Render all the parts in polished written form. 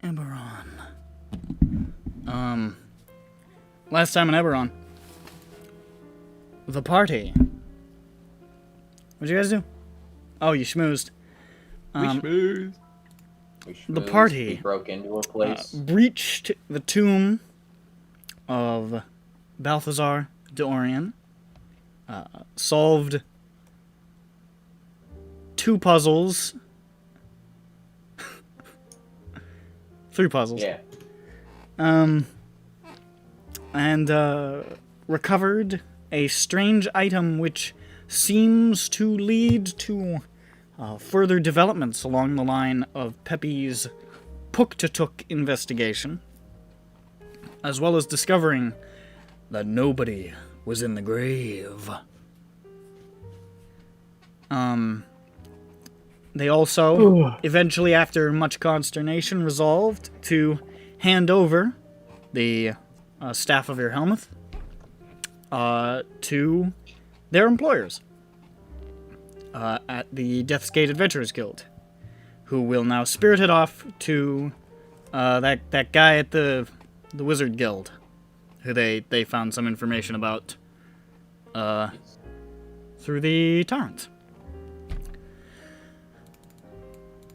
EBERRON. Last time in EBERRON. The party. What'd you guys do? Oh, you schmoozed. We schmoozed. The party We broke into a place. breached the tomb of Balthazar d'Orion. Solved 2 puzzles. 3 puzzles. Yeah. And recovered a strange item which seems to lead to further developments along the line of Pepe's Puktatuk investigation, as well as discovering that nobody was in the grave. They also, eventually after much consternation, resolved to hand over the staff of your Helmuth to their employers at the Death's Gate Adventurers Guild, who will now spirit it off to that guy at the Wizard Guild, who they found some information about through the torrent.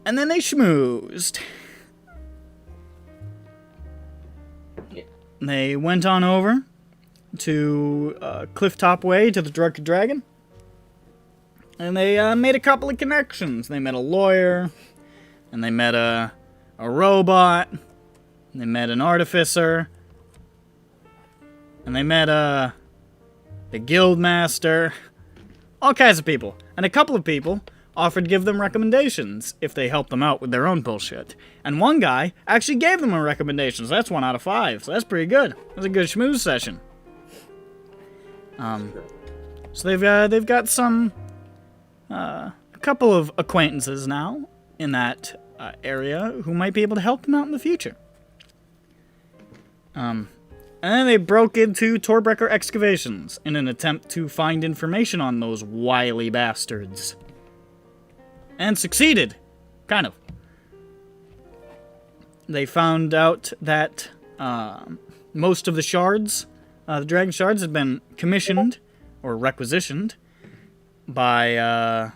And then they schmoozed. Yeah. They went on over to Clifftop Way to the Drunken Dragon. And they made a couple of connections. They met a lawyer. And they met a robot. And they met an artificer. And they met the guild master. All kinds of people. And a couple of people offered to give them recommendations if they helped them out with their own bullshit. And one guy actually gave them a recommendation, so that's 1 out of 5, so that's pretty good. That's a good schmooze session. So they've got some, a couple of acquaintances now in that area who might be able to help them out in the future. And then they broke into Torbrecher Excavations in an attempt to find information on those wily bastards. And succeeded. Kind of. They found out that most of the shards, the dragon shards, had been commissioned or requisitioned by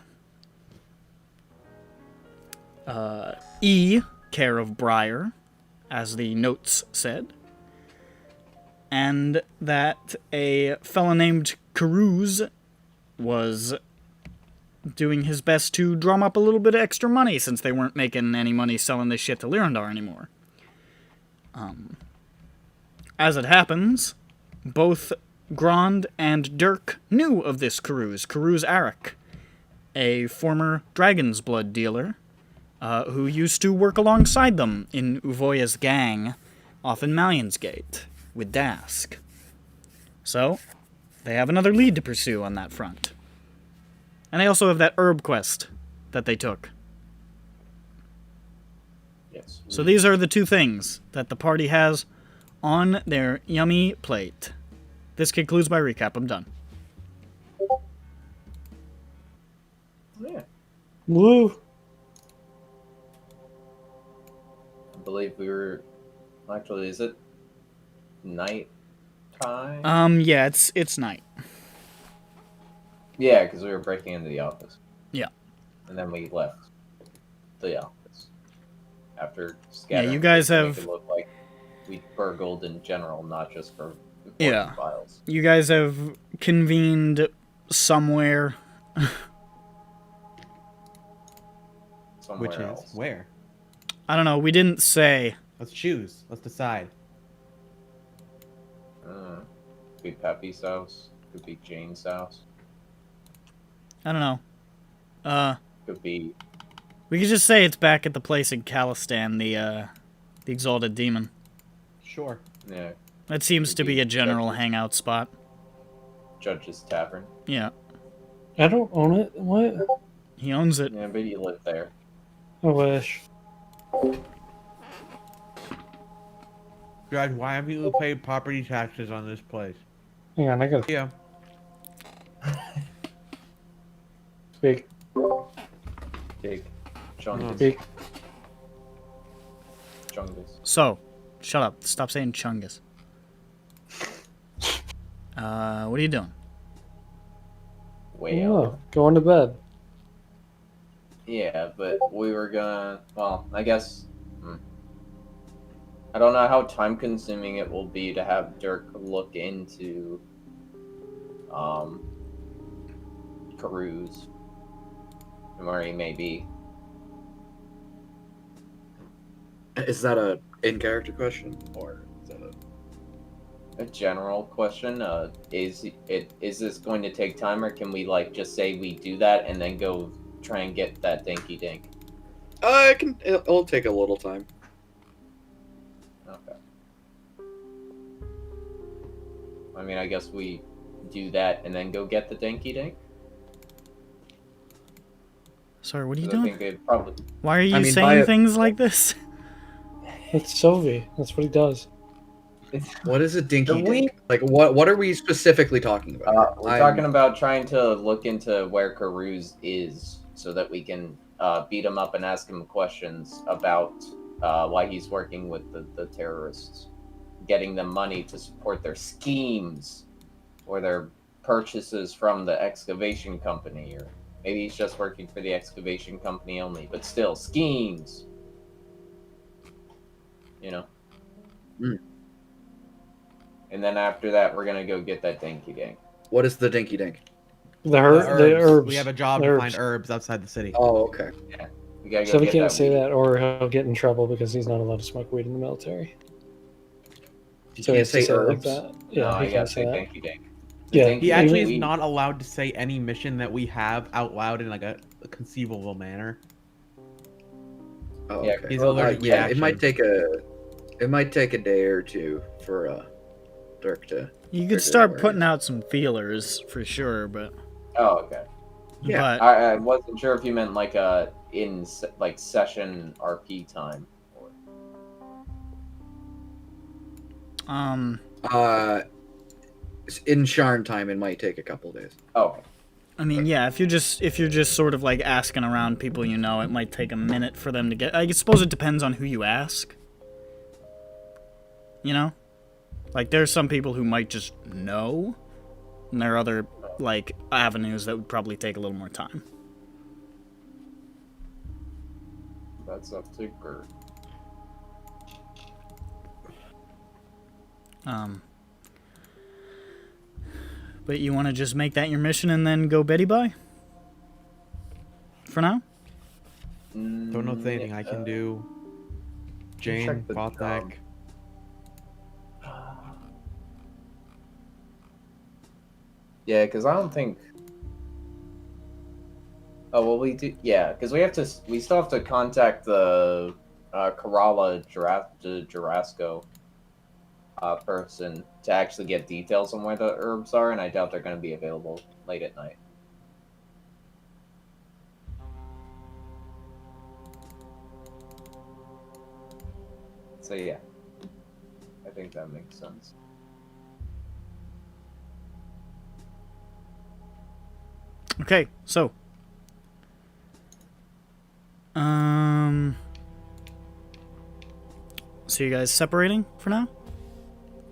E, care of Briar, as the notes said. And that a fella named Carouse was doing his best to drum up a little bit of extra money since they weren't making any money selling this shit to Lyrandar anymore. As it happens, both Grond and Dirk knew of this Carouse Arak, a former Dragon's Blood dealer who used to work alongside them in Uvoya's gang off in Malian's Gate with Dask. So, they have another lead to pursue on that front. And they also have that herb quest that they took. Yes. So these are the 2 things that the party has on their yummy plate. This concludes my recap. I'm done. Yeah. Woo! I believe we were... Actually, is it night time? Yeah, it's night. Yeah, because we were breaking into the office. Yeah. And then we left the office. After scattering. Yeah, you guys to make have... it look like we burgled in general, not just for important files. You guys have convened somewhere. Somewhere Which else. is where? I don't know, we didn't say. Let's choose. Let's decide. Could be Peppy's house. Could be Jane's house. I don't know. Could be. We could just say it's back at the place in Calistan, the Exalted Demon. Sure. Yeah. That seems to be a general hangout spot. Judge's Tavern. Yeah. I don't own it. What? He owns it. Yeah, but you live there. I wish. Judge, why haven't you paid property taxes on this place? Hang on, I gotta Yeah. speak. Big. Chungus. Speak. Chungus. So, shut up. Stop saying Chungus. What are you doing? Way Oh, out. going to bed. Yeah, but we were gonna. Well, I guess. I don't know how time consuming it will be to have Dirk look into. Caru's. And where he may be. Is that a in-character question, or is that A general question, is this going to take time, or can we just say we do that and then go try and get that dinky dink? It'll take a little time. Okay. I mean, I guess we do that and then go get the dinky dink. Sorry, what are you 'Cause I doing? think they probably. Why are you I mean, saying things like this? It's Sylvie. That's what he does. What is a dinky Can we- dink? Like, what are we specifically talking about? We're talking about trying to look into where Caru's is so that we can beat him up and ask him questions about why he's working with the terrorists, getting them money to support their schemes or their purchases from the excavation company, or maybe he's just working for the excavation company only, but still, schemes. You know? Mm. And then after that, we're gonna go get that dinky dink. What is the dinky dink? The herbs. We have a job The to herbs. find herbs outside the city. Oh, okay. We gotta go So we get can't say weed. that, or he'll get in trouble because he's not allowed to smoke weed in the military. You So he can't has to say it like herbs. that. No, Yeah, I he gotta can say say that. dinky dink. The Yeah, dinky He actually dink is weed- not allowed to say any mission that we have out loud in a conceivable manner. Oh, Yeah, okay. he's allergic to yeah, action. it might take a day or two for Dirk to. You figure could out start where he putting is. out some feelers for sure, but Oh, okay. Yeah. but I wasn't sure if you meant in session RP time. Or... In Sharn time, it might take a couple days. Oh, okay. I mean, yeah, if you're just sort of asking around people you know, it might take a minute for them to get. I suppose it depends on who you ask. You know, there's some people who might just know, and there are other avenues that would probably take a little more time. That's up to Gert. But you want to just make that your mission and then go Betty bye? For now? Don't know if there's anything I can do. Jane, check the Puktatuk. Yeah, because I don't think. Oh well, we do. Yeah, because we still have to contact the Kerala Jarasco person to actually get details on where the herbs are, and I doubt they're going to be available late at night. So yeah, I think that makes sense. Okay, so. So you guys separating for now?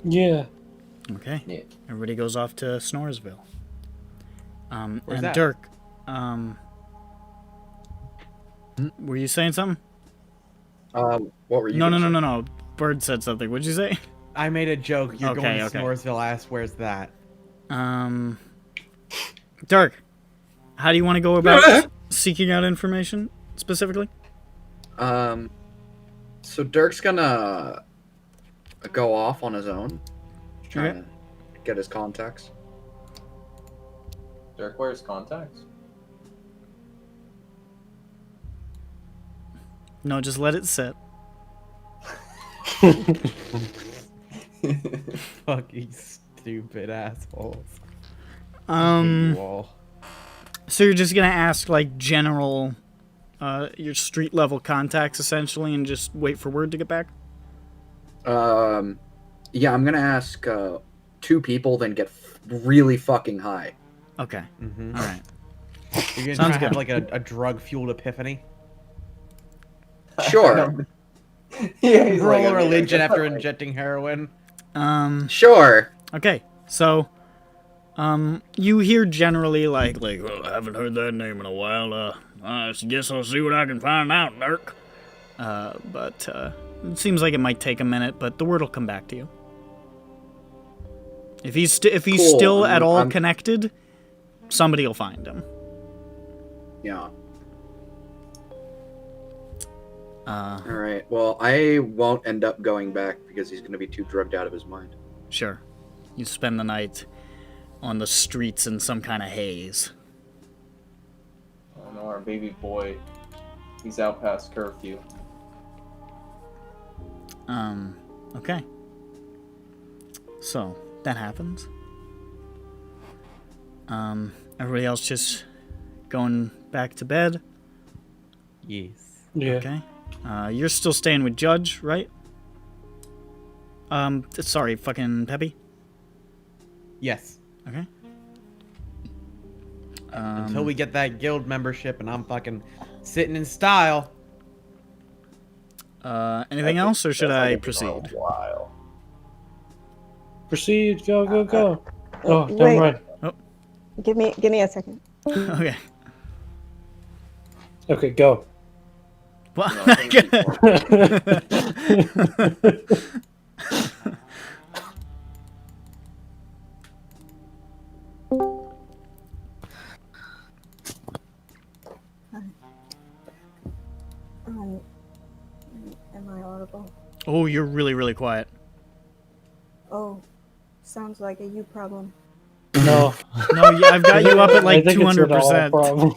Yeah. Okay. Yeah. Everybody goes off to Snoresville. Where's and that? Dirk, were you saying something? What were you? No. gonna say? No. Bird said something. What'd you say? I made a joke. You're Okay, going to okay. Snoresville. Ask where's that? Dirk, how do you want to go about seeking out information specifically? So Dirk's gonna go off on his own, trying to get his contacts. Dirk wears contacts. No, just let it sit. Fucking stupid assholes. Um, You all. so you're just gonna ask like general, your street level contacts essentially, and just wait for word to get back. Yeah, I'm gonna ask 2 people, then get really fucking high. Okay. Mm-hmm. All right. You're gonna Sounds try to have good. like a drug-fueled epiphany? Sure, Yeah, he's Roll like, a religion I after guess injecting heroin? sure. Okay. So, you hear generally like, well, I haven't heard that name in a while. I guess I'll see what I can find out, Dirk. But it seems like it might take a minute, but the word will come back to you. If he's Cool. still at all I'm- connected, somebody will find him. Yeah. Uh, All right. Well, I won't end up going back because he's gonna be too drugged out of his mind. sure. You spend the night on the streets in some kind of haze. Oh no, our baby boy. He's out past curfew. Okay. So, that happens. Everybody else just going back to bed. Yes. Yeah. Okay. You're still staying with Judge, right? Sorry, fucking Peppy. Yes. Okay. Until we get that guild membership and I'm fucking sitting in style. Anything else, or should That's I like it's been a proceed? while. Proceed. Go. Go. Go. Oh, Wait. never mind. Give me a second. Okay. Okay, go. Well, No, I'm I not think gonna... Am I audible? Oh, you're really, really quiet. Oh, sounds like a you problem. No. No, yeah, I've got you up at like I think it's an all 200%. problem.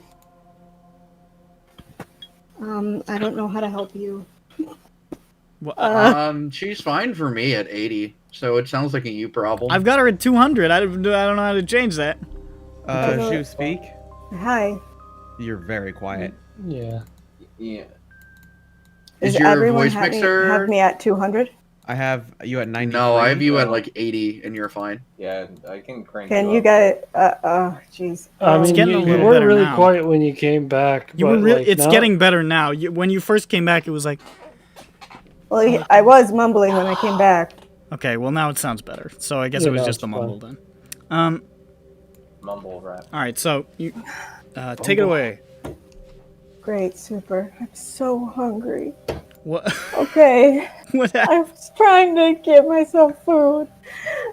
I don't know how to help you. She's fine for me at 80, so it sounds like a you problem. I've got her at 200. I don't know how to change that. Okay. Shu, speak. Hi. You're very quiet. Yeah. Yeah. Is Does your everyone voice have mixer? have me at 200? I have you at 93. No, I have you at like 80, and you're fine. Yeah, I can crank Can you up. get jeez. I mean, getting a you little were better really now. quiet when you came back. You but, were really. like, It's now- getting better now. When you first came back, it was like, Well, I was mumbling when I came back. okay, well now it sounds better. So I guess Yeah, it was no, just it's the mumble fine. then. Mumble rap. All right, so you take it away. Great, super. I'm so hungry. What? Okay, What happened? I was trying to get myself food.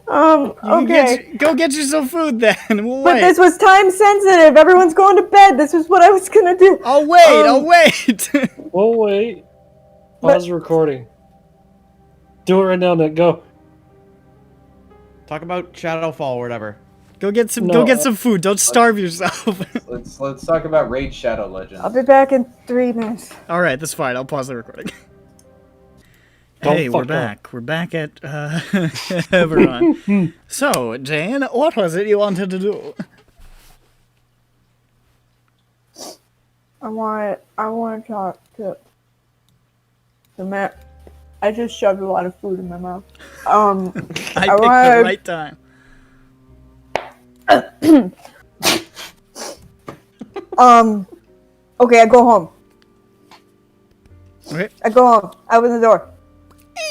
You can Okay. go get yourself food then. We'll But wait. this was time sensitive. Everyone's going to bed. This is what I was gonna do. I'll wait. I'll wait. We'll wait. But- Pause recording. Do it right now, Nick. Go. Talk about Shadowfall or whatever. Go get some. No, Go get some food. Don't starve yourself. Let's talk about Raid Shadow Legends. I'll be back in 3 minutes. All right, that's fine. I'll pause the recording. Don't Hey, we're fuck back. We're back at EBERRON. So, Jane, what was it you wanted to do? I want to talk to the man. I just shoved a lot of food in my mouth. I picked the wanna- right time. Okay, I go home. Okay. I go home. I open the door.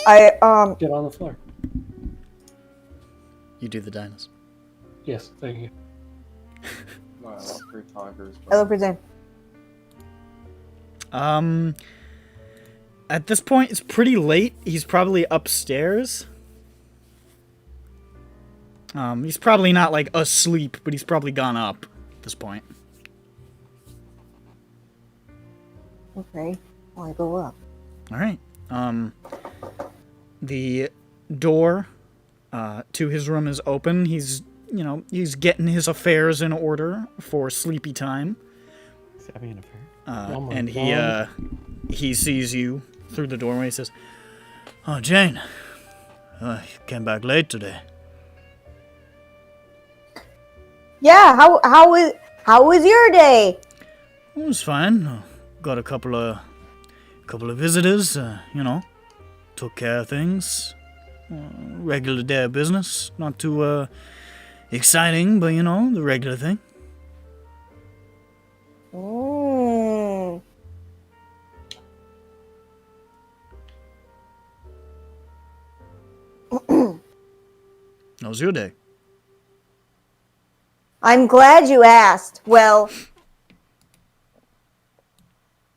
I Get on the floor. You do the dinos. Yes, thank you. Wow, free talkers. I look for Zane. At this point, it's pretty late. He's probably upstairs. He's probably not, like, asleep, but he's probably gone up at this point. Okay, well, I go up. All right. The door to his room is open. He's getting his affairs in order for sleepy time. Is he having an affair? Oh my And God. he sees you through the doorway. He says, "Oh, Jane, you came back late today." Yeah, how was your day? It was fine. Got a couple of visitors. Took care of things. Regular day of business. Not too exciting, but the regular thing. Mm. How was your day? I'm glad you asked. Well,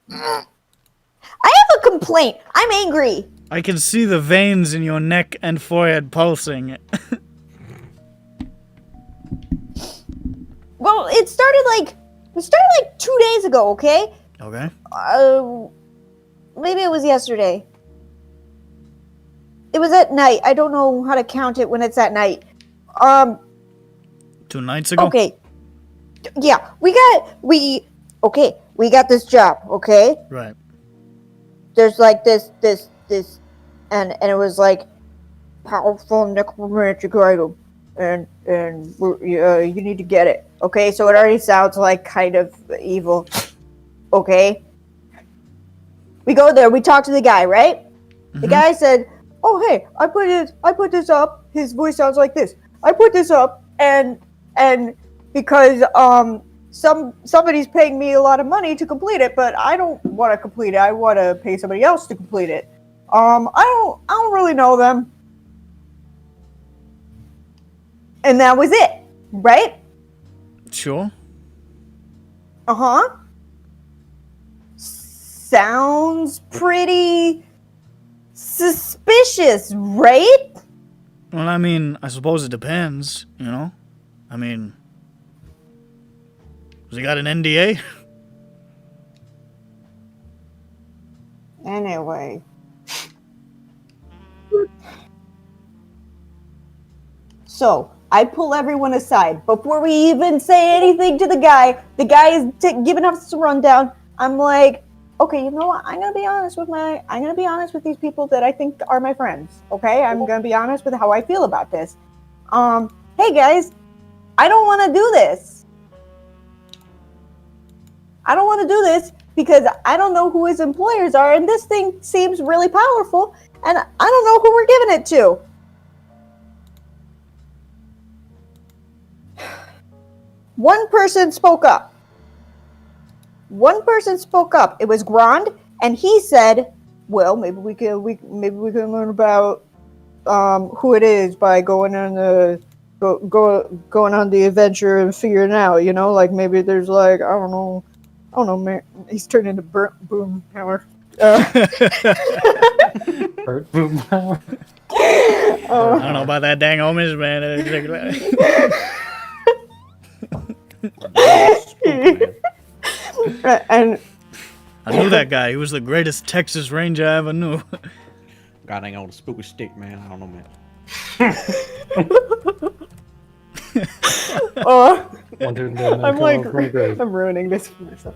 I have a complaint. I'm angry. I can see the veins in your neck and forehead pulsing. Well, it started like 2 days ago, okay? Okay. Maybe it was yesterday. It was at night. I don't know how to count it when it's at night. 2 nights ago? Okay. Yeah, we got this job, okay? Right. There's like this, and it was like powerful necromantic item, and you need to get it, okay? So it already sounds like kind of evil, okay? We go there, we talk to the guy, right? The guy said, "Oh hey, I put this up." His voice sounds like this. "I put this up, and because somebody's paying me a lot of money to complete it, but I don't want to complete it. I want to pay somebody else to complete it. I don't really know them." And that was it, right? Sure. Uh-huh. Sounds pretty suspicious, right? Well, I mean, I suppose it depends, I mean, has he got an NDA? Anyway. So, I pull everyone aside. Before we even say anything to the guy is giving us a rundown. I'm like, okay, you know what? I'm gonna be honest with these people that I think are my friends. Okay? I'm gonna be honest with how I feel about this. Hey guys, I don't wanna do this. I don't wanna do this because I don't know who his employers are, and this thing seems really powerful, and I don't know who we're giving it to. One person spoke up. It was Grand, and he said, "Well, maybe we can learn about who it is by going on the adventure and figuring it out. Like maybe there's like I don't know, man. He's turned into Boom Hammer." Bert Boomhauer. I don't know about that dang homage, man. And I knew that guy. He was the greatest Texas Ranger I ever knew. God dang old spooky stick, man. I don't know, man. One, two, three, I'm like, from the grave. I'm ruining this for myself.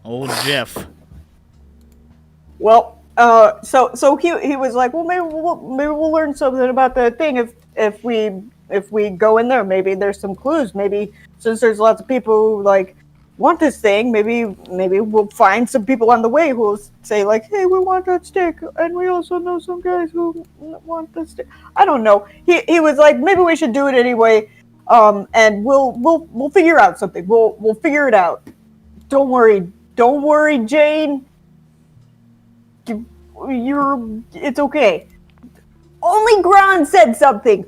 Old Jeff. Well, so he was like, well, maybe we'll learn something about the thing if we go in there. Maybe there's some clues. Maybe since there's lots of people who like want this thing, maybe we'll find some people on the way who will say like, hey, we want that stick, and we also know some guys who want that stick. I don't know. He was like, maybe we should do it anyway. And we'll figure out something. We'll figure it out. Don't worry, Jane. It's okay. Only Gran said something.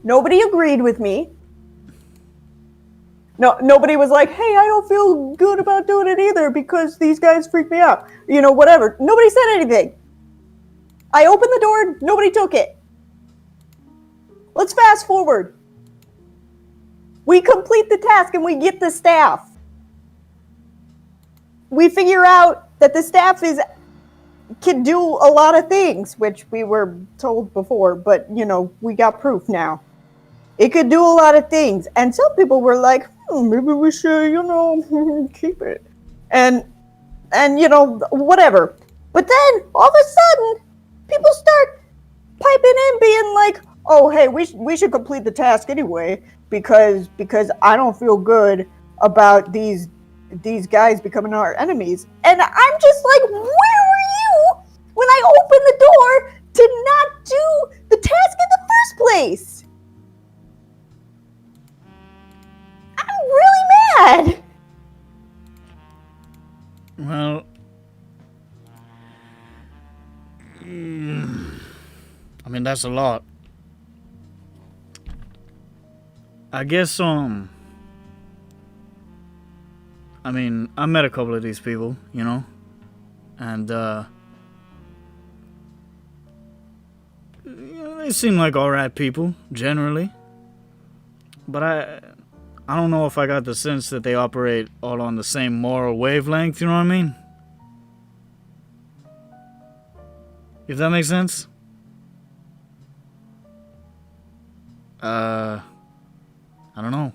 Nobody agreed with me. No, nobody was like, hey, I don't feel good about doing it either because these guys freak me out. Whatever. Nobody said anything. I opened the door. Nobody took it. Let's fast forward. We complete the task and we get the staff. we figure out that the staff can do a lot of things, which we were told before, but you know, we got proof now. It could do a lot of things, and some people were like, maybe we should, you know, keep it, and you know, whatever. But then all of a sudden, people start piping in, being like, "Oh, hey, we should complete the task anyway because I don't feel good about these guys becoming our enemies." And I'm just like, "Where were you when I opened the door to not do the task in the first place?" I'm really mad. Well, I mean, that's a lot. I guess, I mean, I met a couple of these people, you know, and, you know, they seem like alright people, generally. But I don't know if I got the sense that they operate all on the same moral wavelength, you know what I mean? If that makes sense? I don't know.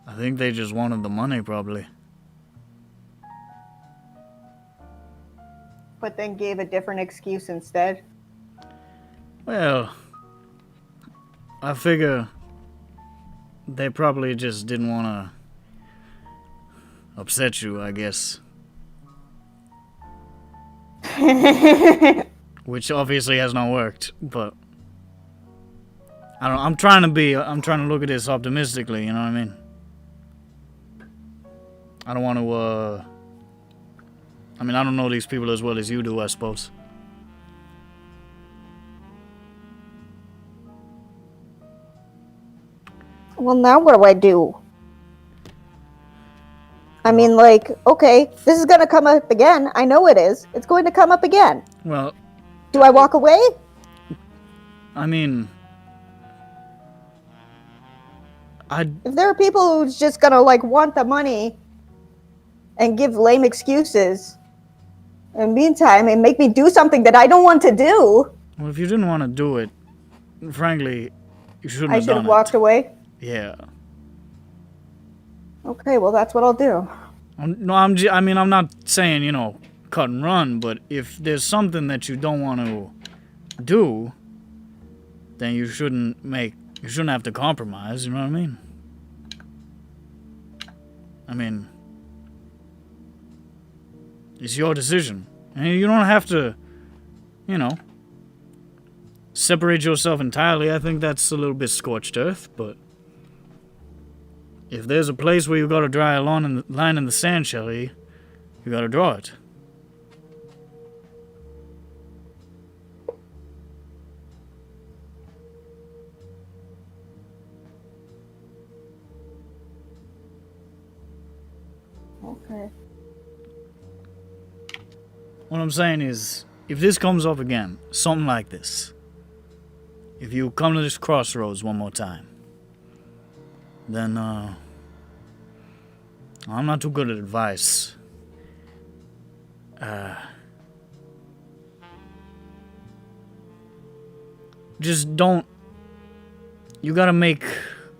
I think they just wanted the money, probably. But then gave a different excuse instead. Well, I figure they probably just didn't want to upset you, I guess. Which obviously has not worked, but I don't know. I'm trying to look at this optimistically, you know what I mean? I don't want to, I mean, I don't know these people as well as you do, I suppose. Well, now what do I do? I mean, like, okay, this is gonna come up again. I know it is. It's going to come up again. Well, Do I walk away? I mean, If there are people who's just gonna, like, want the money and give lame excuses in the meantime and make me do something that I don't want to do, well, if you didn't want to do it, frankly, you shouldn't I have should done have walked it. away. Yeah. Okay, well, that's what I'll do. No, I mean, I'm not saying, you know, cut and run, but if there's something that you don't want to do, then you shouldn't have to compromise, you know what I mean? I mean, it's your decision. And you don't have to, you know, separate yourself entirely. I think that's a little bit scorched earth, but if there's a place where you gotta draw a line in the sand, Shelly, you gotta draw it. Okay. What I'm saying is, if this comes up again, something like this, if you come to this crossroads one more time, then, I'm not too good at advice. Just don't, you gotta make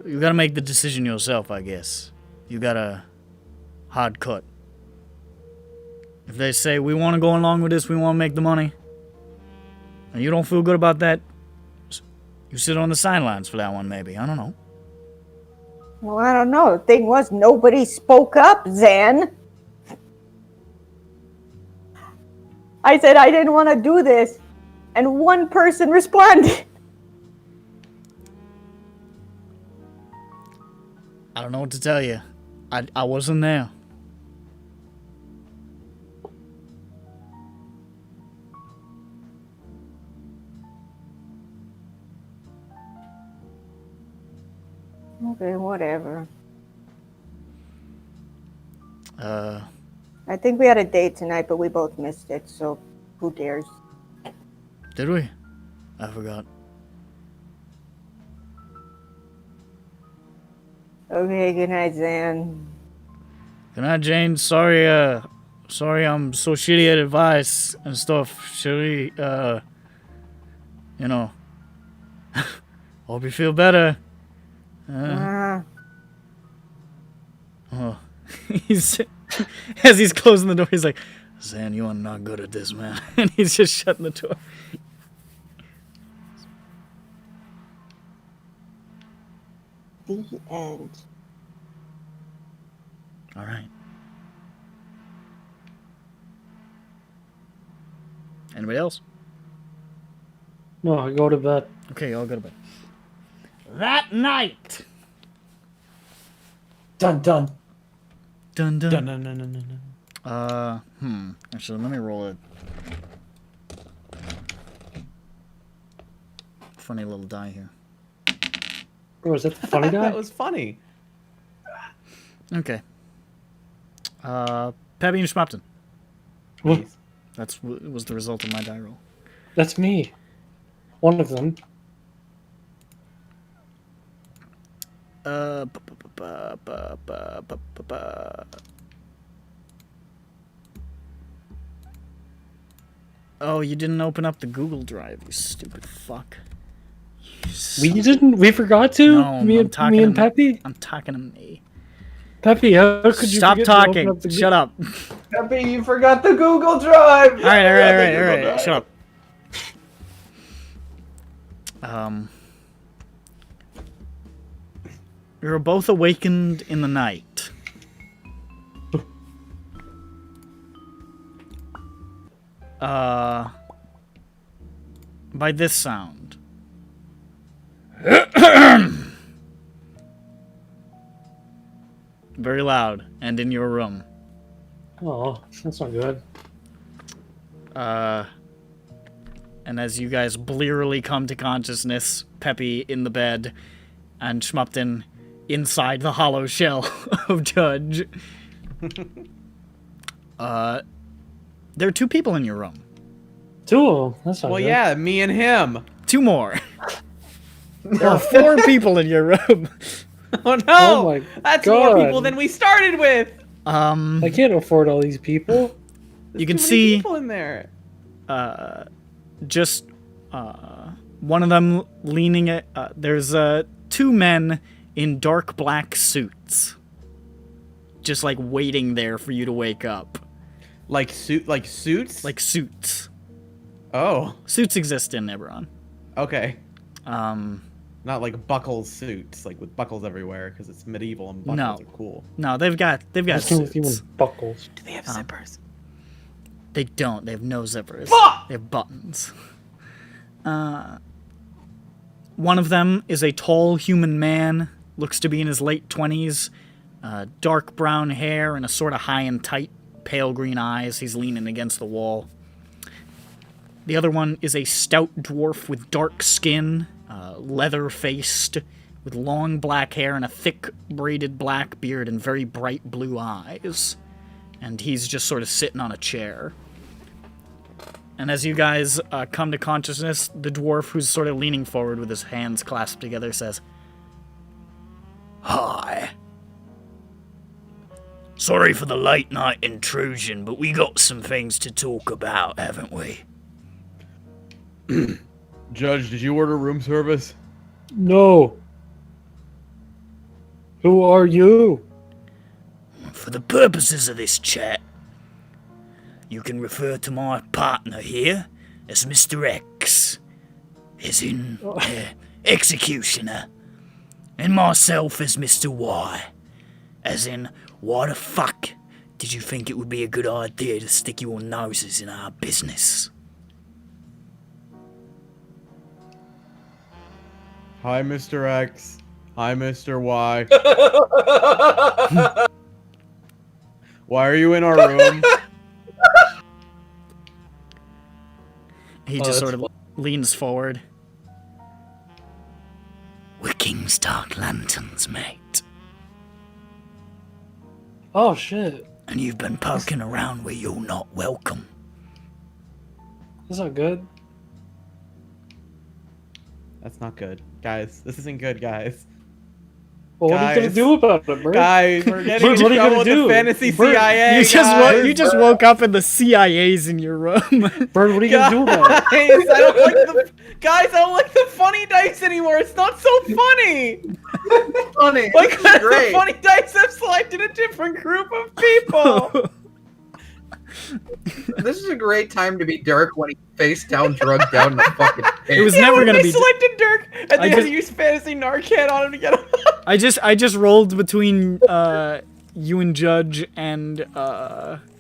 the decision yourself, I guess. You gotta hard cut. If they say, we want to go along with this, we want to make the money, and you don't feel good about that, you sit on the sidelines for that one, maybe. I don't know. Well, I don't know. The thing was, nobody spoke up, Zan. I said I didn't want to do this, and one person responded. I don't know what to tell you. I wasn't there. Okay, whatever. I think we had a date tonight, but we both missed it, so who cares? Did we? I forgot. Okay, good night, Zan. Good night, Jane. Sorry I'm so shitty at advice and stuff. Should we, you know, hope you feel better. Oh, he's as he's closing the door, he's like, Zan, you are not good at this, man. And he's just shutting the door. The end. All right. Anybody else? No, I go to bed. Okay, I'll go to bed. That night. Dun dun. Dun dun. Dun, dun, dun, dun, dun, dun. Actually, let me roll a funny little die here. Oh, is that the funny guy? That was funny. Okay. Peppy and Schmopton. Well, That's was the result of my die roll. that's me. One of them. Oh, you didn't open up the Google Drive, you stupid fuck. We didn't. We forgot to. No, me I'm and talking me and to- Peppy. I'm talking to me. Peppy, how could you Stop forget to open talking. up the Shut up. Peppy, you forgot the Google Drive. All right. Shut up. We were both awakened in the night. By this sound. Very loud and in your room. Oh, that's not good. And as you guys blearily come to consciousness, Peppy in the bed, and Schmupton inside the hollow shell of Judge. There are two people in your room. Two of them. That's not Well, good. yeah, me and him. Two more. There are four people in your room. Oh no! Oh my That's more people God. than we started with. I can't afford all these people. You can Too many see people in there. just one of them leaning at. There's two men in dark black suits, just like waiting there for you to wake up. Like suits. Like suits. Oh, Suits exist in EBERRON. okay. Not like buckles suits, like with buckles everywhere, because it's medieval and buckles are cool. No, they've got What's wrong with you suits. and buckles? Do they have zippers? They don't. They have no zippers. Fuck! They have buttons. One of them is a tall human man, looks to be in his late 20s, dark brown hair and a sort of high and tight, pale green eyes. He's leaning against the wall. The other one is a stout dwarf with dark skin, leather-faced, with long black hair and a thick braided black beard and very bright blue eyes. And he's just sort of sitting on a chair. And as you guys come to consciousness, the dwarf, who's sort of leaning forward with his hands clasped together, says, "Hi. Sorry for the late night intrusion, but we got some things to talk about, haven't we?" Judge, did you order room service? No. Who are you? For the purposes of this chat, you can refer to my partner here as Mr. X, as in executioner, and myself as Mr. Y, as in why the fuck did you think it would be a good idea to stick your noses in our business? Hi, Mr. X. Hi, Mr. Y. Why are you in our room? He just sort of leans forward. We're King's Dark Lanterns, mate. Oh shit. And you've been poking around where you're not welcome. That's not good. That's not good, guys. This isn't good, guys. Well, what are you gonna do about it, Bert? Guys, we're getting Bert, in what are you trouble gonna with do? the fantasy Bert, CIA. You just woke up and the CIA's in your room. Bert, what are you gonna do about it? Guys, I don't like the funny dice anymore. It's not so funny. Funny. Like This is the great. funny dice have selected a different group of people. This is a great time to be Dirk when he face down, drugged down in the fucking pit. It was Yeah, never when gonna they be. selected Dirk, and I they had just- to use fantasy Narcan on him to get him. I just rolled between you and Judge and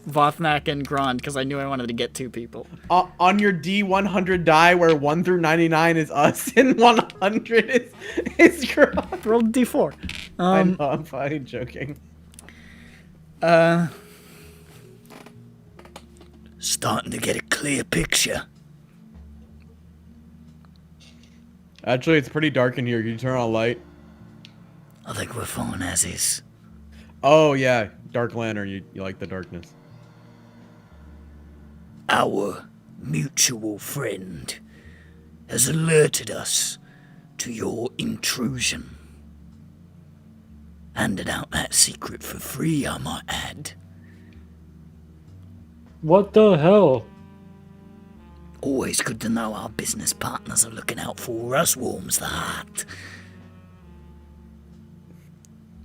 Vothnak and Grond because I knew I wanted to get 2 people. On your D100 die, where 1 through 99 is us and 100 is Grok. Rolled a D4. I know, I'm fine joking. Starting to get a clear picture. Actually, it's pretty dark in here. Can you turn on a light? I think we're fine as is. Oh, yeah. Dark lantern. You like the darkness. Our mutual friend has alerted us to your intrusion. Handed out that secret for free, I might add. What the hell? Always good to know our business partners are looking out for us, warms the heart.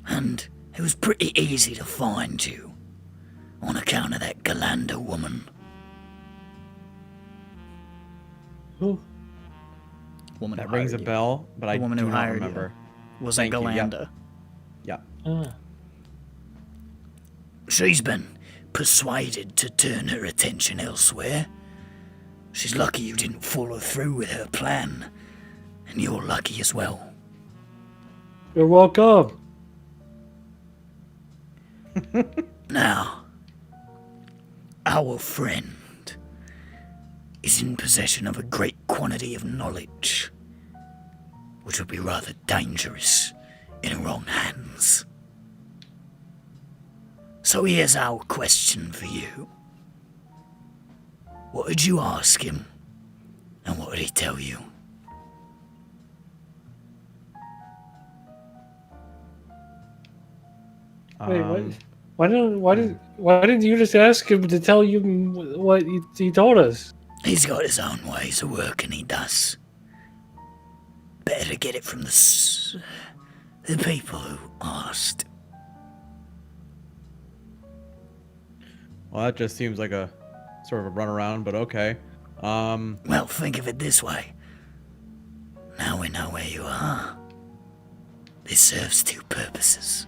And it was pretty easy to find you, on account of that Galanda woman. Who? Woman That who rings a hired you. bell, but I The woman do who not hired you. remember. Was Thank a you, yep. Galanda. Yeah. Ah. She's been persuaded to turn her attention elsewhere. She's lucky you didn't follow through with her plan, and you're lucky as well. You're welcome. Now, our friend is in possession of a great quantity of knowledge, which would be rather dangerous in the wrong hands. So here's our question for you. What did you ask him, and what did he tell you? Wait, what? Why didn't you just ask him to tell you what he told us? He's got his own ways of working, he does. Better to get it from the people who asked. Well, that just seems like a sort of a runaround, but okay. Well, think of it this way. Now we know where you are. This serves 2 purposes.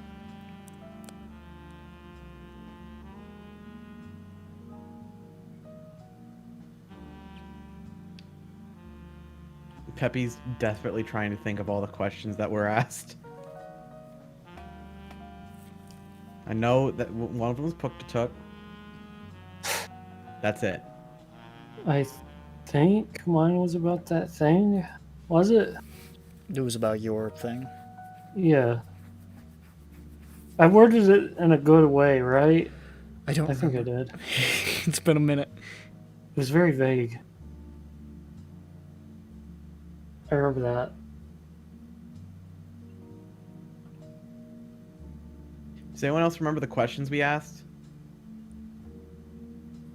Peppy's desperately trying to think of all the questions that were asked. I know that one of them was Puktatuk. That's it. I think mine was about that thing. Was it? It was about your thing. Yeah. I worded it in a good way, right? I don't I think I remember. did. It's been a minute. It was very vague. I remember that. Does anyone else remember the questions we asked?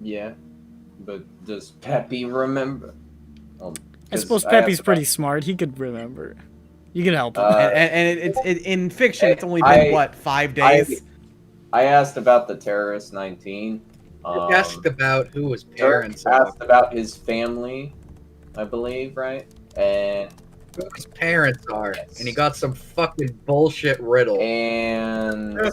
Yeah, but does Peppy remember? I suppose Peppy's pretty smart. He could remember. You could help him. And it's in fiction. It's only been what 5 days. I asked about the terrorist 19. You asked about who his Dirk parents are. asked about his family, I believe, right? And Who his parents are. And he got some fucking bullshit riddle. and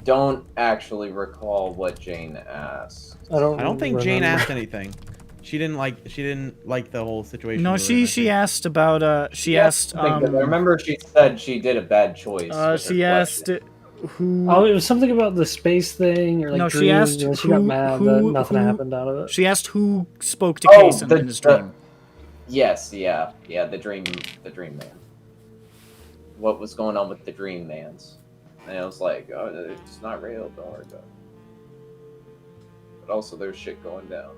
don't actually recall what Jane asked. I don't think Jane remember. asked anything. She didn't like the whole situation. No, we were in, she I asked about she asked I remember she said she did a bad choice. with her she asked question. who Oh, it was something about the space thing, or like No, she dreams, asked and then she got who- mad who- that nothing who- happened out of it. she asked who spoke to Oh, Kason in his dream. Yes, yeah, the dream man. What was going on with the dream mans? And I was like, oh, it's not real, don't worry about it. But also there's shit going down.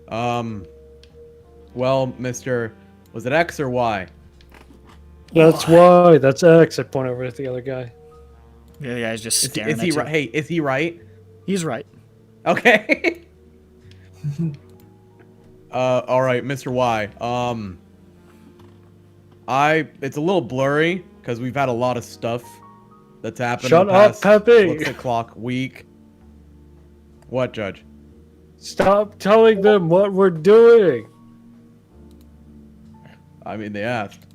Well, Mr. Was it X or Y? That's Y. That's X. I point over at the other guy. Yeah, yeah, he's just Is staring he at you. right? Hey, is he right? He's right. Okay. All right, Mr. Y. It's a little blurry because we've had a lot of stuff that's happened. Shut in the up, past, Pepe. What's the clock? Week. What, Judge? Stop telling them what we're doing. I mean, they asked.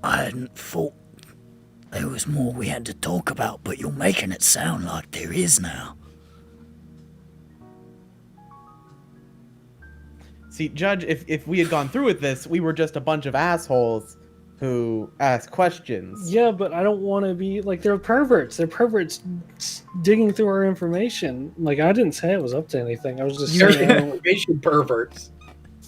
I hadn't thought there was more we had to talk about, but you're making it sound like there is now. See, Judge, if we had gone through with this, we were just a bunch of assholes who ask questions. Yeah, but I don't want to be like they're perverts. They're perverts digging through our information. Like I didn't say I was up to anything. I was just You're saying information perverts.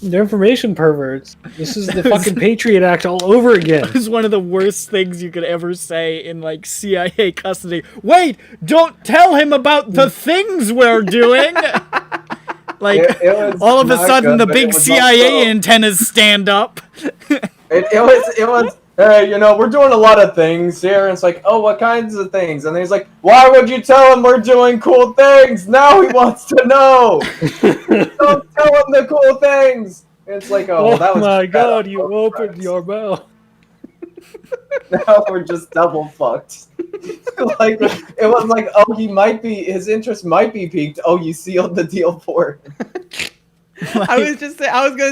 they're information perverts. This is the fucking Patriot Act all over again. It was one of the worst things you could ever say in like CIA custody. Wait, don't tell him about the things we're doing. Like It was all of a not sudden good, the but big it was CIA also- antennas stand up. It was. Hey, we're doing a lot of things here. And it's like, oh, what kinds of things? And he's like, why would you tell him we're doing cool things? Now he wants to know. Don't tell him the cool things. And it's like, oh, that was. my bad god, on you both opened fronts. your mouth. Now we're just double fucked. Like it was like, oh, his interest might be piqued. Oh, you sealed the deal for him. I was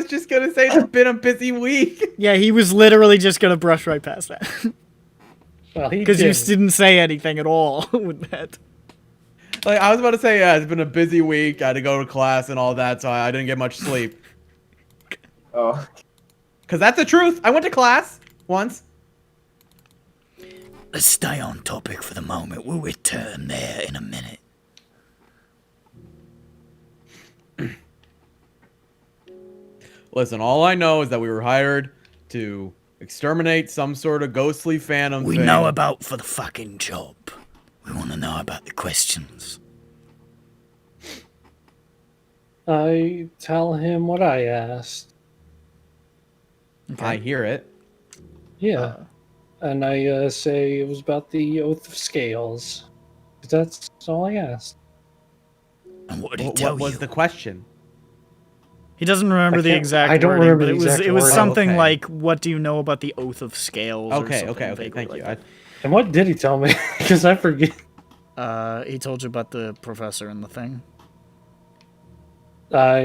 just gonna say it's been a busy week. Yeah, he was literally just gonna brush right past that. Well, he Because you didn't. didn't say anything at all with that. Like I was about to say, yeah, it's been a busy week. I had to go to class and all that, so I didn't get much sleep. Oh, Cause that's the truth. I went to class once. Let's stay on topic for the moment. We'll return there in a minute. Listen, all I know is that we were hired to exterminate some sort of ghostly phantom We thing. know about for the fucking job. We want to know about the questions. I tell him what I asked. I hear it. Yeah. And I say it was about the Oath of Scales. That's all I asked. And what did he tell What was you? the question? He doesn't remember the can't- exact I don't wording, remember but the it was exact it was wording. something Okay. like, "What do you know about the Oath of Scales?" or Okay, something okay, vaguely thank you. like And what did he tell me? Because I forget. that. He told you about the professor and the thing. oh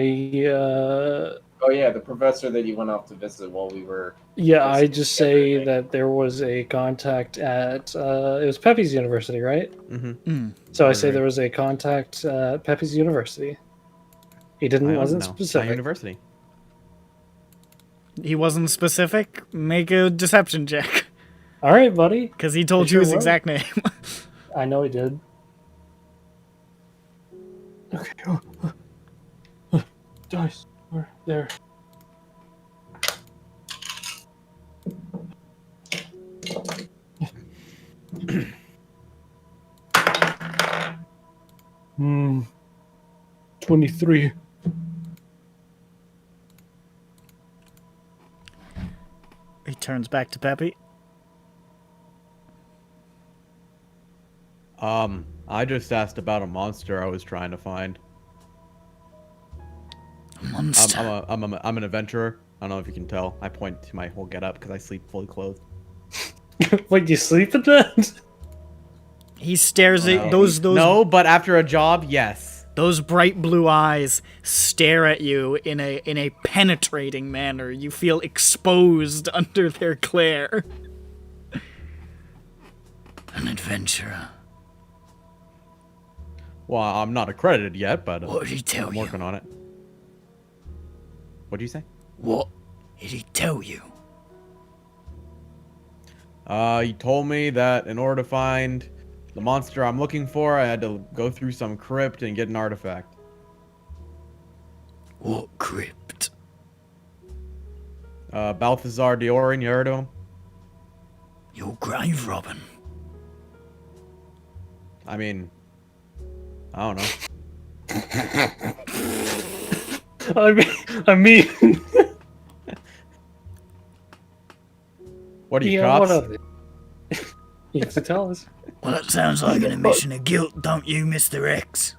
yeah, the professor that you went off to visit while we were. Yeah, I Listening just to say everything. that there was a contact at it was Pepe's University, right? Mm-hmm. So I Right, say right. there was a contact at Pepe's University. He I didn't don't wasn't know. It's my specific. university. He wasn't specific. Make a deception check, All right, buddy. because he told It you his sure was. exact name. I know he did. Okay. Dice. We're there. Hmm. 23. He turns back to Peppy. I just asked about a monster I was trying to find. A monster. I'm an adventurer. I don't know if you can tell. I point to my whole getup because I sleep fully clothed. Wait, you sleep at that? He stares at No. those No, but after a job, yes. those bright blue eyes stare at you in a penetrating manner. You feel exposed under their glare. An adventurer. Well, I'm not accredited yet, but What did he tell I'm you? working on it. What'd you say? What did he tell you? He told me that in order to find the monster I'm looking for, I had to go through some crypt and get an artifact. What crypt? Balthazar Diorin, you heard of him? Your grave robbing. I mean, I don't know. I mean, What are you, yeah, what cops? of it? You have to tell us. Well, it sounds like an admission of guilt, don't you, Mr. X?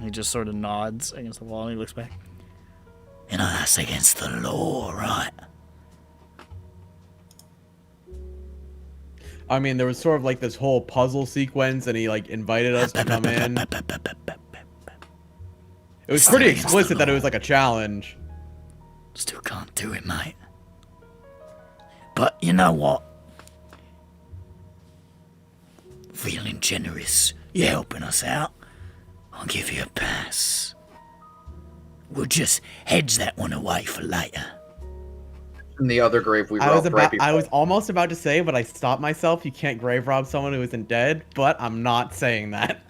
He just sort of nods against the wall and he looks back. You know, that's against the law, right? I mean, there was sort of like this whole puzzle sequence, and he like invited us to come in. It was pretty explicit that it was like a challenge. Still can't do it, mate. But you know what? Feeling generous. You're helping us out. I'll give you a pass. We'll just hedge that one away for later. In the other grave we I robbed right before. was almost about to say, but I stopped myself. You can't grave rob someone who isn't dead, but I'm not saying that.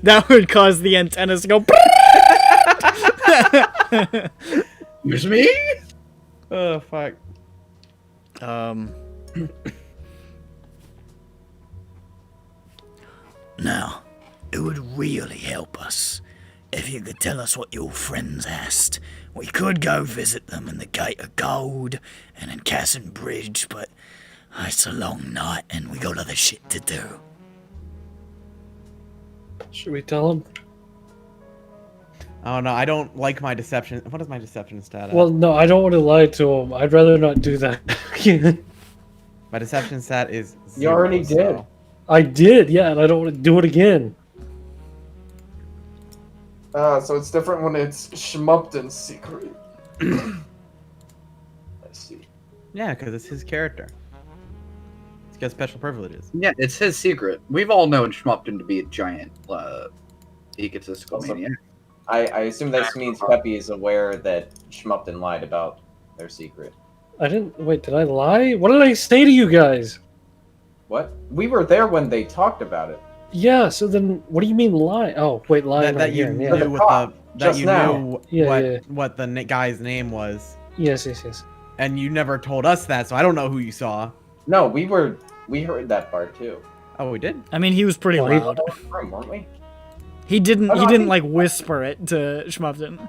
That would cause the antennas to go. Excuse me? Oh, fuck. Now, it would really help us if you could tell us what your friends asked. We could go visit them in the Gate of Gold and in Casson Bridge, but it's a long night and we got other shit to do. Should we tell him? Oh no, I don't like my deception. What is my deception stat at? Well, no, I don't want to lie to him. I'd rather not do that. My deception stat is 0, You already so- did. I did, yeah, and I don't want to do it again. So it's different when it's Schmupton's secret. I see. Yeah, because it's his character. He's got special privileges. Yeah, it's his secret. We've all known Schmupton to be a giant egotistical Also- maniac. I assume this means Peppy is aware that Schmupton lied about their secret. I didn't. Wait, did I lie? What did I say to you guys? What? We were there when they talked about it. Yeah, so then what do you mean lie? Oh, wait, lying That right you here. Yeah. knew what the Just now. what the guy's name was, Yes, yes, yes. and you never told us that, so I don't know who you saw. No, we heard that part too. Oh, we did. I mean, he was pretty Well, he- loud. Weren't we? He didn't. Oh, no, He I didn't think- like whisper it to Schmupton.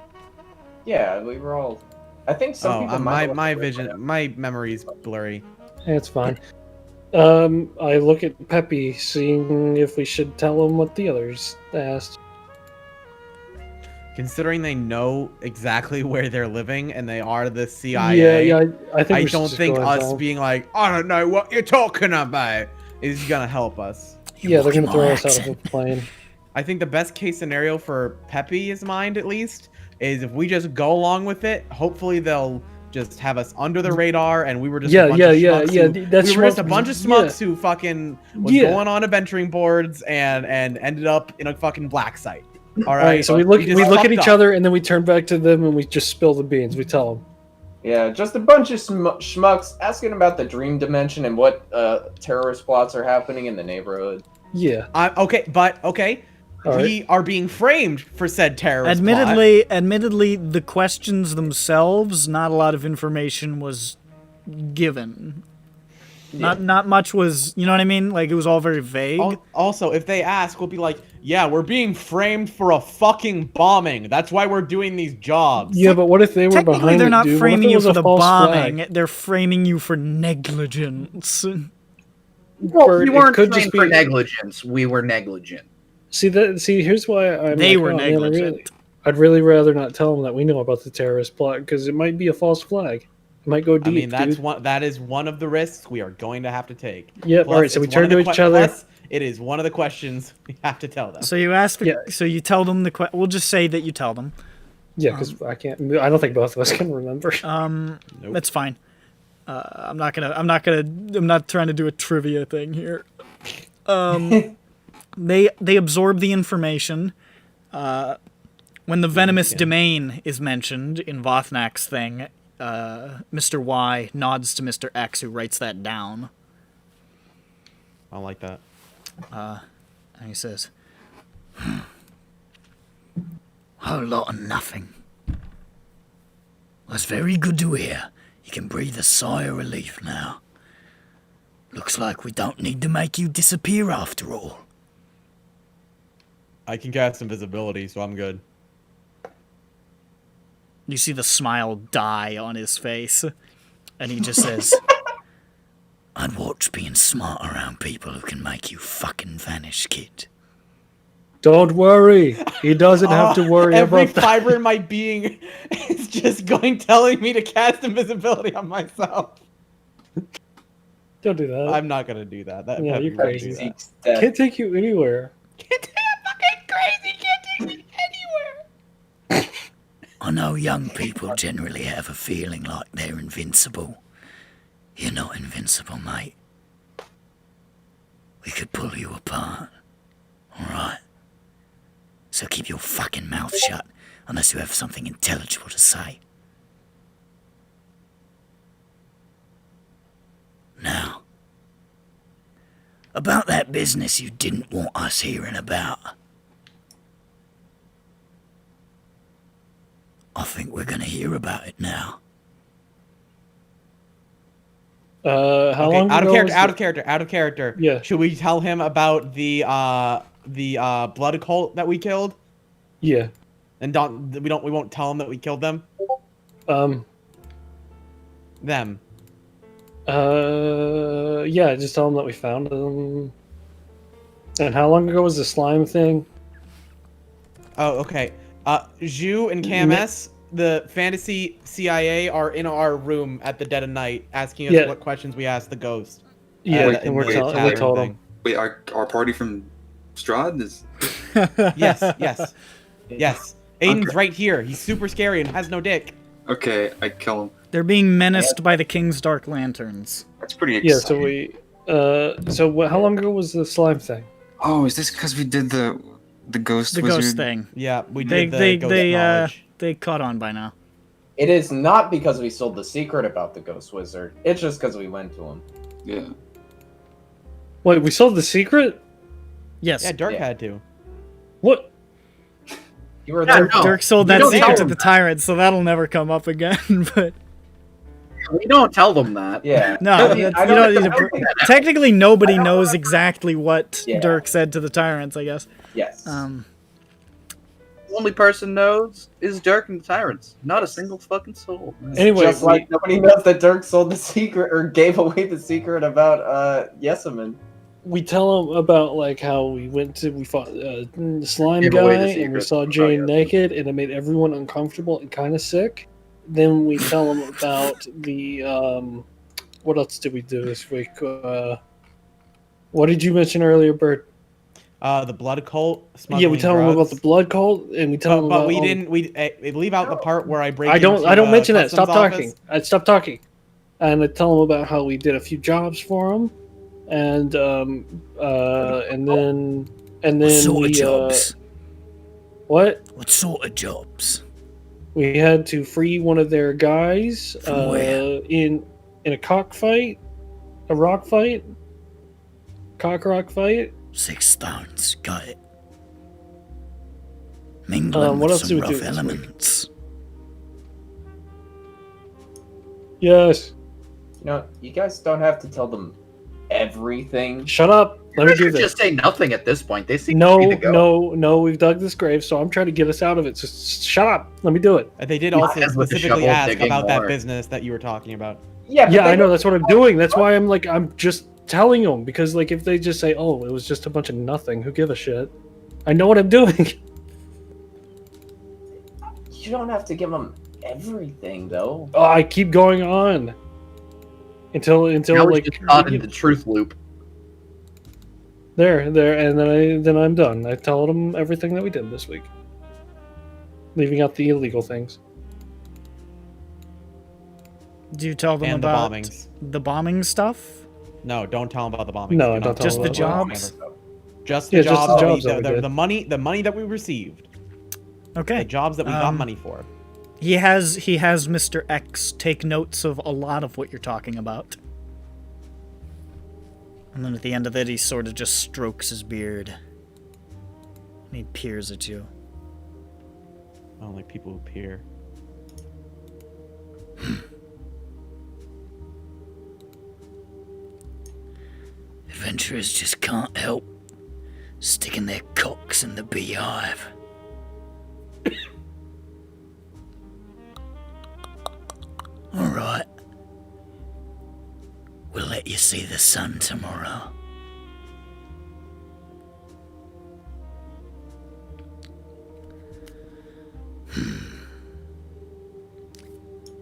Yeah, we were all. I think some people. might have my looked at it, vision, my memory's blurry. It's fine. I look at Peppy, seeing if we should tell him what the others asked. Considering they know exactly where they're living and they are the CIA, Yeah, I think I we should don't just think go and us tell 'em. being like, I don't know what you're talking about, is gonna help us. Yeah, they're gonna Walking throw my us out of accent. the plane. I think the best case scenario for Peppy's mind, at least, is if we just go along with it. Hopefully, they'll just have us under the radar, and we were just Yeah, a bunch yeah, of yeah, schmucks yeah, who- that's we were just a schmucks- bunch of yeah. schmucks who fucking was Yeah. going on adventuring boards and ended up in a fucking black site. All All right, right, so we look just we look at fucked each up. other, and then we turn back to them, and we just spill the beans. We tell them. Yeah, just a bunch of schmucks asking about the dream dimension and what terrorist plots are happening in the neighborhood. Yeah. Okay. All We are being framed for said terrorist plot. Admittedly, the questions themselves, not a lot of information was given. Not much was, you know what I mean? Like, it was all very vague. Also, if they ask, we'll be like, yeah, we're being framed for a fucking bombing. That's why we're doing these jobs. Yeah, but what if they were Technically, behind they're it, not dude? What if framing it you was for a the false bombing. flag? They're framing you for negligence. Well, Or we it weren't could trained just for be- negligence. We were negligent. See, here's why I'm They like, were oh, man, negligent. I'd really rather not tell them that we know about the terrorist plot, because it might be a false flag. It might go deep, I mean, dude. that is one of the risks we are going to have to take. Yep, Plus, alright, so we it's one turn of to the each other. Plus, it is one of the questions we have to tell them. So you ask for, Yeah. so you tell them the we'll just say that you tell them. Yeah, because I don't think both of us can remember. Nope. That's fine. I'm not trying to do a trivia thing here. They absorb the information. When the venomous domain is mentioned in Vothnak's thing, Mr. Y nods to Mr. X, who writes that down. I don't like that. And he says, Whole lot of nothing. That's very good to hear. You can breathe a sigh of relief now. Looks like we don't need to make you disappear after all. I can cast invisibility, so I'm good. You see the smile die on his face, and he just says, I'd watch being smart around people who can make you fucking vanish, kid. Don't worry. He doesn't have to worry Every about that. fiber in my being is just telling me to cast invisibility on myself. Don't do that. I'm not gonna do that. Yeah, Peppy you're won't crazy. do that. Seeks death. Can't take you anywhere. Can't I'm fucking crazy. Can't take me anywhere. I know young people generally have a feeling like they're invincible. You're not invincible, mate. We could pull you apart. Alright? So keep your fucking mouth shut, unless you have something intelligible to say. Now, about that business you didn't want us hearing about. I think we're gonna hear about it now. How Okay, long out of ago character, was out it? of character, out of character. Yeah. Should we tell him about the blood cult that we killed? Yeah. And we won't tell him that we killed them? Them. Yeah, just tell them that we found them. And how long ago was the slime thing? Oh, okay. Zhu and KMS, the fantasy CIA, are in our room at the dead of night, asking us Yeah. what questions we asked the ghost. Yeah, Wait, and we tavern told thing. them. Wait, our party from Strahd is. Yes. Aiden's right here. He's super scary and has no dick. Okay, I kill him. they're being menaced by the King's Dark Lanterns. That's pretty Yeah, exciting. how long ago was the slime thing? Oh, is this because we did the ghost The wizard? ghost thing. Yeah, we They did the ghost knowledge. they caught on by now. It is not because we sold the secret about the ghost wizard. It's just because we went to him. Yeah. Wait, we sold the secret? Yes. Yeah, Dirk Yeah. had to. What? You were Yeah, there. no. Dirk sold You that don't secret tell to them the that. tyrant, so that'll never come up again. But We don't tell them that. Yeah. no, I mean, that's- I you don't don't need to. think- Technically, nobody knows exactly what Yeah. Dirk said to the tyrants. I guess. Yes. The only person knows is Dirk and the Tyrants. Not a single fucking soul. Anyway, Just like nobody knows that Dirk sold the secret or gave away the secret about Yeseman. we tell them about like how we fought the slime Give guy away the and we secret. saw Oh, Jane yeah. naked and it made everyone uncomfortable and kind of sick. Then we tell them about the what else did we do this week? What did you mention earlier, Bert? The blood cult. Yeah, we tell them about the blood cult and we tell them But about we all- didn't. We leave out the part where I break. I don't into, mention that. Stop customs talking. office. I stop talking. And I tell them about how we did a few jobs for them, and then What sort we of jobs? what What sort of jobs? we had to free one of their guys From where? in a cockfight, a rock fight, cock rock fight. 6 stones. Got it. Mingling What with else some did we do rough this week? elements. Yes. You know, you guys don't have to tell them everything. Shut up. Let me do should this. just say nothing at this point. They seem No, free to go. no. We've dug this grave, so I'm trying to get us out of it. So shut up. Let me do it. They did Yeah, also with the specifically shovel ask digging about that more. business that you were talking about. Yeah, but Yeah, they I know. don't- That's what I'm doing. That's why I'm just telling them because like if they just say, "Oh, it was just a bunch of nothing," who give a shit? I know what I'm doing. You don't have to give them everything, though. Oh, I keep going on until Now we're like just caught in the truth loop. there, and then I'm done. I tell them everything that we did this week, leaving out the illegal things. Do you tell them And the about bombings. the bombing stuff? No, don't tell them about the bombings. No, Do I not don't tell tell them them about Just the bombings. jobs? Just the Yeah, just jobs. the that jobs we, that we the, did. the money that we received. The Okay. jobs that we got Um, money for. He has Mr. X take notes of a lot of what you're talking about. And then at the end of it, he sort of just strokes his beard. And he peers at you. I don't like people who peer. Adventurers just can't help sticking their cocks in the beehive. Alright. We'll let you see the sun tomorrow.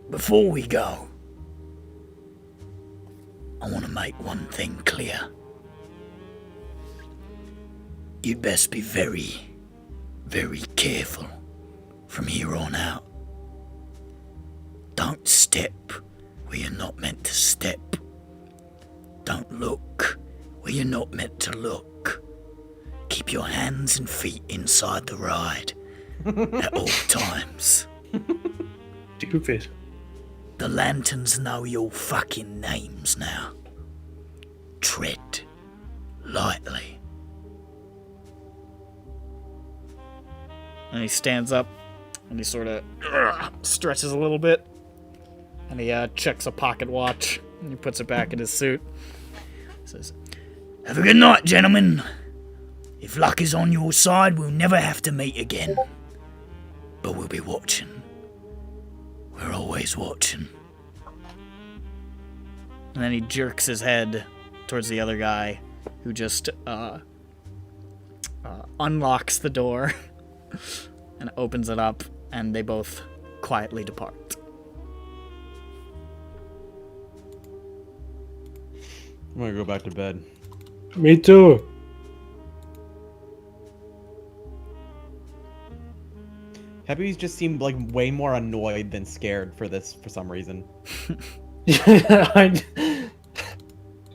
Before we go, I want to make one thing clear. You'd best be very, very careful from here on out. Don't step where you're not meant to step. Don't look where you're not meant to look. Keep your hands and feet inside the ride at all times. Stupid. The lanterns know your fucking names now. Tread lightly. And he stands up, and he sort of stretches a little bit, and he checks a pocket watch, and he puts it back in his suit. Says, Have a good night, gentlemen. If luck is on your side, we'll never have to meet again. But we'll be watching. We're always watching. and then he jerks his head towards the other guy, who just unlocks the door and opens it up, and they both quietly depart. I'm gonna go back to bed. Me too. Peppy's just seemed like way more annoyed than scared for this for some reason.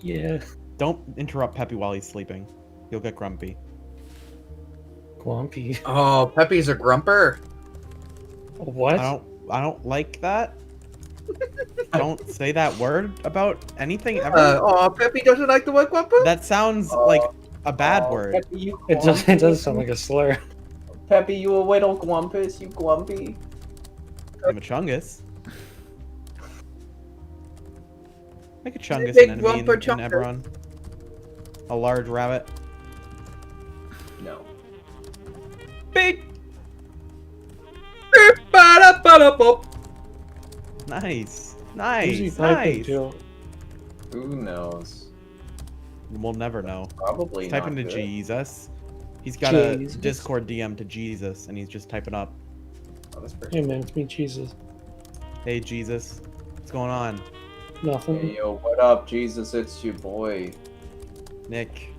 Yeah. Don't interrupt Peppy while he's sleeping. He'll get grumpy. Grumpy. Oh, Peppy's a grumper. What? I don't like that. Don't say that word about anything ever. Oh, Peppy doesn't like the word grumper? That sounds like a bad word. Peppy, you It does sound like a slur. Peppy, you a little glumpus, you glumpy. I'm a chungus. Make a chungus Big an enemy in grumper chunker. Eberron. A large rabbit. No. Big. Nice. Who's he Nice. typing Nice. to? Who knows? We'll never know. Probably He's not typing to good. Jesus. He's got Jesus. a Discord DM to Jesus, and he's just typing up, Oh, that's pretty Hey man, it's me, Jesus. "Hey Jesus, what's going on, Nothing. Hey, yo, what up, Jesus? It's your boy. Nick?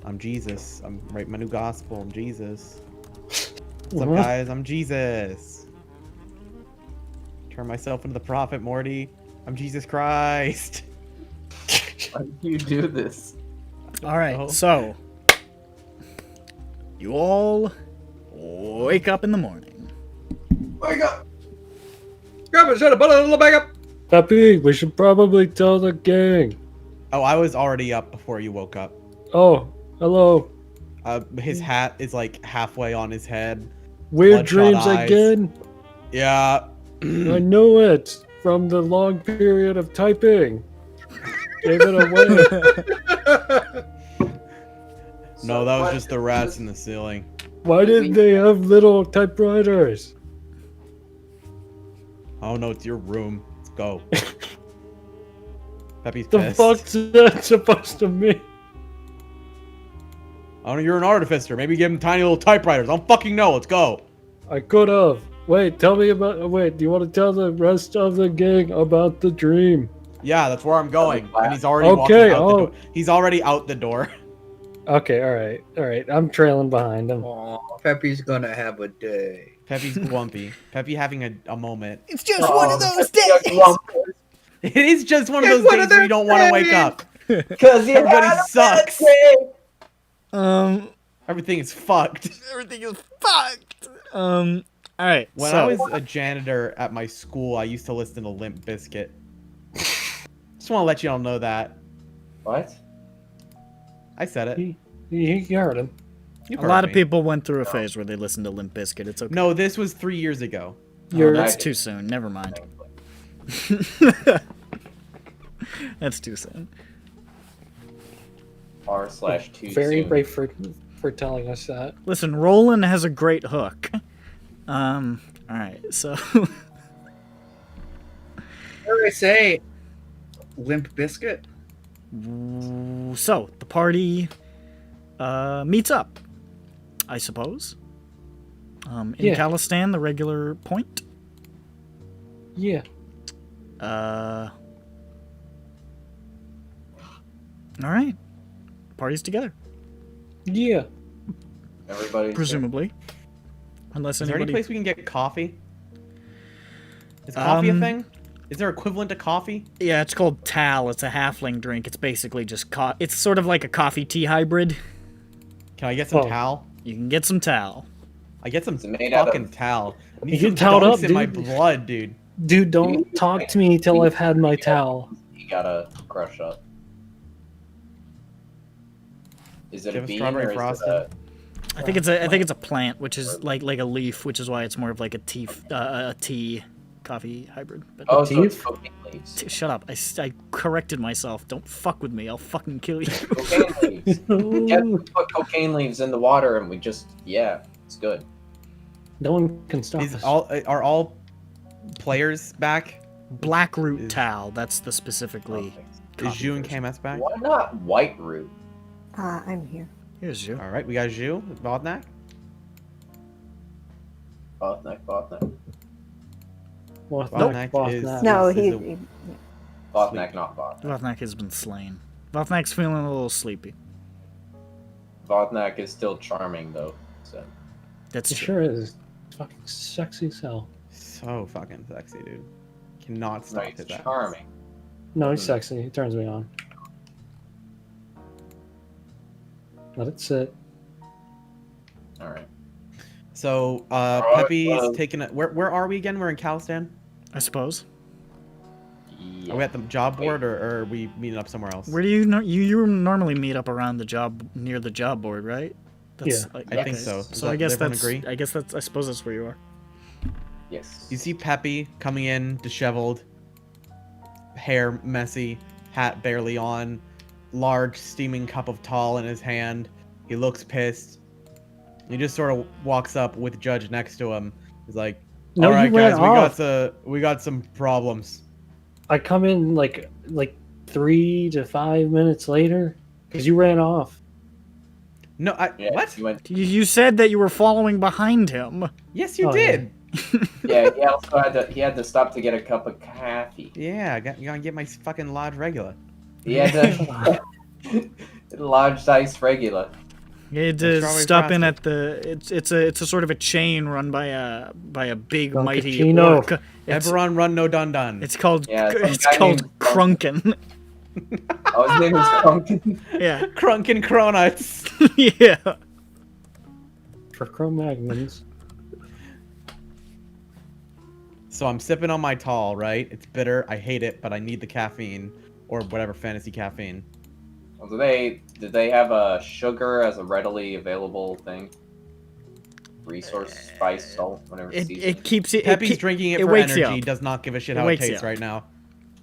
I'm Jesus. I'm writing my new gospel. I'm Jesus. What's up, What? guys? I'm Jesus. Turn myself into the prophet, Morty. I'm Jesus Christ." Why do you do this? All right, Oh. so you all wake up in the morning. Wake up! Grab it, shut up, back up! Peppy, we should probably tell the gang. Oh, I was already up before you woke up. Oh, hello. His hat is like halfway on his head. Weird Bloodshot dreams eyes. again. Yeah. I knew it from the long period of typing. Gave it away. No, that was just the rats in the ceiling. Why didn't they have little typewriters? Oh no, it's your room. Let's go. Peppy's The pissed. fuck's that supposed to mean? Oh, you're an artificer. Maybe give him tiny little typewriters. I don't fucking know. Let's go. I could have. Wait, tell me about. Wait, do you want to tell the rest of the gang about the dream? Yeah, that's where I'm going. And he's already Okay, walking out the oh. door. He's already out the door. Okay, all right. I'm trailing behind him. Oh, Peppy's gonna have a day. Peppy's grumpy. Peppy having a moment. It's just one of those You're days. glumpus. It is just one of It's those one days of where those you don't want to wake days. up. Cause you Everybody had a sucks. bad day. Everything is fucked. Everything is fucked. All right. When so I was a janitor at my school, I used to listen to Limp Bizkit. Just want to let you all know that. What? I said it. You heard him. You a heard lot of me. people went through a phase where they listened to Limp Bizkit. It's okay. No, this was 3 years ago. Oh, that's I- too soon. Never mind. That's too soon. R/2 Very soon. brave for telling us that. Listen, Roland has a great hook. All right, so What did I say? Limp Biscuit? so the party meets up, I suppose. In Yeah. Khalistan, the regular point. Yeah. All right, party's together, Yeah. Everybody's presumably, unless Is there any anybody. place we can get coffee? Is coffee a Um, thing? Is there equivalent to coffee? Yeah, it's called Tal. It's a halfling drink. It's basically just it's sort of like a coffee tea hybrid. Can I get some Oh. towel? You can get some Tal. I get some Is it made out fucking of- towel. I You need get some toweled dunks up, in my dude. blood, dude. Dude, don't talk to me till I've had my towel. You gotta crush up. Is it Do you a have a bean strawberry or is frosted? it I think it's a plant, which is like a leaf, which is why it's more of like a tea coffee hybrid. But Oh, so it's teeth? cocaine leaves. shut up! I corrected myself. Don't fuck with me. I'll fucking kill you. Cocaine leaves. Yeah, we put cocaine leaves in the water and we just, yeah, it's good. No one can stop Is us. are all players back? Blackroot Is- Tal. That's the specifically. Is coffee Zhu and version. KMS back? Why not white root? I'm here. Here's you. All right, we got Zhu, Vodnak. Botnak. What Nope. what Is- that? No, is he. a- Botnak, not Botnak. Vothnak has been slain. Vothnak's feeling a little sleepy. Botnak is still charming though. So That's It true. sure is. Fucking sexy as hell. So fucking sexy, dude. Cannot no, stop he's his ass. charming. No, he's sexy. He turns me on. Let it sit. All right. So, Alright, Pepe's well- taking a. Where are we again? We're in Khalistan? I suppose. Yeah. Are we at the job board or are we meeting up somewhere else? Where do you normally meet up around the job near the job board, right? Yeah. like, I think okay. so. So I Does guess everyone that's agree? I suppose that's where you are. Yes. You see Pepe coming in, disheveled, hair messy, hat barely on, large steaming cup of tall in his hand. He looks pissed. He just sort of walks up with Judge next to him. He's like, No, "All right, you ran guys, off. we got some problems." I come in like 3 to 5 minutes later because you ran off. No, Yeah, what? He went, You said that you were following behind him. Yes, you Oh, yeah. did. yeah, he also had to stop to get a cup of coffee. Yeah, you gotta get my fucking lodge regular. He had to large size regular. You had to Strawberry stop in frosted. at the. It's a sort of a chain run by a big Don mighty Cappuccino. orc. It's, EBERRON run no dun dun. it's called Yeah, some it's guy called named Krunken. Oh, his name is Pumpkin. Yeah, Crunk and Cronuts. yeah. For Cro-Magnons. So I'm sipping on my tall, right? It's bitter. I hate it, but I need the caffeine or whatever fantasy caffeine. Well, did they have a sugar as a readily available thing? Resource, spice, salt, whatever. seasoning? It keeps it. Pepe's It, drinking it it for wakes you energy. up. Does not give a shit It how it wakes you tastes up. right now.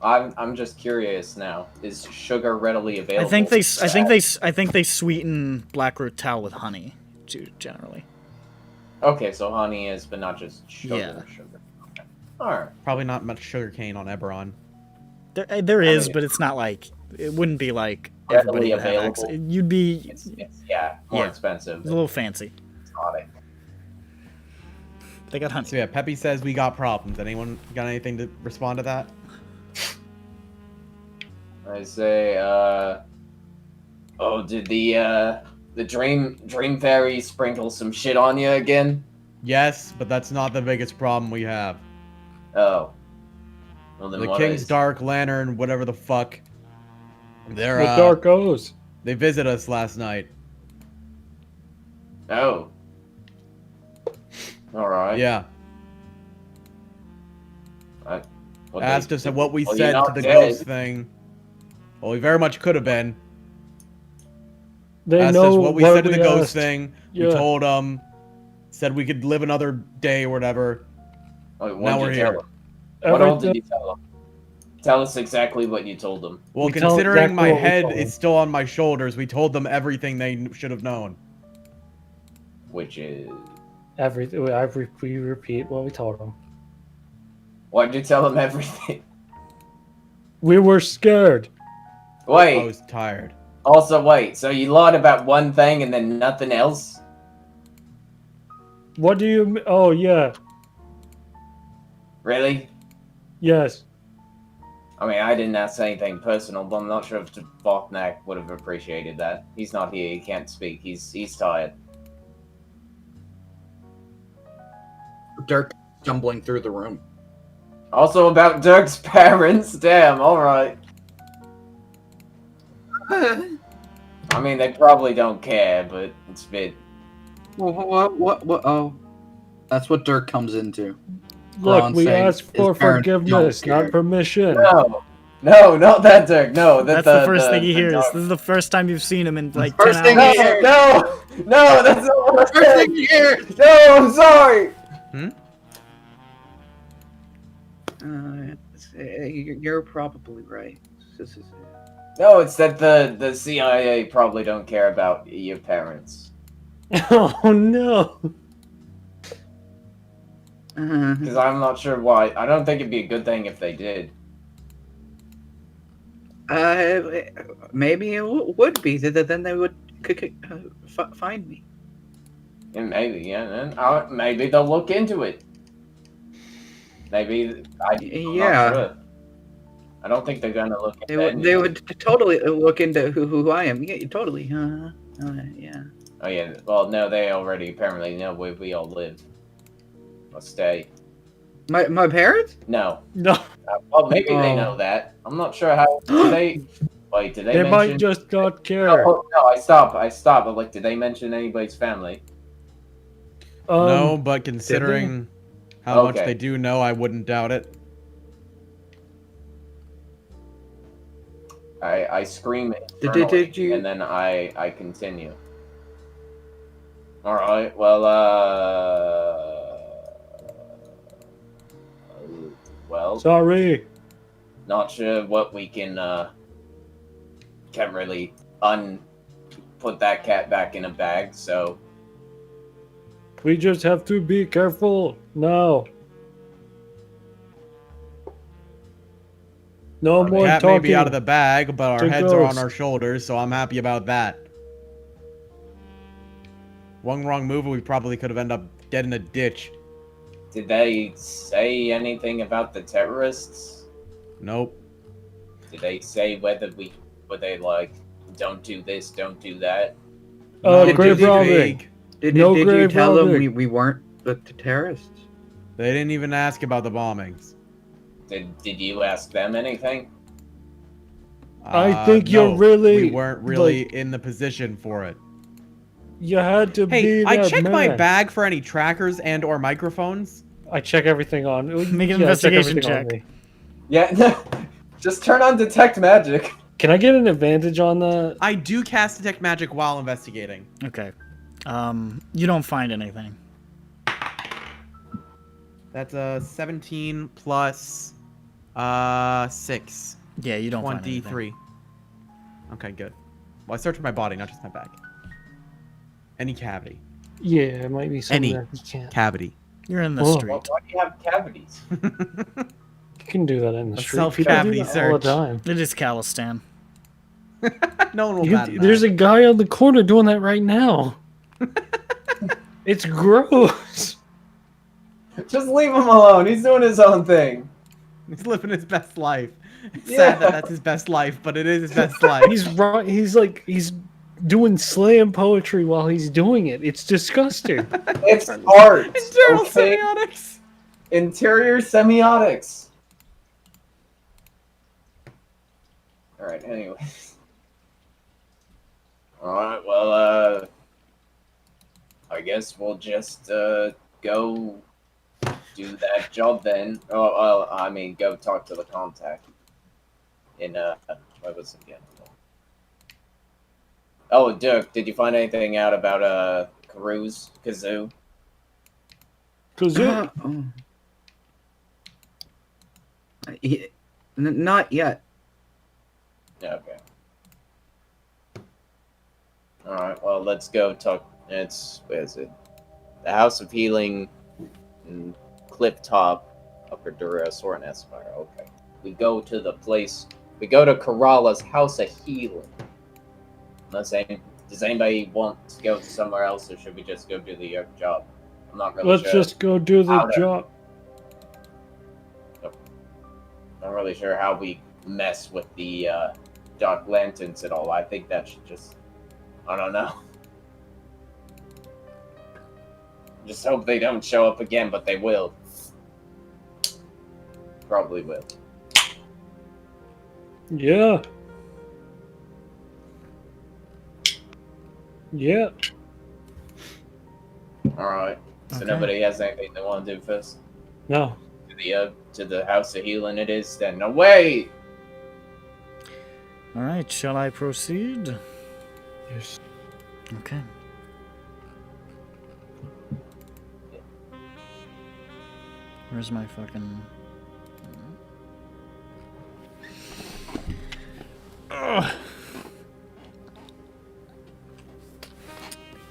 I'm just curious now. Is sugar readily available? I think they sweeten blackroot towel with honey, generally. Okay, so honey is, but not just sugar. Yeah. Sugar. Okay. All right. Probably not much sugar cane on EBERRON. There is, mean- but it's not like it wouldn't be like Readily everybody would have available. access. You'd be It's more Yeah. expensive. a little fancy. Exotic. They got honey. So yeah, Pepe says we got problems. Anyone got anything to respond to that? I say, oh, did the dream fairy sprinkle some shit on you again? Yes, but that's not the biggest problem we have. Oh. Well, then The what King's is- Dark Lantern, whatever the fuck. They're The dark goes. they visited us last night. Oh. All right. Yeah. What Asked they- us what we Well, said you're to not the dead. ghost thing. Well, we very much could have been. They Asked know us what we said to the we ghost asked. thing. Yeah. We told them. Said we could live another day or whatever. Wait, what Now did we're you tell here. them? What all did Everything, you tell them? Tell us exactly what you told them. Well, We tell considering exactly my what we head told them. is still on my shoulders, we told them everything they should have known. Which is... We repeat what we told them. Why'd you tell them everything? We were scared. I Wait, was tired. also wait, so you lied about one thing and then nothing else? What do you? Oh yeah, Really? yes. I mean, I didn't ask anything personal, but I'm not sure if Botnak would have appreciated that. He's not here, he can't speak, he's tired. Dirk stumbling through the room. Also about Dirk's parents, damn, alright. I mean, they probably don't care, but it's a bit... What? Oh. That's what Dirk comes into. Look, Ron we saying asked his for parents don't forgiveness, care. not permission. No, not that Dirk, no. That's the first thing he hears. This is the first time you've seen him in like 10 First thing hours. he hears. No, that's not what I First said! thing you hear. No, I'm sorry! You're probably right. No, it's that the CIA probably don't care about your parents. Oh no. Because I'm not sure why. I don't think it'd be a good thing if they did. Maybe it would be. Then they would find me. And maybe, yeah. And maybe they'll look into it. Maybe I'm Yeah. not sure. I don't think they're gonna look into it. They would totally look into who I am. Yeah, totally. Yeah. Oh yeah. Well, no, they already apparently know where we all live. Or stay. My parents? No. No. Well, maybe they Oh. know that. I'm not sure how. Did they? Wait, did they They mention? might just not care. No, I stopped. But like, did they mention anybody's family? No, but considering how much Okay. they do know, I wouldn't doubt it. I scream Did internally, you- and then I continue. All right. Well, Sorry. not sure what we can can't really put that cat back in a bag. So We just have to be careful now. No The more cat talking. may be out of the bag, but our to heads are on ghosts. our shoulders, so I'm happy about that. One wrong move, we probably could have ended up dead in a ditch. did they say anything about the terrorists? Nope. Did they say were they like, don't do this, don't do that? No, grave just robbing. vague. Did No you grave tell them robbing. we weren't the terrorists? They didn't even ask about the bombings. Did you ask them anything? I think you're no, really, We weren't really like- in the position for it. You had to Hey, be I that checked my man. bag for any trackers and or microphones. I check everything on. Make an yeah, I check investigation everything on check. me. Yeah, just turn on detect magic. Can I get an advantage on that? I do cast detect magic while investigating. Okay. You don't find anything. That's a 17 plus 6. Yeah, you don't find anything. 23. Okay, good. Well, I searched my body, not just my bag. Any cavity. Yeah, it might be something Any. that you can't. Cavity. You're in the Whoa. street. Why do you have cavities? You can do that in the A street. self-cavity People do that all the search. time. It is Calistan. No one will You bat can- an there's eye. a guy on the corner doing that right now. It's gross. Just leave him alone. He's doing his own thing. He's living his best life. It's Yeah. sad that that's his best life, but it is his best life. He's right. He's doing slam poetry while he's doing it. It's disgusting. It's art. Internal okay? semiotics. Interior semiotics. Alright, anyway. Alright, well, I guess we'll just, go do that job then. Oh, well, I mean, go talk to the contact. In, what was it again? Oh, Dirk, did you find anything out about, Kazoo? Cause Oh. Not yet. Yeah, okay. Alright, well, let's go talk. Where is it? The House of Healing in Cliff Top, Upper Duress, or an Espire. Okay. We go to the place. We go to Kerala's House of Healing. Does anybody want to go somewhere else, or should we just go do the job? I'm not really Let's sure. just go do the How to- job. Not really sure how we mess with the Dark Lanterns at all. I think that should just... I don't know. Just hope they don't show up again, but they will. Probably will. Yeah. Yeah. Alright. So Okay. nobody has anything they want to do first? No. To the House of Healing it is then. Away! Alright, shall I proceed? Yes. Okay. Where's my fucking... Ugh.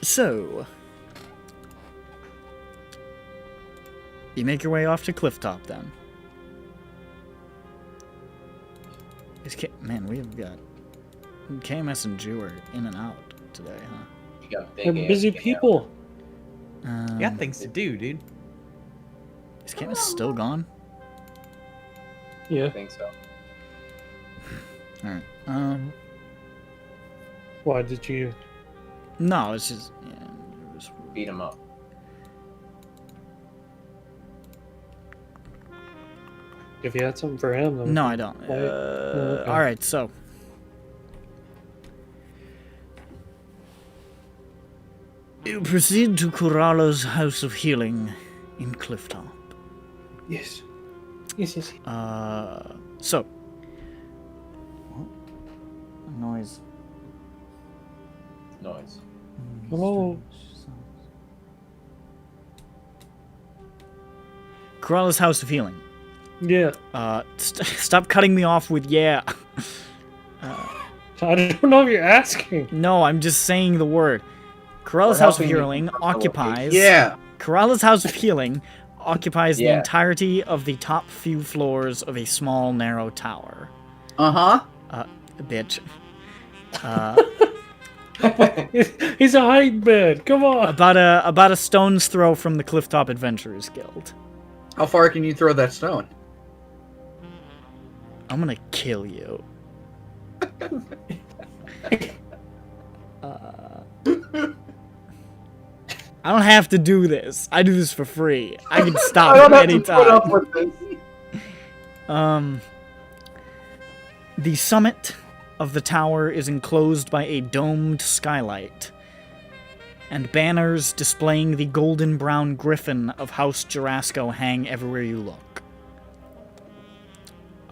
So... You make your way off to Clifftop, then. Man, we've got... KMS and Jew are in and out today, huh? You got big They're ass busy get out. people. You got things to do, dude. Is KMS still gone? I Yeah. think so. Alright. Why did you? No, it's just... Yeah, it was... Beat him up. If you had something for him, then No, I don't. okay. Alright, so... You proceed to Kurala's House of Healing in Clifftop. Yes. Yes, yes. So... What? Noise. Noise. Hello. Kurala's House of Healing. Yeah. Stop cutting me off with yeah. I don't know if you're asking. No, I'm just saying the word. Kurala's We're House of helping you Healing keep up the occupies... Yeah. Kurala's House of Healing occupies the Yeah. entirety of the top few floors of a small, narrow tower. Uh-huh. Bitch. He's a hype man. Come on. About a stone's throw from the Clifftop Adventurers Guild. How far can you throw that stone? I'm gonna kill you. I don't have to do this. I do this for free. I can stop at any time. with this. The summit of the tower is enclosed by a domed skylight, and banners displaying the golden brown griffin of House Jarasco hang everywhere you look.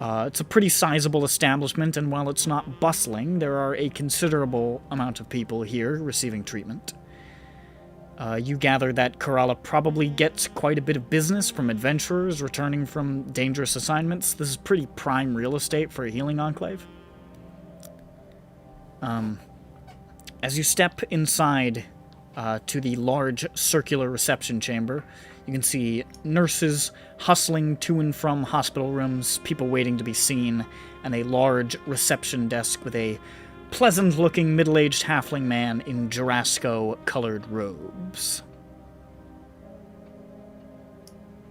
It's a pretty sizable establishment, and while it's not bustling, there are a considerable amount of people here receiving treatment. You gather that Kerala probably gets quite a bit of business from adventurers returning from dangerous assignments. This is pretty prime real estate for a healing enclave. As you step inside to the large circular reception chamber, you can see nurses hustling to and from hospital rooms, people waiting to be seen, and a large reception desk with a pleasant-looking middle-aged halfling man in Jarasco-colored robes.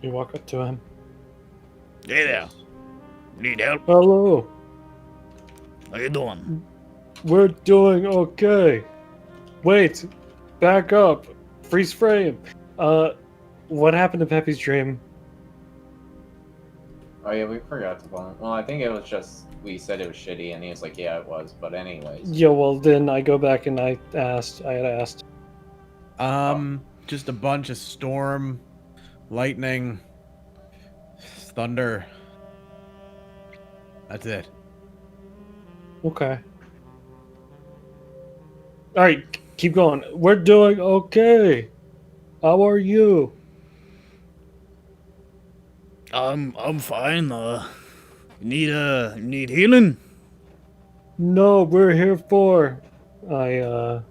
You walk up to him. Hey there. Need help? Hello. How you doing? We're doing okay. Wait. Back up. Freeze frame. What happened to Peppy's dream? Oh yeah, we forgot to call him. Well, I think it was just we said it was shitty, and he was like, "Yeah, it was." But anyways, Yeah, well then I go back and I had asked. Just a bunch of storm, lightning, thunder. That's it. Okay. Alright, keep going. We're doing okay. How are you? I'm fine. Need healing? No, we're here for. I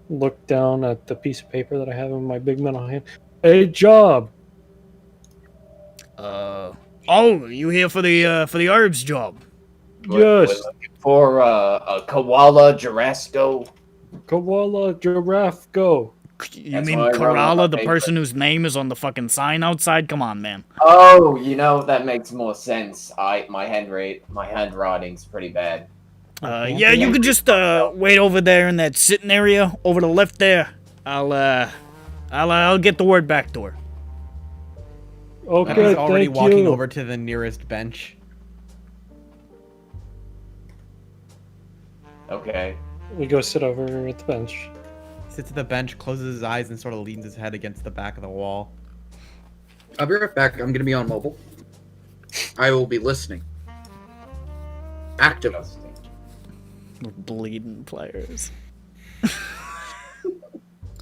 look down at the piece of paper that I have in my big metal hand. A job. Oh, you here for the herbs job? We're Yes. looking for a koala Jurassico. Koala giraffe go. You That's mean what I wrote on Kerala, my the paper. person whose name is on the fucking sign outside? Come on, man. Oh, that makes more sense. My handwriting's pretty bad. Yeah, you could just wait over there in that sitting area over the left there. I'll get the word back to her. Okay, He's already thank walking you. over to the nearest bench. Okay. We go sit over at the bench. Sits at the bench, closes his eyes, and sort of leans his head against the back of the wall. I'll be right back. I'm gonna be on mobile. I will be listening. Active. We're bleeding players.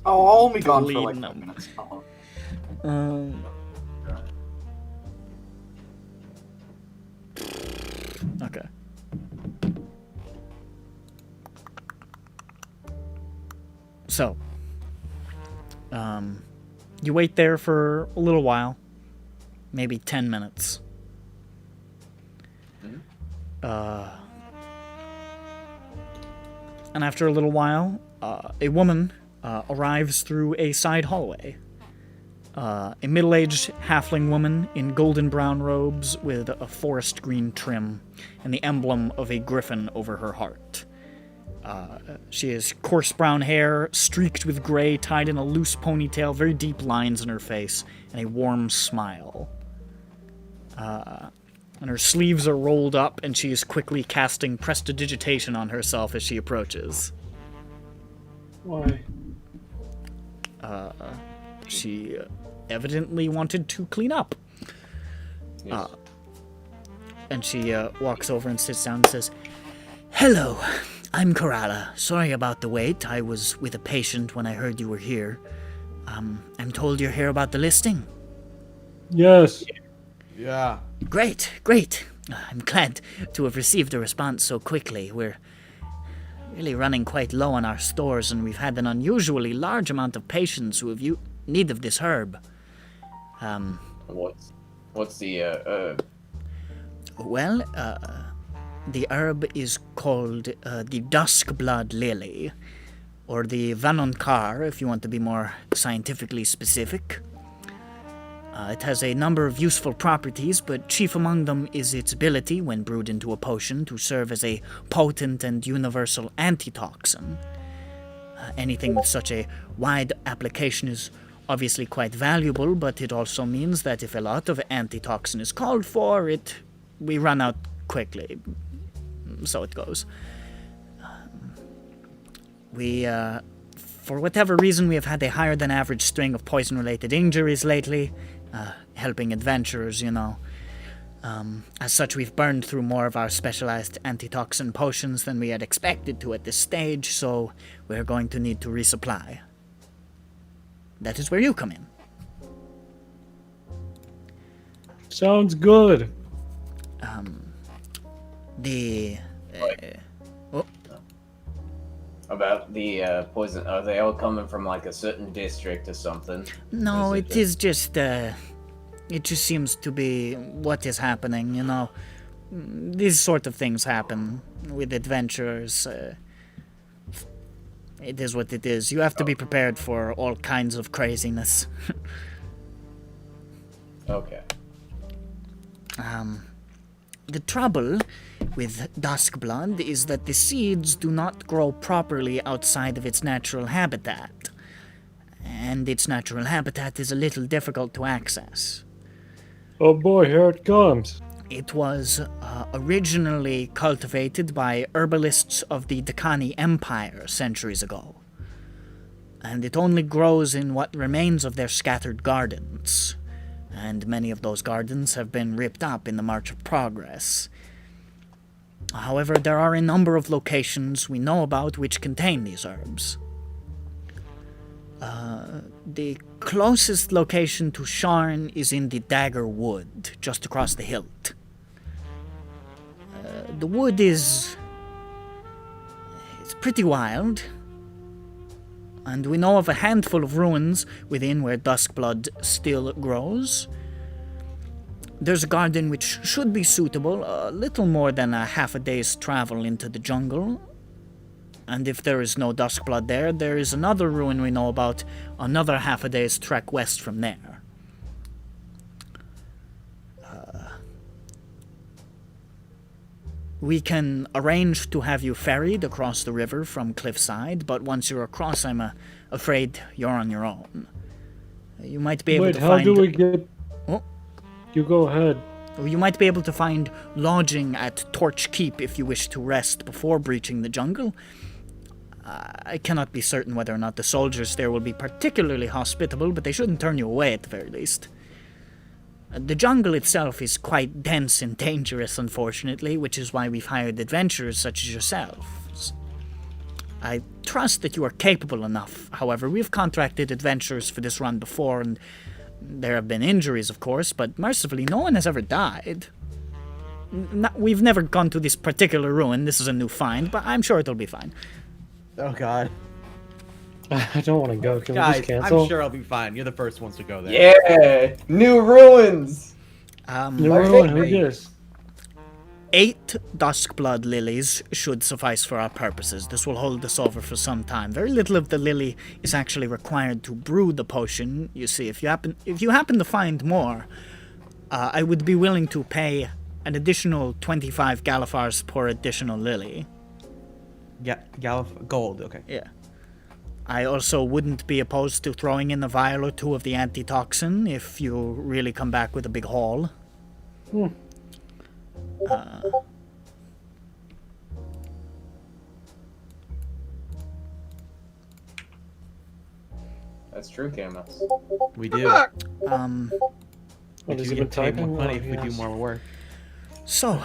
Oh, I'll only gone for Bleeding like 5 them. minutes. Okay. So, you wait there for a little while, maybe 10 minutes. And after a little while, a woman arrives through a side hallway. A middle-aged halfling woman in golden brown robes with a forest green trim and the emblem of a griffin over her heart. She has coarse brown hair, streaked with gray, tied in a loose ponytail, very deep lines in her face, and a warm smile. And her sleeves are rolled up, and she is quickly casting prestidigitation on herself as she approaches. Why? She evidently wanted to clean up. Yes. And she walks over and sits down and says, "Hello, I'm Kerala. Sorry about the wait. I was with a patient when I heard you were here. I'm told you're here about the listing." Yes. Yeah. Great. I'm glad to have received a response so quickly. We're really running quite low on our stores, and we've had an unusually large amount of patients who have need of this herb. What's the Well, the herb is called the Dusk Blood Lily, or the Vanonkar, if you want to be more scientifically specific. It has a number of useful properties, but chief among them is its ability, when brewed into a potion, to serve as a potent and universal antitoxin. Anything with such a wide application is obviously quite valuable, but it also means that if a lot of antitoxin is called for, we run out quickly. So it goes. For whatever reason, we have had a higher than average string of poison-related injuries lately, helping adventurers, As such, we've burned through more of our specialized antitoxin potions than we had expected to at this stage, so we're going to need to resupply. That is where you come in. Sounds good. about the poison? Are they all coming from like a certain district or something? No, Is it is just, it just seems to be what is happening, These sort of things happen with adventurers. It is what it is. You have to be prepared for all kinds of craziness. Okay. The trouble with Duskblood is that the seeds do not grow properly outside of its natural habitat. And its natural habitat is a little difficult to access. Oh boy, here it comes. It was originally cultivated by herbalists of the Decani Empire centuries ago. And it only grows in what remains of their scattered gardens. And many of those gardens have been ripped up in the March of Progress. However, there are a number of locations we know about which contain these herbs. The closest location to Sharn is in the Dagger Wood, just across the hilt. The wood is... it's pretty wild. And we know of a handful of ruins within where duskblood still grows. There's a garden which should be suitable, a little more than a half a day's travel into the jungle. And if there is no duskblood there, there is another ruin we know about, another half a day's trek west from there. We can arrange to have you ferried across the river from Cliffside, but once you're across, I'm afraid you're on your own. You might be able Wait, to how find... do we get... Oh. You go ahead. You might be able to find lodging at Torch Keep if you wish to rest before breaching the jungle. I cannot be certain whether or not the soldiers there will be particularly hospitable, but they shouldn't turn you away at the very least. The jungle itself is quite dense and dangerous, unfortunately, which is why we've hired adventurers such as yourselves. I trust that you are capable enough. However, we've contracted adventurers for this run before, and there have been injuries, of course, but mercifully no one has ever died. We've never gone to this particular ruin. This is a new find, but I'm sure it'll be fine. Oh god. I don't want to go. Can we Guys, just cancel? I'm sure I'll be fine. You're the first ones to go there. Yeah, new ruins. No, who cares? 8 Duskblood lilies should suffice for our purposes. This will hold us over for some time. Very little of the lily is actually required to brew the potion. You see, if you happen to find more, I would be willing to pay an additional 25 Galifars per additional lily. Yeah, gold, okay. Yeah. I also wouldn't be opposed to throwing in a vial or 2 of the antitoxin if you really come back with a big haul. That's true, Camus. We do. What We has do he been get paid more typing? money Oh, if we do yes. more work. So,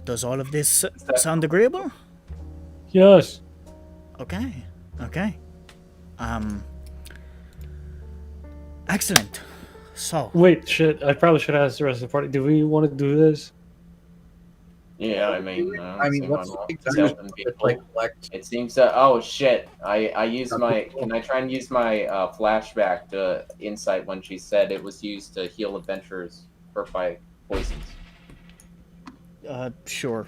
does all of this sound agreeable? Yes. Okay. Excellent. So, Wait, shit. I probably should ask the rest of the party. Do we want to do this? Yeah, I mean, what's exactly helping it's people. like collect? It seems that. Oh shit! I used my. Can I try and use my flashback to insight when she said it was used to heal adventurers hurt by poisons? sure.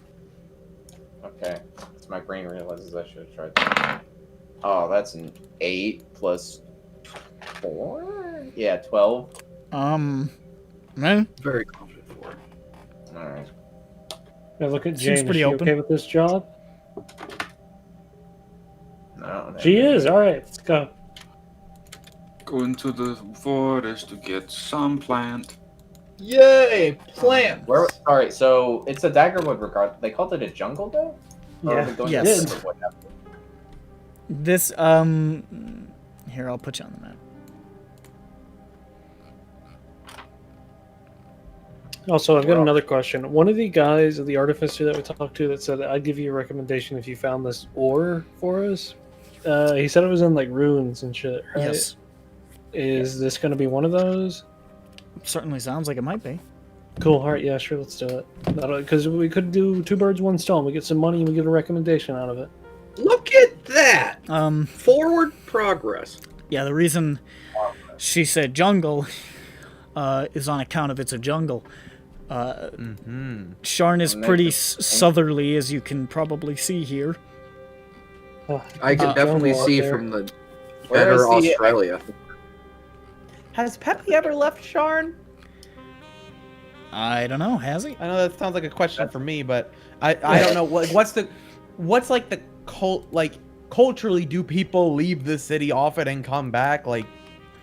Okay, so my brain realizes I should have tried that. Oh, that's an 8 plus 4. Yeah, 12. Man, Very confident for it. All right. Now look at Seems Jane. Is pretty she open. okay with this job? No. She is. All right, let's go. Go into the forest to get some plant. Yay! Plant! Where? Sorry. So it's a Daggerwood regard. They called it a jungle though. Or are they going to Yes. the Daggerwood now? this, here, I'll put you on the map. Also, I've got Well- another question. One of the guys, the artificer that we talked to, that said I'd give you a recommendation if you found this ore for us. He said it was in like ruins and shit. Right? Yes. Is this going to be one of those? Certainly sounds like it might be. Cool. All right. Yeah. Sure. Let's do it. Because we could do 2 birds, 1 stone. We get some money and we get a recommendation out of it. Look at that! Forward progress. Yeah, the reason she said jungle is on account of it's a jungle. Sharn is pretty southerly, as you can probably see here. I can definitely jungle out see there. from the Where better is the- Australia. Has Peppy ever left Sharn? I don't know, has he? I know that sounds like a question for me, but I don't know. What's like the cult, like, culturally, do people leave the city often and come back? Like,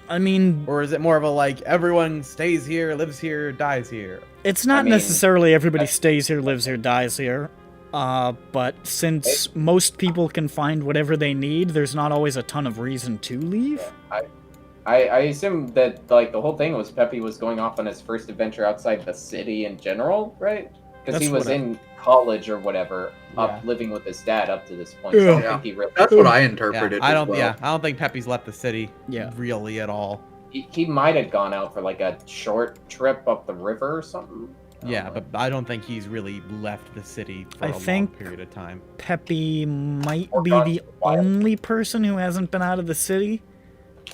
I mean, or is it more of a like everyone stays here, lives here, dies here? it's not I mean, necessarily everybody stays here, lives here, dies here. But since most people can find whatever they need, there's not always a ton of reason to leave. I assume that like the whole thing was Peppy was going off on his first adventure outside the city in general, right? Because he That's was what I- in college or whatever, Yeah. up living with his dad up to this point. So I don't Yeah. think he really. That's what I Yeah, interpreted. I as don't. well. Yeah, I don't think Peppy's left the city. Yeah. Really at all. He might have gone out for like a short trip up the river or something. Yeah, but I don't think he's really left the city for I a long think- period of time. Peppy might Or be gone the to the wild. only person who hasn't been out of the city.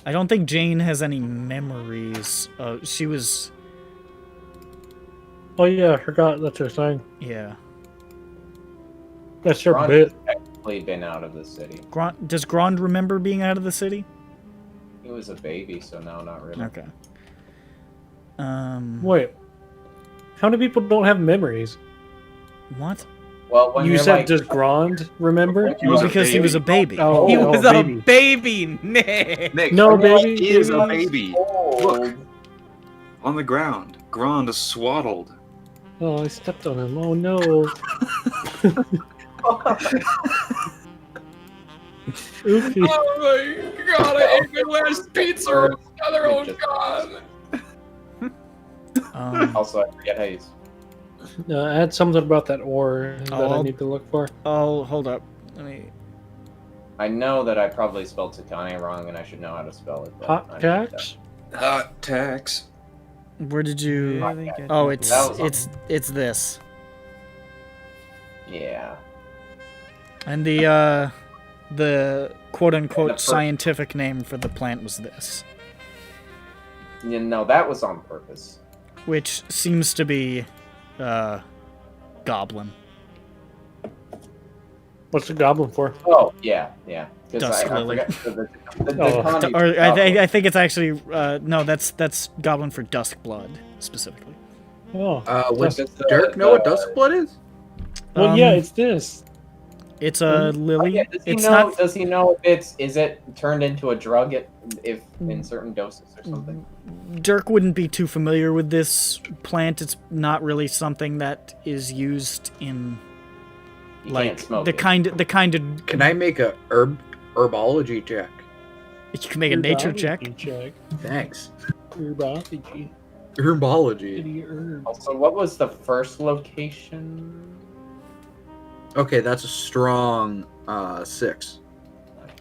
I don't think Jane has any memories. She was, Oh yeah, I forgot that's her thing. yeah. That's her Ron bit. has technically been out of the city. Does Grond remember being out of the city? He was a baby, so no, not really. Okay. Wait, how many people don't have memories? What? Well, when You you're said, like, does Grond remember? He was Well, a because he was a baby. Oh, He oh, was baby. a baby, Nick. Nick, No, he baby, is a baby. baby. Look, on the ground. Grond is swaddled. Oh, I stepped on him. Oh no. Oopsie. Oh my god, I ate my last pizza. Oh god. Also, I forget Hayes. I had something about that ore that I I'll- need to look for. Oh, hold up. Let me. I know that I probably spelled Takane wrong, and I should know how to spell it. but Hot I tax? Hot tax. Where did you? Really good Oh, people. it's this. Yeah. And the quote The unquote first- scientific name for the plant was this, You know, that was on purpose. which seems to be goblin. What's the goblin for? Oh, yeah, yeah. 'Cause Dusk I lily. forget the Oh. Takane Or goblin. I think it's actually no, that's goblin for dusk blood specifically. Oh, Would Just Dirk know what Duskblood is? well, yeah, Um, it's this. It's a Oh, lily. yeah, does he It's know? not. Does he know if is it turned into a drug if in certain doses or something? Dirk wouldn't be too familiar with this plant. It's not really something that is used in You like can't smoke the it. kind of. Can I make a herbology check? You can make a nature check. Check. Thanks. Herbology. Herbology. City herbs. Also, what was the first location? Okay, that's a strong 6.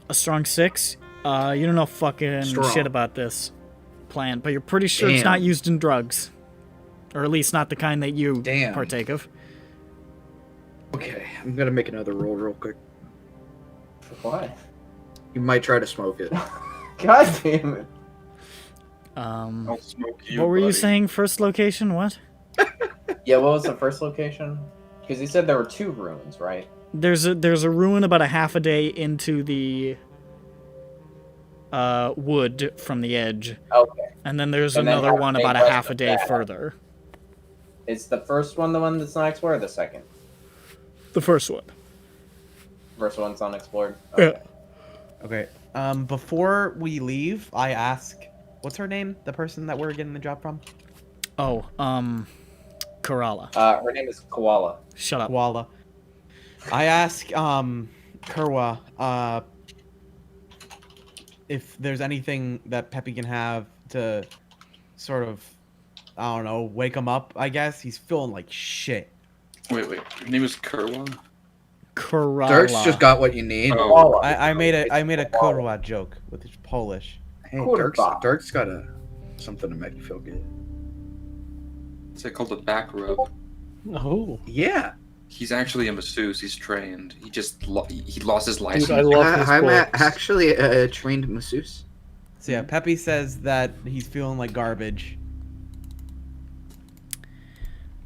A strong 6. You don't know fucking Strong. shit about this plant, but you're pretty sure it's Damn. not used in drugs, or at least not the kind that you Damn. partake of. Okay, I'm gonna make another roll real quick. What? You might try to smoke it. God damn it! Um, I'll smoke you, what were you buddy. saying? First location? What? Yeah, what was the first location? Because he said there were 2 ruins, right? There's a ruin about a half a day into the wood from the edge, Okay. and then there's And then another half a one day about a west half a of day that. further. Is the first one the one that's not explored, or the second? The first one. First one's unexplored. Yeah. Okay. Before we leave, I ask, what's her name? The person that we're getting the job from? Oh, Kerala. Her name is Koala. Shut up. Koala. I ask, Kerwa, if there's anything that Peppy can have to sort of, I don't know, wake him up, I guess. He's feeling like shit. Wait. Your name is Kerwa? Kerala. Dirk's just got what you need. Oh. Koala. I made a Kerwa joke with his Polish. Hey, Quarterback. Dirk's got something to make you feel good. It's like called a back rub. Oh, Yeah. He's actually a masseuse. He's trained. He just he lost his license. dude, I love his I'm books. actually a trained masseuse. So yeah, Peppy says that he's feeling like garbage.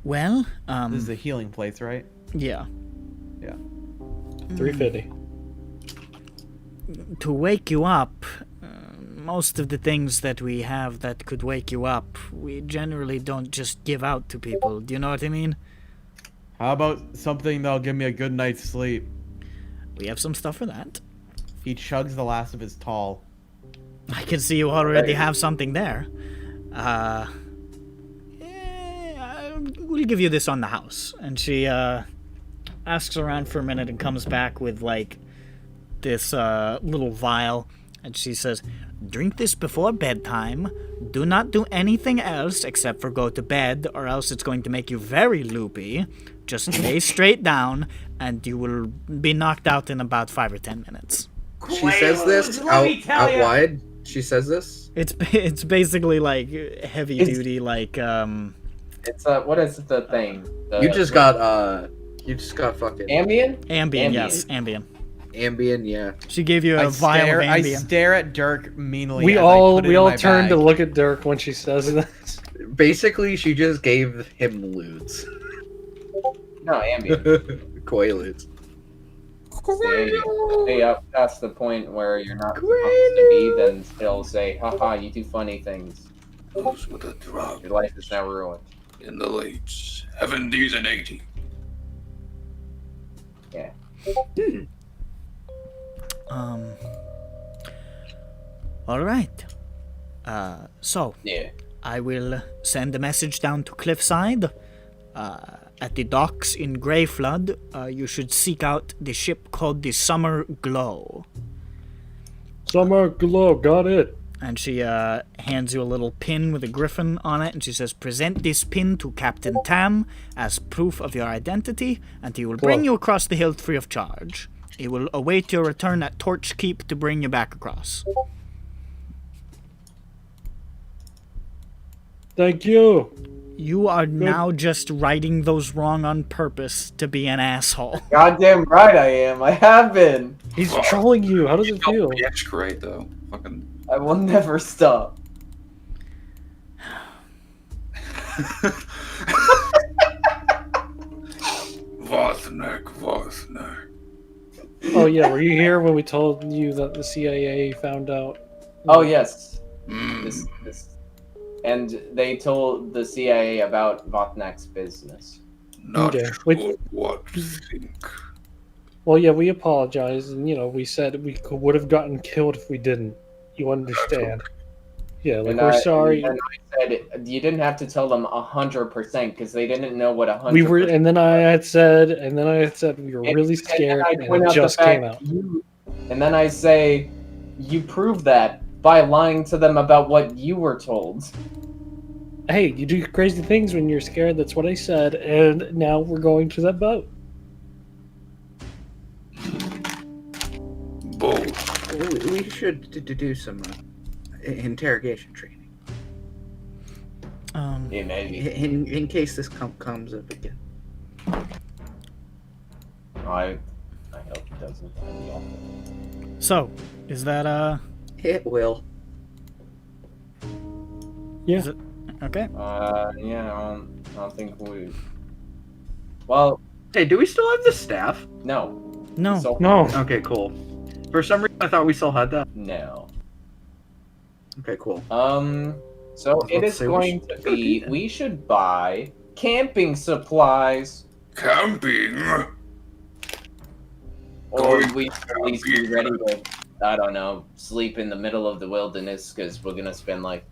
Well, This is a healing place, right? yeah. 350. To wake you up, most of the things that we have that could wake you up, we generally don't just give out to people. Do you know what I mean? How about something that'll give me a good night's sleep? We have some stuff for that. He chugs the last of his tall. I can see you already have something there. We'll give you this on the house. And she asks around for a minute and comes back with like this little vial, and she says, "Drink this before bedtime. Do not do anything else except for go to bed, or else it's going to make you very loopy. Just lay straight down, and you will be knocked out in about 5 or 10 minutes." She says this out wide. She says this. It's basically like heavy duty, like It's what is the thing? You just got fucking Ambien? Ambien, yes, Ambien. Ambien, yeah. She gave you a vial of I Ambien. stare at Dirk meanly. We as I all put it in my turn to bag. look at Dirk when she says this. Basically, she just gave him lewds. No, Ambien. Quaaludes. Hey, up past the point where you're not supposed to be, then still say, haha, you do funny things. Those were the drugs Your life is now ruined. in the late 70s and 80s. Yeah. All right. So Yeah. I will send a message down to Cliffside. At the docks in Greyflood, you should seek out the ship called the Summer Glow. Summer Glow, got it. And she hands you a little pin with a griffin on it, and she says, present this pin to Captain Tam as proof of your identity, and he will bring you across the hill free of charge. He will await your return at Torch Keep to bring you back across. Thank you. You are now just writing those wrong on purpose to be an asshole. Goddamn right I am. I have been. He's trolling you. How does it feel? That's great, though. Fucking. I will never stop. Vothnek. Oh yeah, were you here when we told you that the CIA found out? Oh, yes. Mm. This. And they told the CIA about Votnak's business. Not Okay. sure what to think. Well, yeah, we apologized, and we said we would have gotten killed if we didn't. You understand? Yeah, like And we're sorry. And I said you didn't have to tell them 100% because they didn't know what 100%. We were, and then I had said we were really scared, and it just came out. And then I say, you proved that by lying to them about what you were told. Hey, you do crazy things when you're scared. That's what I said, and now we're going to that boat. Both. We should do some interrogation training. Yeah, maybe. In case this comes up again. I hope it doesn't. So, is that, It will. Yeah. Is it, okay. Yeah, I don't think we... Well, Hey, do we still have the staff? no. No. So, No. Okay, cool. For some reason, I thought we still had that. No. Okay, cool. So was it about is to say, we going should to go do be, that. we should buy camping supplies, Camping. or Going we should at least be ready to, I don't know, sleep in the middle of the wilderness, because we're gonna spend, like,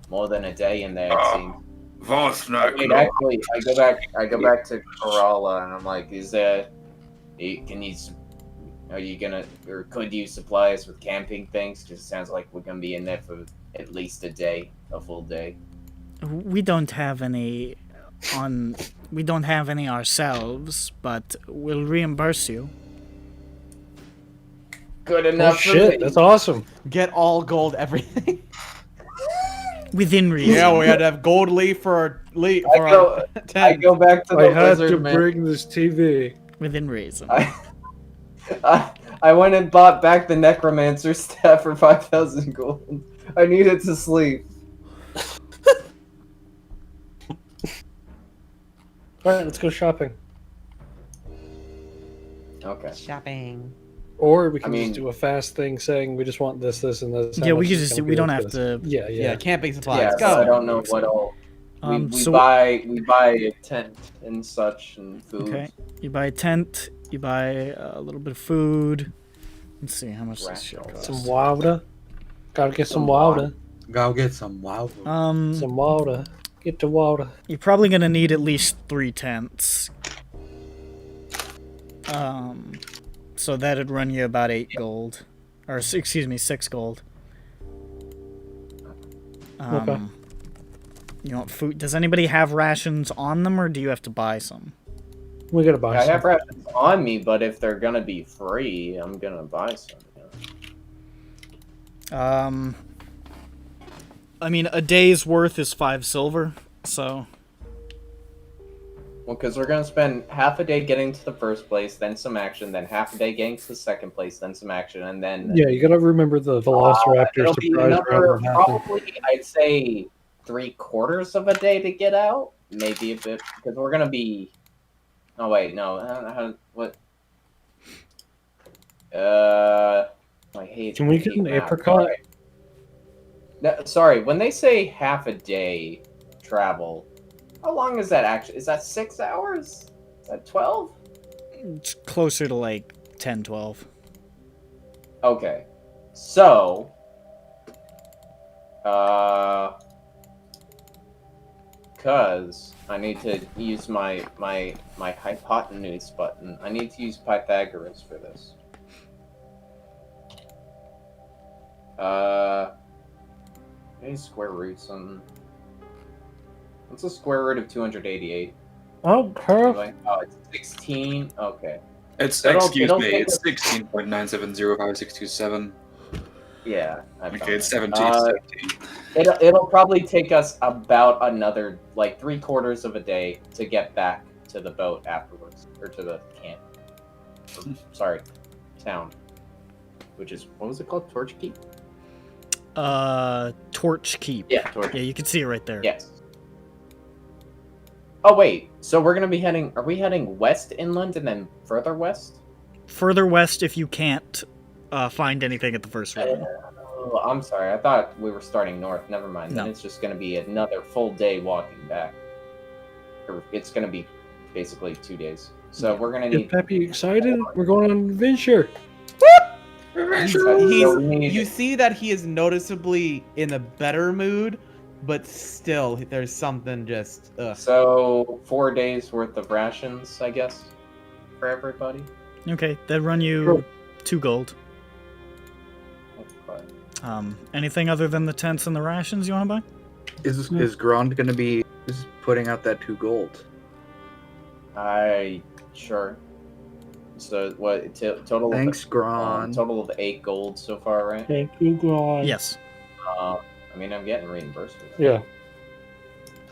more than a day in there, it seems. Vothnek. Wait, actually, I go back to Kerala, and I'm like, are you gonna, or could you supply us with camping things? Because it sounds like we're gonna be in there for at least a full day. We don't have any we don't have any ourselves, but we'll reimburse you. Good Oh enough for shit, me. that's awesome. Get all gold everything. Within reason. Yeah, we had to have gold leaf for our I tent. go back to the I had lizard to man. bring this TV. Within reason. I went and bought back the necromancer staff for 5,000 gold. I needed to sleep. Alright, let's go shopping. Okay. Shopping. Or we can I mean- just do a fast thing saying we just want this, and this. Yeah, we could just we don't have to. Yeah, Yeah, yeah. camping supplies. Yeah, Go. so I don't know what all. We So buy a tent and such and food. okay, you buy a tent. You buy a little bit of food. Let's see how much this shit costs. Some water. Gotta get some Some water. Go get some wild. Some water. Get the water. You're probably gonna need at least 3 tents. So that'd run you about 8 gold, or excuse me, 6 gold. Okay. You want food? Does anybody have rations on them, or do you have to buy some? We gotta buy I some. have rations on me, but if they're gonna be free, I'm gonna buy some. I mean, a day's worth is 5 silver, so Well, because we're gonna spend half a day getting to the first place, then some action, then half a day getting to the second place, then some action, and then Yeah, you gotta remember the Velociraptor it'll be surprise another round. that happened. probably I'd say 3/4 of a day to get out, maybe a bit because we're gonna be. Oh wait, no. What? I hate. Can we I get hate an math. apricot? Sorry. No, sorry, when they say half a day travel, how long is that actually? Is that 6 hours? Is that 12? It's closer to like 10, 12. Okay. So, because I need to use my hypotenuse button. I need to use Pythagoras for this. Any square roots on. What's the square root of 288? Oh, perfect. Anyway, oh, it's 16. Okay. Excuse it'll me, take it's us- 16.9705627. Yeah. I Okay, found it's it. 17. It'll probably take us about another like 3/4 of a day to get back to the boat afterwards, or to the camp. Or, sorry, town. Which is what was it called? Torch Keep. Torch Keep. Yeah, Torch. Yeah, you can see it right there. Yes. Oh wait, so we're gonna be heading? Are we heading west inland and then further west? Further west if you can't find anything at the first ruin. Oh, I'm sorry. I thought we were starting north. Never mind. Then No. it's just gonna be another full day walking back. Or it's gonna be basically 2 days. So we're gonna Get need. Peppy excited? We're going on an adventure. So we need- You see that he is noticeably in a better mood, but still, there's something just. Ugh. So 4 days worth of rations, I guess, for everybody. Okay, that'd run you Sure. 2 gold. That's fine. Anything other than the tents and the rations you want to buy? Is Grond gonna be putting out that 2 gold? Sure. So what? Total. Thanks, Of, Grond. total of 8 gold so far, right? Thank you, God. Yes. I mean, I'm getting reimbursed for that.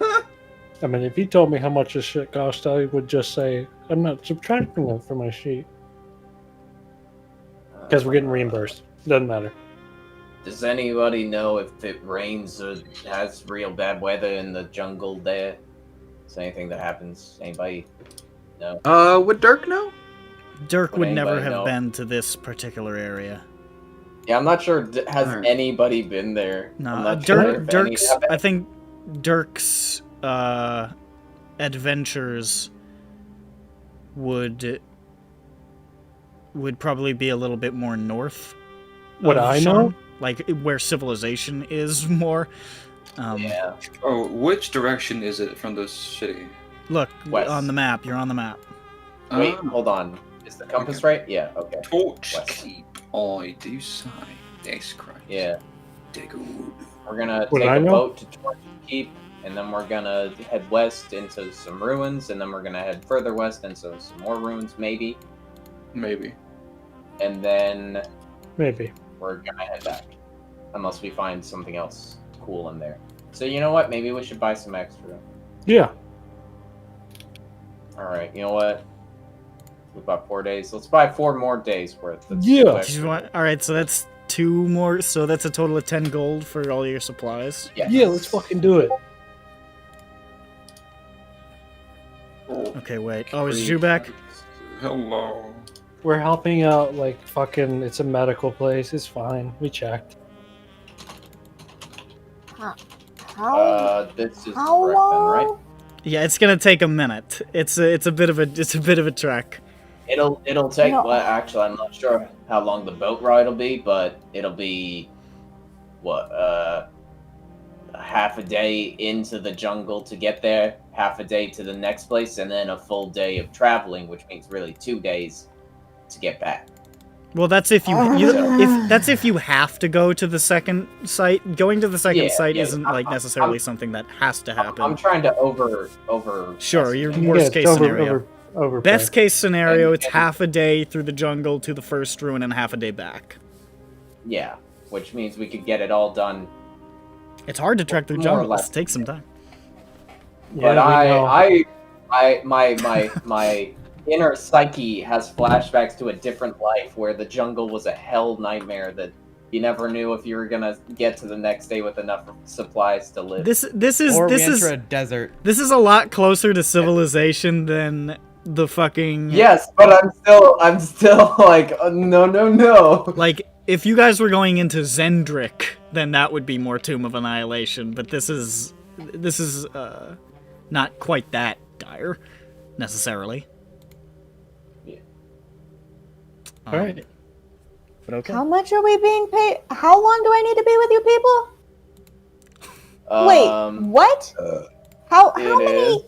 Yeah. I mean, if he told me how much this shit cost, I would just say, I'm not subtracting it from my sheet. Because we're getting reimbursed. Doesn't matter. Does anybody know if it rains or has real bad weather in the jungle there? Is there anything that happens? Anybody? No. Would Dirk know? Dirk Would would never anybody have know? been to this particular area. Yeah, I'm not sure. Has Alright. anybody been there? I'm No, not sure if any Dirk's. have. I think Dirk's adventures would probably be a little bit more north. What of I Sharn, know? like where civilization is more. Yeah. Oh, which direction is it from the city? Look West. on the map. You're on the map. Wait, Ah, hold on. Is the compass right? Yeah. Okay. Torch West. Keep. I do say. Yes, Christ. Yeah. Dig a wood. We're gonna What take I a know? boat to Torch Keep, and then we're gonna head west into some ruins, and then we're gonna head further west into some more ruins, maybe, Maybe. and then Maybe. we're gonna head back, unless we find something else cool in there. So you know what? Maybe we should buy some extra. Yeah. All right. You know what? We've got 4 days. Let's buy 4 more days worth. That's Yeah. 2 Do extra. you want- all right, so that's 2 more. So that's a total of 10 gold for all your supplies. Yes. Yeah, let's fucking do it. Okay, wait. Oh, is you back? Hello. We're helping out, like, fucking, it's a medical place. It's fine. We checked. How This is how correct then, right? long? Yeah, it's gonna take a minute. It's a bit of a trek. It'll take. No. Well, actually, I'm not sure how long the boat ride will be, but it'll be what half a day into the jungle to get there, half a day to the next place, and then a full day of traveling, which means really 2 days to get back. Well, that's if you if you have to go to the second site. Going to the second Yeah, site yeah, isn't like necessarily something that has to happen. I'm trying to over. Sure, you're estimate. worst Yeah, case it's scenario. over Best case scenario, And- it's half a day through the jungle to the first ruin and half a day back. Yeah, which means we could get it all done. It's hard to trek through More or jungles. less. It takes some time. But I My inner psyche has flashbacks to a different life where the jungle was a hell nightmare that you never knew if you were gonna get to the next day with enough supplies to live. This Or we is enter a desert. this is a lot closer to civilization than the fucking Yes, but I'm still like, no. like if you guys were going into Zendrick, then that would be more Tomb of Annihilation, but this is not quite that dire necessarily. Yeah. All right. But okay. How much are we being paid? How long do I need to be with you people? Wait, what? How many?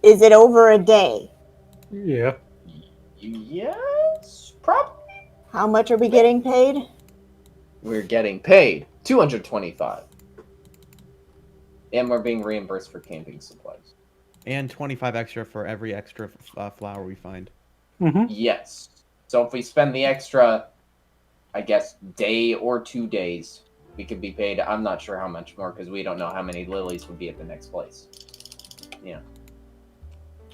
Is it over a day? Yeah. Yes, probably. How much are we getting paid? We're getting paid 225, and we're being reimbursed for camping supplies. And 25 extra for every extra flower we find. Mm-hmm. Yes. So if we spend the extra, I guess, day or 2 days, we could be paid. I'm not sure how much more because we don't know how many lilies would be at the next place. Yeah.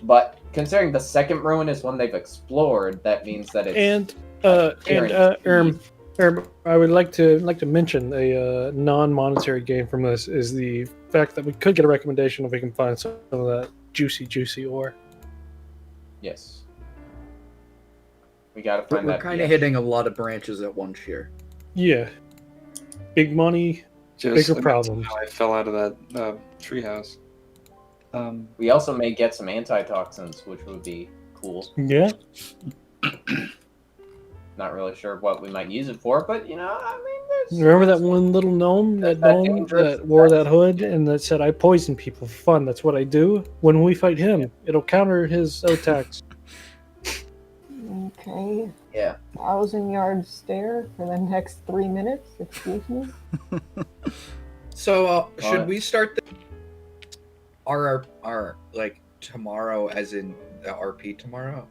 But considering the second ruin is one they've explored, that means that it's I would like to mention a non-monetary gain from this is the fact that we could get a recommendation if we can find some of that juicy ore. Yes. We gotta But find we're that. kind of hitting a lot of branches at once here. Yeah. Big money, bigger imagine problems. How I fell out of that treehouse. We also may get some antitoxins, which would be cool. Yeah. Not really sure what we might use it for, but there's... Remember that one little gnome, that gnome dangerous? that wore that hood and that said, "I poison people for fun. That's what I do." When we fight him, it'll counter his attacks. Okay. Yeah. 1,000-yard stare for the next 3 minutes. Excuse me. So should Alright. we start our like tomorrow, as in the RP tomorrow?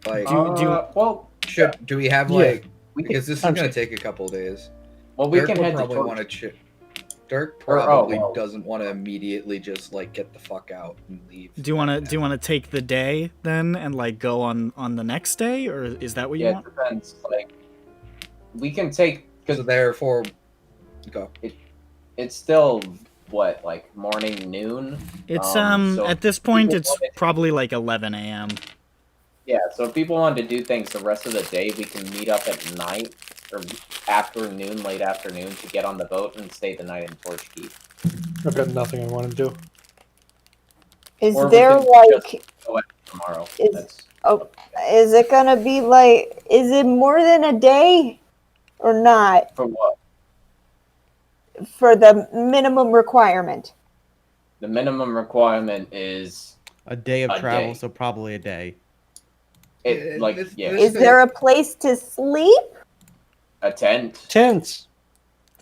Like, do we have like? Because this is gonna take a couple days. Well, we Dirk can will head to probably want to. Dirk Or- probably well. doesn't want to immediately just like get the fuck out and leave. Do you want to take the day then and like go on the next day, or is that what you Yeah, it want? depends. Like, we can take So therefore, go. it's still what, like morning, noon. It's so at this point people it's wanted- probably like 11 a.m. Yeah, so if people wanted to do things the rest of the day, we can meet up at night or afternoon, late afternoon, to get on the boat and stay the night in Torch Keep. I've got nothing I want to do. Is Or we there can like? just go out tomorrow. Is- That's, Oh, is it gonna be like? Is it more than a day, or not? for what? For the minimum requirement. The minimum requirement is A day of A travel, day. so probably a day. yeah, Is there a place to sleep? a tent. Tents.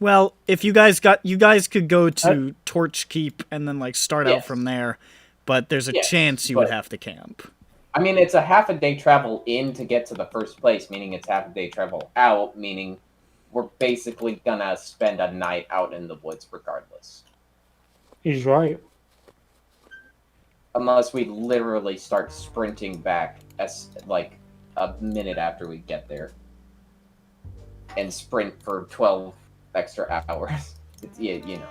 Well, if you guys could go to Torch Keep and then like start out Yes. from there, but there's a Yes, chance you but- would have to camp. I mean, it's a half a day travel in to get to the first place, meaning it's half a day travel out, meaning we're basically gonna spend a night out in the woods regardless. He's right. Unless we literally start sprinting back as like a minute after we get there. And sprint for 12 extra hours. It's, yeah, you know.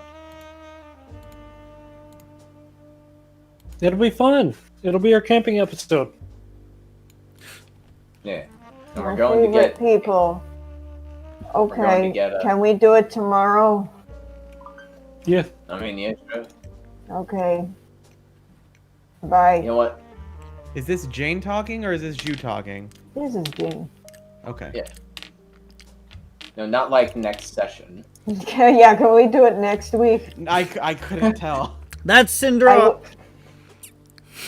It'll be fun. It'll be our camping episode. Yeah. And My we're going to favorite get people. going to Okay, get can we do it tomorrow? Yeah. I mean, yeah, sure. Okay. Bye. You know what? Is this Jane talking or is this you talking? This is Jane. Okay. Yeah. No, not like next session. Yeah, can we do it next week? I couldn't tell. That's Syndra.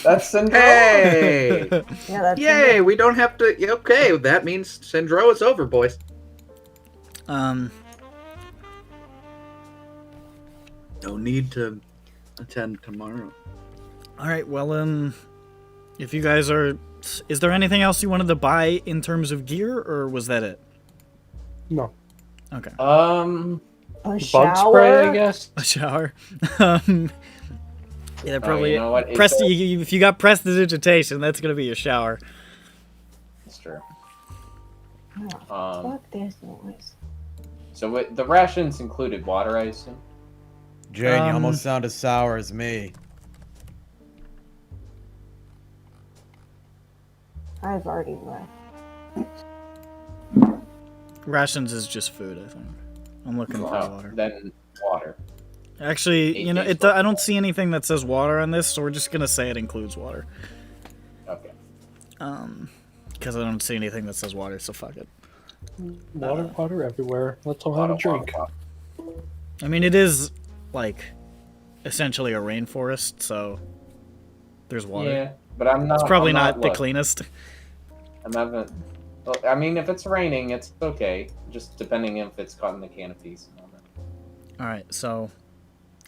That's Cinderella. Hey! Yeah, that's Yay! We don't have to. Yeah, okay, that means Syndro is over, boys. Um, No need to attend tomorrow. all right, well, if you guys are, is there anything else you wanted to buy in terms of gear, or was that it? No. Okay. A Bug shower. spray, I guess. A shower. Um, Yeah, probably. you know what? If you got prestidigitation, that's gonna be your shower. That's true. Fuck this noise. So the rations included water, I assume? Jane, you almost sound as sour as me. I've already left. Rations is just food, I think. I'm looking for water. Then water. Actually, you know, I don't see anything that says water on this, so we're just gonna say it includes water. Okay. Because I don't see anything that says water, so fuck it. Water everywhere. Let's all have a drink. Water. I mean, it is, like, essentially a rainforest, so there's water. Yeah, but I'm not. It's probably I'm not the look, cleanest. I'm not. Well, I mean, if it's raining, it's okay. Just depending if it's caught in the canopies and all that. Alright, so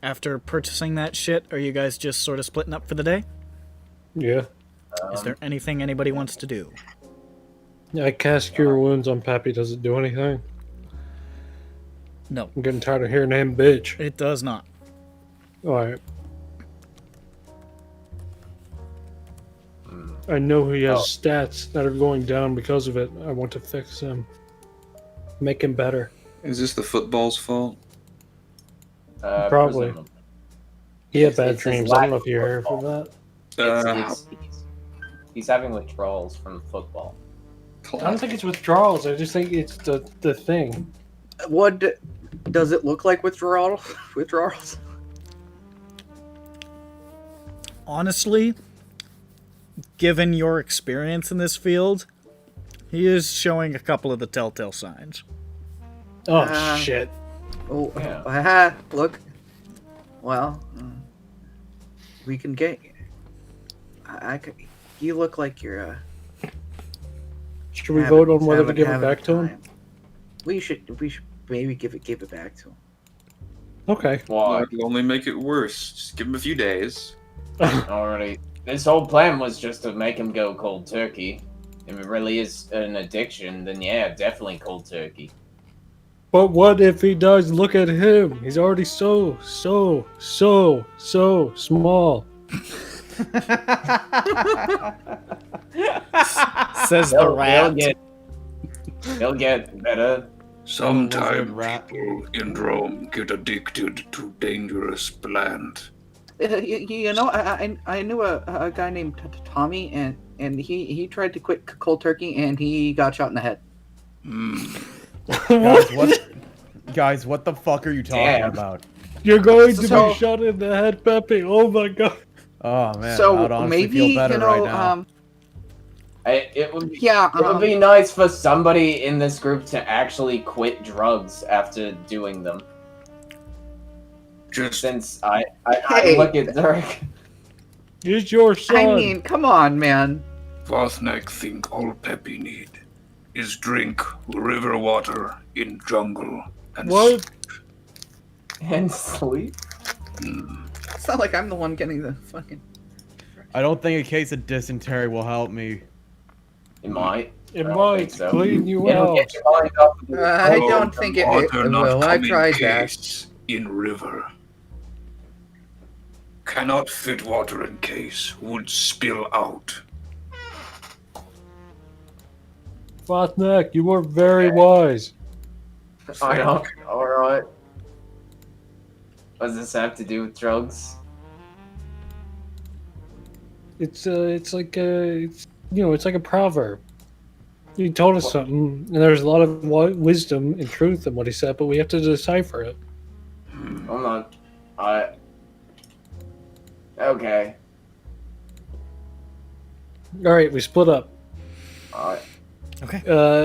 after purchasing that shit, are you guys just sort of splitting up for the day? Yeah. Is there anything anybody wants to do? I cast Cure Wounds on Pappy. Does it do anything? No. I'm getting tired of hearing him bitch. It does not. Alright. I know he has stats that are going down because of it. I want to fix him. Make him better. Is this the football's fault? Probably. Presumably. He had bad It's his dreams. I don't know lack if you of heard from that. He's having withdrawals from football. I don't think it's withdrawals. I just think it's the thing. What does it look like withdrawals? Honestly, given your experience in this field, he is showing a couple of the telltale signs. Oh, shit. Oh, Yeah. look. Well, we can get. You look like you're. Should we vote on whether to give it back to him? We should maybe give it back to him. Okay. Why? That'll only make it worse. Just give him a few days. Already. This whole plan was just to make him go cold turkey. If it really is an addiction, then yeah, definitely cold turkey. But what if he does? Look at him. He's already so small. Says the rat. He'll get better. Sometimes rat. people in Rome get addicted to dangerous plant. You know, I knew a guy named Tommy, and he tried to quit cold turkey, and he got shot in the head. Guys, what the fuck are you talking Damn. about? You're going to So- be shot in the head, Pepe. Oh my god. Oh man, So I'd honestly maybe feel better you know, right now. It would be, yeah, it would be nice for somebody in this group to actually quit drugs after doing them. Just Since I Hey. look at Dirk. He's your son. I mean, come on, man. Vothnak think all Peppy need is drink river water in jungle and What? And sleep. It's not like I'm the one getting the fucking. I don't think a case of dysentery will help me. It might. It I don't might think so. clean you It'll out. get your mind off of the I cold. don't think it water not will. I come in tried that. case in river. Cannot fit water in case, would spill out. Vothnak, you are very wise. I don't. Alright. What does this have to do with drugs? It's like it's like a proverb. He told us something, and there's a lot of wisdom and truth in what he said, but we have to decipher it. I'm not. Okay. All right, we split up, Alright. Okay.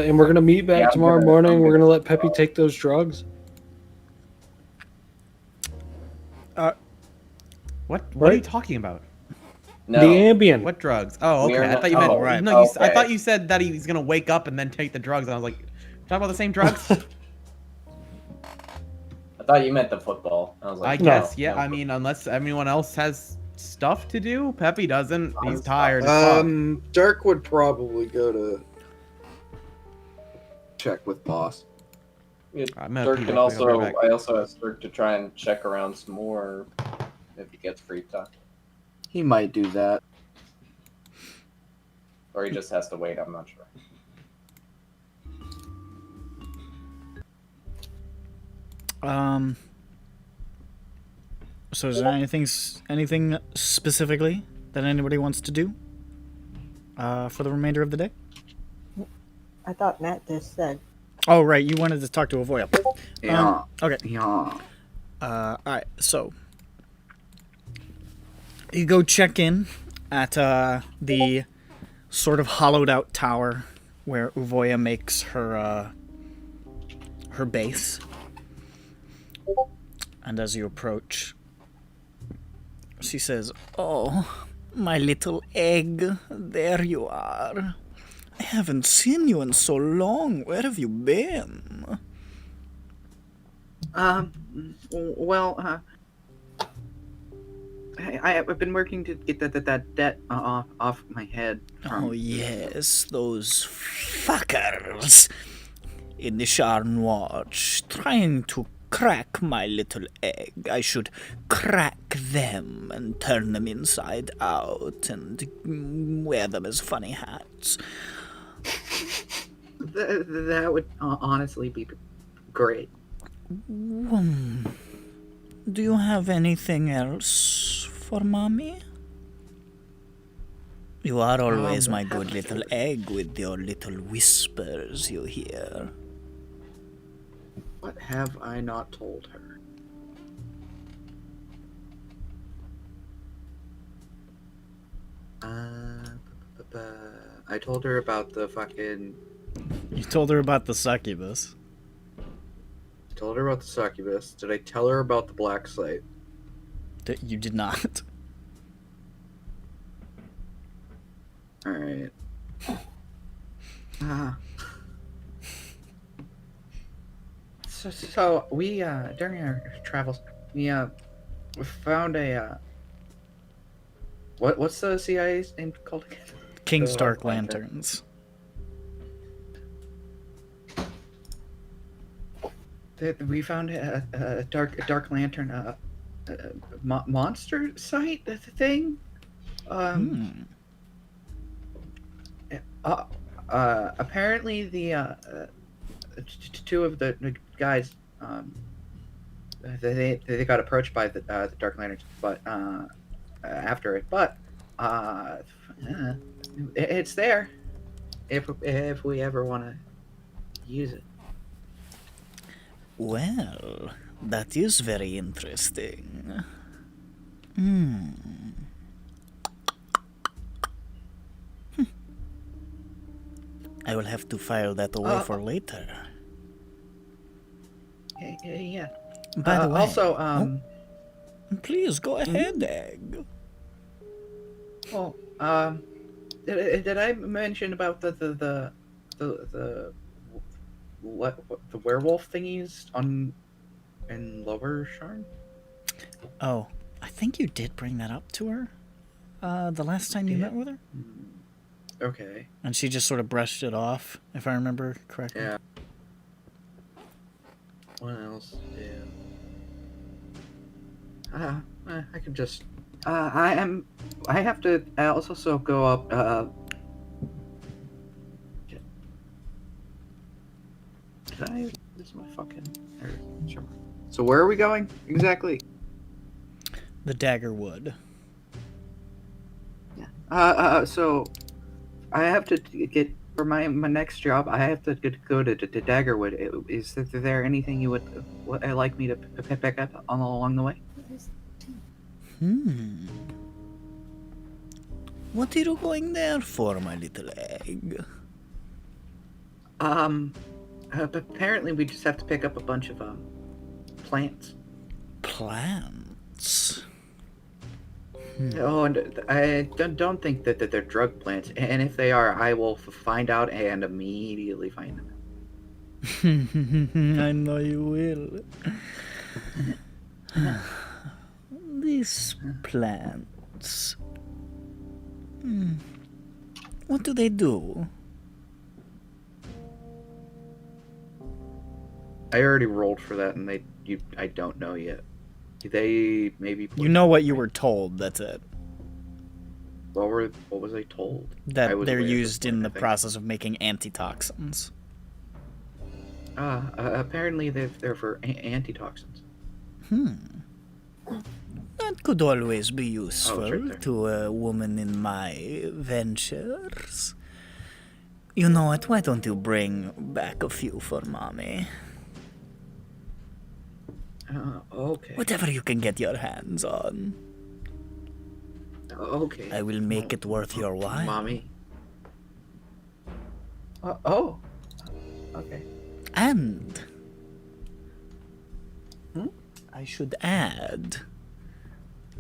and we're gonna meet back Yeah, I'm tomorrow gonna- morning. I'm We're gonna- gonna let Peppy take those drugs. What are you Right. talking about? No. The Ambien. What drugs? Oh, We okay. are I not- thought you meant. oh, right. No, I okay. thought you said that he was gonna wake up and then take the drugs. And I was like, talking about the same drugs? I thought you meant the football. I was I like, guess. no, Yeah. no. I mean, unless anyone else has stuff to do, Peppy doesn't. He's I'm tired. as fuck. Dirk would probably go to check with boss. I'm gonna Dirk pee can real quick, I'll be also. right back. I also asked Dirk to try and check around some more if he gets free time. He might do that. Or he just has to wait, I'm not sure. So is there anything specifically that anybody wants to do for the remainder of the day? I thought Matt just said. Oh, right, you wanted to talk to Avoya. Yeah. Okay. Yeah. Alright, so you go check in at the sort of hollowed out tower where Uvoya makes her base. And as you approach, she says, "Oh, my little egg, there you are. I haven't seen you in so long. Where have you been?" Well, I've been working to get that debt off my head. Oh, yes, those fuckers in the Sharn Watch trying to crack my little egg. I should crack them and turn them inside out and wear them as funny hats. That would honestly be great. Do you have anything else for Mommy? You are always my good little egg with your little whispers you hear. What have I not told her? I told her about the fucking... You told her about the succubus. I told her about the succubus. Did I tell her about the black site? You did not. Alright. So we during our travels we found a what's the CIA's name called again? King's The Dark Lantern. Lanterns. We found a dark lantern monster site thing. Apparently the two of the guys they got approached by the Dark Lanterns, but after it, but it's there if we ever want to use it. Well, that is very interesting. I will have to file that away for later. Yeah. By the way, Also, please go ahead, Egg. well, did I mention about the werewolf thingies in Lower Sharn? Oh, I think you did bring that up to her the last time you met with her. Okay. And she just sort of brushed it off, if I remember correctly. Yeah. What else? Yeah. I could just. I have to also go up. Did I? This is my fucking. Sure. So where are we going exactly? The Daggerwood. Yeah. So I have to get for my next job. I have to go to Daggerwood. Is there anything you would like me to pick up along the way? What are you going there for, my little egg? Apparently we just have to pick up a bunch of plants. Plants? Oh, and I don't think that they're drug plants. And if they are, I will find out and immediately find them. I know you will. These plants. What do they do? I already rolled for that, and I don't know yet. They maybe. You know what you were told, that's it. What was I told? I That was they're away at this used in point, I the think. process of making antitoxins. Apparently they're for antitoxins. That could always be Oh, it's useful right there. to a woman in my ventures. You know what? Why don't you bring back a few for mommy? Okay. Whatever you can get your hands on. Okay. I will make it worth your while. Mommy. Okay. And I should add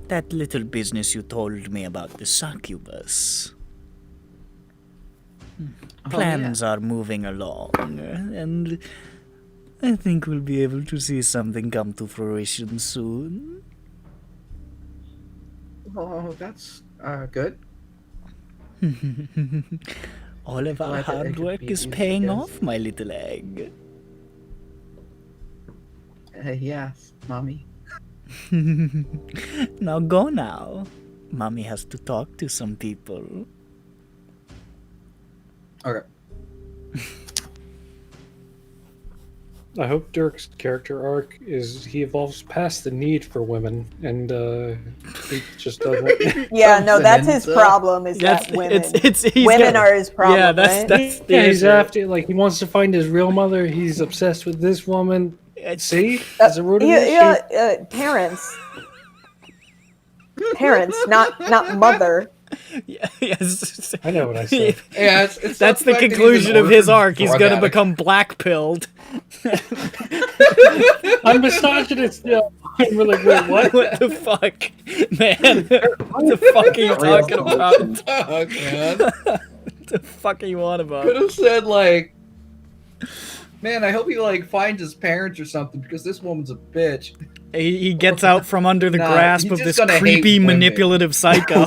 that little business you told me about the succubus. Plans are moving along, and I think we'll be able to see something come to fruition soon. Oh, that's good. All of our Glad that I hard could work be is used paying again. off, my little egg. Yes, mommy. Now go now. Mommy has to talk to some people. Okay. I hope Dirk's character arc is he evolves past the need for women, and he just doesn't. Yeah, no, that's his Confidence, problem. Is That's that women? he's Women got- are his problem. Yeah, that's right? that's the Yeah, he's issue. after like he wants to find his real mother. He's obsessed with this woman. See, Uh, it's a root of the yeah, issue. yeah, parents, not mother. Yeah, yes. I know what I said. Yeah, it's That's not the fact that he's conclusion an of his orphan arc. He's drug gonna addict. become black-pilled. I'm misogynist. Yeah, I'm really wait, what? What the fuck, man? What the fuck are you talking about? Fuck, man. What the fuck are you on about? Could have said like, man, I hope he like finds his parents or something because this woman's a bitch. He gets out from under the Nah, grasp he's of just this gonna hate creepy, women. manipulative psycho.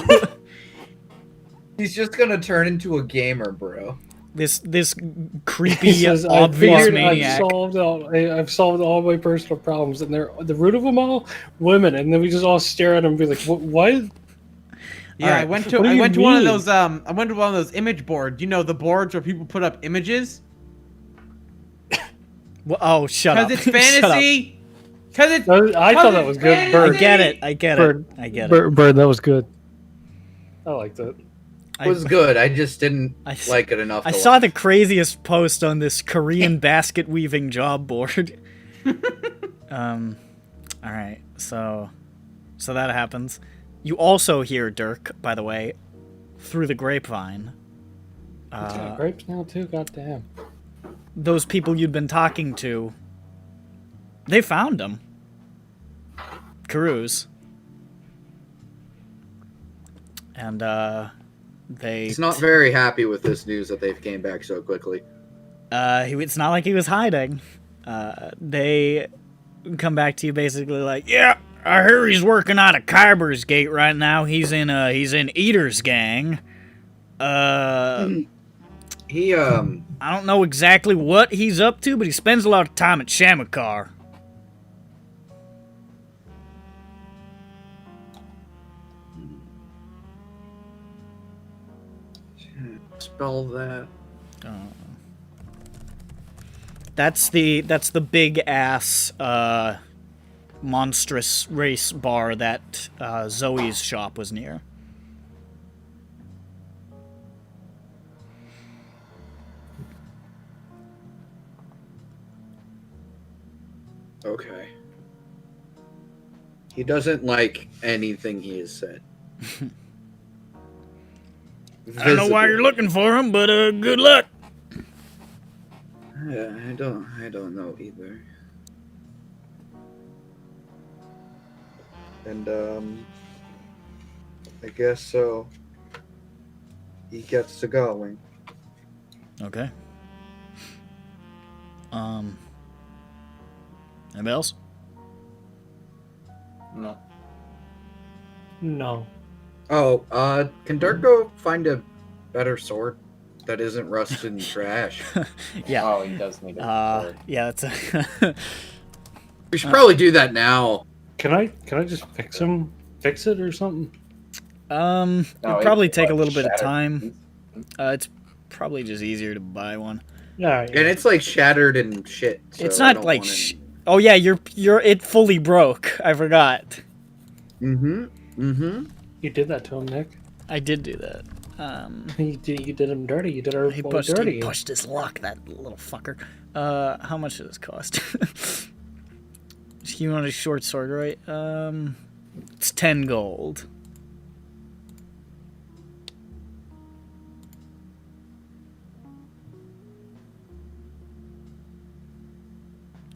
He's just gonna turn into a gamer, bro. this He creepy, says, obvious I've maniac. I've solved all my personal problems, and they're the root of them all women. And then we just all stare at him and be like, "What?" Yeah, Alright. I went to What do you one of mean? those I went to one of those image boards. You know, the boards where people put up images Well, oh, shut up. because it's Shut up. fantasy. Because it's I thought that was good. I Bird, get it. I get Bird, it. I get it. Bird, that was good. I liked it. It was good. I just didn't I- like it enough. I to saw watch. the craziest post on this Korean basket weaving job board. All right, so that happens. You also hear Dirk, by the way, through the grapevine. It's got grapes now too. Goddamn. Those people you'd been talking to, they found him. Carews. And they. He's not very happy with this news that they've came back so quickly. It's not like he was hiding. They come back to you basically like, yeah, I hear he's working out of Kyber's Gate right now. He's in Eater's gang. He I don't know exactly what he's up to, but he spends a lot of time at Shamakar. spell that. That's the big ass monstrous race bar that Zoe's shop was near. Okay. He doesn't like anything he has said. I don't know why you're looking for him, but good luck. Yeah, I don't know either. And I guess so. He gets to going. Okay. Anybody else? No. No. Oh, can Dirk go find a better sword that isn't rusted and trash? Yeah. Oh, he does need a Yeah, that's a We should probably do that now. Can I just fix it or something? It'd probably take a like little bit of shattered time. pieces. It's probably just easier to buy one. Yeah, And it's like shattered and shit. So It's I not don't like wanna- oh yeah, it fully broke. I forgot. You did that to him, Nick. I did do that. You did him dirty. You did our He boy pushed dirty. his luck, that little fucker. How much does this cost? You want a short sword, right? It's 10 gold.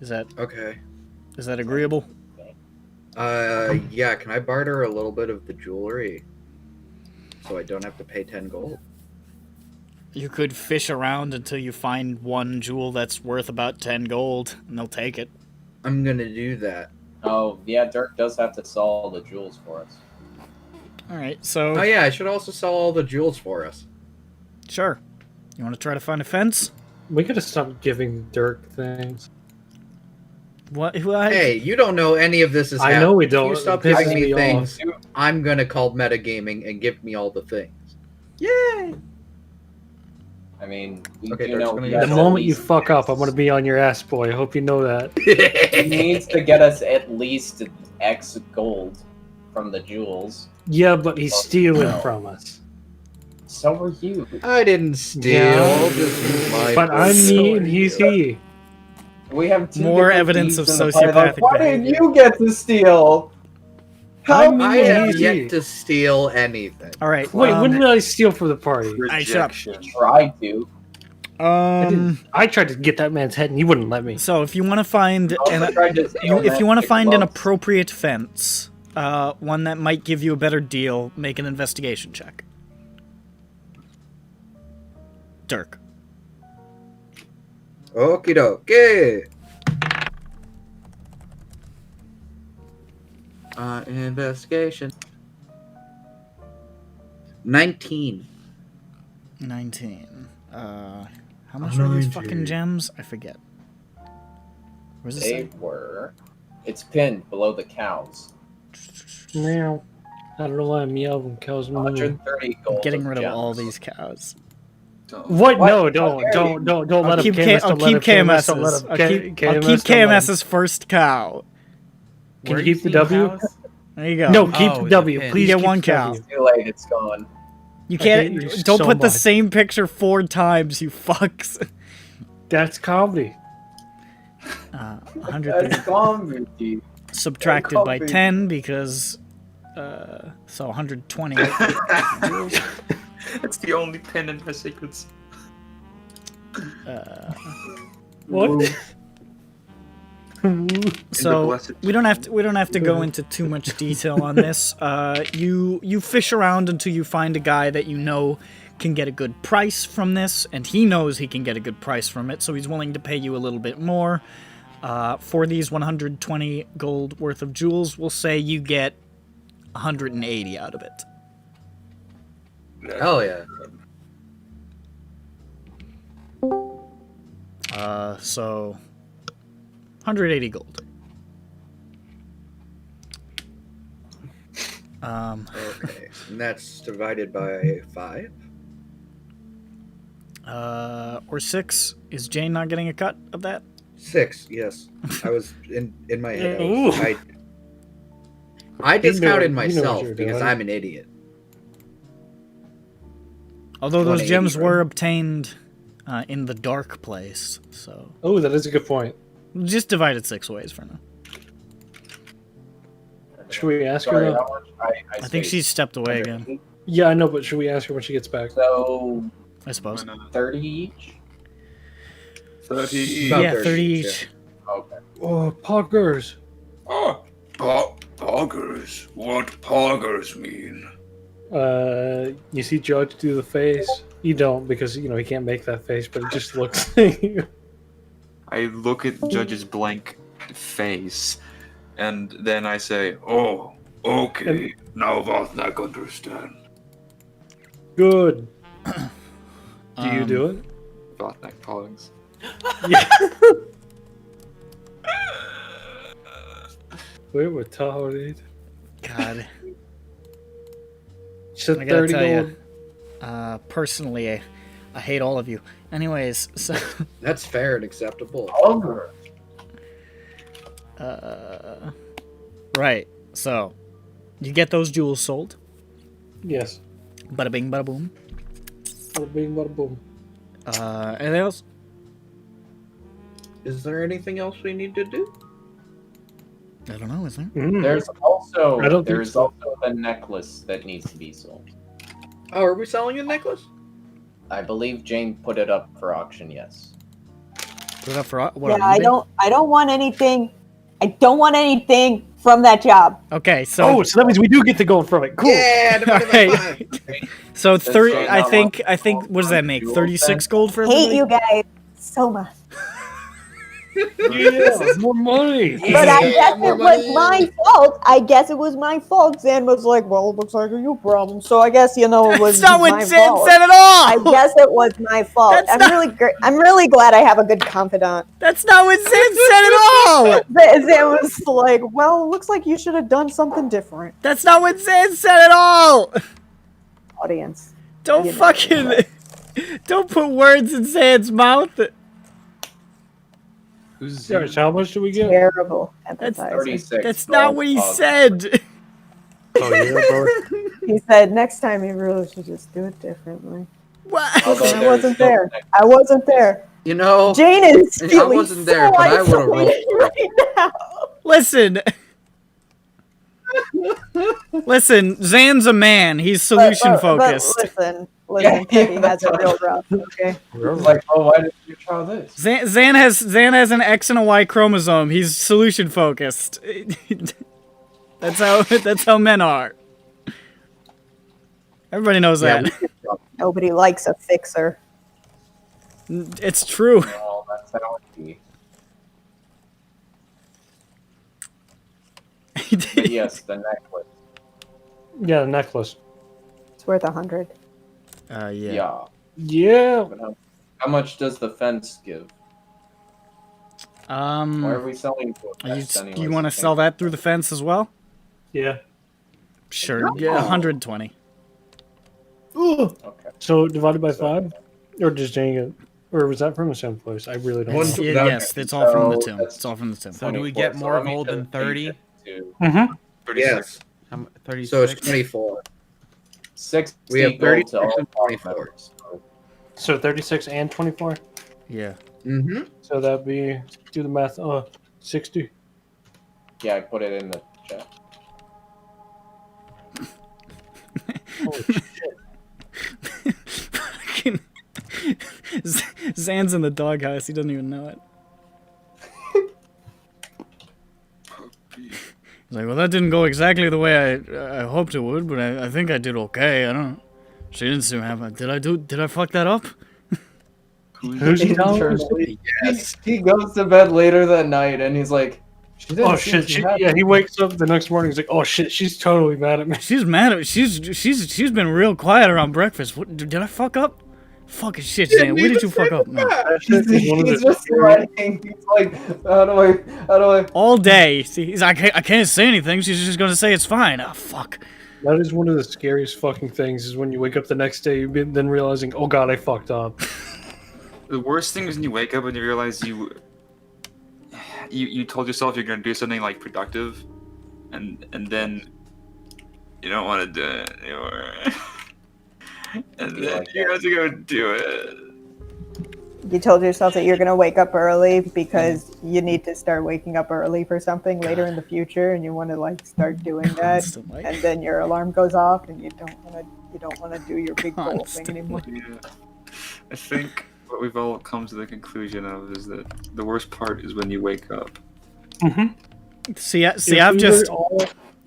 Is that Okay. agreeable? Yeah, can I barter a little bit of the jewelry? So I don't have to pay 10 gold? You could fish around until you find one jewel that's worth about 10 gold, and they'll take it. I'm gonna do that. Oh, yeah, Dirk does have to sell all the jewels for us. Alright, so... Oh yeah, I should also sell all the jewels for us. Sure. You want to try to find a fence? We gotta stop giving Dirk things. What? Hey, you don't know any of this is I happening. know we If don't. you stop It pisses giving me me things, I'm gonna call metagaming and give me all the things. Yay! I mean, we Okay, do Dirk's know gonna he get has The at moment you least fuck up, I'm X. gonna be on your ass, boy. I hope you know that. He needs to get us at least X gold from the jewels. Yeah, but he's stealing No. from us. So are you. I didn't steal. Yeah. This is my But I'm fault. me and he's he. We have two More different evidence deeds of in the party. Like, sociopathic why behavior. did you get to steal? How I'm I me and have he's yet he. to steal anything. Alright, Wait, when did I steal for the party? I shut tried to? I tried to get that man's head and he wouldn't let me. So if you want to find Also tried to steal if you want to magic find an gloves. appropriate fence, one that might give you a better deal, make an investigation check. Dirk. Okie dokie. Investigation. 19. 19. How much are these fucking gems? I forget. Where's it They say? were. It's pinned below the cows. Meow. I don't know why I'm meowing. Cows moo. 130 gold. Getting rid of gems. all these cows. What? What? No, How don't dare you? let I'll him keep KMS. I'll Don't let keep him KMS. Don't let KMS's. him I'll K- keep KMS, don't let him. KMS's first cow. Can Where you keep do the you see W? cows? There you go. No, keep Oh, the the W. pin. Please You get keep one the cow. W. Too late, it's gone. You I hate can't. you Don't so put the much. same picture 4 times, you fucks. That's comedy. 130 That's gone, Vicky. subtracted by Copy. 10 because. So 120. That's the only pin in my secrets. What? So blessed we don't have to go into too much detail on this. You fish around until you find a guy that you know can get a good price from this, and he knows he can get a good price from it, so he's willing to pay you a little bit more. For these 120 gold worth of jewels, we'll say you get 180 out of it. Hell yeah. So 180 gold. Okay. And that's divided by 5? Or 6. Is Jane not getting a cut of that? 6, yes. I was in my head. Ooh. I discounted you know what myself you're because doing. I'm an idiot. Although those 180, gems right? were obtained in the dark place, so Oh, that is a good point. just divide it 6 ways for now. Should we ask Sorry, her? how Though? much? I think spaced she's stepped away again. Yeah, I know, but should we ask her when she gets back? So I suppose. 30 each. 30. About Yeah, 30 30 each, each. Okay. Oh, poggers. Oh, poggers. What poggers mean? You see Judge do the face? You don't, because, you know, he can't make that face, but it just looks I look at Judge's blank face, and then I say, Oh, okay. Now Vatnak understand. good. Do you do it? Vatnak Pogs. Yeah. Wait, we're tolerated. God. So I gotta 30 tell gold. you, personally, I hate all of you. Anyways, so That's fair and acceptable. Ogre. right. So you get those jewels sold. Yes. Bada bing, bada boom. Bada bing, bada boom. Anything else? Is there anything else we need to do? I don't know. Is there? There's also I don't think there's so. also a necklace that needs to be sold. Oh, are we selling a necklace? I believe Jane put it up for auction. Yes. Put it up for what? Yeah, on eBay? I don't want anything. I don't want anything from that job. Okay, so Oh, so that means we do get to go from it. Cool. Yeah, divided by Okay. 5. so Does 30. Jane I not think. want I think. What does that make? jewels 36 then? gold for Hate everybody. you guys so much. Yeah, more money. But I guess more it was money. my fault. I guess it was my fault. Zan was like, well, it looks like a you problem. So I guess, it was That's not my what Zan fault. said at all. I guess it was my fault. That's I'm not- really glad I have a good confidant. That's not what Zan said at all. Zan was like, well, it looks like you should have done something different. That's not what Zan said at all. Audience. Don't You know. fucking. Don't put words in Zan's mouth. Who's Sorry, so how much do we get? Terrible. That's Empathizing. 36. That's not what he said. Oh, yeah, bro. He said next time you really should just do it differently. What? Although Listen, I there's wasn't still there. next- I wasn't there. You know, Jane is I feeling wasn't there, so but I would've isolated right now. Listen. Listen, Zan's a man. He's solution focused. But listen, Peggy has a real rough, okay? It's like, oh, why did you try this? Zan has an X and a Y chromosome. He's solution focused. That's how men are. Everybody knows that. Nobody likes a fixer. It's true. Oh, that's how it be. But yes, the necklace. Yeah, the necklace. It's worth 100. Yeah. Yeah. Yeah. But how much does the fence give? Why are we selling to a fence anyways? You want to sell that through the fence as well? Yeah. Sure. Yeah, 120. Okay. So divided by 5? Or just Jane it? Or was that from the same place? I really don't One know. to- Yeah, yes, it's all from the tomb. that's- It's all from the tomb. So do we 24, get so more let me gold than just 30? change it to Mm-hmm. 36. yes. 36. So it's 24. 60 We have gold 36 to all and 24. 24. So 36 and 24? Yeah. Mm-hmm. So that'd be, do the math, 60. Yeah, I put it in the chat. Holy shit. Fucking- Zan's in the doghouse. He doesn't even know it. He's like, well, that didn't go exactly the way I hoped it would, but I think I did okay. I don't know. She didn't seem happy. Did I fuck that up? Who's he telling us? Yes. He goes to bed later that night and he's like, she didn't Oh seem shit! too happy. Yeah, he wakes up the next morning. He's like, "Oh shit, she's totally mad at me." She's mad at she's been real quiet around breakfast. What, did I fuck up? Fucking shit, Zan. Where did you fuck up? No. That shit is one of He's the just writing. He's like, how do I? All day. He's like, I can't say anything. She's just gonna say it's fine. Oh fuck. That is one of the scariest fucking things. Is when you wake up the next day, then realizing, "Oh god, I fucked up." The worst thing is when you wake up and you realize you told yourself you're gonna do something like productive, and then you don't want to do it anymore, and then you have to go do it. You told yourself that you're going to wake up early because you need to start waking up early for something later in the future, and you want to start doing that, Constantly. and then your alarm goes off, and you don't want to do your big goal thing Constantly. anymore. Yeah. I think what we've all come to the conclusion of is that the worst part is when you wake up. See, If I've we just were all-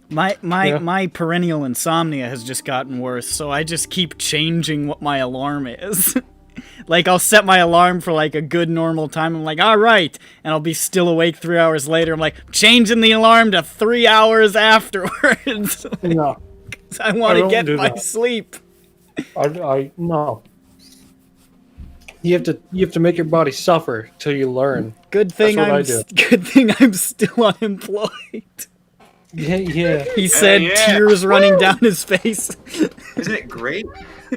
my perennial insomnia has just gotten worse. So I just keep changing what my alarm is. Like I'll set my alarm for like a good normal time. I'm like, all right, and I'll be still awake 3 hours later. I'm like, changing the alarm to 3 hours afterwards. No, I want I to don't get do my that. sleep. I no. You have to make your body suffer till you learn. Good thing That's what I do. Good thing I'm still unemployed. Yeah, yeah. He said, yeah. tears running down his face. Isn't it great?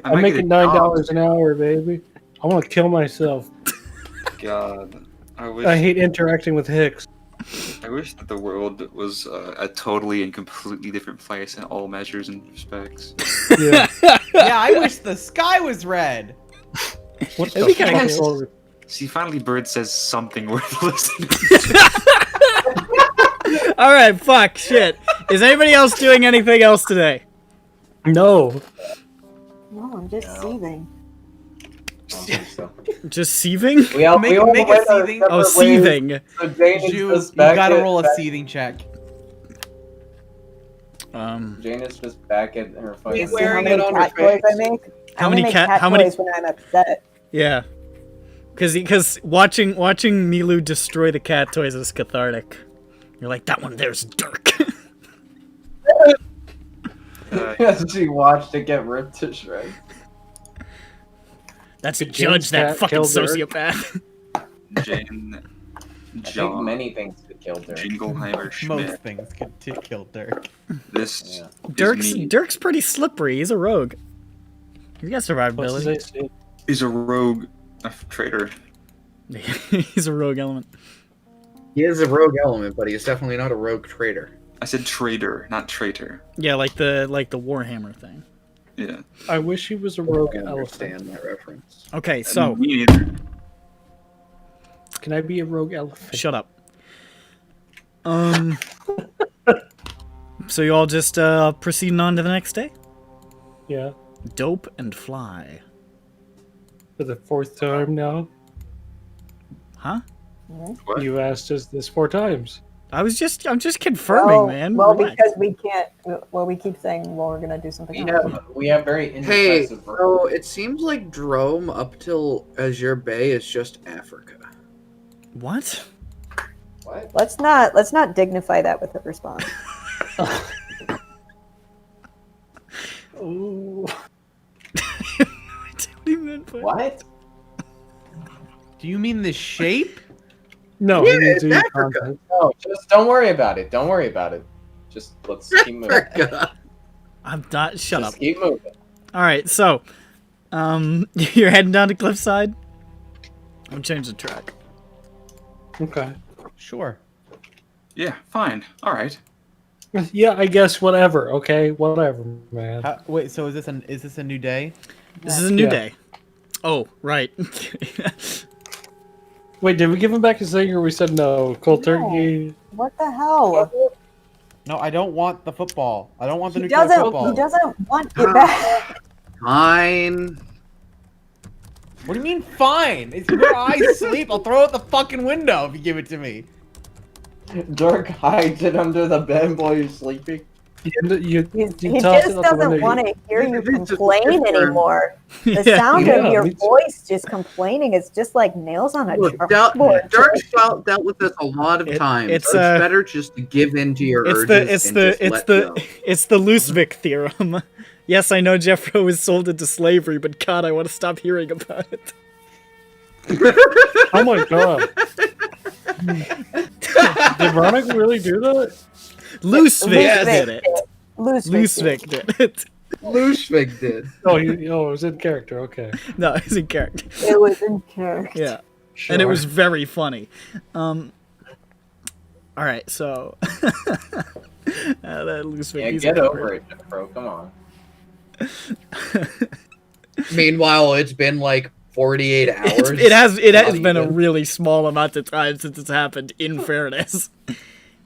I I'm might making get a job. $9 an hour, baby. I want to kill myself. God, I wish. I hate interacting with Hicks. I wish that the world was a totally and completely different place in all measures and respects. Yeah. Yeah, I wish the sky was red. What It'd the be kinda fuck? cool. See, finally, Bird says something worth listening. All right, fuck, shit. Is anybody else doing anything else today? No. No, I'm just seething. I don't think so. Just seething? We all Make we all a went our seething- Oh, separate ways. seething. So Jane is Ju, just you back gotta at, roll a back- seething check. Jane is just back at her You fucking. see how Wearing many it on her cat toys I face. make? How I many only make cat- cat how many- toys when I'm upset. Yeah. Because watching Milu destroy the cat toys is cathartic. You're like, that one there's Dirk. She watched it get ripped to shreds. That's a James judge, that Cat fucking killed Dirk. sociopath. Jane, I think John, many things could kill Dirk. Jingleheimer Schmidt. Most things could kill Dirk. This Yeah. is me. Dirk's pretty slippery. He's a rogue. He's got What's his survivability. name? He's a rogue, a traitor. He's a rogue element. He is a rogue element, but he is definitely not a rogue traitor. I said traitor, not traitor. Yeah, like the Warhammer thing. Yeah. I wish he was a I rogue don't elephant. understand that reference. Okay, so Me neither. Can I be a rogue elephant? shut up. So you all just proceeding on to the next day? Yeah. Dope and fly. For the 4th time now. Huh? What? You asked us this 4 times. I'm just confirming, man. Well, Relax. because we can't. Well, we keep saying, well, we're gonna do something else. We have very Hey, indecisive so it seems like Drome up till Azure Bay is just Africa. What? What? Let's not dignify that with a response. Ooh. What? Do you mean the shape? No, Yeah, he needs it's to eat Africa. content. No, just don't worry about it. Don't worry about it. Just let's keep moving. Africa. I'm not. Shut Just up. keep moving. All right, so, you're heading down to Cliffside. I'm changing the track. Okay. Sure. Yeah, fine. All right. Yeah, I guess whatever. Okay, whatever, man. Wait, so is this a new day? This is a new Yeah. day. Oh, right. Wait, did we give him back his thing or we said no? Cold turkey. What the hell? No, I don't want the football. I don't want the He new color doesn't. football. He doesn't want it back. Fine. What do you mean fine? It's where I sleep. I'll throw it out the fucking window if you give it to me. Dirk hides it under the bed while you're sleeping. He You just tossed it out the doesn't window. want to hear you It's just complain different. anymore. The Yeah. sound Yeah, of your me too. voice just complaining is just like nails on a Look, chalkboard. Dirk's dealt with this a lot of times. it's, It's, better just to give in to your urges and just let go. It's the Lusvik theorem. Yes, I know Jeffro was sold into slavery, but God, I want to stop hearing about it. Oh my god. Did Ronik really do that? Lusvik did it. Lusvik Lusvik did it. Lushvig did. Oh, it was in character. Okay. No, it's in character. It was in character. Yeah. Sure. And it was very funny. All right, so that Lusvik. Yeah, he's get a over it, bro. Come on. Meanwhile, it's been like 48 hours. It has Not been a even. really small amount of time since it's happened. In fairness.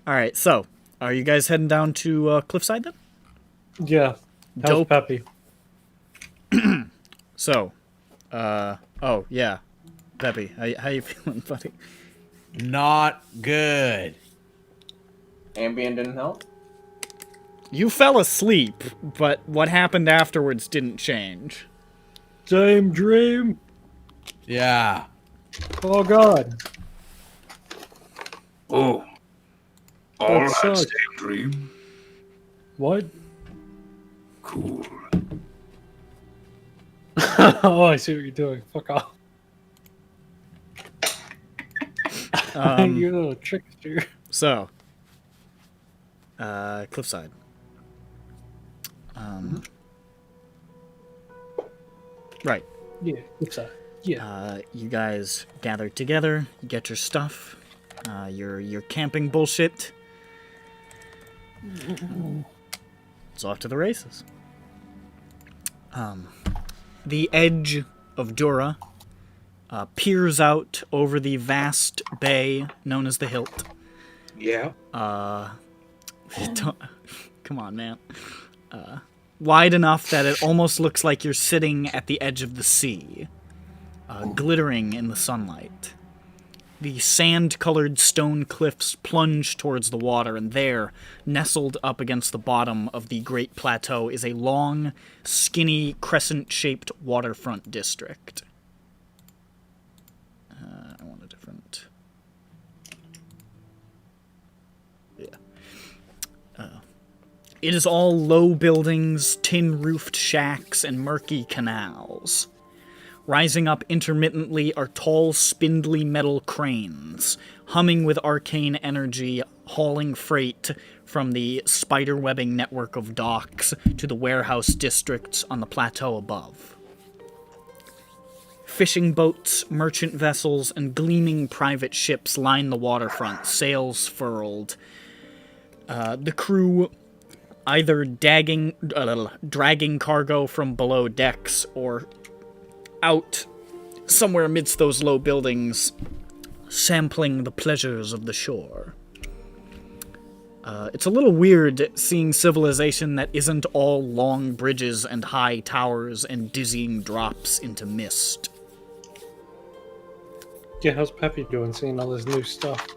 All right, so are you guys heading down to Cliffside then? Yeah. How's Dope. Peppy? So, oh yeah, Peppy, how you feeling, buddy? Not good. Ambien didn't help. You fell asleep, but what happened afterwards didn't change. Same dream. Yeah. Oh god. Oh. All That had sucks. same dream. What? Cool. Oh, I see what you're doing. Fuck off. You little trickster. So, Cliffside. Right. Yeah, Cliffside. Yeah. You guys gather together, get your stuff, your camping bullshit. It's off to the races. The edge of Dura peers out over the vast bay known as the Hilt. Yeah. Come on, man. Wide enough that it almost looks like you're sitting at the edge of the sea, glittering in the sunlight. The sand-colored stone cliffs plunge towards the water, and there, nestled up against the bottom of the Great Plateau, is a long, skinny, crescent-shaped waterfront district. I want a different... Yeah. It is all low buildings, tin-roofed shacks, and murky canals. Rising up intermittently are tall, spindly metal cranes, humming with arcane energy, hauling freight from the spider-webbing network of docks to the warehouse districts on the plateau above. Fishing boats, merchant vessels, and gleaming private ships line the waterfront, sails furled. The crew either dragging cargo from below decks or out somewhere amidst those low buildings, sampling the pleasures of the shore. It's a little weird seeing civilization that isn't all long bridges and high towers and dizzying drops into mist. Yeah, how's Peppy doing seeing all this new stuff?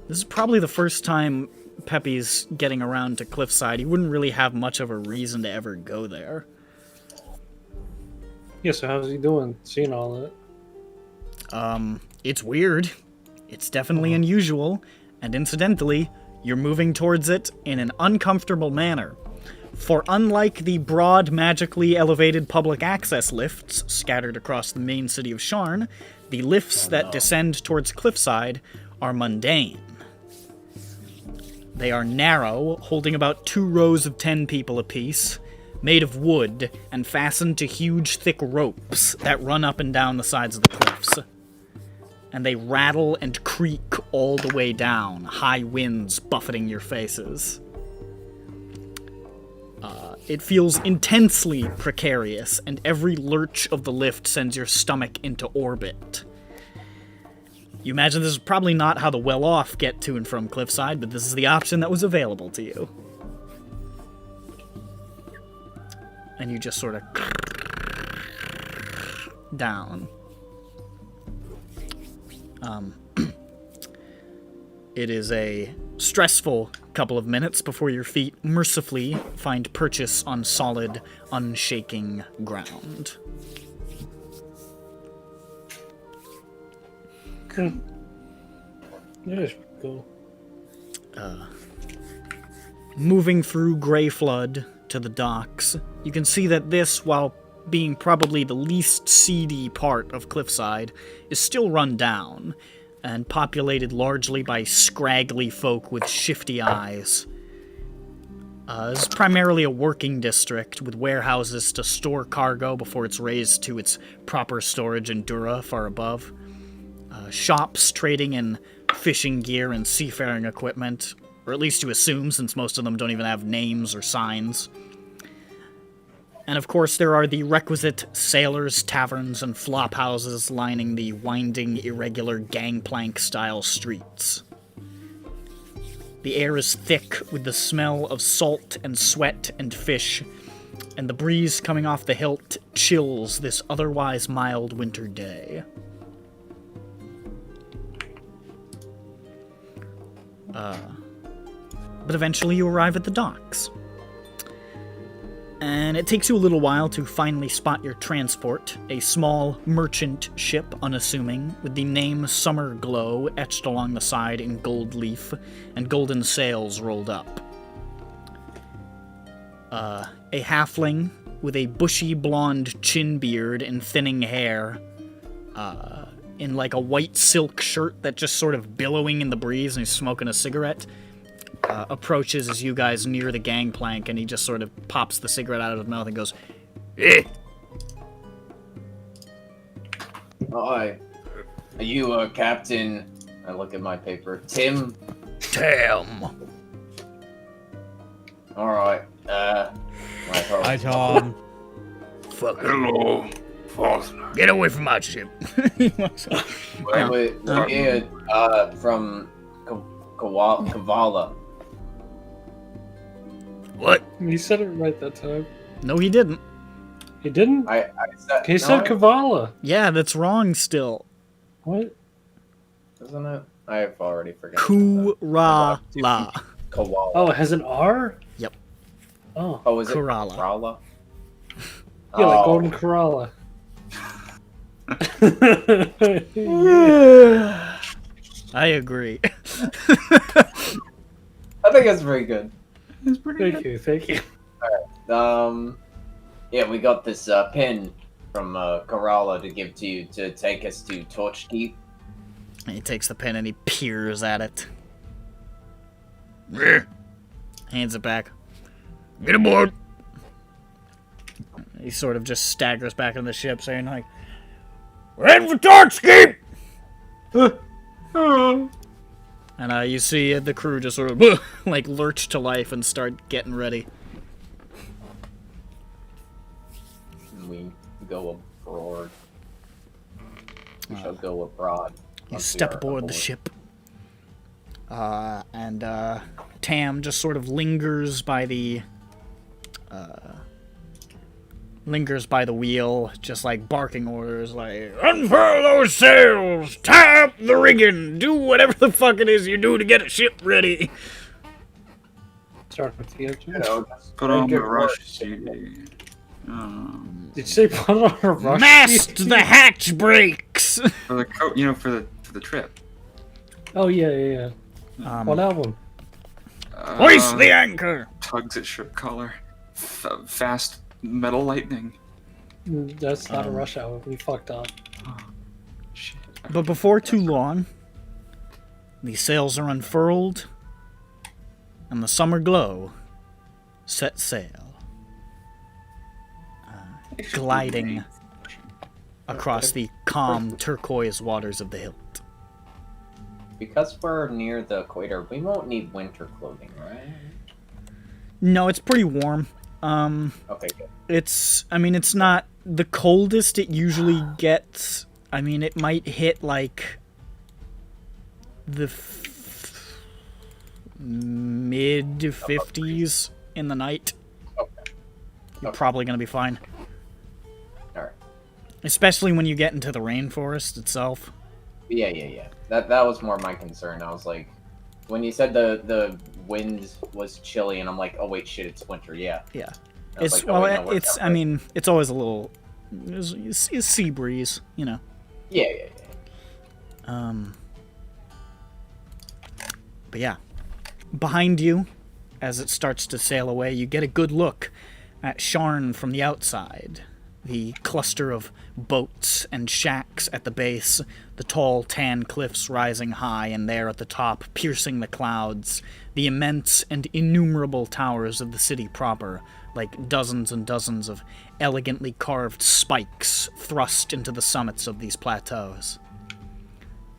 This is probably the first time Peppy's getting around to Cliffside. He wouldn't really have much of a reason to ever go there. Yeah, so how's he doing seeing all that? It's weird. It's definitely unusual, and incidentally, you're moving towards it in an uncomfortable manner. For unlike the broad, magically elevated public access lifts scattered across the main city of Sharn, the lifts that descend towards Cliffside are mundane. They are narrow, holding about 2 rows of 10 people apiece, made of wood, and fastened to huge, thick ropes that run up and down the sides of the cliffs. And they rattle and creak all the way down, high winds buffeting your faces. It feels intensely precarious, and every lurch of the lift sends your stomach into orbit. You imagine this is probably not how the well-off get to and from Cliffside, but this is the option that was available to you. And you just sort of down. It is a stressful couple of minutes before your feet mercifully find purchase on solid, unshaking ground. That is cool. Moving through Grey Flood to the docks, you can see that this, while being probably the least seedy part of Cliffside, is still run down, and populated largely by scraggly folk with shifty eyes. It's primarily a working district, with warehouses to store cargo before it's raised to its proper storage in Dura far above. Shops trading in fishing gear and seafaring equipment, or at least you assume, since most of them don't even have names or signs. And of course there are the requisite sailors' taverns and flop houses lining the winding, irregular gangplank-style streets. The air is thick with the smell of salt and sweat and fish, and the breeze coming off the hilt chills this otherwise mild winter day. But eventually you arrive at the docks. And it takes you a little while to finally spot your transport, a small merchant ship, unassuming, with the name Summer Glow etched along the side in gold leaf, and golden sails rolled up. A halfling with a bushy blonde chin beard and thinning hair, in like a white silk shirt that just sort of billowing in the breeze, and he's smoking a cigarette, approaches as you guys near the gangplank, and he just sort of pops the cigarette out of his mouth and goes, Eh? Hi. Are you Captain? I look at my paper. Tim? Tim. Alright. Hi, Tom. Fuck. Hello, Father. Get away from my ship. We're here from Kavala. What? He said it right that time. No, he didn't. He didn't? I said, He said Kavala. Yeah, that's wrong still. What? Isn't it? I've already forgotten. Kurala. Kawala. Oh, it has an R? Yep. Oh. Oh, is it Kurala. Kurala? Yeah, like Oh. Golden Corral. I agree. I think that's very good. It's pretty Thank you, thank you. Yeah, we got this pin from Kerala to give to you to take us to Torchkeep. He takes the pen and he peers at it. Eh? Hands it back. Get aboard. He sort of just staggers back into the ship, saying like, We're heading for Torchkeep. and you see the crew just sort of like lurch to life and start getting ready. And we go abroad. We shall go abroad. You once we step are aboard the ship. And Tam just sort of lingers by the wheel, just like barking orders, like, unfurl those sails, tie up the rigging, do whatever the fuck it is you do to get a ship ready. Start with the intro. You know, just Put on make the it rush work. CD. Did you say put on a rush? Mast the hatch breaks. For the for the trip. Oh, yeah. What album? Hoist the anchor. Tugs at ship collar. Fast metal lightning. That's not a Rush album. We fucked up. Oh, shit. But before too long, the sails are unfurled, and the summer glow set sail, gliding across the calm turquoise waters of the Hilt. Because we're near the equator, we won't need winter clothing, right? No, it's pretty warm. Okay, good. It's not the coldest it usually gets. I mean, it might hit like the mid 50s in the night. Okay. You're probably gonna be fine. Alright. Especially when you get into the rainforest itself. Yeah. That was more my concern. I was like, when you said the wind was chilly, and I'm like, oh wait, shit, it's winter. Yeah. Yeah. I was It's like, oh, wait, no, we're it's. not I mean, it's always a little. It's sea breeze, you know. Yeah. But yeah, behind you, as it starts to sail away, you get a good look at Sharn from the outside. The cluster of boats and shacks at the base, the tall tan cliffs rising high and there at the top, piercing the clouds, the immense and innumerable towers of the city proper, like dozens and dozens of elegantly carved spikes thrust into the summits of these plateaus.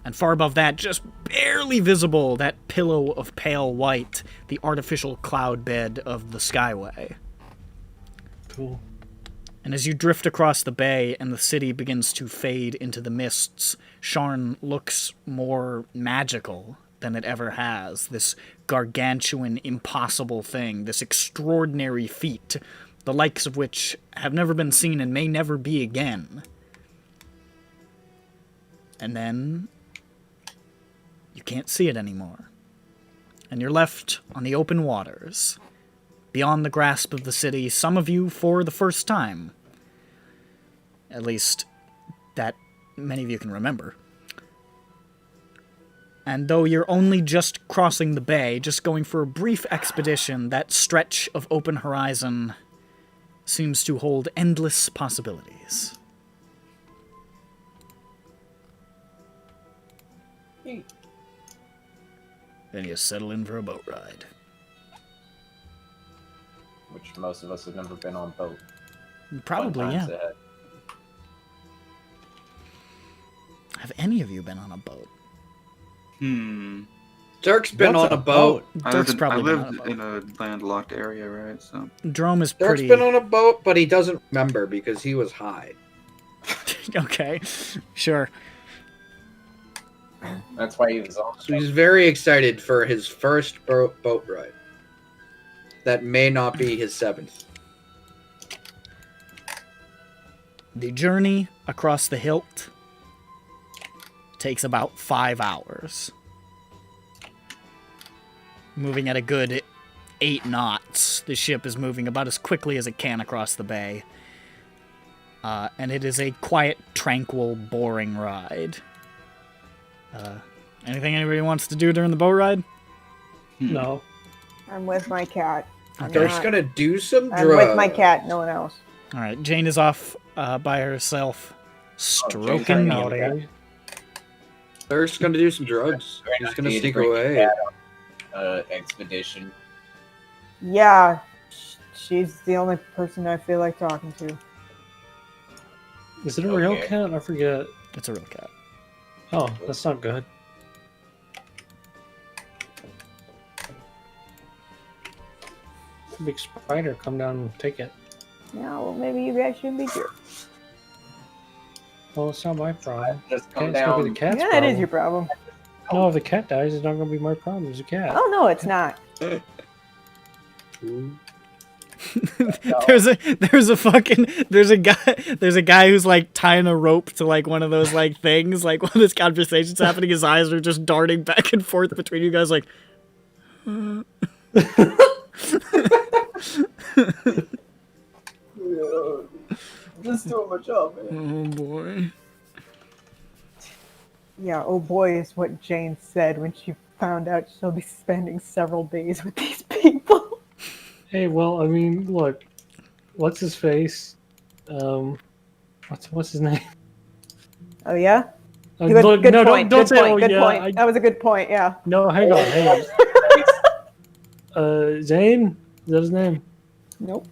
And far above that, just barely visible, that pillow of pale white, the artificial cloud bed of the skyway. Cool. And as you drift across the bay and the city begins to fade into the mists, Sharn looks more magical than it ever has. This gargantuan, impossible thing, this extraordinary feat, the likes of which have never been seen and may never be again. And then you can't see it anymore. And you're left on the open waters, beyond the grasp of the city, some of you for the first time. At least, that many of you can remember. And though you're only just crossing the bay, just going for a brief expedition, that stretch of open horizon seems to hold endless possibilities. Then you settle in for a boat ride. Which most of us have never been on boat. Probably, fun yeah. times ahead. Have any of you been on a boat? Dirk's been What's on a boat. Dirk's I probably been on a lived boat. in a landlocked area, right? So Drome is Dirk's pretty... been on a boat, but he doesn't remember because he was high. Okay, sure. That's why he was on. So he's very excited for his first boat ride. That may not be his 7th. The journey across the hilt takes about 5 hours. Moving at a good 8 knots, the ship is moving about as quickly as it can across the bay. And it is a quiet, tranquil, boring ride. Anything anybody wants to do during the boat ride? No. I'm with my cat. I'm Dirk's not- gonna do some drugs. I'm with my cat, no one else. All right, Jane is off by herself, stroking Jane's me. hanging Dirk's gonna do some drugs. He's gonna Need to sneak bring the away. cat on, expedition. Yeah, she's the only person I feel like talking to. Is it a real Okay. cat? I forget. It's a real cat. Oh, that's not good. Big spider, come down and take it. Yeah, well, maybe you guys should be jerks. Well, it's not my problem. Just come It's gonna be down. the cat's Yeah, problem. it is your problem. No, if the cat dies, it's not gonna be my problem. It's a cat. Oh, no, it's not. there's a guy who's like tying a rope to like one of those like things, like when this conversation's happening, his eyes are just darting back and forth between you guys like Just doing my job, man. oh boy. Yeah, oh boy is what Jane said when she found out she'll be spending several days with these people. Hey, well, I mean, look, what's his face? What's his name? Oh, yeah? Good, Good no, point, don't good say, point, oh good yeah. point. That was a good point, yeah. No, hang on. Zane? Is that his name? Nope.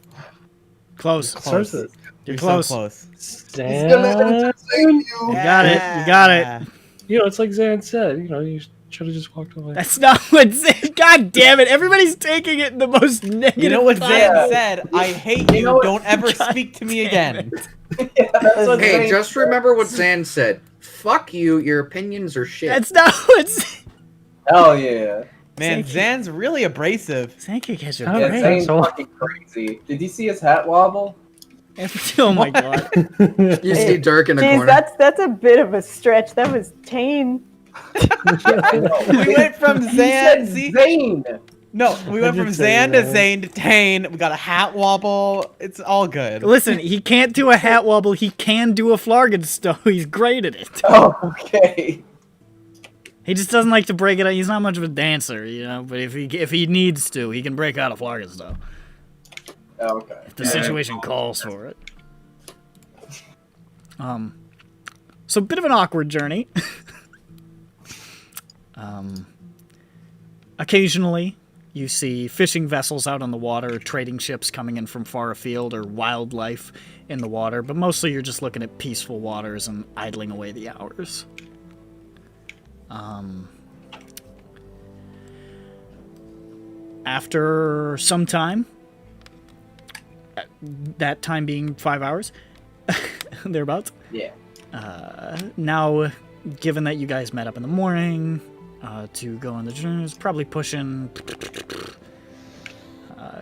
Close. Starts with You're You're close. so close. Zan. You got it. You got it. You know, it's like Zan said. You know, you should have just walked away. That's not what Zan. God damn it! Everybody's taking it in the most negative. You know what Zan context. said? I hate you. know what? Don't ever God speak to me again. That's what Hey, Zane just said. remember what Zan said. Fuck you. Your opinions are shit. That's not what Hell yeah. Man, Zan's really abrasive. Zan can catch a Oh, Yeah, right. Zane's So- fucking crazy. Did you see his hat wobble? Oh my god. You see Dirk in the Jeez, corner. that's a bit of a stretch. That was tame. We went from He Zan. said See? Zane. No, we went I from did say Zan to that. Zane to Tane. We got a hat wobble. It's all good. Listen, he can't do a hat wobble. He can do a Flargenstow. He's great at it. Oh, okay. He just doesn't like to break it out. He's not much of a dancer, you know. But if he needs to, he can break out a Flargenstow. Okay. If the situation calls for it. So a bit of an awkward journey. Occasionally, you see fishing vessels out on the water, trading ships coming in from far afield, or wildlife in the water, but mostly you're just looking at peaceful waters and idling away the hours. After some time, that time being 5 hours, thereabouts, Yeah. now, given that you guys met up in the morning to go on the journey, it's probably pushing.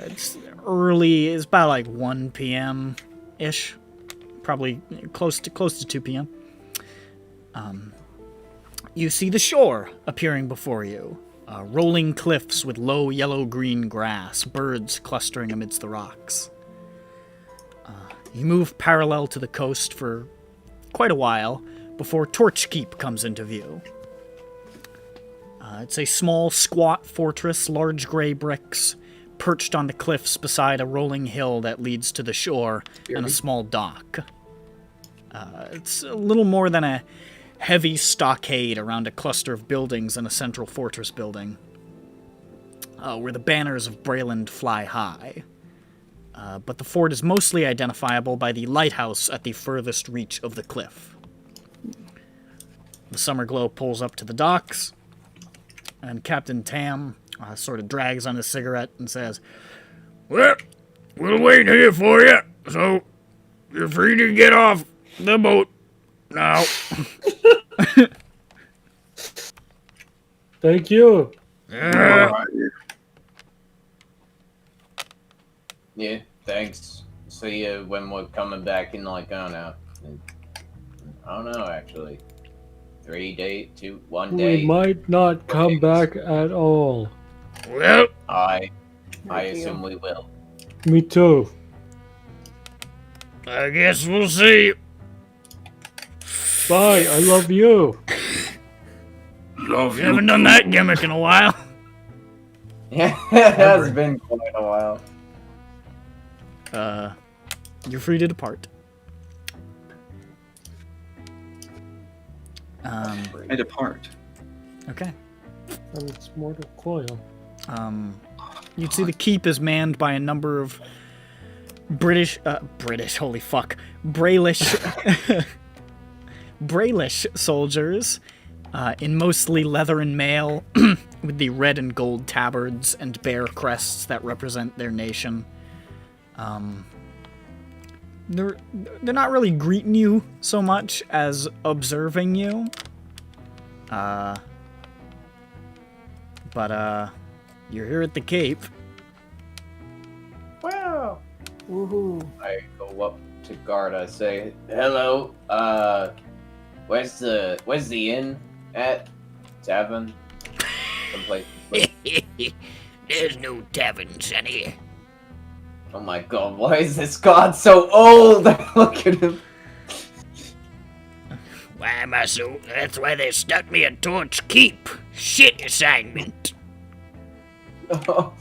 It's early. It's about like 1 p.m. ish, probably close to 2 p.m. You see the shore appearing before you, rolling cliffs with low yellow-green grass, birds clustering amidst the rocks. You move parallel to the coast for quite a while before Torch Keep comes into view. It's a small, squat fortress, large gray bricks, perched on the cliffs beside a rolling hill that leads to the shore and a small dock. It's a little more than a heavy stockade around a cluster of buildings and a central fortress building, where the banners of Brayland fly high. but the fort is mostly identifiable by the lighthouse at the furthest reach of the cliff. The Summer Glow pulls up to the docks, and Captain Tam sort of drags on his cigarette and says, Well, we'll wait here for you, so you're free to get off the boat now. Thank you. Yeah, thanks. See you when we're coming back in, like, I don't know, actually. 1 day. We might not come back at all. Well, I assume we will. Me too. I guess we'll see. Bye, I love you. Love We you. haven't done that gimmick in a while. Yeah, it has been quite a while. you're free to depart. I depart. Okay. And it's mortal coil. You'd see the keep is manned by a number of British, holy fuck, Brailish, Brailish soldiers, in mostly leather and mail, with the red and gold tabards and bear crests that represent their nation. They're not really greeting you so much as observing you. But you're here at the Cape. Wow. Woohoo. I go up to Garda, say, hello, where's the inn at? Tavern? Someplace. There's no tavern, Sonny. Oh my god, why is this god so old? Look at him. Why am I so? That's why they stuck me at Torch Keep. Shit assignment. Oh,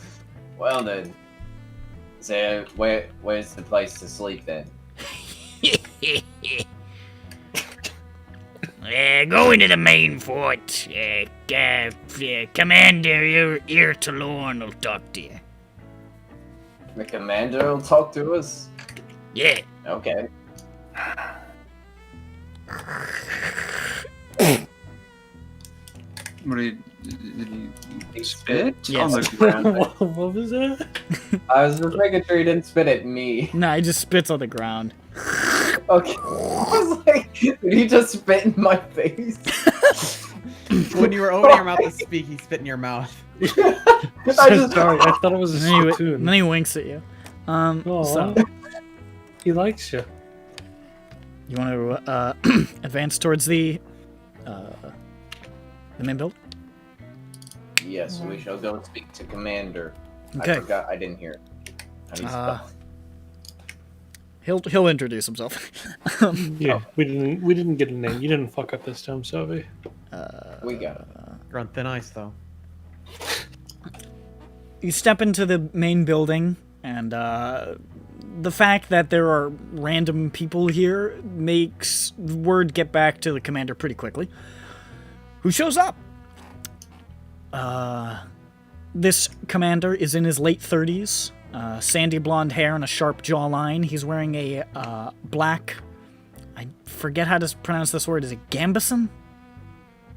well then. So, where's the place to sleep then? Go into the main fort. Commander, your ear to Lorne will talk to you. The commander will talk to us? Yeah. Okay. What did he spit Yes. on the ground? What was that? I was just making sure he didn't spit at me. Nah, he just spits on the ground. Okay. I was like, did he just spit in my face? When you were opening your mouth to speak, he spit in your mouth. Sorry, I thought it was a And then, spittoon. then he winks at you. So, He likes you. you want to advance towards the main building? Yes, we shall go and speak to commander. Okay. I forgot, I didn't hear it. How do you spell? He'll introduce himself. Yeah, we didn't get a name. You didn't fuck up this time, Sophie. We got it. You're on thin ice, though. You step into the main building, and the fact that there are random people here makes word get back to the commander pretty quickly. Who shows up? This commander is in his late 30s, sandy blonde hair and a sharp jawline. He's wearing a black, I forget how to pronounce this word, is it Gambison?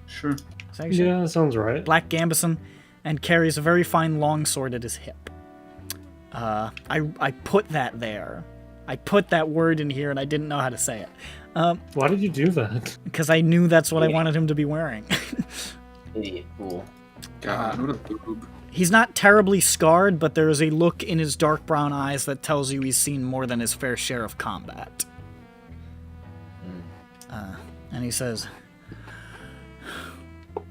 Sure. Is that actually- Yeah, that sounds right. Black Gambison, and carries a very fine longsword at his hip. I put that there. I put that word in here and I didn't know how to say it. Why did you do that? Because I knew that's what I wanted him to be wearing. Idiot fool. God, what a boob. He's not terribly scarred, but there is a look in his dark brown eyes that tells you he's seen more than his fair share of combat. And he says,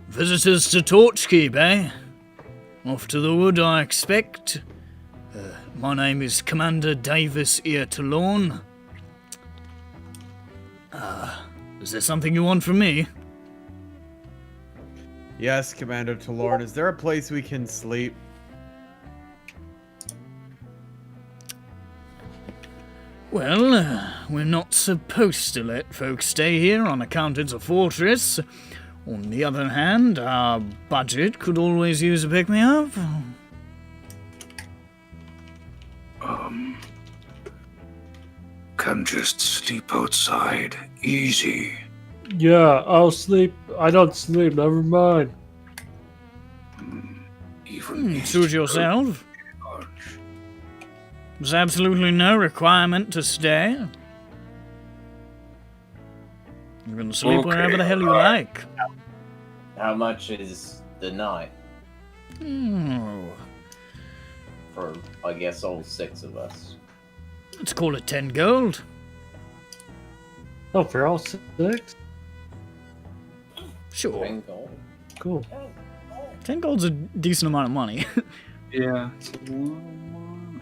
Visitors to Torchkeep, eh? Off to the wood, I expect. My name is Commander Davis Ear to Lorne. Is there something you want from me? Yes, Commander Talorn. Is there a place we can sleep? Well, we're not supposed to let folks stay here on account it's a fortress. On the other hand, our budget could always use a pick-me-up. can just sleep outside. Easy. Yeah, I'll sleep. I don't sleep. Never mind. Even Suit yourself. There's absolutely no requirement to stay. You can sleep Okay, wherever the hell you like. How much is the night Oh, for, I guess, all 6 of us? let's call it 10 gold. Oh, for all 6? Sure. 10 gold. Cool. 10 gold's a decent amount of money. Yeah. 10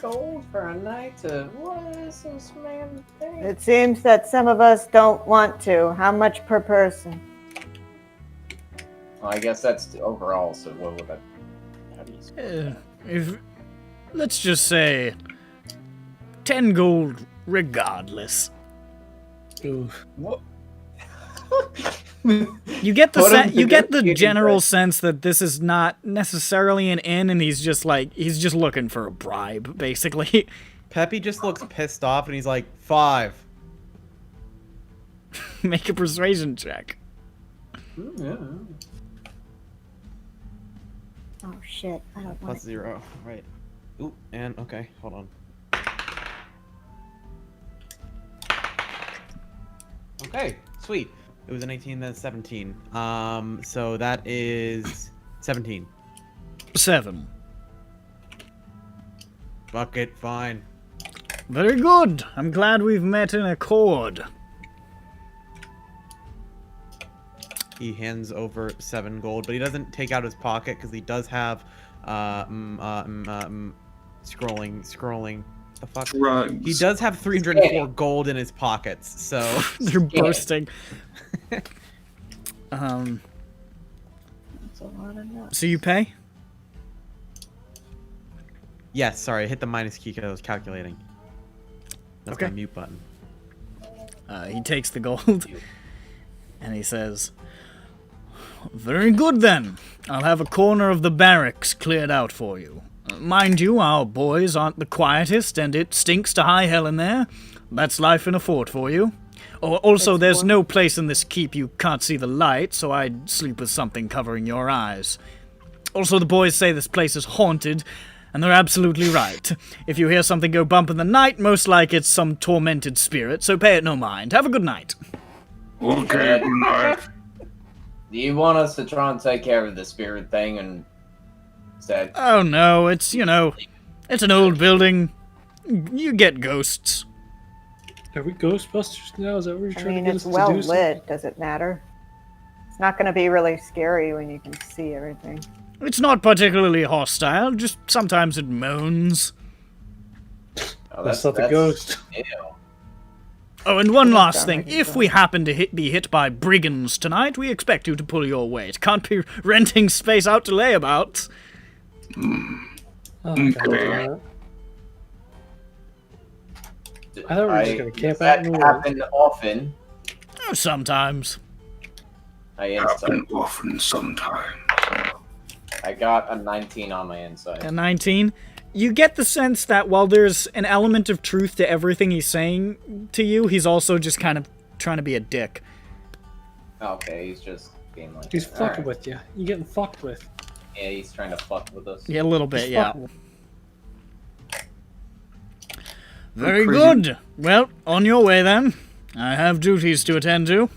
gold for a night to... What is this man thing? It seems that some of us don't want to. How much per person? Well, I guess that's the overall, so what would that... How do you say? If let's just say 10 gold regardless. Ooh. What? You get the Put him you get the together. general sense that this is not necessarily an inn, and he's just looking for a bribe, basically. Peppy just looks pissed off and he's like, 5. Make a persuasion check. Yeah. Oh shit! I don't want Plus it. 0. Right. Ooh, and okay, hold on. Okay, sweet. It was an 18, then 17. So that is 17. 7. Fuck it, fine. Very good. I'm glad we've met in accord. He hands over 7 gold, but he doesn't take out his pocket because he does have scrolling. The fuck? Drugs. He does have 304 gold in his pockets, so They're bursting. That's a lot of nuts. So you pay? yes. Sorry, I hit the minus key because I was calculating. That's Okay. my mute button. He takes the gold, and he says, "Very good then. I'll have a corner of the barracks cleared out for you. Mind you, our boys aren't the quietest, and it stinks to high hell in there. That's life in a fort for you. Also, there's no place in this keep you can't see the light, so I'd sleep with something covering your eyes. Also, the boys say this place is haunted, and they're absolutely right. If you hear something go bump in the night, most like it's some tormented spirit, so pay it no mind. Have a good night." Okay, good night. Do you want us to try and take care of the spirit thing and said, Oh no, it's an old building. You get ghosts. Are we Ghostbusters now? Is that what you're I trying mean, to get it's us well to do? lit. Does it matter? It's not going to be really scary when you can see everything. It's not particularly hostile, just sometimes it moans. oh, That's not the ghost. Ew. Oh, and one last sound thing. like a If ghost. we happen to be hit by brigands tonight, we expect you to pull your weight. Can't be renting space out to lay about. Oh, Okay. God. I thought we were just gonna does camp that out in the woods. happen often? Oh, sometimes. I insight. Happen often sometimes. I got a 19 on my insight. A 19. You get the sense that while there's an element of truth to everything he's saying to you, he's also just kind of trying to be a dick. Okay, he's just being like. He's fucking "Alright." with you. You're getting fucked with. Yeah, he's trying to fuck with us. Yeah, a little bit, He's yeah. fucking with- Very crazy. good. Well, on your way then. I have duties to attend to.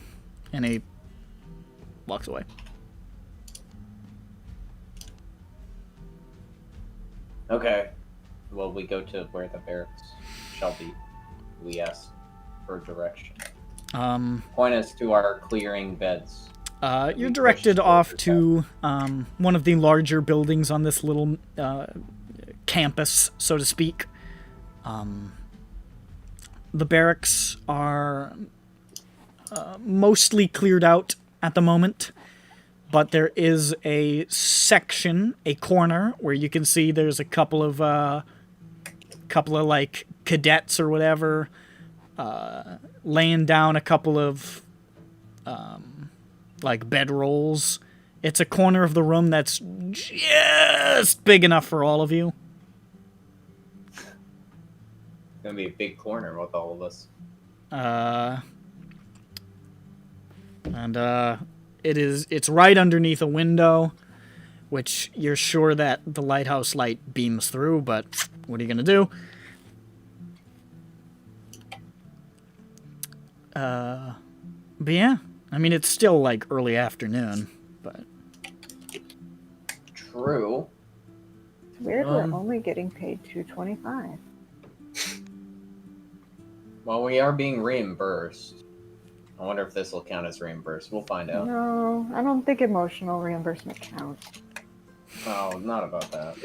And he walks away. Okay. Well, we go to where the barracks shall be. We ask for direction. Point us to our clearing beds. You're We directed pushed off forward to one of the larger buildings on this little campus, so to speak. The barracks are mostly cleared out at the moment, but there is a section, a corner, where you can see there's a couple of like cadets or whatever laying down a couple of like bedrolls. It's a corner of the room that's just big enough for all of you. gonna be a big corner with all of us. It's right underneath a window, which you're sure that the lighthouse light beams through, but what are you gonna do? But yeah, I mean, it's still like early afternoon, but... True. It's weird we're only getting paid $2.25. Well, we are being reimbursed. I wonder if this will count as reimbursed. We'll find out. No, I don't think emotional reimbursement counts. Oh, not about that.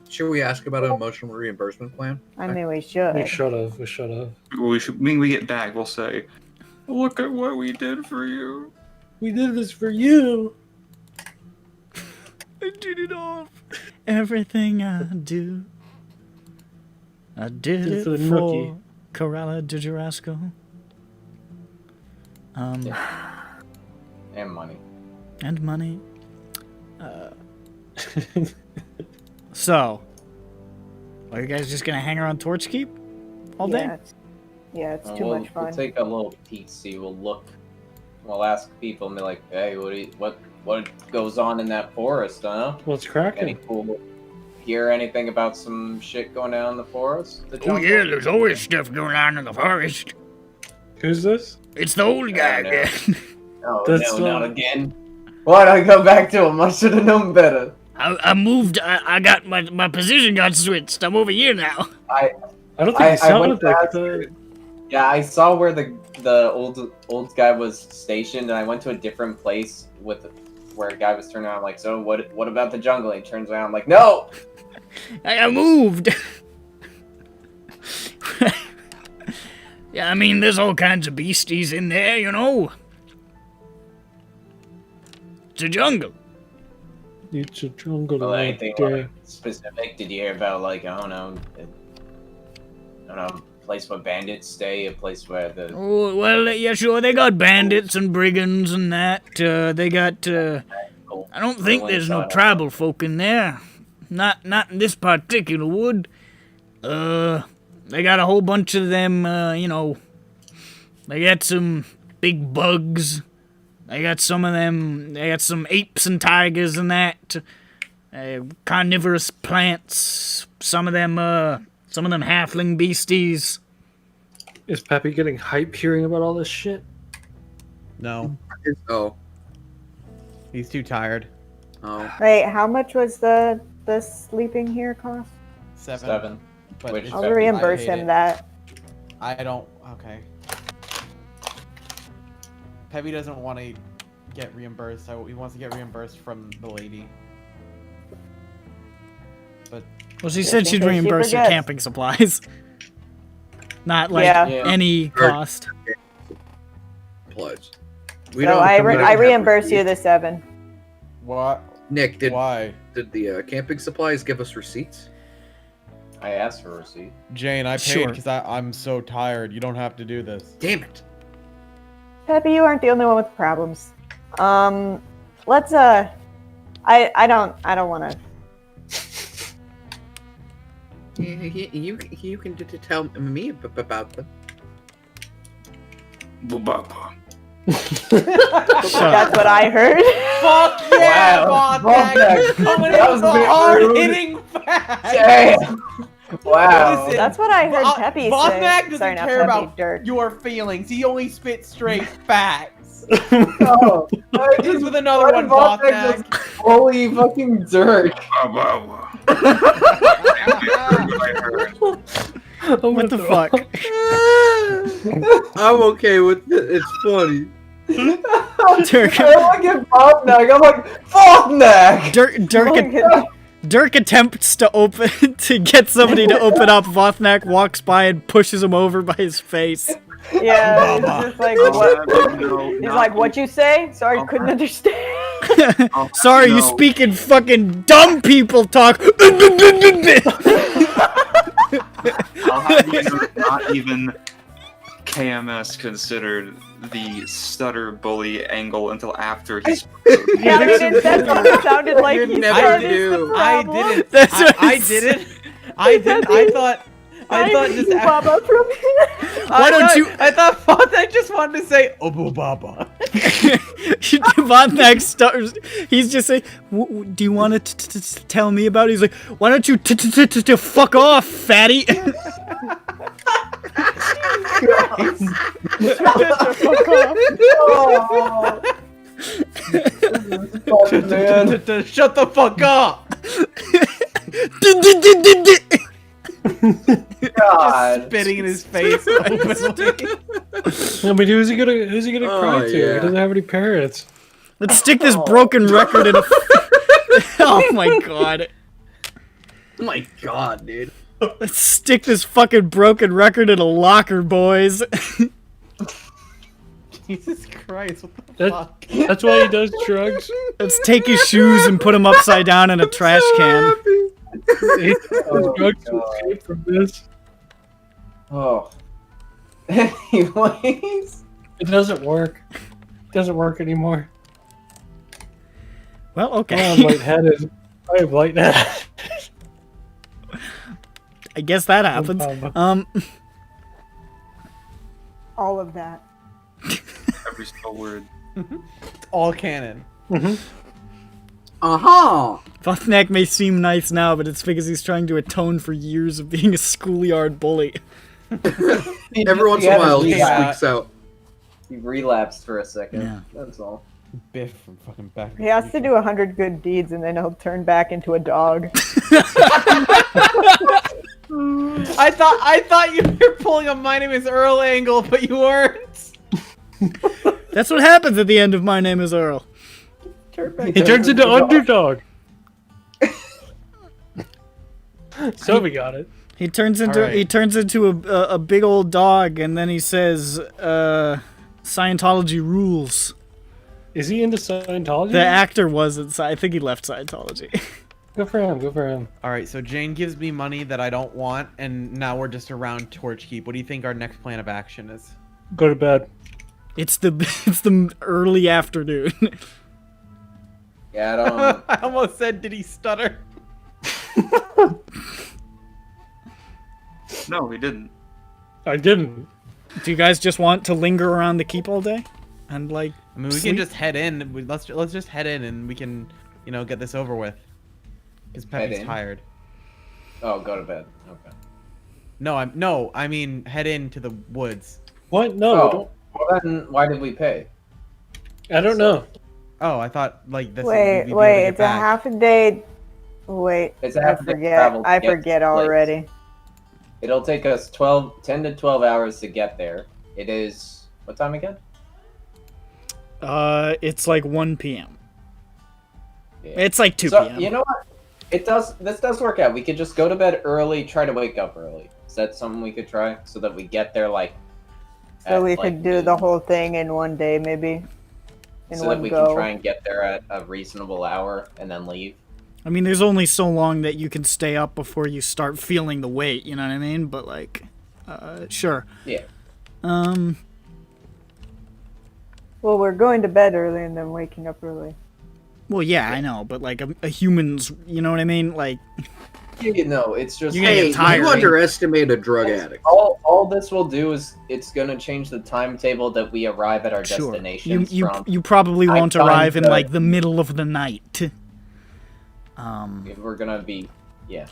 Should we ask about an emotional reimbursement plan? I mean, we should. We should have. When we get back, we'll say, "Look at what we did for you. We did this for you." I did it all. Everything I do, I did it for for the nookie. Corella de Jurasco. And money. And money. So, are you guys just gonna hang around Torch Keep all day? It's too much fun. We'll take a little peek, see. We'll look. We'll ask people and be like, "Hey, what goes on in that forest, huh? What's cracking? Any cool? Hear anything about some shit going down in the forest? The Oh jungle? yeah, there's always stuff going on in the forest. Who's this? It's the old guy no. again. Oh That's no, not- not again. Why'd I go back to him? I should have known better. I moved. I got my position got switched. I'm over here now. I don't think he I sounded went like past that. Yeah, I saw where the old guy was stationed, and I went to a different place with where a guy was turning around. I'm like, so what about the jungle? And he turns around, I'm like, no. I moved. Yeah, I mean, there's all kinds of beasties in there, you know. It's a jungle. It's a jungle Well, out anything there. like specific? Did you hear about like I don't know, a place where bandits stay, a place where the Oh, well, yeah, sure. They got bandits and brigands and that. They got. I don't think there's no tribal folk in there. Not in this particular wood. They got a whole bunch of them. You know. They got some big bugs. They got some of them. They got some apes and tigers and that. Carnivorous plants. Some of them halfling beasties. Is Peppy getting hype hearing about all this shit? No, Oh. he's too tired. Oh. Wait, how much was the sleeping here cost? 7. But Which it's- I'll Peppy, reimburse I hate him it. that. I don't. Okay. Peppy doesn't want to get reimbursed. So he wants to get reimbursed from the lady. But Well, she Just said in she'd case she reimburse your forgets. camping supplies. Not like Yeah. any cost. Plus. So I reimburse you the 7. what? Nick, did Why? the camping supplies give us receipts? I asked for a receipt. Jane, I paid Sure. because I'm so tired. You don't have to do this. Damn it. Peppy, you aren't the only one with problems. Let's I don't want to. You can tell me about them. Bubaba. That's what I heard. Fuck yeah, Wow. Bobneck! Coming That in was with a the bit hard rude. hitting facts! Damn. Wow. Listen, That's what I heard Peppy Bobneck say. doesn't Sorry, not care Peppy, about Dirk. your feelings. He only spits straight facts. Oh, I He's just with another one, Bobneck. holy fucking dirt. Bubaba. What the fuck? I'm okay with it. It's funny. Dirk, I look at Bobneck, I'm like, Bobneck! Dirk attempts to to get somebody to open up. Vothnak walks by and pushes him over by his face. Yeah, it's just like what? He's like, "What you say?" Sorry, couldn't understand. Sorry, you speak in fucking dumb people talk. I'll have you know, not even KMS considered the stutter bully angle until after he spoke. Yeah, I mean, that's what it sounded like. You He never started do. the I problem. didn't. That's what I he said. didn't. I didn't. I thought just. Baba from here. Why don't you- I thought Fontaine just wanted to say Obu Baba. Von next stars. He's just saying, "Do you want to tell me about it?" He's like, "Why don't you fuck off, fatty?" Shut the fuck up. God. Spitting in his face openly. I mean, who's he gonna cry to? yeah. He doesn't have any parents. Let's stick this broken record in a. Oh my god. Oh my god, dude. Let's stick this fucking broken record in a locker, boys. Jesus Christ, what the That- fuck? That's why he does drugs. Let's take his shoes and put them upside down in a trash can. He does drugs to God. escape from this. Oh. Anyways. It doesn't work. It doesn't work anymore. Well, I'm okay. lightheaded. I am lightheaded. I guess that happens. All of that. Every single word. All canon. Uh-huh. Buffneck may seem nice now, but it's because he's trying to atone for years of being a schoolyard bully. Every once in a while, he squeaks out. He relapsed for a second. Yeah. That's all. Biff from fucking Back to the He has to Future. do 100 good deeds and then he'll turn back into a dog. I thought you were pulling a My Name is Earl angle, but you weren't. That's what happens at the end of My Name is Earl. He turns into underdog. So we got it. He turns into Alright. a big old dog, and then he says, "Scientology rules." Is he into Scientology? The actor wasn't. I think he left Scientology. Good for him. Good for him. All right, so Jane gives me money that I don't want, and now we're just around Torch Keep. What do you think our next plan of action is? Go to bed. It's the early afternoon. Yeah, I don't. I almost said, did he stutter? No, he didn't. I didn't. Do you guys just want to linger around the keep all day, and like? I mean, we sleep? can just head in. Let's just head in, and we can, get this over with. Because Head Peppy's in? tired. Oh, go to bed. Okay. No, I mean head into the woods. What? No. Oh, well then, why did we pay? I don't know. Oh, I thought like this. Wait, we'd be able to get it's a back. half a day. Wait, It's a I half a day forget. travel to I get to forget the place. already. It'll take us 10 to 12 hours to get there. It is what time again? It's like 1 p.m. Yeah. It's like 2 So p.m. you know what? This does work out. We could just go to bed early, try to wake up early. Is that something we could try so that we get there like? So at, we like, could do noon, the whole thing in one day, maybe. In so one that we go. can try and get there at a reasonable hour and then leave. I mean, there's only so long that you can stay up before you start feeling the weight. You know what I mean? But like, sure. Yeah. Well, we're going to bed early and then waking up early. Well, yeah, I know, but like a human's, you know what I mean? Like, You know, it's just You're gonna get tired. you underestimate a drug addict. all this will do is it's gonna change the timetable that we arrive at our sure. destinations You from. you probably I'm won't trying arrive in to- like the middle of the night. If we're gonna be, yeah.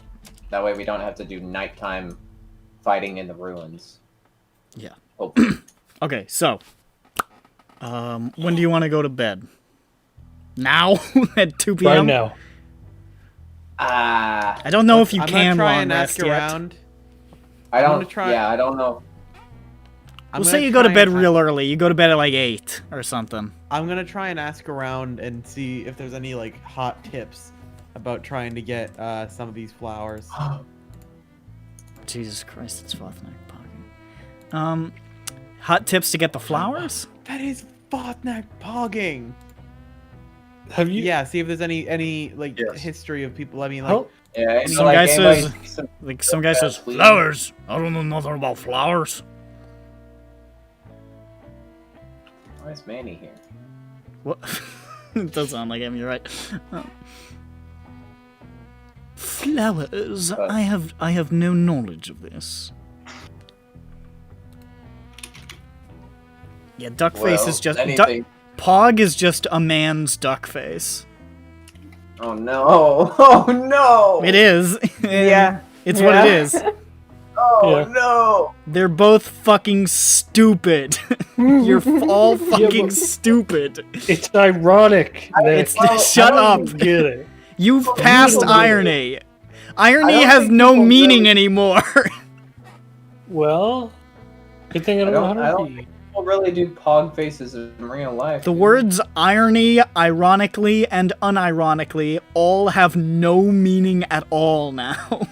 That way we don't have to do nighttime fighting in the ruins. Yeah. Hopefully. Okay, so, when do you want to go to bed? Now at 2 p.m. Right now. I don't know if you I'm can gonna try long and rest ask yet. around. I I'm don't. gonna try- Yeah, I don't know. I'm We'll gonna say you go to try bed and- real early. You go to bed at like 8 or something. I'm gonna try and ask around and see if there's any like hot tips about trying to get some of these flowers. Jesus Christ, it's Fothnak pogging. Hot tips to get the flowers? That is Fothnak pogging. Have you? Yeah, see if there's any like Yes. history of people. I mean, like, How, Yeah, and Some like, guy anybody says- see some Like some guy says, sweet- flowers? I don't know nothing about flowers. Why is Manny here? What? It does sound like him. You're right. Flowers. I have no knowledge of this. Yeah, duckface is just Pog is just a man's duck face. Oh no! Oh no! It is. Yeah. It's what it is. Oh no! They're both fucking stupid. You're all fucking stupid. It's ironic. Shut up. Get it. You've passed irony. Irony has no meaning anymore. Well, good thing I don't know how to read. People really do pog faces in real life. The words irony, ironically, and unironically all have no meaning at all now.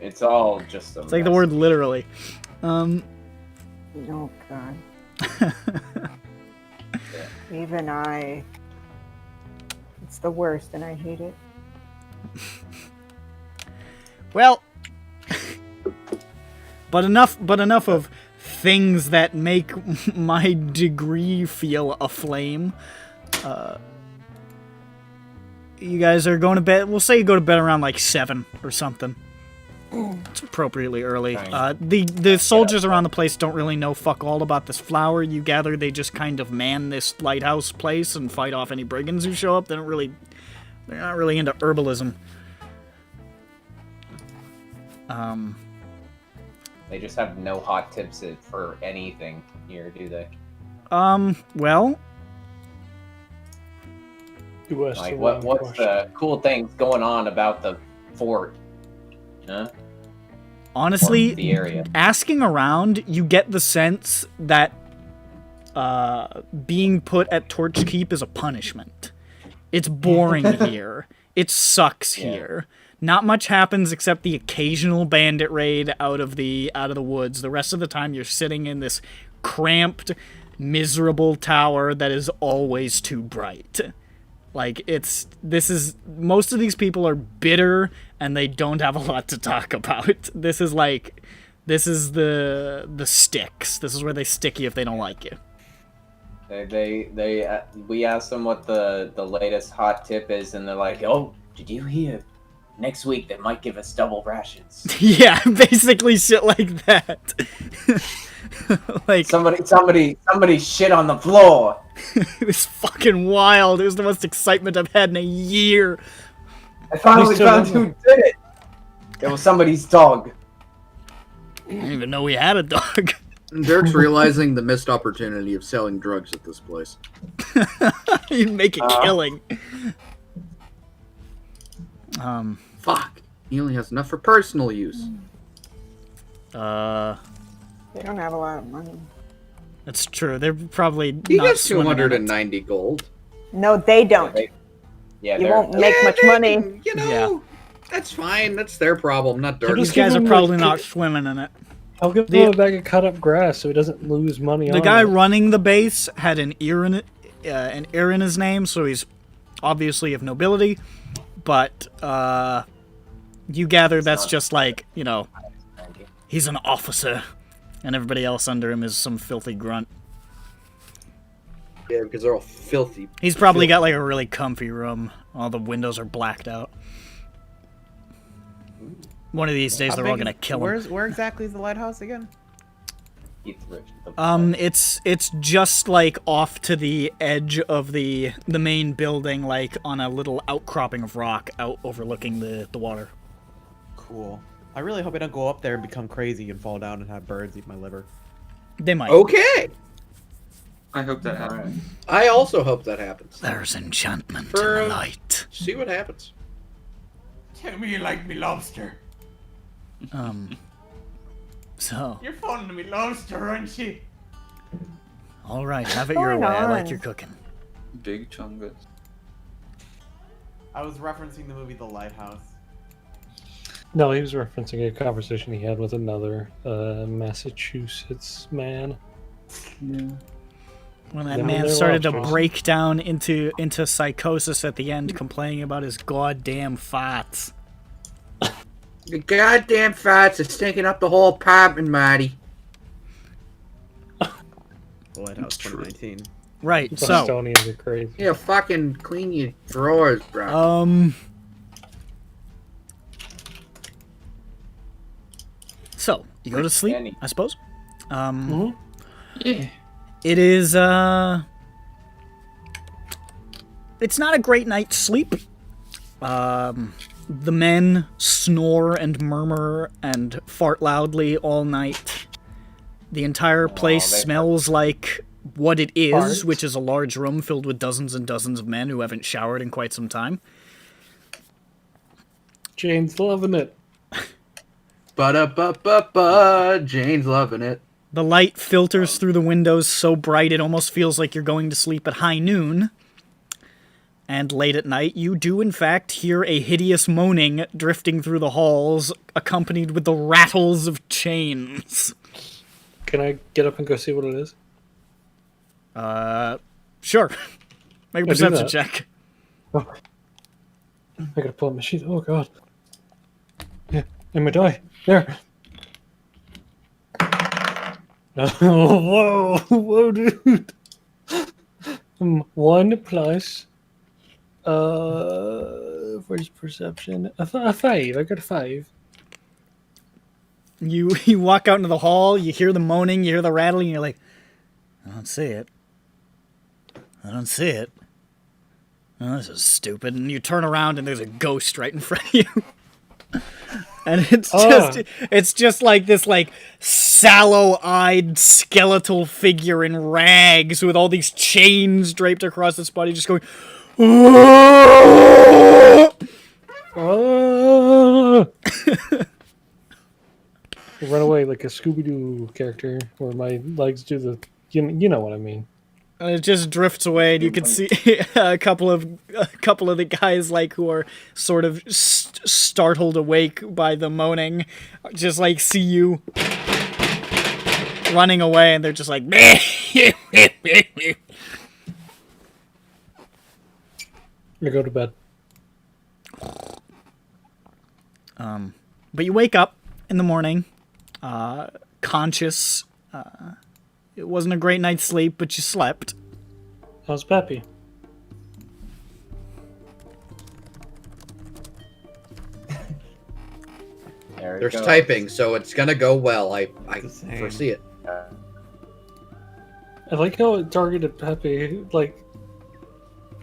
It's all just a It's like the word literally. Oh god. Even I. It's the worst, and I hate it. Well, but enough of things that make my degree feel aflame. You guys are going to bed. We'll say you go to bed around like 7 or something. It's appropriately early. The soldiers around the place don't really know fuck all about this flower. You gather they just kind of man this lighthouse place and fight off any brigands who show up. They're not really into herbalism. They just have no hot tips for anything here, do they? Well, like what's the cool things going on about the fort? Huh? Honestly, the area. Asking around, you get the sense that being put at Torch Keep is a punishment. It's boring here. It sucks here. Not much happens except the occasional bandit raid out of the woods. The rest of the time you're sitting in this cramped, miserable tower that is always too bright. Like, most of these people are bitter and they don't have a lot to talk about. This is the sticks. This is where they stick you if they don't like you. We asked them what the latest hot tip is, and they're like, "Oh, did you hear? Next week they might give us double rations." Yeah, basically shit like that. Like somebody shit on the floor. It was fucking wild. It was the most excitement I've had in a year. I finally found who did it. It was somebody's dog. I didn't even know we had a dog. Derek's realizing the missed opportunity of selling drugs at this place. You'd make a killing. Fuck. He only has enough for personal use. They don't have a lot of money. That's true. They're probably He not gets swimming in it. 290 gold. No, they don't. You won't make much money. You know, that's fine. That's their problem, not Dirk. These guys are probably not swimming in it. I'll give him a bag of cut up grass so he doesn't lose money on The guy it. running the base had an ear in his name, so he's obviously of nobility. But you gather that's just like, you know, he's an officer, and everybody else under him is some filthy grunt. Yeah, because they're all filthy. He's probably got like a really comfy room. All the windows are blacked out. One of these days, they're all gonna kill him. Where exactly is the lighthouse again? It's just like off to the edge of the main building, like on a little outcropping of rock out overlooking the water. Cool. I really hope I don't go up there and become crazy and fall down and have birds eat my liver. They might. Okay. I hope that happens. I also hope that happens. There's enchantment in the light. See what happens. Tell me you like me lobster. So. You're fond of me lobster, aren't you? All right, have it your way. I like your cooking. Big chungus. I was referencing the movie The Lighthouse. No, he was referencing a conversation he had with another Massachusetts man. Yeah. When that man started to break down into psychosis at the end, complaining about his goddamn farts. The goddamn farts are stinking up the whole apartment, Marty. the Lighthouse 2019. Right, so Bostonians are crazy. Yeah, fucking clean your drawers, bro. So you go to sleep, Danny. I suppose. Yeah. It is it's not a great night's sleep. The men snore and murmur and fart loudly all night. The entire place smells like what it is, Fart. which is a large room filled with dozens and dozens of men who haven't showered in quite some time. Jane's loving it. Ba-da-ba-ba-ba. Jane's loving it. The light filters through the windows so bright it almost feels like you're going to sleep at high noon. And late at night, you do in fact hear a hideous moaning drifting through the halls, accompanied with the rattles of chains. Can I get up and go see what it is? Sure. Make a do perception that. check. Oh. I gotta pull up my sheet. Oh god. Yeah, and my die. There. Oh, whoa, dude. 1 plus. Where's perception? A 5. I got a 5. You walk out into the hall, you hear the moaning, you hear the rattling, and you're like, I don't see it. I don't see it. Oh, this is stupid. And you turn around and there's a ghost right in front of you. And it's just like this like sallow-eyed skeletal figure in rags with all these chains draped across its body just going Run away like a Scooby-Doo character where my legs do the you know what I mean. And it just drifts away, and you can see a couple of the guys like who are sort of startled awake by the moaning, just like see you running away, and they're just like. I go to bed. But you wake up in the morning, conscious. It wasn't a great night's sleep, but you slept. How's Pappy? There's typing, so it's gonna go well. I foresee it. I like how it targeted Pepe. Like,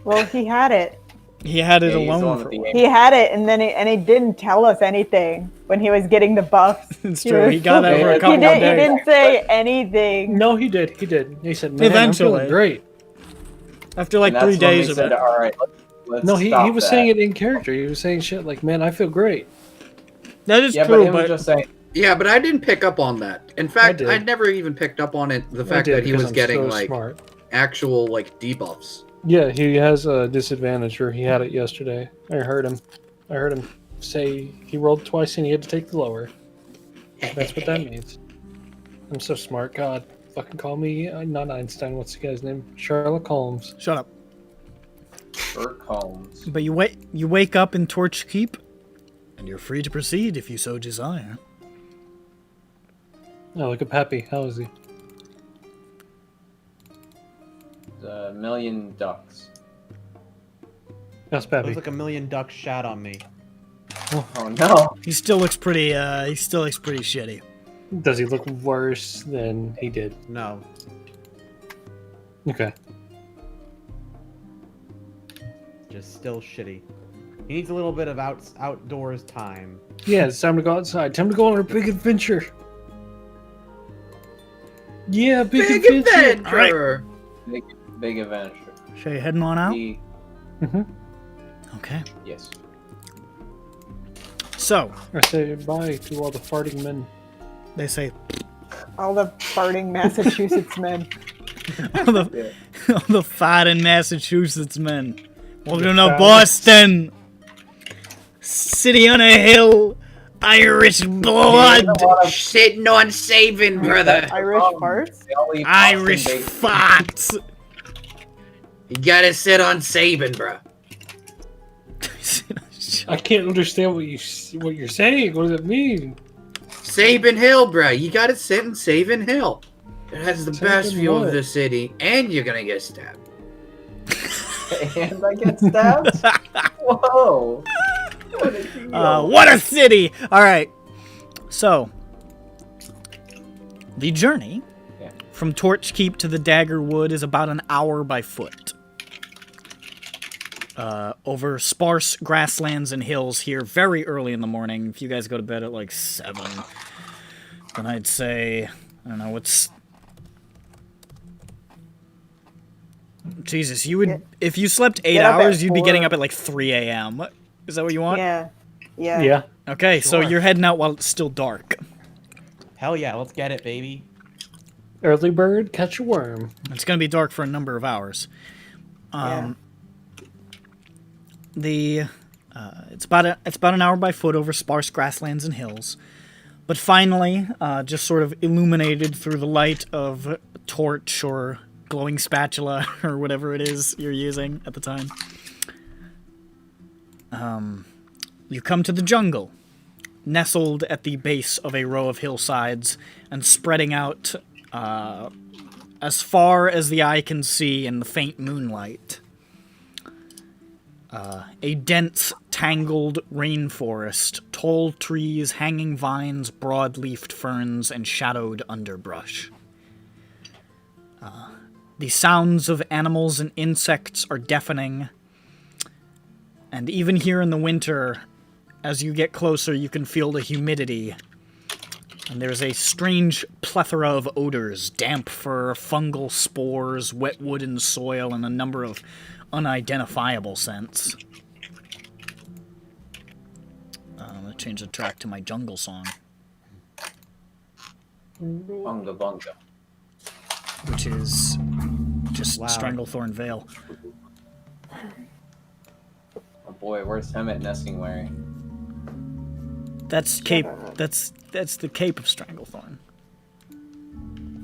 Well, he had it. He had it alone for a while. He had it, and then he didn't tell us anything when he was getting the buffs. It's true. He got over a couple of days. He didn't say anything. No, he did. He did. He said, "Man, Eventually. I'm feeling great." After like 3 days of it. All right, let's No, he stop was that. saying it in character. He was saying shit like, "Man, I feel great." That is Yeah, true, but, but just saying. Yeah, but I didn't pick up on that. In fact, did. I never even picked up on it. The I fact did that he because was I'm getting so like smart. actual like debuffs. Yeah, he has a disadvantage, or he had it yesterday. I heard him. I heard him say he rolled twice and he had to take the lower. That's what that means. I'm so smart. God, fucking call me not Einstein. What's the guy's name? Sherlock Holmes. shut up. Sherlock Holmes. But you wake up in Torch Keep, and you're free to proceed if you so desire. Oh, look at Pappy. How is he? A million ducks. How's Pappy? Looks like a million ducks shat on me. Oh no. He still looks pretty. He still looks pretty shitty. Does he look worse than he did? No. Okay. Just still shitty. He needs a little bit of outdoors time. Yeah, it's time to go outside. Time to go on a big adventure. Yeah, big adventure. Alright. Big adventure. So you heading on out? Mm-hmm. Okay. Yes. So I say bye to all the farting men. they say All the farting Massachusetts men. all the fighting Massachusetts men. Welcome to Boston, city on a hill, Irish blood, Sitting on saving, brother. Irish farts? Irish farts. You gotta sit on Sabin, bro. I can't understand what you're saying. What does it mean? Sabin Hill, bro. You gotta sit in Sabin Hill. It has the Take best a view of look. the city, and you're gonna get stabbed. And I get stabbed? Whoa! What a deal. What a city! Alright. So, the journey from Torch Keep to the Dagger Wood is about an hour by foot. Over sparse grasslands and hills here very early in the morning. If you guys go to bed at like 7, then I'd say, I don't know, what's... Jesus, you would... If you slept 8 Get up at hours, you'd be getting 4. up at like 3 a.m. Is that what you want? Yeah. Yeah. Yeah. Okay, so Sure. you're heading out while it's still dark. Hell yeah, let's get it, baby. Early bird, catch a worm. It's going to be dark for a number of hours. It's about an hour by foot over sparse grasslands and hills, but finally, just sort of illuminated through the light of a torch or glowing spatula or whatever it is you're using at the time. You come to the jungle, nestled at the base of a row of hillsides and spreading out as far as the eye can see in the faint moonlight. A dense, tangled rainforest, tall trees, hanging vines, broad-leafed ferns, and shadowed underbrush. The sounds of animals and insects are deafening, and even here in the winter, as you get closer, you can feel the humidity. And there's a strange plethora of odors, damp fur, fungal spores, wet wood and soil, and a number of unidentifiable scents. I'm gonna change the track to my jungle song, Bunga bunga. which is just Wow. Stranglethorn Vale. Oh boy, where's Hemet nesting wearing? That's Cape. That's the Cape of Stranglethorn.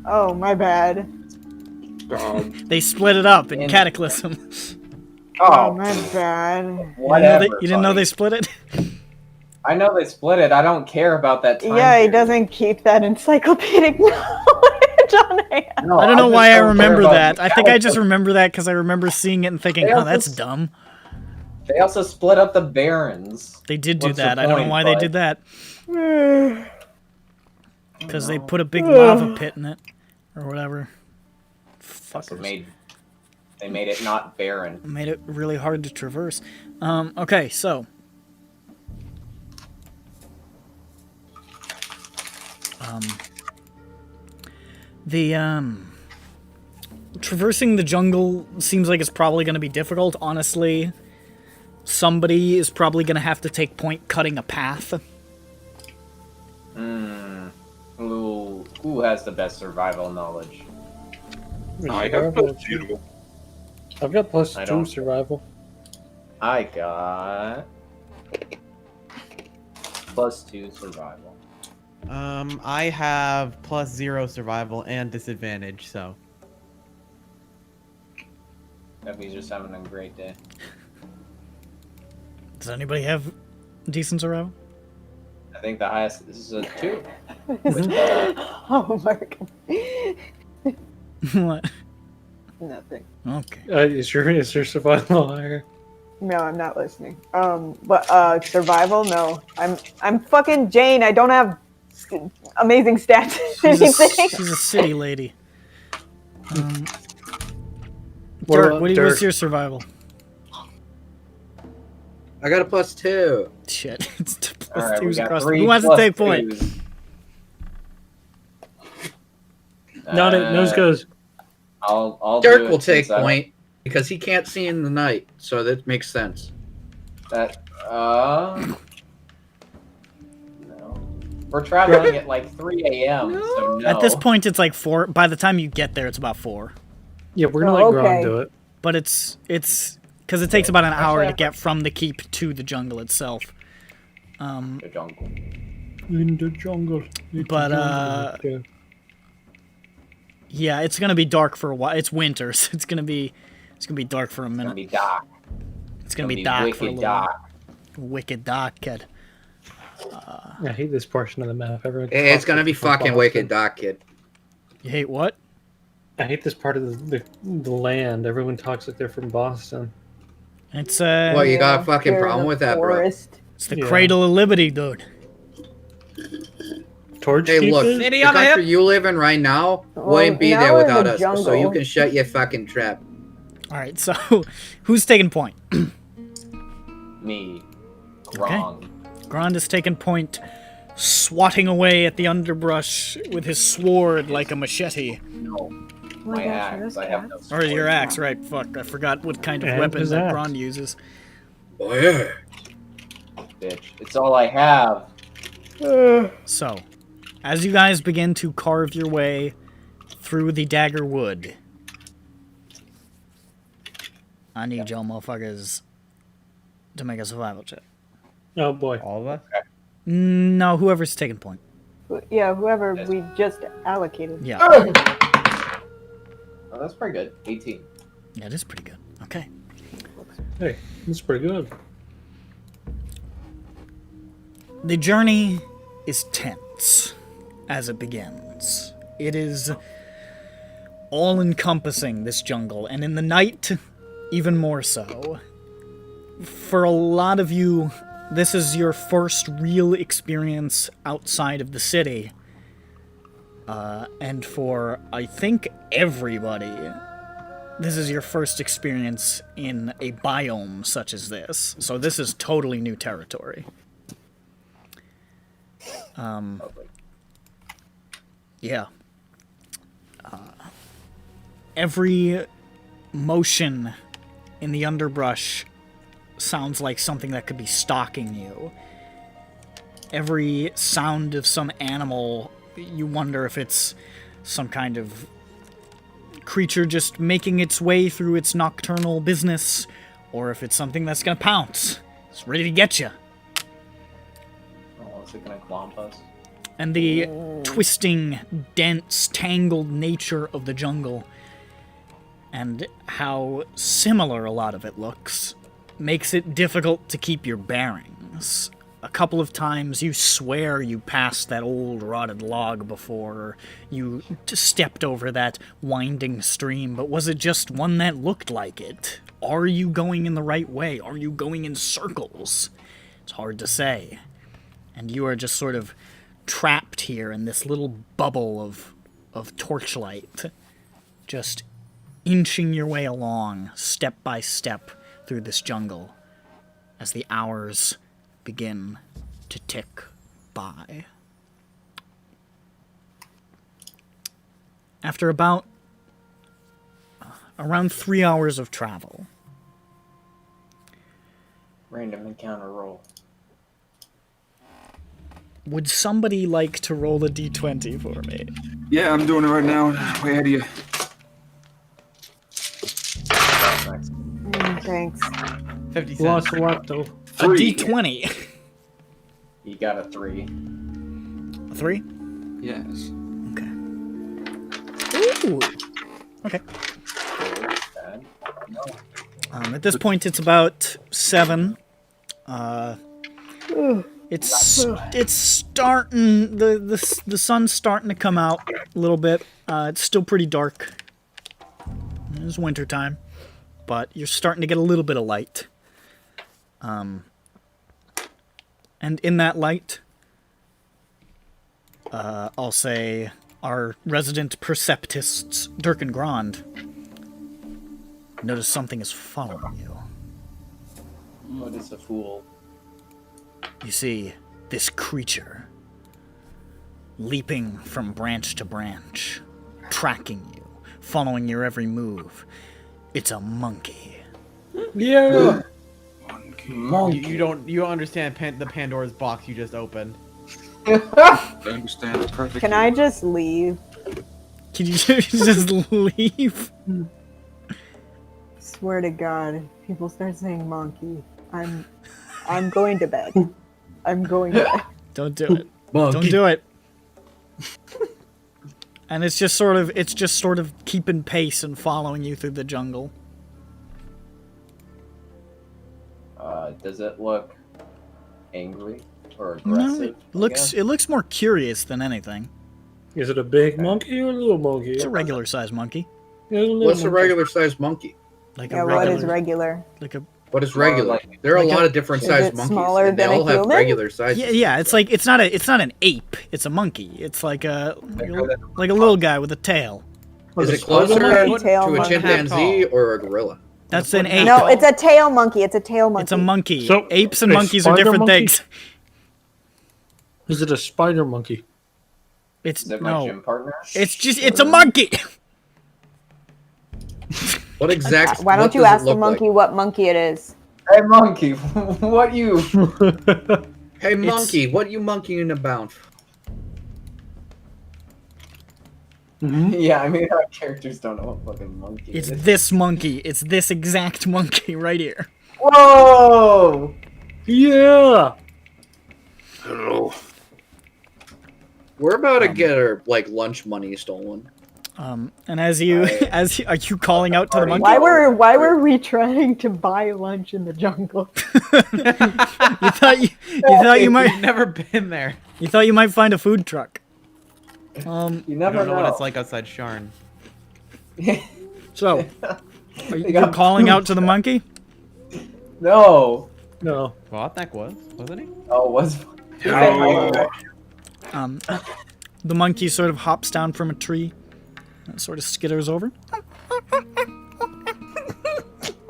Oh, my bad. They split it up in Cataclysm. Oh, my bad. Whatever. You didn't know they split it? I know they split it. I don't care about that time Yeah, he period. doesn't keep that encyclopedic knowledge on hand. No, I don't know just why I don't care remember about that. I think I just Cataclysm. remember that because I remember seeing it and thinking, They oh, also that's s- dumb. They also split up the barons. They did do What's the that. I don't know point, why they bud? did that. Because they put a big lava pit in it. Or whatever. Also they made it not barren. Made it really hard to traverse. Okay, so. Traversing the jungle seems like it's probably going to be difficult. Honestly, somebody is probably going to have to take point cutting a path. Who has the best survival knowledge? I have +0. I've got I +2 don't. survival. I got +2 survival. I have +0 survival and disadvantage, so. That means just having a great day. Does anybody have decent survival? I think the highest is a 2. Oh, Mark. What? Nothing. Okay. Is your survival higher? No, I'm not listening. But survival? No. I'm fucking Jane. I don't have amazing stats. She's a city lady. Dirk, what's your survival? I got a +2. Shit, it's All right, we +2s got across. 3 Who wants to take +2s. point? Nose goes. I'll Dirk do it will take since I- point because he can't see in the night, so that makes sense. That no. We're traveling at like 3 a.m. So no. At this point, it's like 4. By the time you get there, it's about 4. Yeah, we're gonna Oh, let Gron okay. do it. But it's because it takes about an hour Actually, to get from the keep to the jungle itself. The jungle. In the jungle. But yeah, it's gonna be dark for a while. It's winter, so it's gonna be dark for a It's gonna minute. be dark. It's gonna be dark for a wicked little. dark. Wicked dark, kid. I hate this portion of the map. Everyone It's gonna be talks about fucking Boston. wicked, Doc Kid. You hate what? I hate this part of the land. Everyone talks like they're from Boston. It's Well, you got a fucking problem with that, bro? It's the cradle of liberty, dude. Torch Hey, look, keepers? the country you live in right now wouldn't be now there we're in without the us. So jungle. you can shut your fucking trap. All right, so who's taking point? Me. Wrong. Grand is taking point, swatting away at the underbrush with his sword like a machete. No. Oh my My gosh, axe. those I have no cats. Or your sword. axe, right? Fuck, I forgot what kind of And weapon his that axe. Grand uses. Oh, yeah. Bitch. It's all I have. So, as you guys begin to carve your way through the dagger wood, I need y'all motherfuckers to make a survival check. Oh boy. All of us? No, whoever's taking point. Yeah, whoever we just allocated. Yeah. Oh, that's pretty good. 18. Yeah, it is pretty good. Okay. Hey, that's pretty good. The journey is tense as it begins. It is all-encompassing, this jungle, and in the night, even more so. For a lot of you, this is your first real experience outside of the city. And for, I think, everybody, this is your first experience in a biome such as this. So this is totally new territory. Yeah. Every motion in the underbrush sounds like something that could be stalking you. Every sound of some animal, you wonder if it's some kind of creature just making its way through its nocturnal business, or if it's something that's gonna pounce. It's ready to get you. Oh, is it gonna clomp us? And the twisting, dense, tangled nature of the jungle, and how similar a lot of it looks, makes it difficult to keep your bearings. A couple of times you swear you passed that old rotted log before, or you stepped over that winding stream, but was it just one that looked like it? Are you going in the right way? Are you going in circles? It's hard to say. And you are just sort of trapped here in this little bubble of torchlight, just inching your way along, step by step, through this jungle, as the hours begin to tick by. After about around 3 hours of travel. Random encounter roll. Would somebody like to roll a d20 for me? Yeah, I'm doing it right now. Way ahead of you. Thanks. 50 Lots cents. of what though? A d20. You got a 3. A 3? Yes. Ooh. Okay. Bad. No. At this point, it's about 7. It's starting. The sun's starting to come out a little bit. It's still pretty dark. It's winter time, but you're starting to get a little bit of light. And in that light, I'll say our resident perceptists, Dirk and Grand, notice something is following you. What is a fool? You see this creature leaping from branch to branch, tracking you, following your every move. It's a monkey. Yeah. You don't understand the Pandora's box you just opened. I understand it perfectly. Can I just leave? Can you just leave? Swear to God, if people start saying monkey, I'm going to bed. I'm going to bed. Don't do it. Don't do it. And it's just sort of keeping pace and following you through the jungle. Does it look angry or No, aggressive? it looks more curious than anything. Is it a big monkey or a little monkey? It's a regular sized monkey. What's a regular sized monkey? Like Yeah, a what regular, is regular? like a What is regular? There are a lot of different Is sized it monkeys. smaller And they than a all have human? regular sizes. yeah. It's like it's not an ape. It's a monkey. It's like a little guy with a tail. Is it Like closer a to tail a monkey. chimpanzee or a gorilla? That's an ape. No, it's a tail monkey. It's a tail monkey. It's a monkey. So, Apes and a monkeys are spider different monkey? things. Is it a spider monkey? It's Is it my gym partner? It's a monkey. What exactly? Why don't you ask the monkey what monkey it is? Hey, monkey, what you? Hey, monkey, what you monkeying about? Yeah, I mean, our characters don't know what fucking monkey It's is. this monkey. It's this exact monkey right here. Whoa! Yeah. Hello. We're about to get our lunch money stolen. And as you are you calling out to the monkey? Why were we trying to buy lunch in the jungle? You thought you might I've never been there. You thought you might find a food truck. You I never don't know what it's like outside Sharn. So, are you calling out to the monkey? No. No. Botnak wasn't he? Oh, was. The monkey sort of hops down from a tree and sort of skitters over.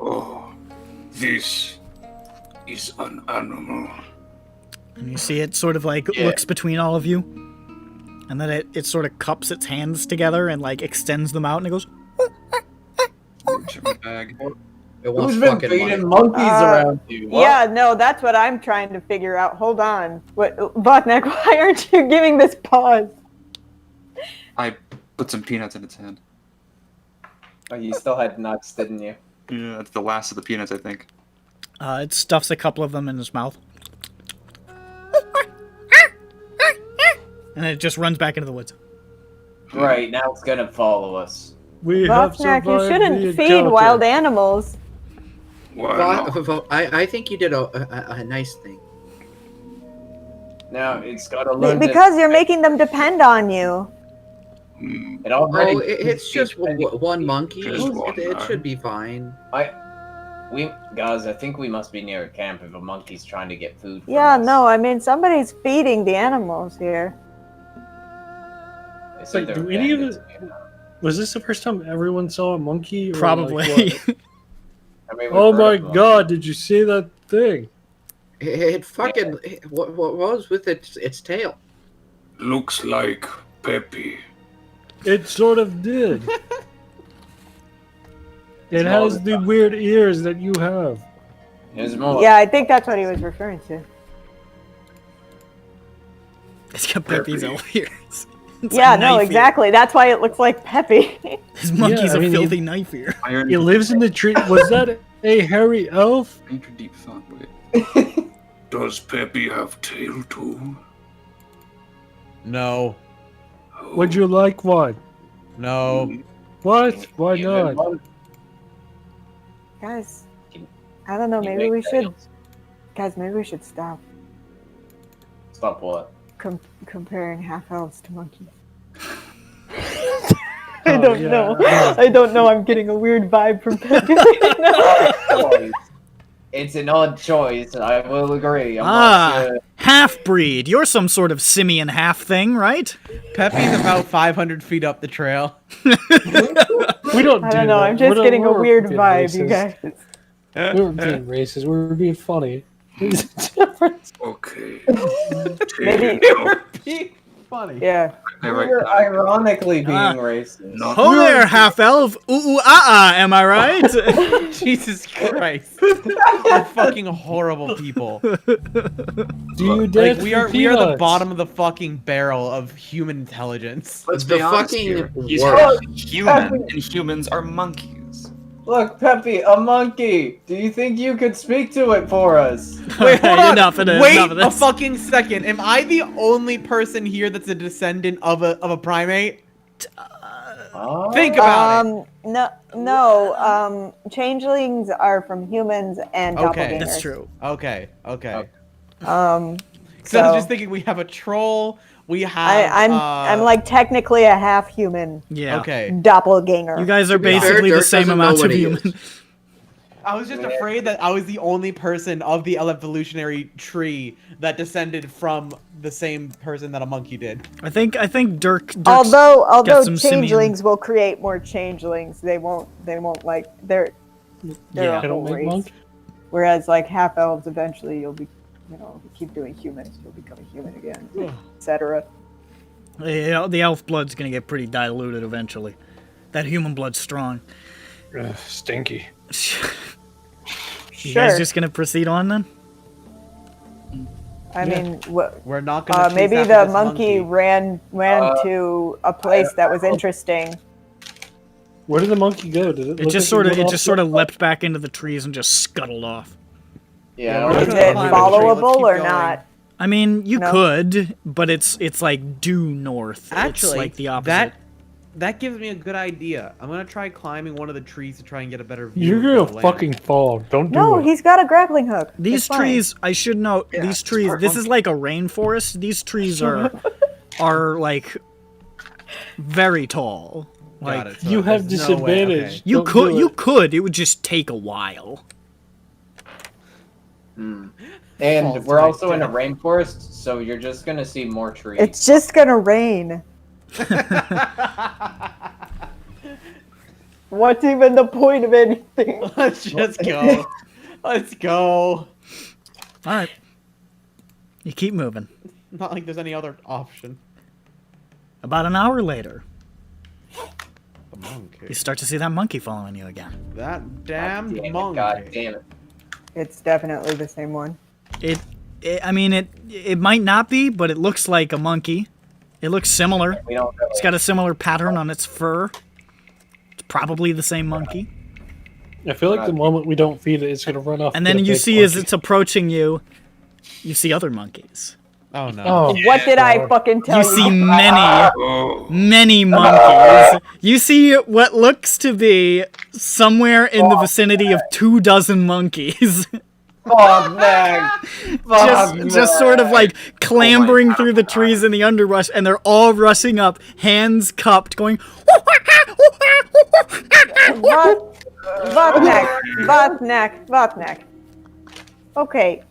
Oh, this is an animal. And you see it sort of looks between all of you. And then it sort of cups its hands together and extends them out and it goes. Bag. Who's been feeding monkeys around you? What? Yeah, no, that's what I'm trying to figure out. Hold on. What, Botnak, why aren't you giving this pause? I put some peanuts in its hand. Oh, you still had nuts, didn't you? Yeah, that's the last of the peanuts, I think. It stuffs a couple of them in its mouth. And then it just runs back into the woods. Right, now it's gonna follow us. We have Botnak, you survived shouldn't the feed encounter. wild animals. Why not? Well, I think you did a nice thing. Now it's gotta learn Because you're making them depend on you. It already. Oh, it's just one monkey. Just one, It should be fine. Guys, I think we must be near a camp if a monkey's trying to get food. From Yeah, us. no, I mean somebody's feeding the animals here. They said Like, they're do any of bandits, it- you know. Was this the first time everyone saw a monkey? Or Probably. what? I mean, we've Oh heard my of monkeys. god, did you see that thing? It fucking what was with its tail? Looks like Peppy. It sort of did. It It's has more the than- weird ears that you have. It's more Yeah, I think that's what he was referring to. It's got Pepe's elf ears. It's Yeah, a no, knife exactly. That's why it looks like Peppy. ear. His monkey's Yeah, I a mean, filthy knife ear. He lives in the tree. Was that a hairy elf? Enter deep thought. Wait. Does Peppy have tail too? No. Would you like one? No. What? Why Even not? one- Guys, I don't know, you maybe make we should. tails. Guys, maybe we should stop Stop what? comparing half elves to monkeys. Oh, I don't yeah. know. I don't know. I'm getting a weird vibe from Peppy. It's an odd choice, I will agree. I'm Ah, not sure. half-breed. You're some sort of simian half thing, right? Peppy's about 500 feet up the trail. We don't. I don't know. I'm just getting a weird vibe, you guys. We weren't being racist. We were being funny. There's a difference. Okay. Maybe. Tail. Funny. Yeah. We're ironically being Ah. racist. Not Ho there, half-elf. Am I right? Jesus Christ. We're fucking horrible people. Do you Like, dance we for are the peanuts? bottom of the fucking barrel of human intelligence. Let's The be honest fucking here. He's worst. human, and humans are monkeys. Look, Peppy, a monkey. Do you think you could speak to it for us? Wait, hold on. Enough of this, Wait enough of a this. fucking second. Am I the only person here that's a descendant of a primate? Think about it. No. Changelings are from humans and Okay. doppelgangers. That's true. Okay. Um, So I was So- just thinking we have a troll. We have. I'm like technically a half human Yeah. Okay. doppelganger. You guys are To be fair, basically the Dirk same doesn't know amount what of he human. is. I was just afraid that I was the only person of the evolutionary tree that descended from the same person that a monkey did. I think Dirk's Although got some simian- changelings will create more changelings, they won't like they're Yeah. a They don't whole make race. monk? Whereas like half elves, eventually you'll be, you know, if you keep doing humans, you'll become a human again, etc. Yeah, the elf blood's gonna get pretty diluted eventually. That human blood's strong. Stinky. You guys just gonna proceed on then? I mean, We're not gonna. chase maybe after the this monkey ran to a place that was interesting. Where did the monkey go? Did it? It just sort of leapt back into the trees and just scuttled off. Yeah. Is it followable or not? I mean, you No? could, but it's like due north. Actually, it's like the opposite. that gives me a good idea. I'm gonna try climbing one of the trees to try and get a better view. You're of gonna the land. fucking fall. Don't do No, it. he's got a grappling hook. These It's fine. trees, I should note, Yeah, these it's trees. part This is monkey. like a rainforest. These trees are like very tall. Got Like it, so You have there's no way, disadvantage. okay. you Don't could, do you it. could. It would just take a while. And Falls we're to my also in a death. rainforest, so you're just gonna see more trees. It's just gonna rain. What's even the point of anything? Let's just go. Let's go. All right, you keep moving. Not like there's any other option. About an hour later, The monkey. you start to see that monkey following you again. That damned Damn it, monkey. God damn it. It's definitely the same one. I mean, it might not be, but it looks like a monkey. It looks similar. We don't really. It's got a similar pattern on its fur. It's probably the same monkey. I feel like the moment we don't feed it, it's gonna run off. And get then a you big see as monkey. it's approaching you, you see other monkeys. Oh no. Oh, What did I fucking tell You you? see many, Oh, many monkeys. You see what looks to be somewhere in the vicinity of 24 monkeys. Fuck that. just sort of like clambering through the trees in the underbrush, and they're all rushing up, hands cupped, going. Vatnak. Okay.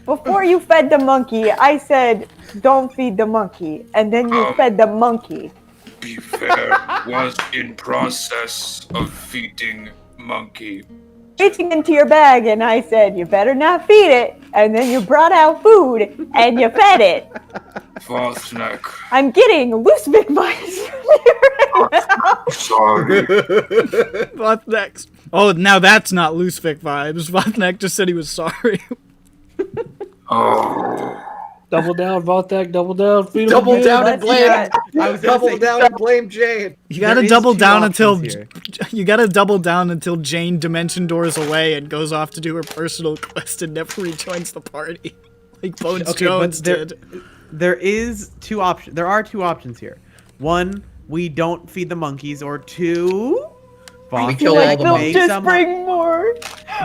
Before you fed the monkey, I said, don't feed the monkey. And then you fed the monkey. be fair, was in process of feeding monkey. Reaching into your bag, and I said, you better not feed it. And then you brought out food, and you fed it. Vothnek, I'm getting loose big vibes from you right now. sorry. What's next? Oh, now that's not loose Vic vibes. Vothnek just said he was sorry. Oh, double down, Vothnek, double down, feed him Double again. down and blame. I was gonna Double say, down and blame Jane. You gotta is double two down until options here. you gotta double down until Jane dimension doors away and goes off to do her personal quest and never rejoins the party, like Bones Okay, but Jones did. There is two options. There are two options here. One, we don't feed the monkeys, or two, We kill all the They'll monkeys. just bring more.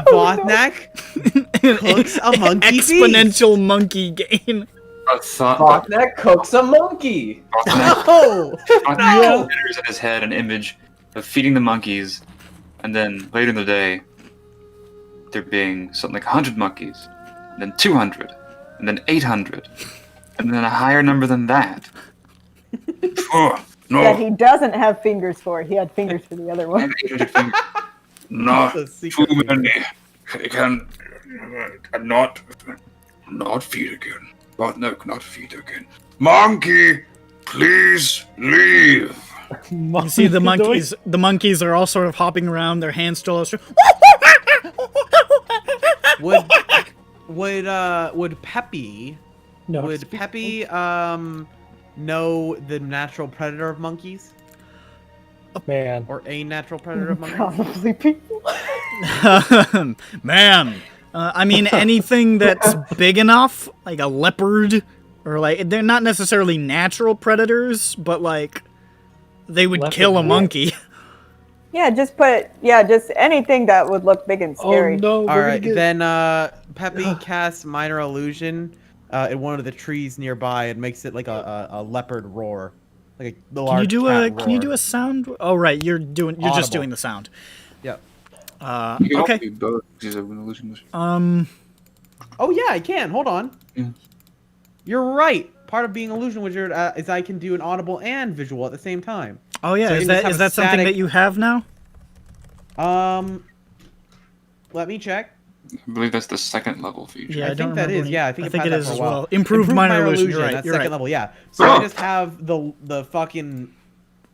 Vothnak cooks a monkey Exponential monkey gain. I thought Vothnek cooks a monkey. No! Vothnek considers in his head an image of feeding the monkeys, and then later in the day, there being something like 100 monkeys, and then 200, and then 800, and then a higher number than that. oh, That no, he doesn't have fingers for. He had fingers for the other I one. have 800 fingers. not That's a too secret. many. I can not feed again. Vothnek, not feed again. Monkey, please leave. You see the monkeys. The monkeys are all sort of hopping around. Their hands still. Would Peppy No, would Peppy know the natural predator of monkeys, man. or a natural predator of monkeys? Probably people. Man, I mean anything that's big enough, like a leopard, or like they're not necessarily natural predators, but like they would Leopard kill a what? monkey. Yeah, just anything that would look big and scary. Oh no! All right, then Peppy casts minor illusion in one of the trees nearby and makes it like a leopard roar, like the large cat roar. Can you do a sound? Oh right, you're just Audible. doing the sound. Yep. Okay. Oh yeah, I can. Hold on. Yeah. You're right. Part of being illusion wizard is I can do an audible and visual at the same time. Oh yeah, So I is can just that have a something static- that you have now? Let me check. I believe that's the second level feature. Yeah, I think that is. Yeah, I think it it is for a as while. well. Improved minor illusion. You're right. That's You're second right. level. Yeah. So I just have the fucking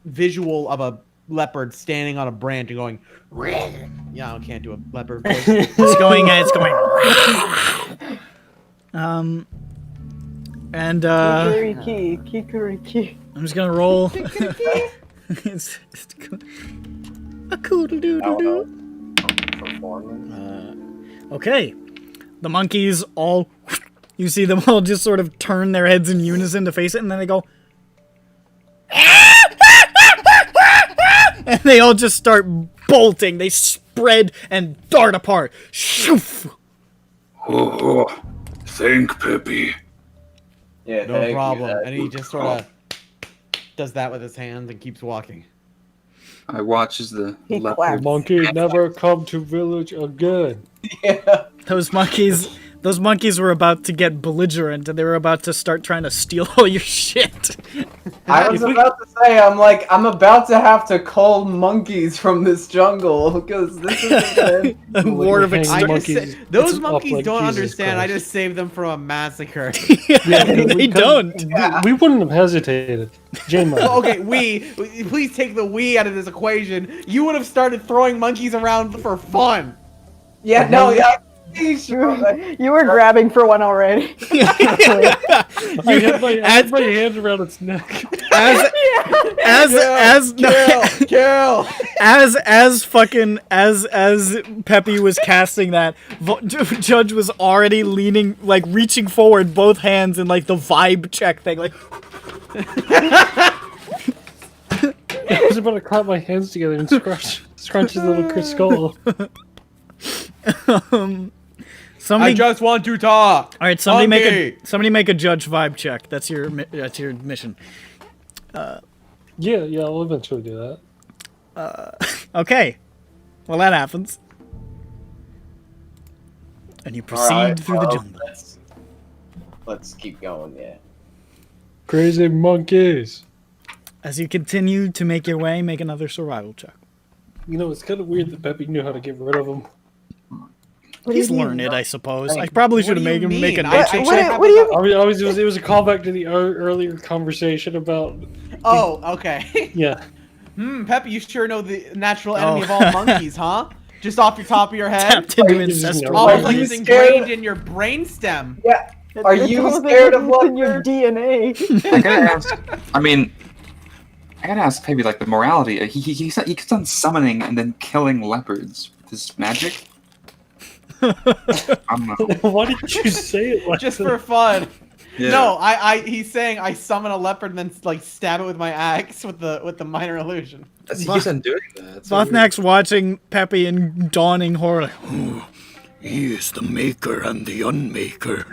visual of a leopard standing on a branch and going. Yeah, I can't do a leopard voice. It's going. And Kikuriki. I'm just gonna roll. it's a coodle doodle doo. Okay, the monkeys all. You see them all just sort of turn their heads in unison to face it, and then they go. And they all just start bolting. They spread and dart apart. Shoof! Oh, thank Peppy. Yeah, No problem. And he just sort of does that with his hands and keeps walking. I watch as the He leopard. claps. Monkey never come to village again. Yeah. Those monkeys were about to get belligerent, and they were about to start trying to steal all your shit. I was about to say, I'm about to have to cull monkeys from this jungle because this is A war of extermination. Those monkeys don't understand. I just saved them from a massacre. They don't. We wouldn't have hesitated. J-Mo. Okay, please take the we out of this equation. You would have started throwing monkeys around for fun. Yeah, no, yeah. You were grabbing for one already. I had my hand around its neck. As Peppy was casting that, Judge was already leaning, like reaching forward, both hands in like the vibe check thing, like. I was about to clap my hands together and scrunch his little skull. Somebody, I just want to talk. All right, somebody make a judge vibe check. That's your mission. Yeah, I'll eventually do that. Okay. Well, that happens. And you proceed through the jungle. Let's keep going, yeah. Crazy monkeys. As you continue to make your way, make another survival check. You know, it's kind of weird that Peppy knew how to get rid of them. He's learned it, I suppose. I probably should have made him make a nature check. It was a callback to the earlier conversation about... Oh, okay. Yeah. Peppy, you sure know the natural enemy of all monkeys, huh? Just off your top of your head? Tapped into ancestral Almost like knowledge. it's ingrained in your brainstem. Yeah. Are you scared of what in your DNA? I gotta ask. I mean, I gotta ask Peppy, like the morality. He keeps on summoning and then killing leopards with his magic. I don't know. Why did you say it like Just that? for fun. Yeah. No, he's saying I summon a leopard and then like stab it with my axe with the minor illusion. He keeps on doing that. Vothnak's watching Peppy in dawning horror. Like, He is the maker and the unmaker.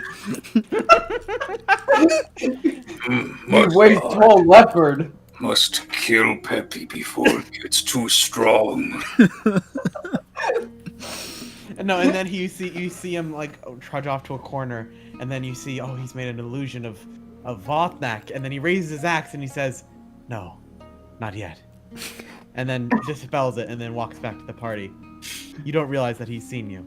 You waste whole leopard. Must kill Peppy before it gets too strong. No, and then you see him like trudge off to a corner, and then you see he's made an illusion of Votnak, and then he raises his axe and he says, "No, not yet," and then dispels it and then walks back to the party. You don't realize that he's seen you.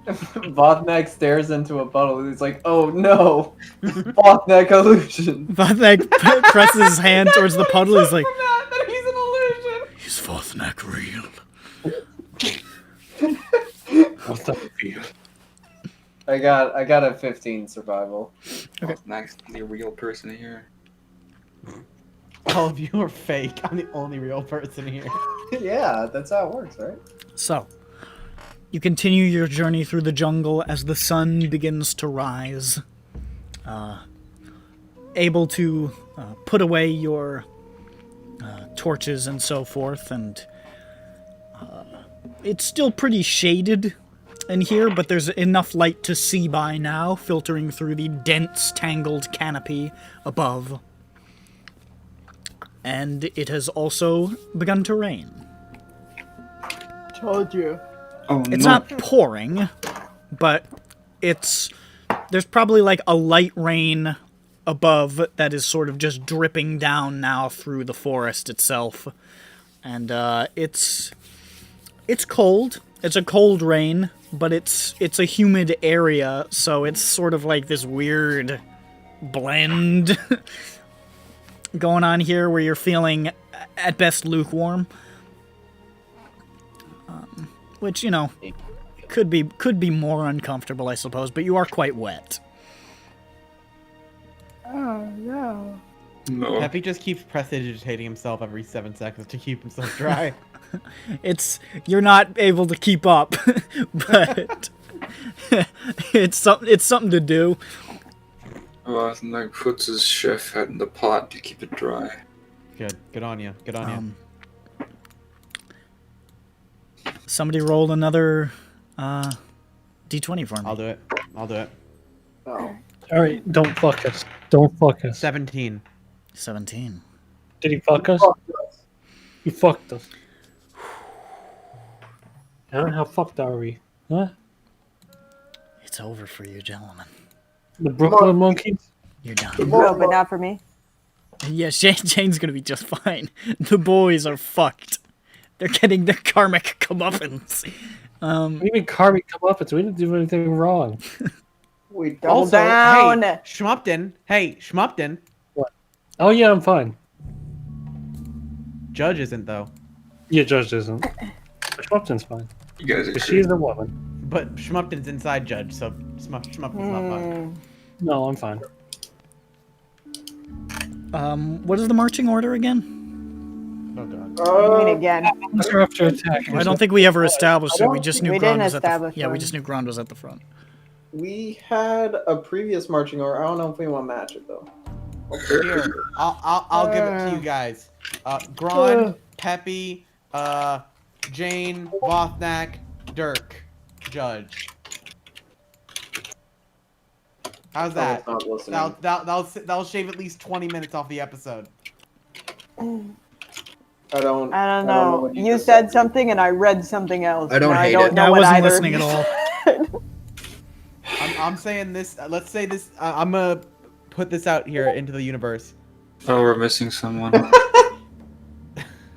Vothnak stares into a puddle and he's like, "Oh no, Vothnak illusion." Vothnak presses his hand towards the puddle. He's like, that he's an illusion. Is Vothnak real? What the feel? I got a 15 survival. Okay. Next, the real person here. All of you are fake. I'm the only real person here. Yeah, that's how it works, right? So, you continue your journey through the jungle as the sun begins to rise. Able to put away your torches and so forth, and it's still pretty shaded in here, but there's enough light to see by now, filtering through the dense, tangled canopy above. And it has also begun to rain. Told you. Oh, It's no. not pouring, but there's probably like a light rain above that is sort of just dripping down now through the forest itself. And it's cold. It's a cold rain, but it's a humid area, so it's sort of like this weird blend going on here where you're feeling at best lukewarm. Which, you know, could be more uncomfortable, I suppose, but you are quite wet. Oh no. No. Peppy just keeps prestidigitating himself every 7 seconds to keep himself dry. You're not able to keep up, but it's something to do. Like puts his chef head in the pot to keep it dry. Good on you. Good on you. Somebody roll another d20 for me. I'll do it. All right, don't fuck us. Don't fuck us. 17. 17. Did he fuck us? He fucked us. How fucked are we? Huh? It's over for you, gentlemen. The Brooklyn Monkeys? You're done. No, but not for me. Yeah, Shane's gonna be just fine. The boys are fucked. They're getting their karmic comeuppance. What do you mean karmic comeuppance? We didn't do anything wrong. We double Also, down. hey, Schmupton. What? Oh yeah, I'm fine. Judge isn't, though. Yeah, Judge isn't. But Schmupton's fine. You guys are Because she's a woman. But Schmupton's inside Judge, so Schmupton's not fine. No, I'm fine. What is the marching order again? Oh god. I mean again. They're up to attack. I don't think we ever established it. We just knew We Grond didn't was at the establish Yeah, we one. just knew Grond was at the front. We had a previous marching order. I don't know if we want to match it though. Here, I'll give it to you guys. Grond, Peppy, Jane, Vothnak, Dirk, Judge. How's that? Someone's not listening. That'll shave at least 20 minutes off the episode. I don't know. what You just said something and I read something else. I don't and hate I don't it. know I what wasn't either listening at of all. I'm saying this. Let's say this. I'm gonna put this out here into the universe. Oh, we're missing someone.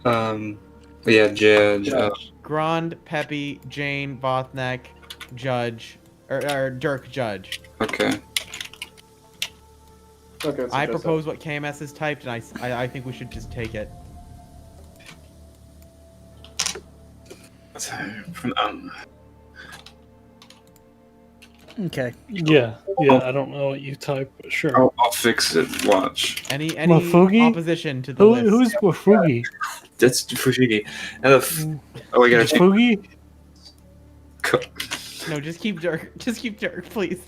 Yeah, Judge. Grond, Peppy, Jane, Vothnak, Judge, or Dirk, Judge. Okay. Okay, I propose what KMS has typed, and I think we should just take it. Okay. Yeah, I don't know what you type, but sure. I'll fix it. Watch. Any Mafugi? opposition to the list? Who's Wafugi? That's Fushigi. Oh, we gotta change. Wafugi? No, just keep Dirk. Just keep Dirk, please.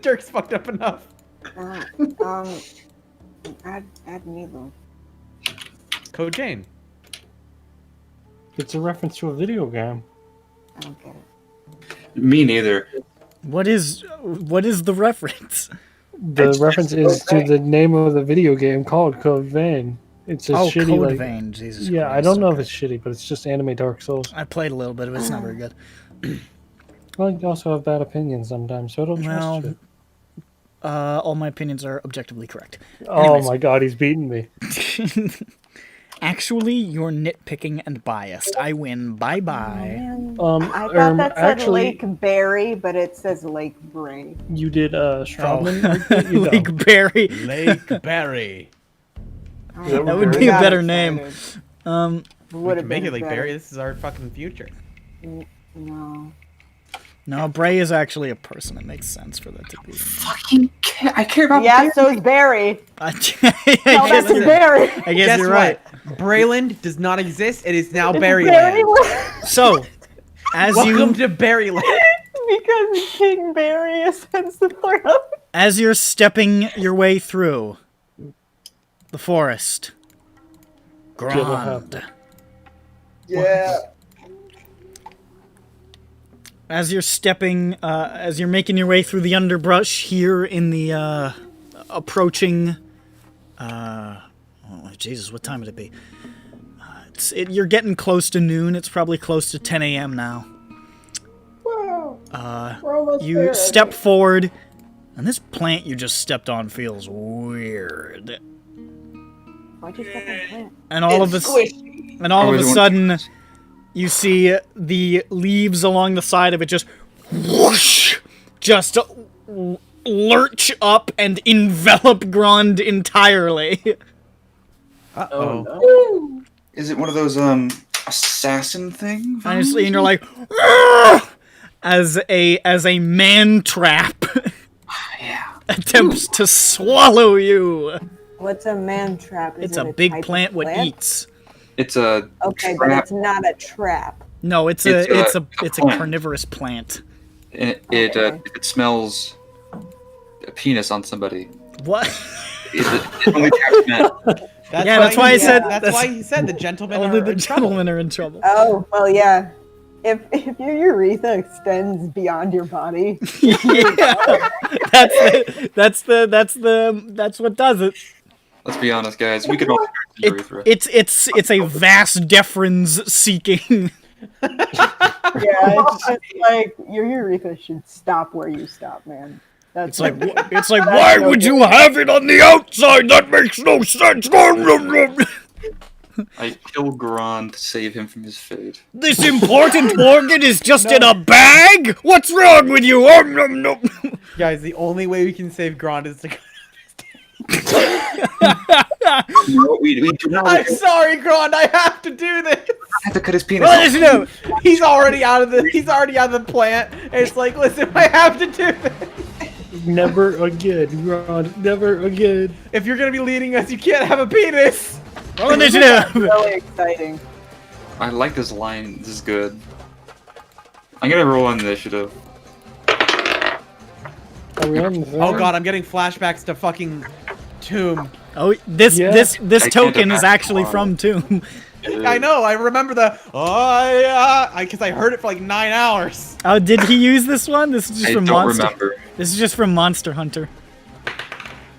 Dirk's fucked up enough. Add me though. Code Jane. It's a reference to a video game. I don't get it. Me neither. What is the reference? The reference is to the name of the video game called Code Vein. It's a shitty Code like. Vein, Jesus Yeah, Christ, I don't know okay. if it's shitty, but it's just anime Dark Souls. I played a little bit of it. It's not very good. Well, you also have bad opinions sometimes, so I don't Well, trust you. all my opinions are objectively correct. Oh Anyways. my god, he's beating me. Actually, you're nitpicking and biased. I win. Bye-bye. I thought that said Lake Berry, but it says Lake Bray. You did Strawman? Oh. Lake Berry. Lake Berry. That would be a better name. We Would can have make been it like better. Barry. This is our fucking future. No. No, Bray is actually a person. It makes sense for that to be. I care about. Yeah, so is Barry. I No, that's Barry. I guess Guess you're what? right. Brayland does not exist. It is now It's Berryland. Berryland. So, as Welcome you to Berryland. Because King Barry ascends the throne. as you're stepping your way through the forest, Grand. Yeah. As you're stepping, as you're making your way through the underbrush here in the approaching, oh Jesus, what time would it be? You're getting close to noon. It's probably close to 10 a.m. now. Wow. We're almost You there, I step think. forward, and this plant you just stepped on feels weird. Why'd you step on plant? And all of a sudden, you see the leaves along the side of it just whoosh, just lurch up and envelop Grand entirely. Uh-oh. No. Is it one of those assassin things? Honestly, and you're like, "Argh!" as a man trap attempts to swallow you. What's a man trap? Is It's it a big type of plant what eats. It's a Okay, but it's not a trap. No, it's It's a plant. carnivorous plant. It smells a penis on somebody. What? It only traps men. That's why I said. That's why he said the gentlemen only are the in trouble. gentlemen are in trouble. Oh, well, yeah. If your urethra extends beyond your body, Yeah, that's what does it. Let's be honest, guys. We could all urethra. It's a vast deferens seeking. yeah, it's just like your urethra should stop where you stop, man. It's like why would you have it on the outside? That makes no sense. I kill Grand to save him from his fate. This important organ is just in a bag? What's wrong with you? Guys, the only way we can save Grand is to. No, we do not. I'm sorry, Grand. I have to do this. I have to cut his penis. Well, off. He's already out of the plant. And it's like, listen, I have to do this. Never again, Ron. Never again. If you're gonna be leading us, you can't have a penis. Roll initiative. Really exciting. I like this line. This is good. I'm gonna roll on initiative. Are we on the thing? Oh god, I'm getting flashbacks to fucking Tomb. Oh, this Yeah. this I token can't is actually from Tomb. I know. I remember the because I heard it for like 9 hours. Oh, did he use this one? This is just I from don't Monster. remember. This is just from Monster Hunter.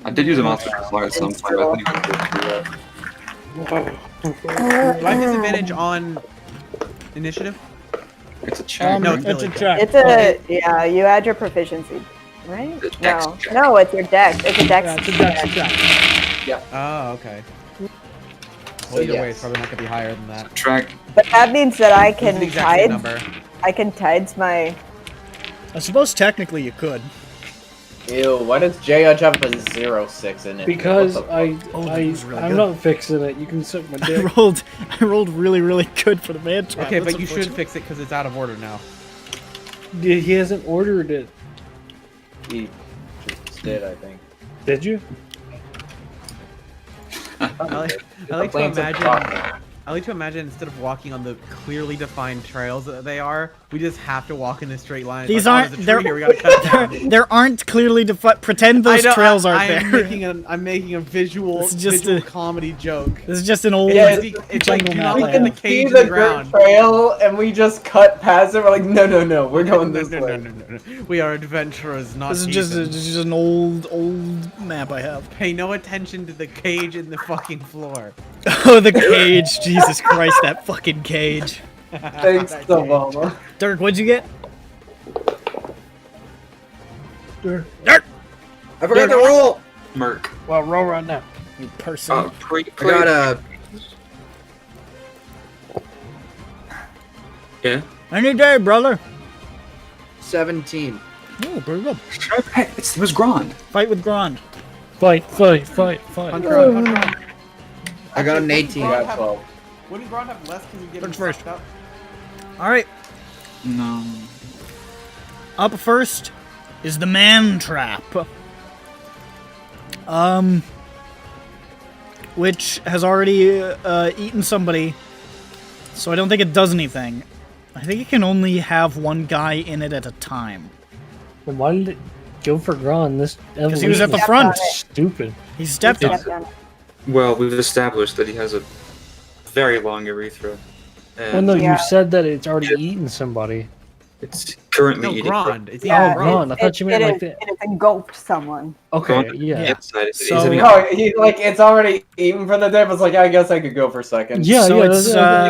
I did use a monster slug at some point. But I think I did. Do I have disadvantage on initiative? It's a check. No, right? It's a check. It's a yeah. You add your proficiency, right? It's a dex No, check. no, it's your dex. It's a dex. Yeah, it's a dex check. Oh, okay. Well, So either way, yes. it's probably not gonna be higher than that. Track. But that means that I What's can the exact same tides. number? I can tides my. I suppose technically you could. Ew, why does JH have a 0.6 in it? Because What the that was really I'm good. not fixing it. You can suck my I dick. rolled really good for the man trap. Okay, That's but you should unfortunate. fix it because it's out of order now. He hasn't ordered it. He just did, I think. Did you? I like to imagine. I like to imagine instead of walking on the clearly defined trails that they are, we just have to walk in a straight line. It's These like, aren't. oh, there's a tree here, we gotta cut it down. There aren't clearly defined. Pretend those trails aren't I'm there. making a visual, It's just visual a- comedy joke. This is just an old It's like jungle do map. not I look in the have. cage in the the ground. dirt trail, and we just cut past it. We're like, no, we're going this way. No. We are adventurers, not This is just heathens. an old map I have. Pay no attention to the cage in the fucking floor. Oh, the cage! Jesus Christ, that fucking cage. Thanks, Obama. Dirk, what'd you get? Dirk. I forgot to roll. Merc. Well, roll right now. You person. I got a Yeah. Any day, brother. 17. Oh, pretty good. Hey, it was Grand. Fight with Grand. Fight. Hunter on. I got an 18. I got 12. Wouldn't Gron have less because he's getting First, first. sucked up? All right. No. Up first is the man trap. Which has already eaten somebody, so I don't think it does anything. I think it can only have one guy in it at a time. Then why did it go for Gron? This Because he was at the evolution front. is stupid. He stepped on it. Well, we've established that he has a very long urethra. Well, And no, Yeah. you said that it's already eaten somebody. it's currently No, eating. Grond. It's Yeah, eating Grond. I thought you meant like it that. has engulfed someone. Okay, Grond yeah. inside. He's So- having Oh, he, like, it's already eaten for the day, but it's like, I guess I could go for seconds. Yeah, So yeah.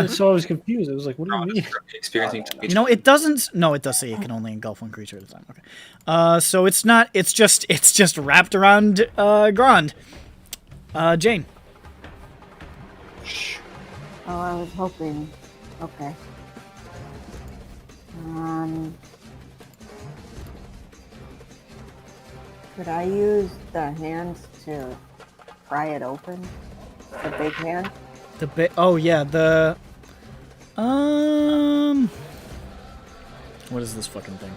it's, So I was confused. I was like, what do you mean? experiencing. You know, it doesn't. No, it does say it can only engulf one creature at a time. Okay. So it's not. It's just wrapped around Grond. Jane. Oh, I was hoping. Okay. Could I use the hands to pry it open? The big hand? Oh yeah, the what is this fucking thing?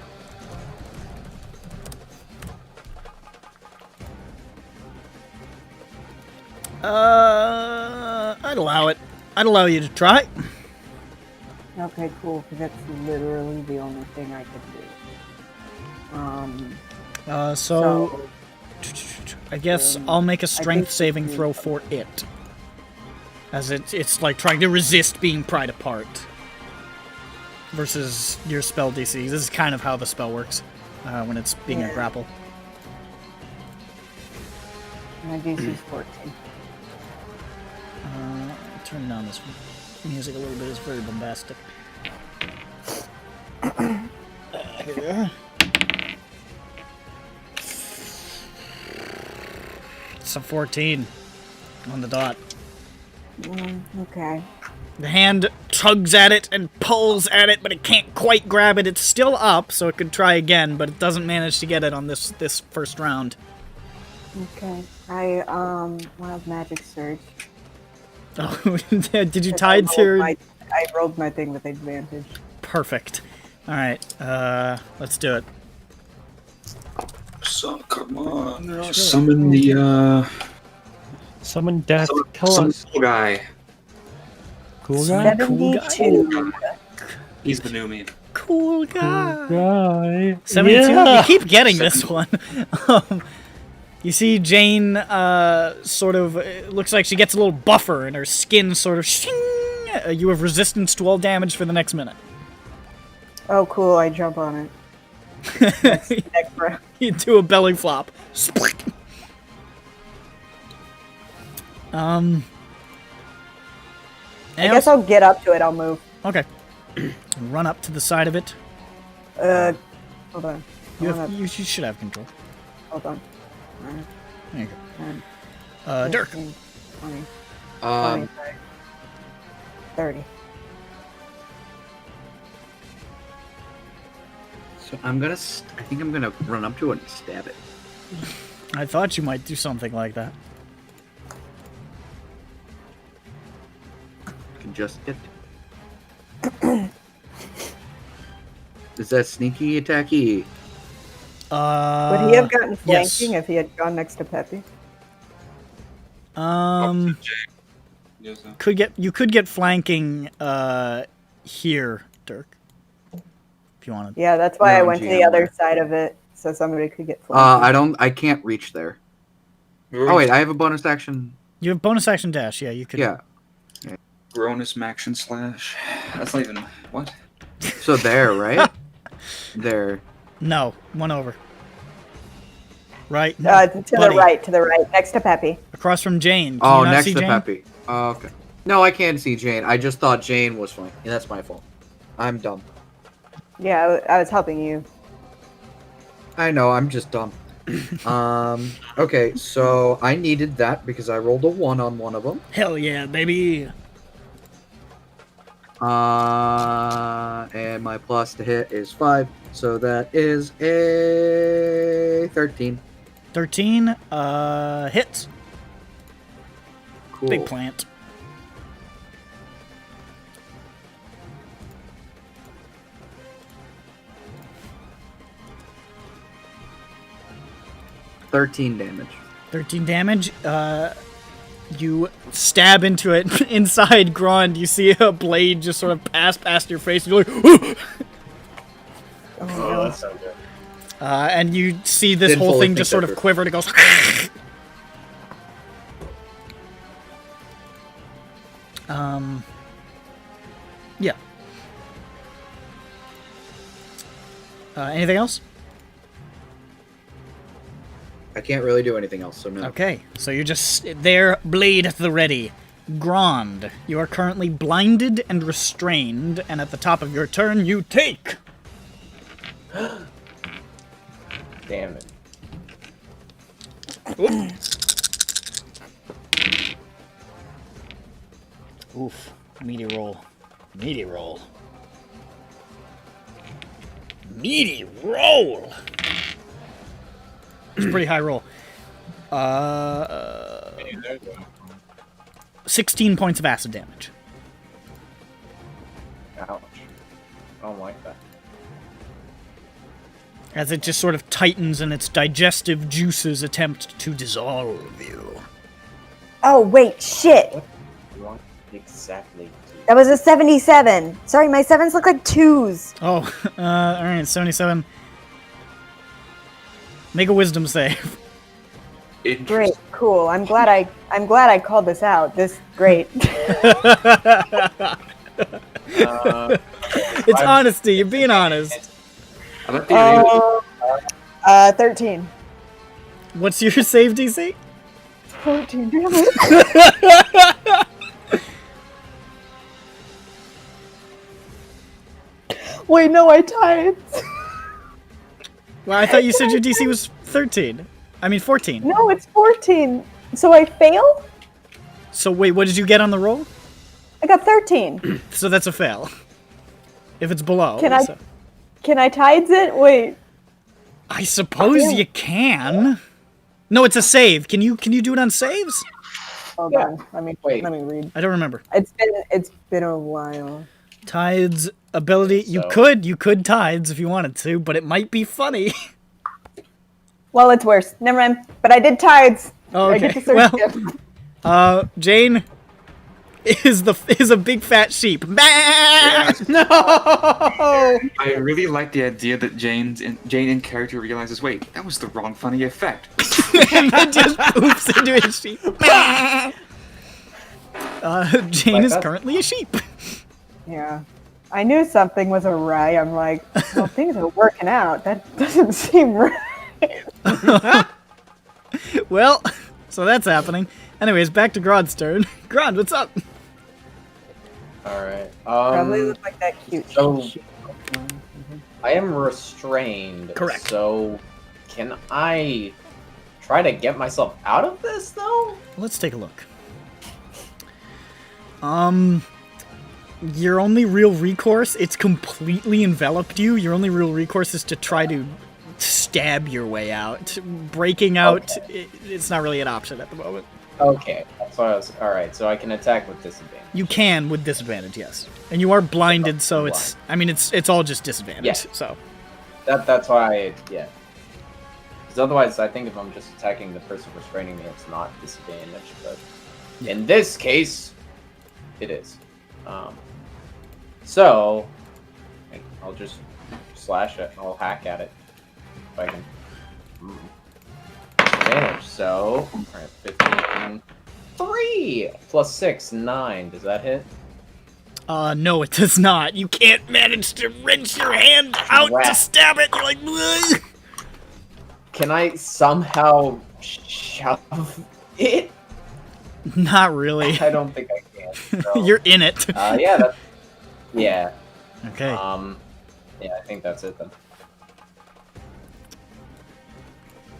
I'd allow it. I'd allow you to try. Okay, cool, because that's literally the only thing I could do. So I guess I'll make a strength think saving we- throw for it. As it's like trying to resist being pried apart. Versus your spell DC. This is kind of how the spell works when it's being a Yeah. grapple. My DC is 14. Turn down this music a little bit. It's very bombastic. Here we are. It's a 14 on the dot. Okay. The hand tugs at it and pulls at it, but it can't quite grab it. It's still up, so it could try again, but it doesn't manage to get it on this first round. Okay. I want to magic surge. Oh, did you 'Cause tide your... I rolled my thing with advantage. Perfect. Alright, let's do it. So, come on. Summon the, Summon death. Summon Tell us. cool guy. Cool guy? 72. He's the new me. Cool guy. Guy. 72? Yeah. You keep getting this one. You see Jane, sort of, it looks like she gets a little buffer and her skin sort of shing. You have resistance to all damage for the next minute. Oh, cool. I jump on it. Next round. You do a belly flop. I guess I'll get up to it. I'll move. Okay. Run up to the side of it. Hold on. You should have control. Hold on. There you go. 10, Dirk. 15, 20, 25, 30. So I think I'm gonna run up to it and stab it. I thought you might do something like that. Can just get. Is that sneaky attacky? Would he have gotten yes. flanking if he had gone next to Peppy? You could get flanking here, Dirk. If you wanted. Yeah, that's why I No, went to GM the other where? side of it, so somebody could get flanking. I can't reach there. Oh wait, I have a bonus action. You have bonus action dash, yeah, you could. Yeah. Gronus Maction Slash. That's not even what? So there, right? There. No, one over. Right? To buddy. the right, next to Peppy. Across from Jane. Can Oh, you not next see to Jane? Peppy. Oh, okay. No, I can't see Jane. I just thought Jane was fine. Yeah, that's my fault. I'm dumb. Yeah, I was helping you. I know, I'm just dumb. Okay, so I needed that because I rolled a 1 on one of them. Hell yeah, baby. And my plus to hit is 5, so that is a 13. 13 hits. Cool. Big plant. damage. 13 damage. You stab into it. Inside Grond, you see a blade just sort of pass past your face. And you're like, Oh, that's so good. and you see this Didn't whole fully thing think just that sort of through. quiver and it goes. Yeah. Anything else? I can't really do anything else, so no. Okay, so you're just there, blade at the ready. Grand, you are currently blinded and restrained, and at the top of your turn, you take. Damn it. Oof. Meaty roll. Meaty roll. Meaty roll! It's a pretty high roll. 16 points of acid damage. Ouch. I don't like that. As it just sort of tightens and its digestive juices attempt to dissolve you. Oh, wait, shit. What do you want exactly to do? That was a 77. Sorry, my 7s look like 2s. Oh, alright, 77. Make a wisdom save. Great, cool. I'm glad I called this out. This great. It's honesty, you're being honest. I like the 13. What's your save DC? 14, damn it. Wait, no, I tied. Well, I thought you said your DC was 13. I mean 14. No, it's 14. So I fail? So wait, what did you get on the roll? I got 13. So that's a fail. If it's below. Can I so. Can I tides it? Wait. I suppose you can. No, it's a save. Can you do it on saves? Hold on. Let me read. I don't remember. It's been a while. Tides ability. You could tides if you wanted to, but it might be funny. Well, it's worse. Never mind. But I did tides. Oh, I okay. get to search it. Jane is a big fat sheep. No! I really like the idea that Jane in character realizes, wait, that was the wrong funny effect. And then just poops into a sheep. Jane is currently a sheep. Yeah. I knew something was awry. I'm like, well, things are working out. That doesn't seem right. Well, so that's happening. Anyways, back to Grod's turn. Grod, what's up? Alright. Probably look like that cute So, sheep. I am restrained. Correct. So, can I try to get myself out of this, though? Let's take a look. Your only real recourse, it's completely enveloped you. Your only real recourse is to try to stab your way out. Breaking out, it's not really an option at the moment. Okay, that's why I was. Alright, so I can attack with disadvantage. You can with disadvantage, yes. And you are blinded, so it's. I mean, it's all just disadvantage. Yeah. So. That's why. Yeah. Because otherwise, I think if I'm just attacking the person restraining me, it's not disadvantage. But in this case, it is. So I'll just slash it. I'll hack at it if I can. Advantage. So, alright, 15. 3 plus 6, 9. Does that hit? No, it does not. You can't manage to wrench your hand out to stab it. You're like, "Ugh." Can I somehow shove it? Not really. I don't think I can. So. You're in it. Yeah. Yeah. Okay. Yeah, I think that's it then.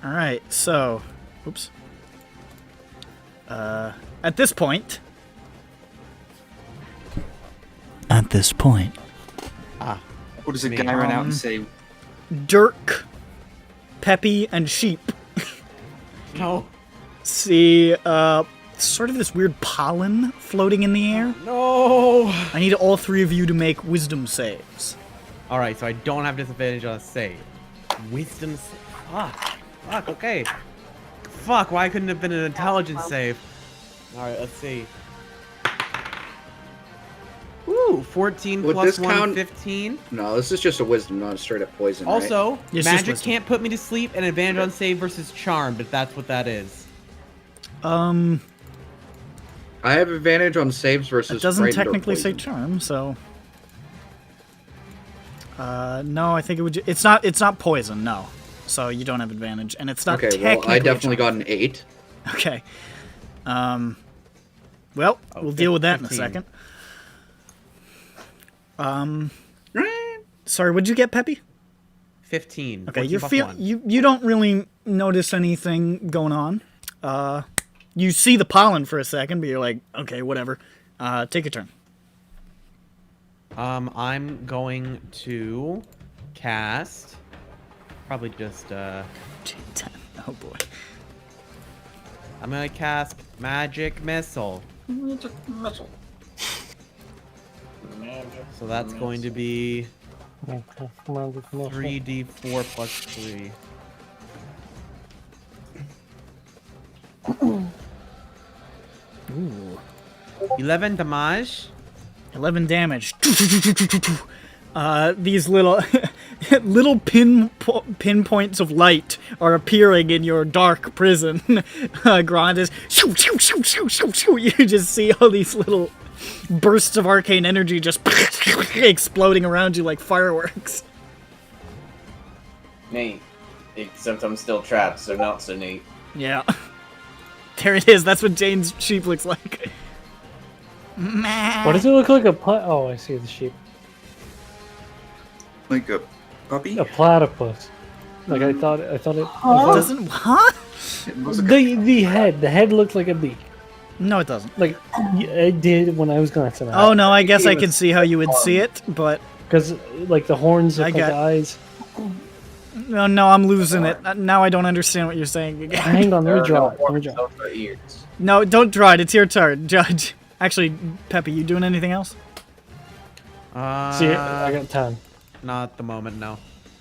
All right. So, oops. At this point. At this point. What does a guy run out and say? Dirk, Peppy, and Sheep. No. See, sort of this weird pollen floating in the air. No. I need all three of you to make wisdom saves. All right, so I don't have disadvantage on a save. Wisdom save. Fuck. Okay. Fuck. Why couldn't it have been an intelligence save? All right. Let's see. Ooh, 14 Would plus this 1, count? 15. No, this is just a wisdom, not a straight up poison. right? Also, It's just magic wisdom. can't put me to sleep, and advantage on save versus charmed, if that's what that is. I have advantage on saves versus. It doesn't frightened or technically say poisoned. charm, so. No, I think it would. It's not poison. No, so you don't have advantage, and it's not. Okay, technically well, I definitely charm. got an 8. Okay. Well, we'll deal with that in a second. Sorry, what'd you get, Peppy? 15. Okay, 14 you don't really notice anything going on. You see the pollen for a second, but you're like, okay, whatever. Take a turn. I'm going to cast probably just G10. Oh boy. I'm gonna cast Magic Missile. Magic missile. So that's going to be Okay, magic missile. 3d4 plus 3. Ooh. 11 damage. 11 damage. These little little pinpoints of light are appearing in your dark prison. Grond is shoo, shoo, shoo, shoo, shoo, shoo. You just see all these little bursts of arcane energy just exploding around you like fireworks. Neat. Except I'm still trapped, so not so neat. Yeah. There it is. That's what Jane's sheep looks like. Why does it look like a Oh, I see the sheep. Like a puppy? A platypus. Like I thought it. Doesn't what? The head looks like a beak. No, it doesn't. Like it did when I was glancing at it. Oh no, I guess I can see how you would see it, but because like the horns look like eyes. No, I'm losing it. Now I don't understand what you're saying again. Hang on, let me draw it. Those are ears. No, don't draw it. It's your turn, Judge. Actually, Peppy, you doing anything else? See, I got 10. Not at the moment, no.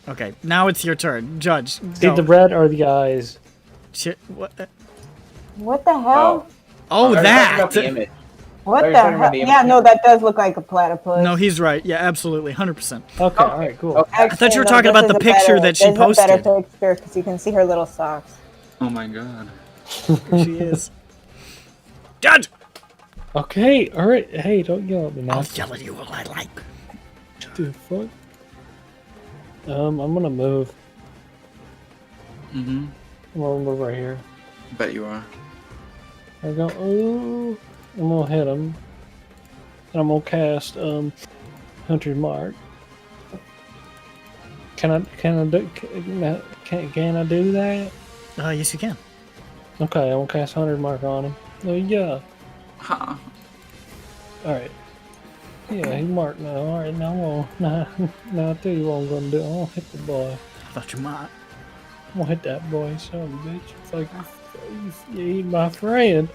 Okay, now it's your turn, Judge. See, Go. the red are the eyes. Shit, what? What the hell? Oh, that! What Are you the talking about hell? the Yeah, no, that does look like a platypus. No, he's right. Yeah, absolutely, 100%. Okay, all right, cool. I thought you were talking about the picture that she posted. This is a better picture because you can see her little socks. Oh my god. She is. Judge! Okay, all right. Hey, don't yell at me now. I'll yell at you what I like. The fuck? I'm gonna move. Mm-hmm. I'm gonna move right here. Bet you are. I go. Oh, I'm gonna hit him. And I'm gonna cast Hunter's Mark. Can I do that? Yes, you can. Okay, I'm gonna cast Hunter's Mark on him. Oh yeah. Huh. All right. Yeah, he's marked now. All right, now I'll tell you what I'm gonna do. I'm gonna hit the boy. I thought you might. I'm gonna hit that boy, son of a bitch. It's like you eat my friend.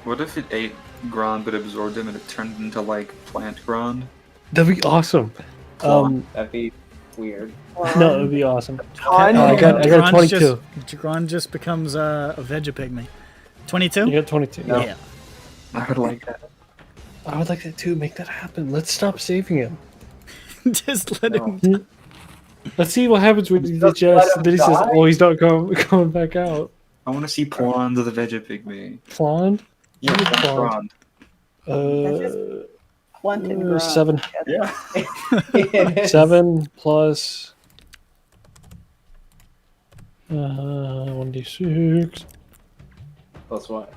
What if it ate Grond but absorbed him and it turned into like plant Grond? That'd be awesome. That'd be weird. No, it'd be awesome. Grond I got 22. Grond just becomes a Vegapigmy. 22? You got 22. No. Yeah. I would like that. I would like that too. Make that happen. Let's stop saving him. Just let him. Let's see what happens when he digests. Then he says, "Oh, he's not coming back out." I want to see Plond the Vegapigmy. Plond? Yeah, Plond. Quentin Grond. 7. Yeah. 7 plus 1d6 Plus what?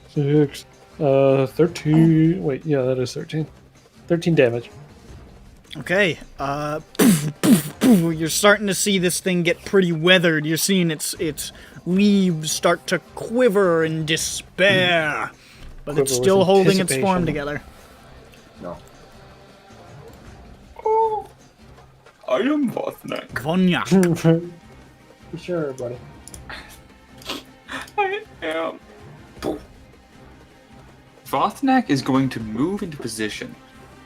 6. 13. Wait, yeah, that is 13. 13 damage. Okay, you're starting to see this thing get pretty weathered. You're seeing its leaves start to quiver in despair, but it's Quiver still with holding its form anticipation. together. No. I am Vothnak. Vonya. Sure, buddy. I am. Vothnak is going to move into position,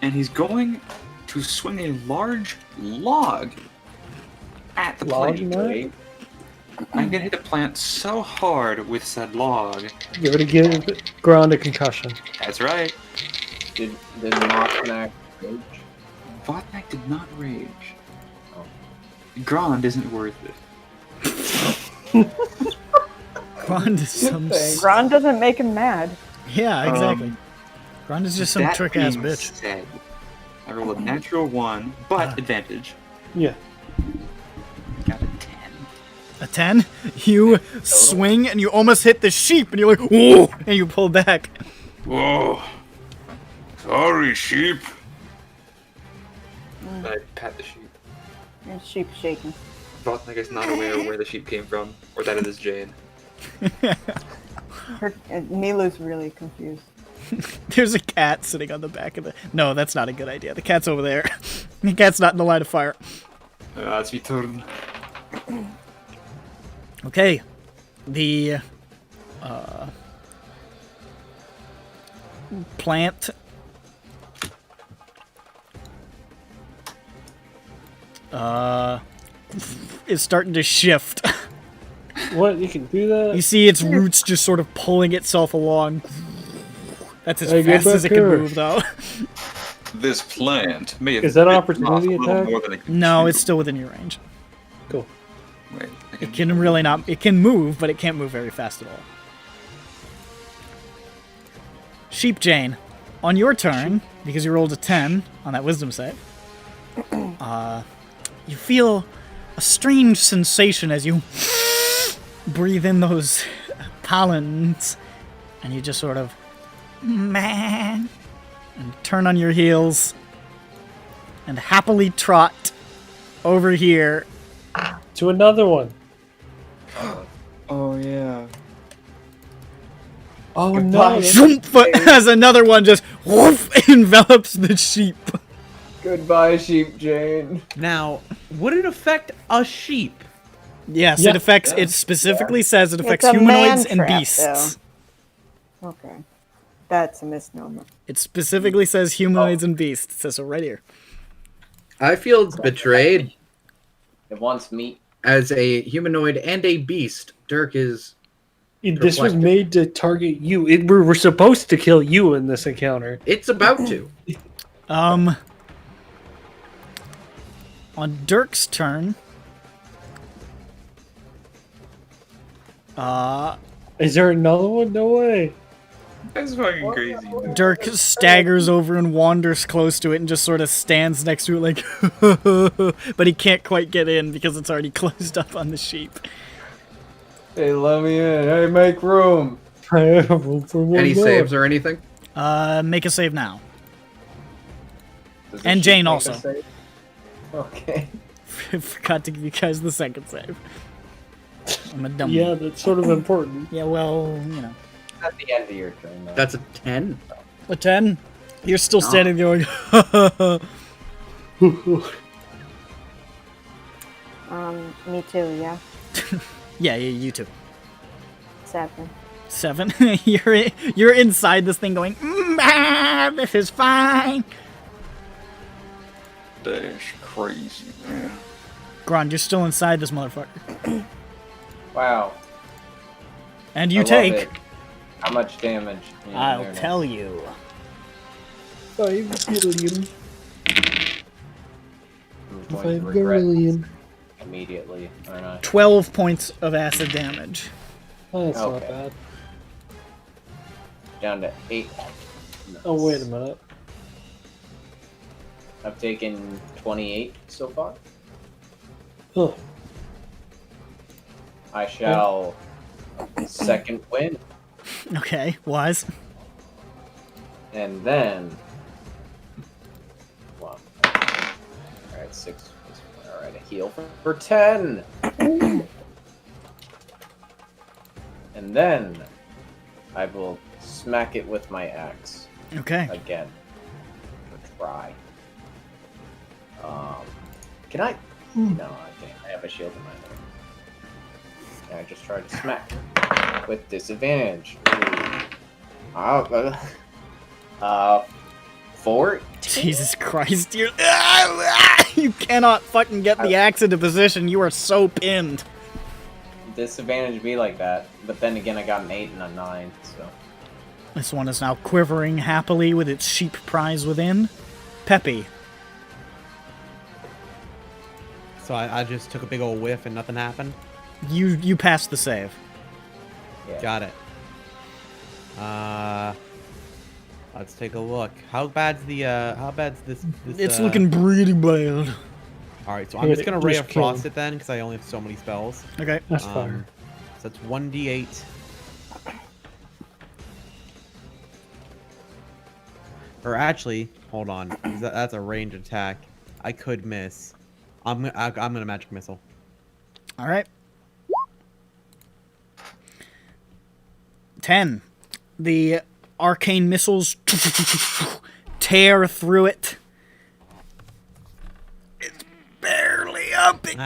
and he's going to swing a large log at the Log, plant. man? I'm gonna hit the plant so hard with said log. You're gonna give Grond a concussion. That's right. Did Mothnak rage? Vothnak did not rage. Grond isn't worth it. Grond is some. Ron doesn't make him mad. Yeah, exactly. Grond is just some That trick ass being bitch. said, I rolled a natural 1, but advantage. Yeah. Got a 10. A 10? You swing and you almost hit the sheep and you're like, whoa! And you pull back. Whoa. Sorry, sheep. I pat the sheep. And sheep shaking. Botnik is not aware of where the sheep came from, or that it is Jane. Milu's really confused. There's a cat sitting on the back of the... No, that's not a good idea. The cat's over there. The cat's not in the line of fire. It's my turn. Okay. The... plant... is starting to shift. What? You can do that? You see its roots just sort of pulling itself along. That's as Hey, get fast as back it can here. move, though. This plant may have Is that an bitten off opportunity a little attack? more than it can No, chew. it's still within your range. Cool. Wait, I It can really not... It can move, but it can't move very fast at all. Sheep Jane, on your turn, because you rolled a 10 on that wisdom save, you feel a strange sensation as you breathe in those pollens, and you just sort of, man, and turn on your heels, and happily trot over here. To another one. Oh, yeah. Oh Goodbye. no. Shoomp, as another one just whoof, envelops the sheep. Goodbye, sheep Jane. Now, would it affect a sheep? Yes, Yeah. it affects. It specifically says it affects It's a humanoids man and trap, beasts. though. Okay. That's a misnomer. It specifically says humanoids and beasts. It says so right here. I feel betrayed It wants meat. as a humanoid and a beast. Dirk is. This was Reflective. made to target you. We're supposed to kill you in this encounter. It's about to. On Dirk's turn, Is there another one? No way. That's fucking crazy. Dirk staggers over and wanders close to it and just sort of stands next to it like, but he can't quite get in because it's already closed up on the sheep. Hey, let me in. Hey, make room. I have room for one Any more. saves or anything? Make a save now. Does the And sheep Jane make a also. save? Okay. Forgot to give you guys the second save. I'm a dumb. Yeah, that's sort of important. Yeah, well, you know. At the end of your turn, though. That's a 10. A 10? You're still standing there going, Me too, yeah. yeah, you too. 7. 7? You're inside this thing going, this is fine. That's crazy, man. Grond, you're still inside this motherfucker. Wow. And I you love take... it. How much damage? Yeah, I'll there it tell is. you. 5 billion. I'm going to 5 regret billion. immediately, aren't I? 12 points of acid damage. Oh, that's not Okay. bad. Down to 8. Oh, wait a minute. I've taken 28 so far. Oh, I shall second win, Okay, wise. and then. Well, alright, 6. Alright, a heal for 10! And then I will smack it with my axe Okay. again. To try. Can I? No, I can't. I have a shield in my hand. Can I just try to smack with disadvantage? Ooh. 4. Jesus Christ, you cannot fucking get the axe into position. You are so pinned. Disadvantage be like that, but then again, I got an 8 and a 9, so. This one is now quivering happily with its sheep prize within. Peppy. So I just took a big old whiff and nothing happened. You passed the save. Yeah. Got it. Let's take a look. How bad's this? It's looking pretty bad. All right, so I'm just gonna Ray of Just kill him. Frost it then, because I only have so many spells. Okay. That's fire. So that's 1d8. Or actually, hold on. 'Cause that's a range attack. I could miss. I'm gonna magic missile. All right. 10. The arcane missiles tear through it. It's barely up. It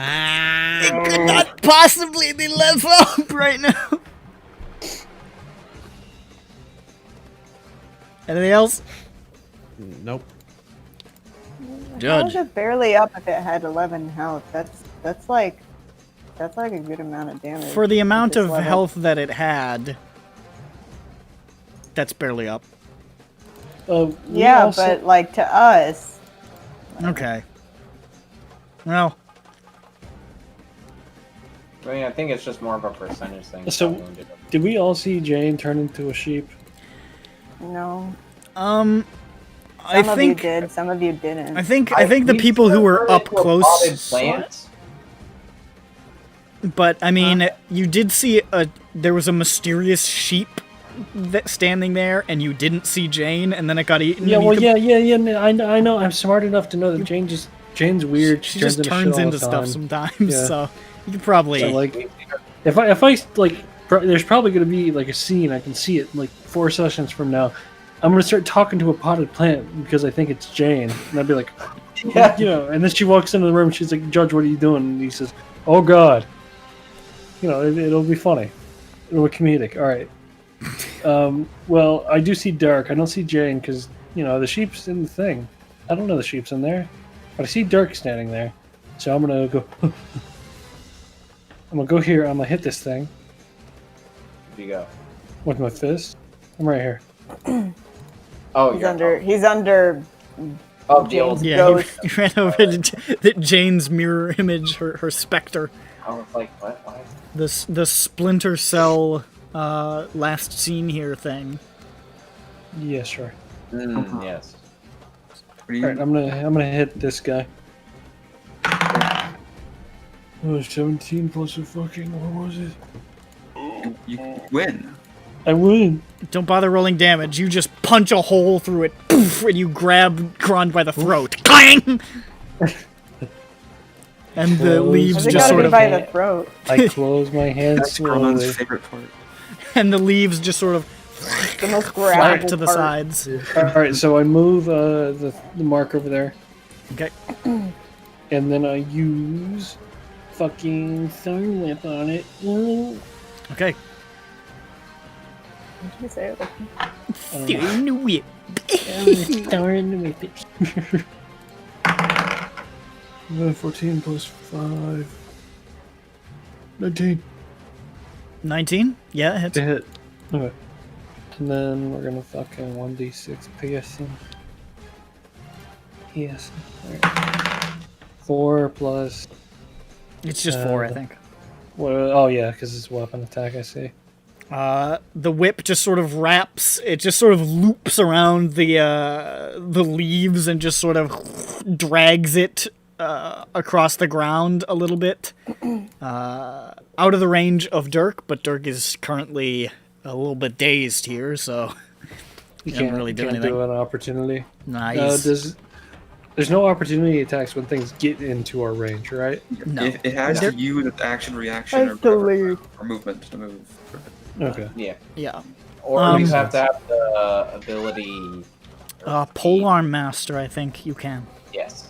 could not possibly be left up right now. Anything else? Nope. How Judge. is it barely up if it had 11 health? That's like a good amount of damage. For the amount at of this level. health that it had, that's barely up. Yeah, but like to us. Okay. Well, I mean, I think it's just more of a percentage thing. So, Not wounded. did we all see Jane turn into a sheep? No. I Some of think you did, some of you didn't. I think the people who were up close. Plants. But I mean, you did see there was a mysterious sheep standing there, and you didn't see Jane, and then it got eaten. Yeah, and you well, could- yeah. I know. I'm smart enough to know that Jane's weird. She just turns shit all into the stuff time. sometimes. Yeah. So you could probably. So, like, if I like, there's probably gonna be like a scene. I can see it like 4 sessions from now. I'm gonna start talking to a potted plant because I think it's Jane, and I'd be like, Yeah. you know. And then she walks into the room. She's like, "Judge, what are you doing?" And he says, "Oh God." You know, it'll be funny. It'll be comedic. All right. Well, I do see Dark. I don't see Jane because, you know, the sheep's in the thing. I don't know the sheep's in there. But I see Dark standing there. So I'm going to go... I'm going to go here. I'm going to hit this thing Where'd you go? with my fist. I'm right here. Oh, He's under Oh, the old. Yeah, ghost. he ran over to Jane's mirror image, her specter. I was like, what? Why? The Splinter Cell last scene here thing. Yeah, sure. Yes. All right, I'm gonna hit this guy. Oh, 17 plus a fucking... What was it? You win. I win. Don't bother rolling damage. You just punch a hole through it, poof, and you grab Kron by the throat. Clang! And the leaves just sort of. by the throat. I close my hands That's slowly. Gron's favorite part. And the leaves just sort of The most flap grabbable to the part. sides. All right, so I move the mark over there, Okay. and then I use fucking Thorn Whip on it. Okay. What did you say? Thorn Whip. Thorn Whip it. 14 plus 5. 19. 19? Yeah, it hits. To hit. Okay. And then we're gonna fucking 1d6 piercing. Yes. Right. 4 plus. It's just 4, I think. Well, oh yeah, because it's weapon attack. I see. The whip just sort of wraps. It just sort of loops around the leaves and just sort of drags it across the ground a little bit, out of the range of Dirk. But Dirk is currently a little bit dazed here, so You can't can't really do can't anything. do an opportunity. Nice. There's no opportunity attacks when things get into our range, right? No. It has to use its action, reaction, That's the lead. or movement to move. Okay. Yeah. Yeah. Or you have to have the ability. Polearm Master, I think you can. Yes.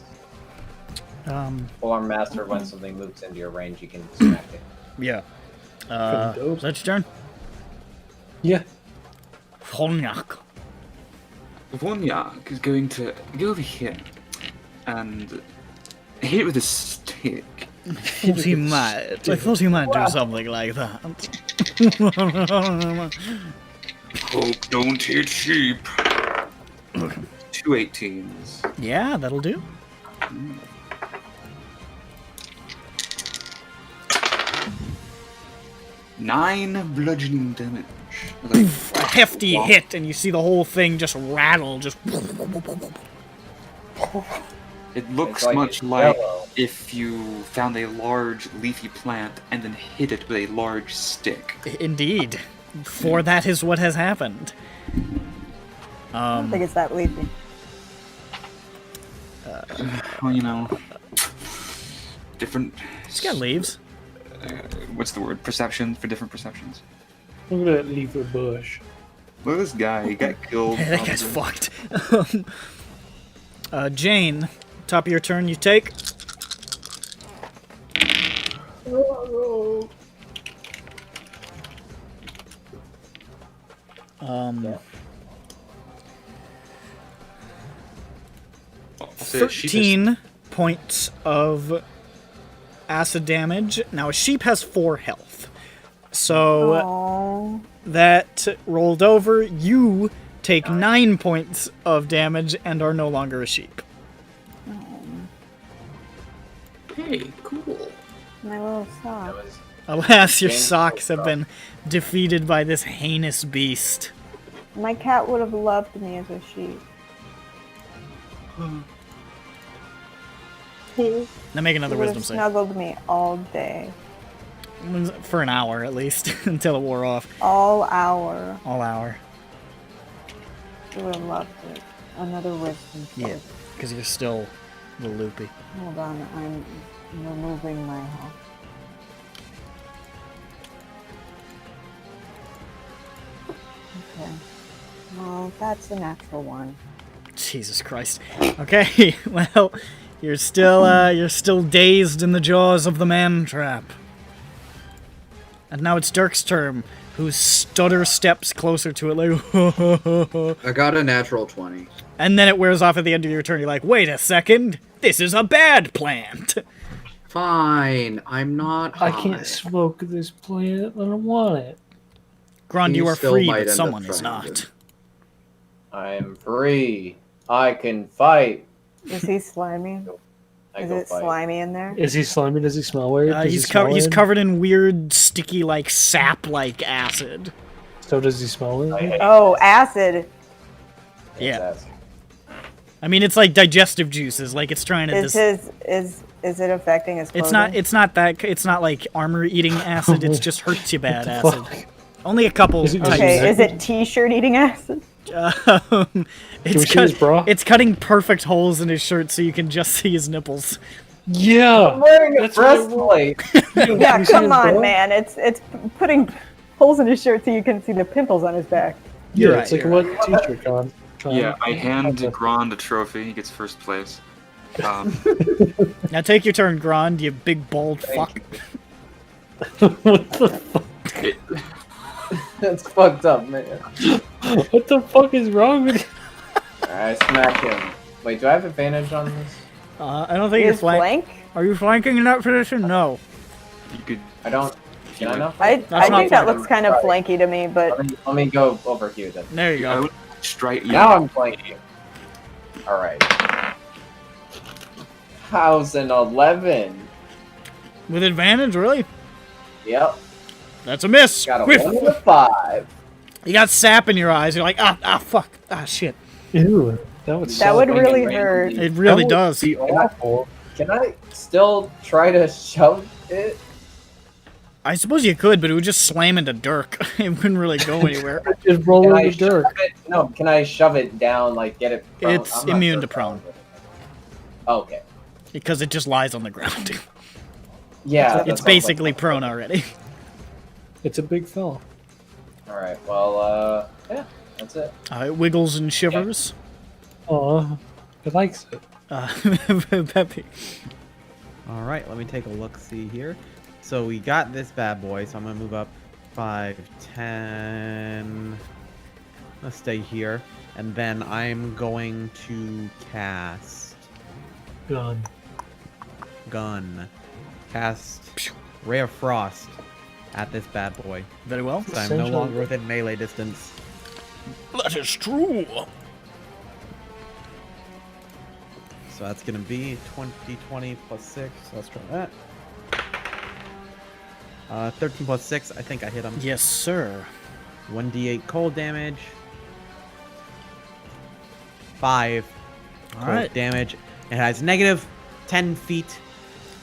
Um, Master, when something moves into your range, you can smack it. Yeah. dope. Is that your turn? Yeah. Honyak. Vonyak is going to go over here and hit it with a stick. I thought he might do something like that. Hope don't hit sheep. 2 18s. Yeah, that'll do. 9 bludgeoning damage. A hefty hit, and you see the whole thing just rattle, just. It looks It's like much it's like yellow. if you found a large leafy plant and then hit it with a large stick. Indeed. For that is what has happened. I don't think it's that leafy. Well, you know, different. It's got leaves. What's the word? Perception for different perceptions. Look at that leafy bush. Look at this guy. He got killed. That guy's probably. fucked. Jane, top of your turn, you take. say a sheep is- 13 points of acid damage. Now, a sheep has 4 health. So Oh. that rolled over. You take 9 points of damage and are no longer a sheep. Hey, cool. My little sock. Alas, your James socks have Wilcox. been defeated by this heinous beast. My cat would have loved me as a sheep. Now make another He would wisdom have save. snuggled me all day. For an hour at least, until it wore off. All hour. All hour. He would have loved it. Another wisdom Yeah, save. because you're still a little loopy. Hold on, I'm removing my health. Okay. Well, that's a natural one. Jesus Christ. Okay, well, you're still dazed in the jaws of the man trap. And now it's Dirk's turn, who stutter steps closer to it like, I got a natural 20. and then it wears off at the end of your turn. You're like, wait a second, this is a bad plant. Fine, I'm not I high. can't smoke this plant. I don't want it. Grond, you He are still free, might but end someone up is trying not. to. I am free. I can fight. Is he slimy? I Is go it fight. slimy in there? Is he slimy? Does he smell weird? Does he He's smell he's weird? covered in weird, sticky, like sap-like acid. So does he smell weird? Oh, acid. Yeah. That's- I mean, it's like digestive juices. Like it's trying to. Is it affecting his clothing? It's not like armor-eating acid. It's just hurts you bad What the acid. Only a couple. Is it types. Okay, is it t-shirt eating acid? we see his bra? It's cutting perfect holes in his shirt so you can just see his nipples. Yeah. I'm wearing a That's what I want. breastplate. Yeah, you see come his on, bra? man. It's putting holes in his shirt so you can see the pimples on his back. You're Yeah, right, it's like a you're wet t-shirt, Con. Yeah, I hand Okay. Grond a trophy. He gets first place. Now take your turn, Grond, you big bald fuck. What the fuck? That's fucked up, man. What the fuck is wrong with you? I smack him. Wait, do I have advantage on this? I don't think you're Is flank? Are you flanking in that position? No. You could. I don't. Can I not? I That's think not that flank. looks kind of flanky to me, but Let me go over here then. There you I go. would strike you. Now I'm flanking. Alright. How's an 11? With advantage, really? Yep. That's a miss. Got a Whiff. 1 and a 5. You got sap in your eyes. You're like, fuck, shit. Ew, that would that suck. would Swinging really randomly. hurt. It really That would does. be awful. Can I still try to shove it? I suppose you could, but it would just slam into Dirk. It wouldn't really go anywhere. Just roll Can in I the shove dirt. it? No, can I shove it down, like get it prone? It's I'm not immune sure to prone. Okay. Because it just lies on the ground. Yeah. that It's sounds basically like- prone already. It's a big fella. Alright, well, yeah, that's it. It wiggles and shivers. Aw, it likes it. Peppy. All right, let me take a look. See here. So we got this bad boy. So I'm gonna move up 5, 10. Let's stay here, and then I'm going to cast Gun. cast Ray of Frost at this bad boy. Very well. So I'm no longer within melee distance. That is true. So that's gonna be 20, 20 plus 6. Let's try that. 13 plus 6. I think I hit him. Yes, sir. 1d8 cold damage. 5 All cold right. damage. It has negative 10 feet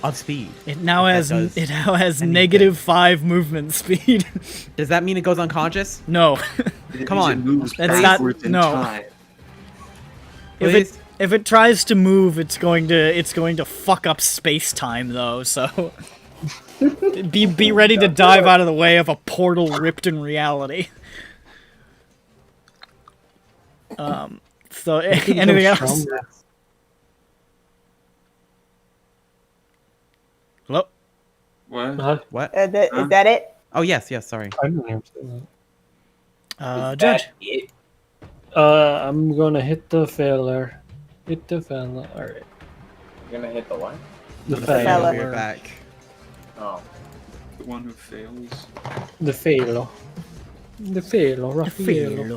of speed. It now has anything. negative 5 movement speed. Does that mean it goes unconscious? No. Come on. That's not. No. If it tries to move, it's going to fuck up space time though. So be ready to dive out of the way of a portal ripped in reality. So anything else? Hello? What? What? Is that it? Oh yes, sorry. I didn't hear that. Judge. I'm gonna hit the feller. Hit the fella. All right. You're gonna hit the what? The fella. We're back. Oh. The one who fails. The felo. The felo. Raffaello.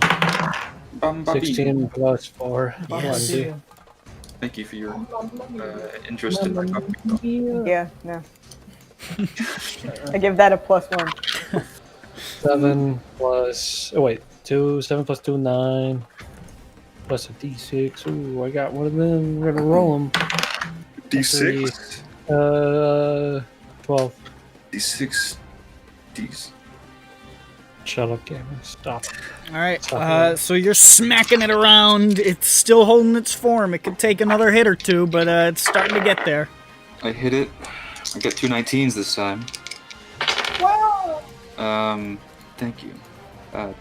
16 plus 4. Yes. 20. Thank you for your interest in my puppy. Yeah, no. I give that a +1. 7 plus. Oh, wait. 2. 7 plus 2, 9. Plus a d6. Ooh, I got one of them. We're gonna roll them. D6? 12. D6. Ds. Shut up, gamer. Stop. Alright, so you're smacking it around. It's still holding its form. It could take another hit or two, but it's starting to get there. I hit it. I got 2 19s this time. Wow! Thank you.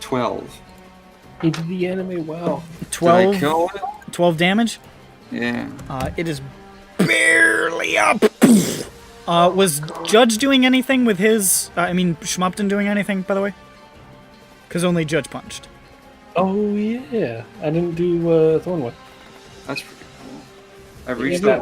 12. He did the anime well. 12. Did I kill it? 12 damage? Yeah. It is barely up. Was Judge doing anything with his... Schmupton doing anything, by the way? Because only Judge punched. Oh, yeah. I didn't do Thornwood. That's pretty cool. I reached the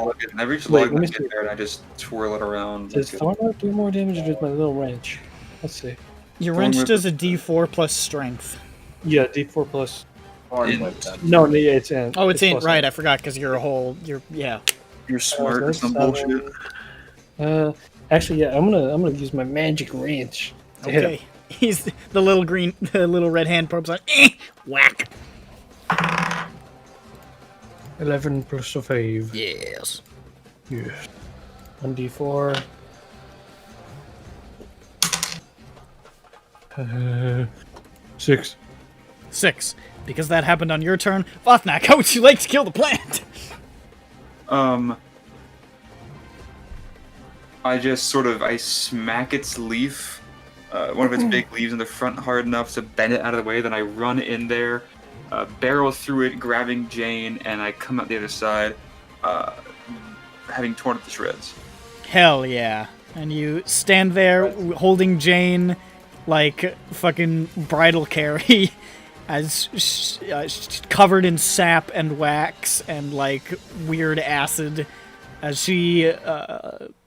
lug in there and I just twirl it around. Does Thornwood do more damage or does my little wrench? Let's see. Your wrench does a d4 plus strength. Yeah, d4 plus... Int. No, it's int. Oh, it's int, plus right. int. I forgot, because you're yeah. You're smart or that's some 7. bullshit. Actually, yeah, I'm gonna use my magic wrench to hit him. Okay. He's the little red hand probes on. Whack. 11 plus a 5. Yes. Yes. 1d4. 6. 6. Because that happened on your turn. Vothnak, how would you like to kill the plant? I smack its leaf, one of its big leaves in the front hard enough to bend it out of the way, then I run in there, barrel through it, grabbing Jane, and I come out the other side, having torn it to shreds. Hell yeah. And you stand there holding Jane like fucking bridal carry as covered in sap and wax and like weird acid as she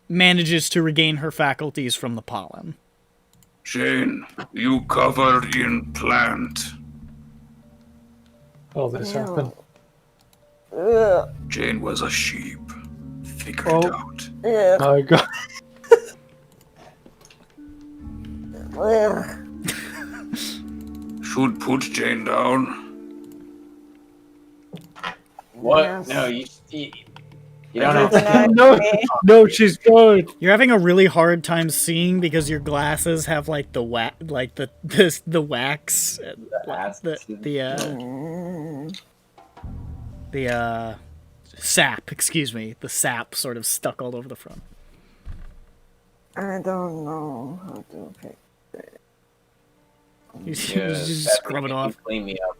manages to regain her faculties from the pollen. Jane, you covered in plant. Oh, this happened. Ugh. Jane was a sheep. Figure it out. Ugh. My God. Ugh. Should put Jane down. What? Yes. No, you don't have to. No, she's good. You're having a really hard time seeing because your glasses have like the the wax, the sap. Excuse me, the sap sort of stuck all over the front. I don't know how to pick. You just scrub it off. Clean me up.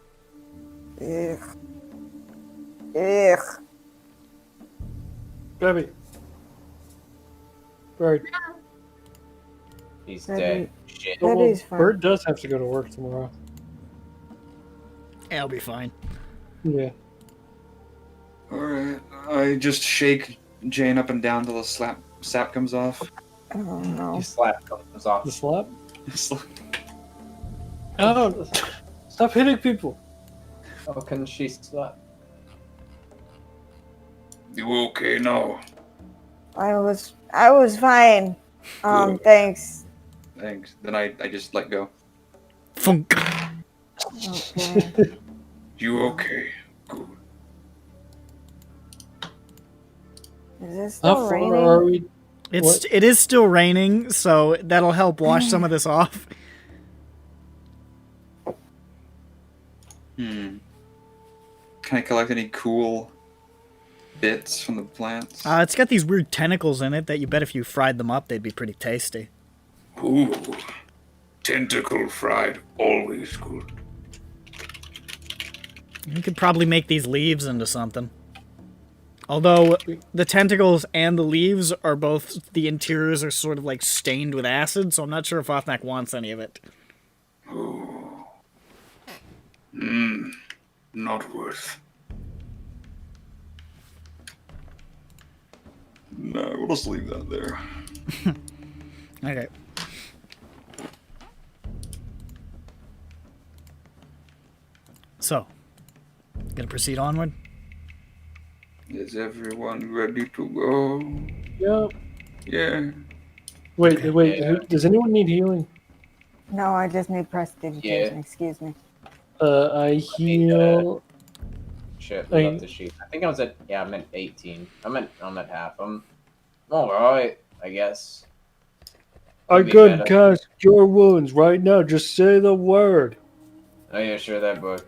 Ugh. Ugh. Debbie. Bird. He's Debbie. dead. Shit. That is fine. Bird does have to go to work tomorrow. I'll be fine. Yeah. Alright, I just shake Jane up and down till the sap comes off. Oh no. You slap comes off. The slap? Oh, stop hitting people. How can she slap? You okay now? I was fine. Thanks. Thanks. Then I just let go. Funk. Okay. You okay? Good. Is it How still far raining? are we? It is still raining, so that'll help wash some of this off. Can I collect any cool bits from the plants? It's got these weird tentacles in it that you bet if you fried them up, they'd be pretty tasty. Ooh. Tentacle fried, always good. You could probably make these leaves into something. Although the tentacles and the leaves are both, the interiors are sort of like stained with acid, so I'm not sure if Othnak wants any of it. Ooh. Not worth. No, we'll just leave that there. Okay. So, gonna proceed onward? Is everyone ready to go? Yep. Yeah. Wait. Does anyone need healing? No, I just need prestidigitation. Yeah. Excuse me. I heal. Shit, we left the sheet. I think I was at, yeah, I'm at 18. I'm at half. I'm alright, I guess. I Be could better. cast Cure Wounds right now. Just say the word. Oh yeah, sure, that book.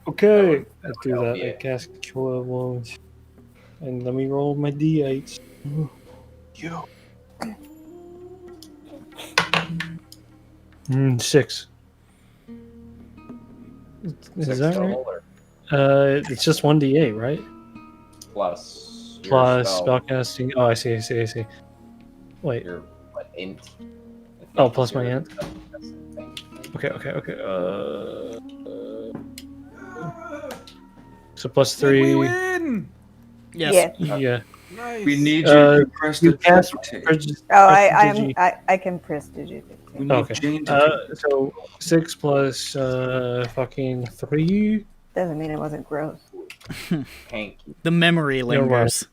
Okay. I do help, that. yeah. I cast Cure Wounds. And let me roll my d8s. Yo. 6. Is Six that total, right? or It's just 1d8, right? plus your Plus spell, spellcasting. Oh, I see. Wait. your what, int? Oh, plus my int. Okay. Okay. So plus 3. We win! Yes. Yeah. Nice. We need you to press you the cast prestidigitate. Oh, I can prestidigitate. We need Okay. Jane to do So 6 plus fucking 3. Doesn't mean it wasn't gross. Hank. The memory You're right. lingers.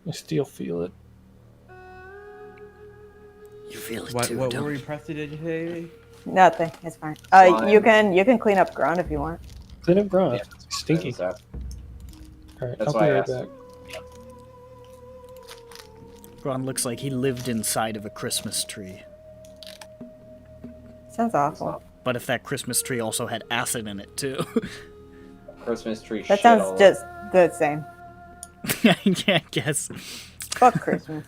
I still feel it. You feel it What too, were don't we you? prestidigitating? Nothing. It's fine. Slime. You can clean up ground if you want. Clean up ground. Yeah, Stinky. that's Alright, that's I'll why be I right asked. back. Ron looks like he lived inside of a Christmas tree. Sounds awful. But if that Christmas tree also had acid in it too. Christmas tree That shit all sounds over. just the same. Yeah, I guess. Fuck Christmas.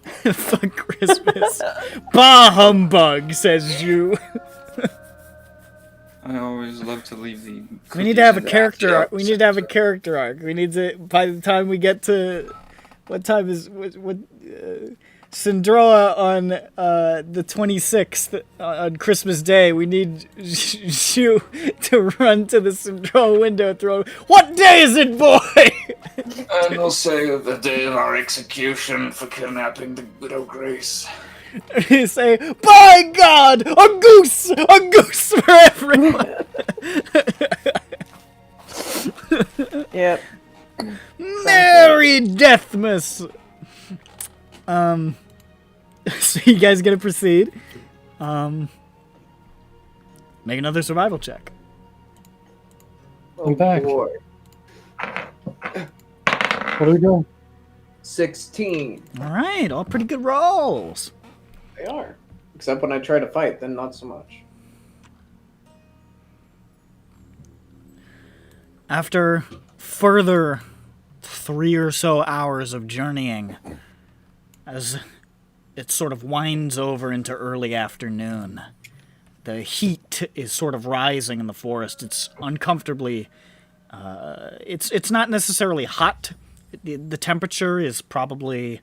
Fuck Christmas. Bah humbug, says you. I always love to leave the. We need to have a cookies character arc. and We need to have a character arc. We need to, by the time we get to, what time is, what Syndroa on the 26th, on Christmas Day, we need you to run to the Syndroa window and throw, what day is it, boy? And they'll say the day of our execution for kidnapping the Widow Grace. You say, by God, a goose for everyone. Yep. Merry Deathmas. So you guys gonna proceed? Make another survival check. I'm back. Boy. What are we doing? 16. All right, all pretty good rolls. They are. Except when I try to fight, then not so much. After further 3 or so hours of journeying, as it sort of winds over into early afternoon, the heat is sort of rising in the forest. It's uncomfortably. It's not necessarily hot. The temperature is probably.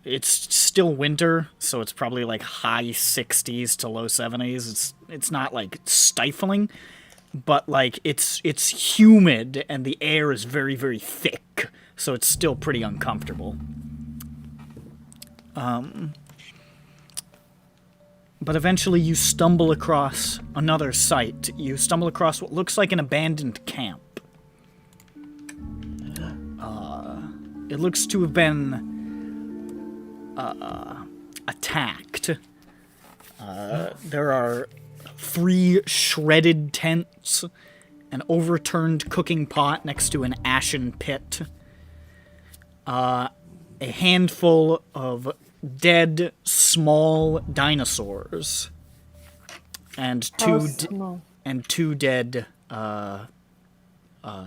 It's still winter, so it's probably like high 60s to low 70s. It's not like stifling, but like it's humid and the air is very, very thick, so it's still pretty uncomfortable. But eventually you stumble across another site. You stumble across what looks like an abandoned camp. It looks to have been attacked. There are 3 shredded tents, an overturned cooking pot next to an ashen pit, a handful of dead small dinosaurs, and two dead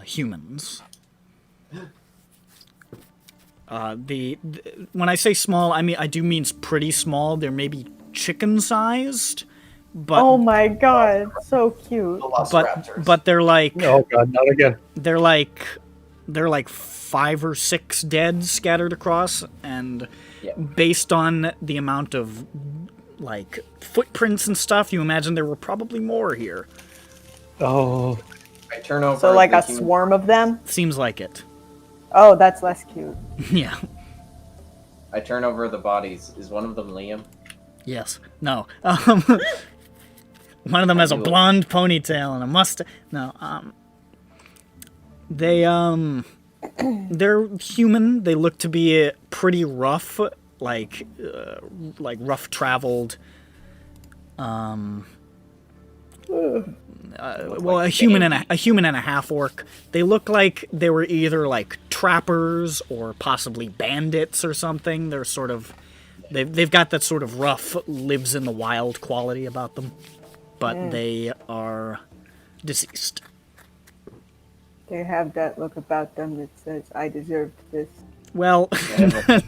humans. When I say small, I do mean pretty small. They're maybe chicken-sized, but Oh my god, so cute. but they're like, Oh god, not again. they're like 5 or 6 dead scattered across, and based on the amount of like footprints and stuff, you imagine there were probably more here. Oh, I turn over. So like the a human- swarm of them? Seems like it. Oh, that's less cute. Yeah. I turn over the bodies. Is one of them Liam? Yes. No. One of them has a blonde ponytail and a mustache. No. They're human. They look to be pretty rough, like rough traveled. Well, a human and a half orc. They look like they were either like trappers or possibly bandits or something. They're sort of, they've got that sort of rough, lives in the wild quality about them, but they are deceased. They have that look about them that says, "I deserved this." Well,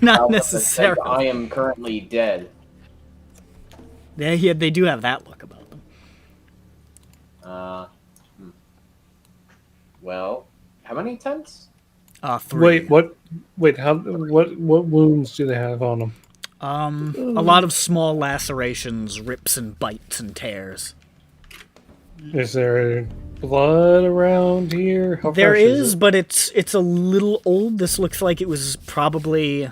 not necessarily. I am currently dead. They do have that look about them. Well, how many tents? 3. wait, what? Wait, how? What wounds do they have on them? A lot of small lacerations, rips and bites and tears. Is there blood around here? How There fresh is, it? but it's a little old. This looks like it was probably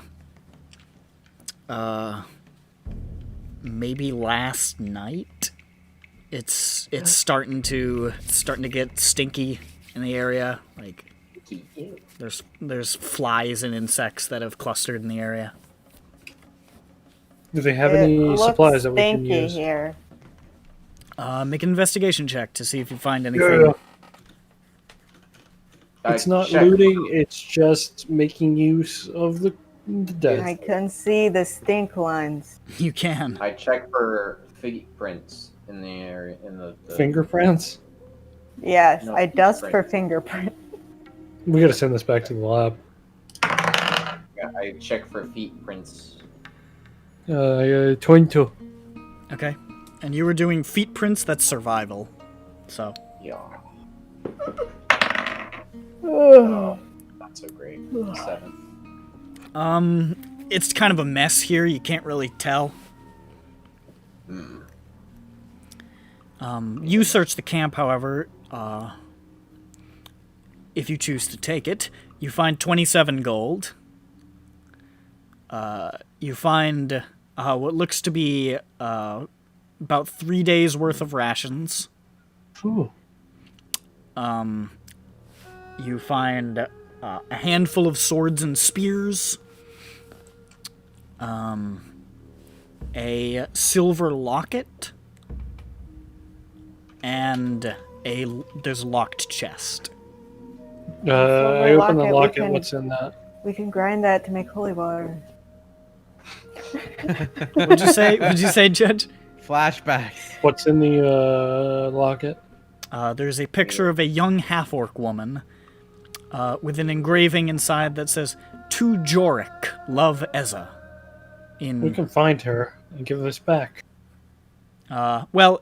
maybe last night. It's starting to get stinky in the area. Like there's flies and insects that have clustered in the area. Do they have It any looks supplies that we can stinky use? here. Make an investigation check to see if you find anything. Yeah. It's not looting, it's just making use of the dead. I can see the stink lines. You can. I check for feet prints in the area in the Fingerprints? Yes, No, I dust for fingerprint. fingerprint. We gotta send this back to the lab. Yeah, I check for feet prints. 22. Okay. And you were doing feet prints. That's survival. So. Yeah. Oh, not so great. 7. It's kind of a mess here. You can't really tell. You search the camp, however, if you choose to take it. You find 27 gold. You find what looks to be about 3 days worth of rations. Ooh. You find a handful of swords and spears. A silver locket. And there's a locked chest. I open the locket, we locket. can- What's in that? we can grind that to make holy water. What'd you say? What'd you say, Judge? Flashbacks. What's in the locket? There's a picture of a young half-orc woman with an engraving inside that says, "To Jorik, love Eza." We can find her and give this back. Well,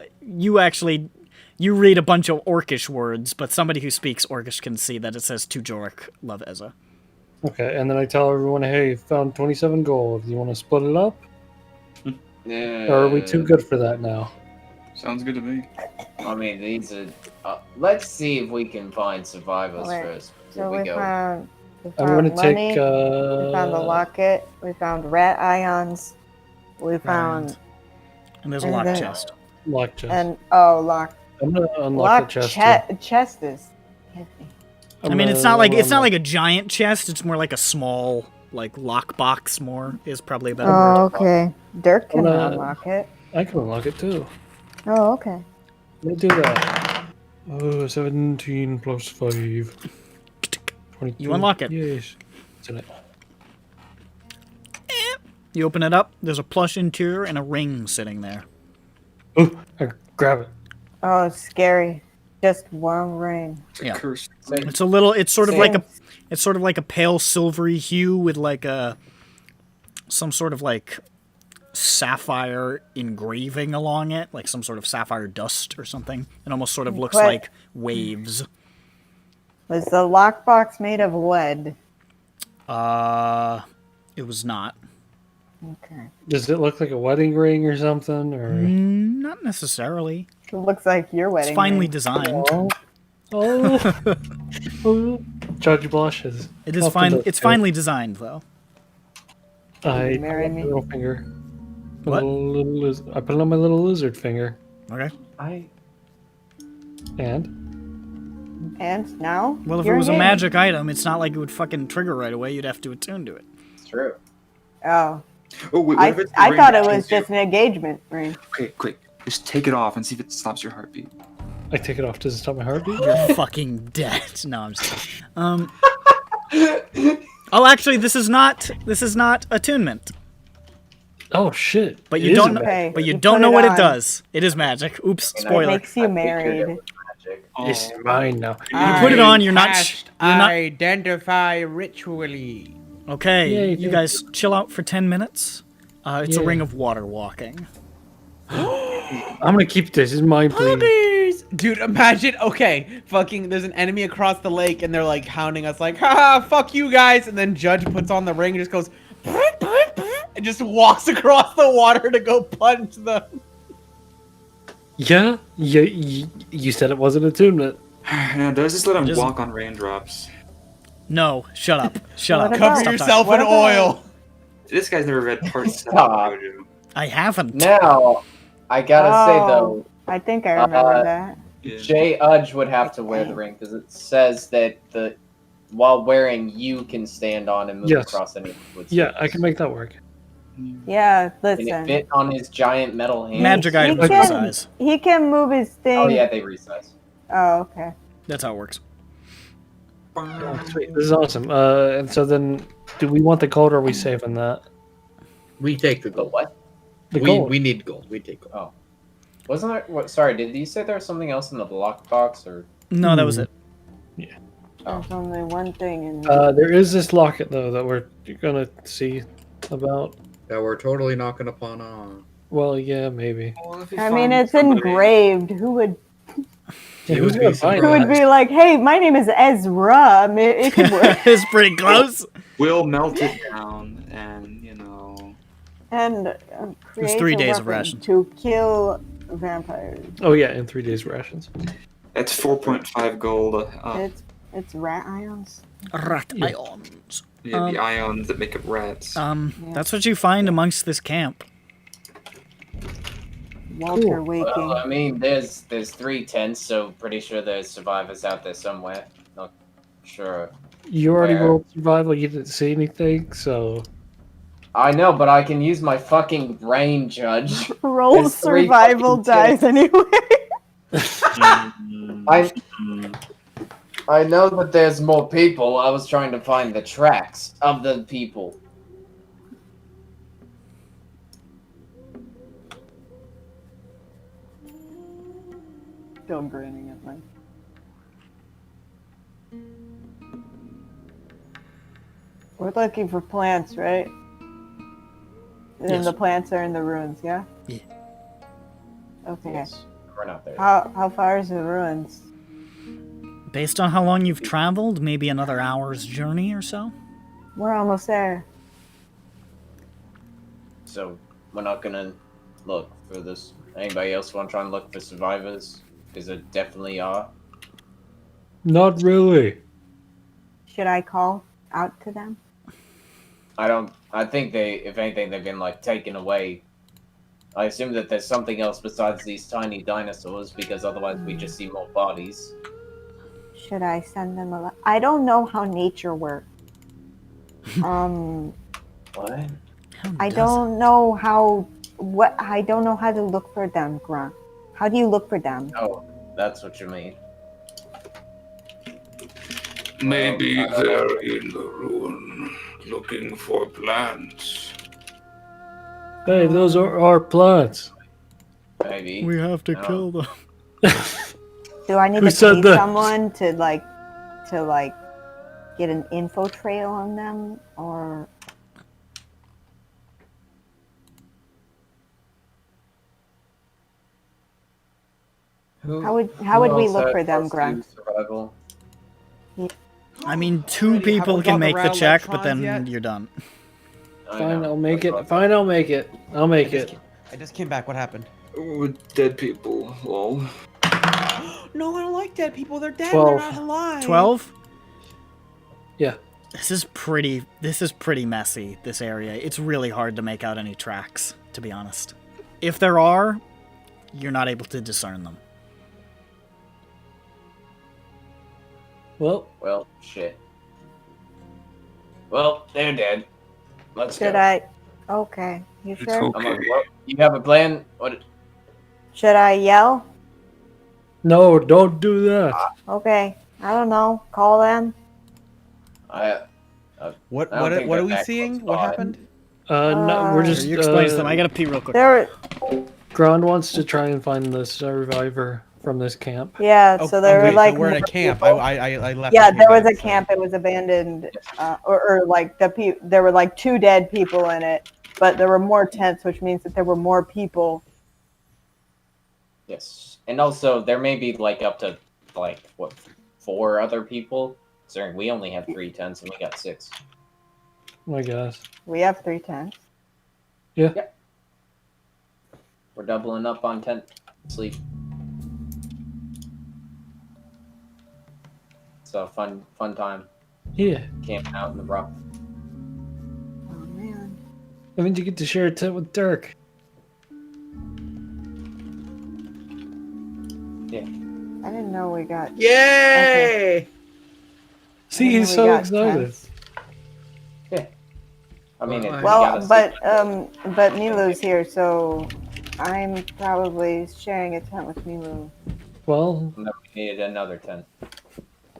you read a bunch of Orcish words, but somebody who speaks Orcish can see that it says, "To Jorik, love Eza." Okay, and then I tell everyone, hey, found 27 gold. You want to split it up? Or are we too good for that now? Sounds good to me. I mean, these are. Let's see if we can find survivors Alright, first. So before we go. found I'm going to money, take... we found the locket, we found rat ions, we found... And there's a and locked then- chest. Lock chest. And, oh, lock. I'm going to unlock the chest. too. Chest is heavy. I mean, it's not like a giant chest. It's more like a small, like lockbox more is probably a better Oh, word. okay. Dirk can Well, unlock it. I can unlock it too. Oh, okay. Let me do that. Oh, 17 plus 5. 22. You unlock it. Yes. It's in it. You open it up. There's a plush interior and a ring sitting there. Oh, I grab it. Oh, it's scary. Just one ring. Yeah. Curse. It's a little. It's sort of like a. Thanks. It's sort of like a pale silvery hue with like a. Some sort of like sapphire engraving along it, like some sort of sapphire dust or something. It almost sort of looks Quite- like waves. Was the lockbox made of lead? It was not. Okay. Does it look like a wedding ring or something? Or Not necessarily. It looks like your wedding. It's finely ring. designed. oh, oh. Judge blushes. It is Often fine. does It's too. finely designed, though. I Marry put on my me? little finger. What? I put it on my little lizard finger. Okay. And now? Well, if it You're was a in. magic item, it's not like it would fucking trigger right away. You'd have to attune to it. It's true. Oh. Oh, wait, I, what if it's the I ring thought that it was kills you? just an engagement ring. Okay, quick. Just take it off and see if it stops your heartbeat. I take it off. Does it stop my heartbeat? You're fucking dead. No, I'm just kidding. Oh, actually, this is not attunement. Oh shit! But It you is don't. a magic. But you You don't put know it what it on. does. It is magic. Oops, And spoiler. It makes you I figured married. it was magic. It's mine now. You put it on. You're not. You're not. Identify ritually. Okay, Yay, you thank guys chill out for 10 minutes. It's a Yeah. ring of water walking. I'm gonna keep this. It's mine, please. Puppies! Dude, imagine, okay, fucking, there's an enemy across the lake and they're like hounding us like, haha, fuck you guys, and then Judge puts on the ring and just goes, and just walks across the water to go punch them. Yeah, you said it wasn't attunement. Yeah, does this let him Just- walk on raindrops? No, shut up. Shut up. What Cover Stop yourself What in about- oil. This guy's never read part 7 Stop. of Jojo. I haven't. Now, I gotta say Oh. though, I think I remember Uh, that. Yeah. J. Udge would have to wear the ring because it says that while wearing, you can stand on and move Yes. across any wood. Yeah, I surface. can make that work. Yeah, And it listen. fit on his giant metal hand. Magic He items can- resize. He can move his thing. Oh yeah, they resize. Oh, okay. That's how it works. Oh, sweet. This is awesome. And so then, do we want the gold or are we saving that? We take the The gold. what? The We, gold. we need gold. We take gold. Wasn't there? What? Sorry, did you say there was something else in the block box or? No, that was it. There's only one thing in There is this locket though that we're gonna see about. That we're totally not gonna pawn on. Well, yeah, maybe. I mean, it's engraved. Who would Yeah, who's gonna find who would be like, hey, my name is Ezra. I mean, it could work. It's pretty close. We'll melt it down and, you know... And create 3 a days of weapon rations. to kill vampires. Oh yeah, in 3 days rations. That's 4.5 gold. It's rat ions. Rat Yeah. ions. Yeah, the ions that make up rats. Yeah. That's what you find amongst this camp. Walter waking. Well, I mean, there's 3 tents, so pretty sure there's survivors out there somewhere. Not sure. You already Where? rolled survival. You didn't see anything, so I know, but I can use my fucking brain, Judge. Roll There's 3 survival fucking dice tents. anyway. I know that there's more people. I was trying to find the tracks of the people. Still grinning at me. We're looking for plants, right? And Yes. the plants are in the ruins, yeah? Yeah. Okay. Yes, we're not there. How far is the ruins? Based on how long you've traveled, maybe another hour's journey or so. We're almost there. So we're not gonna look for this. Anybody else want to try and look for survivors? Because there definitely are. not really. Should I call out to them? I think they, if anything, they've been like taken away. I assume that there's something else besides these tiny dinosaurs, because otherwise we just see more bodies. Should I send them a I don't know how nature works. What? I don't know how. I don't know how to look for them, Grunt. How do you look for them? Oh, that's what you mean. Maybe they're in the ruin looking for plants. Hey, those are our plants. Maybe. We have to kill them. Do I need Who to said pay that? someone to get an info trail on them, or? How would we look for them, Grunt? Survival. I mean, two Already people haven't can got make the around check, but electrons then yet? you're done. Fine, I'll make it. Fine, I'll make it. I'll make it. I just came back. What happened? With dead people, lol. No, I don't like dead people. They're dead. 12. They're not alive. 12? Yeah. This is pretty messy, this area. It's really hard to make out any tracks, to be honest. If there are, you're not able to discern them. Well, shit. Well, they're dead. Let's Should go. I? Okay, you It's sure? okay. You have a plan? What? Should I yell? no, don't do that. Okay, I don't know. Call them. What I don't think are they're we that seeing? close What by. happened? No, we're just. You explain to them. I gotta pee real quick. There, Grond wants to try and find the survivor from this camp. yeah. Oh, so there were wait, like so we're in a more camp. people. I left. Yeah, and there came was a back, so- camp. It was abandoned, or like there were like 2 dead people in it, but there were more tents, which means that there were more people. Yes. And also, there may be like up to 4 other people. Considering we only have 3 tents and we got 6. I guess. We have 3 tents. Yeah. We're doubling up on tent sleep. So fun time. Yeah. Camping out in the rock. Oh man. I mean, you get to share a tent with Dirk. Yeah. I didn't know we got. Yay! See, he's we so got excited. tents. Yeah. I mean, we Well, gotta but Milu's here, so I'm probably sharing a tent with Milu. Well, we needed another tent.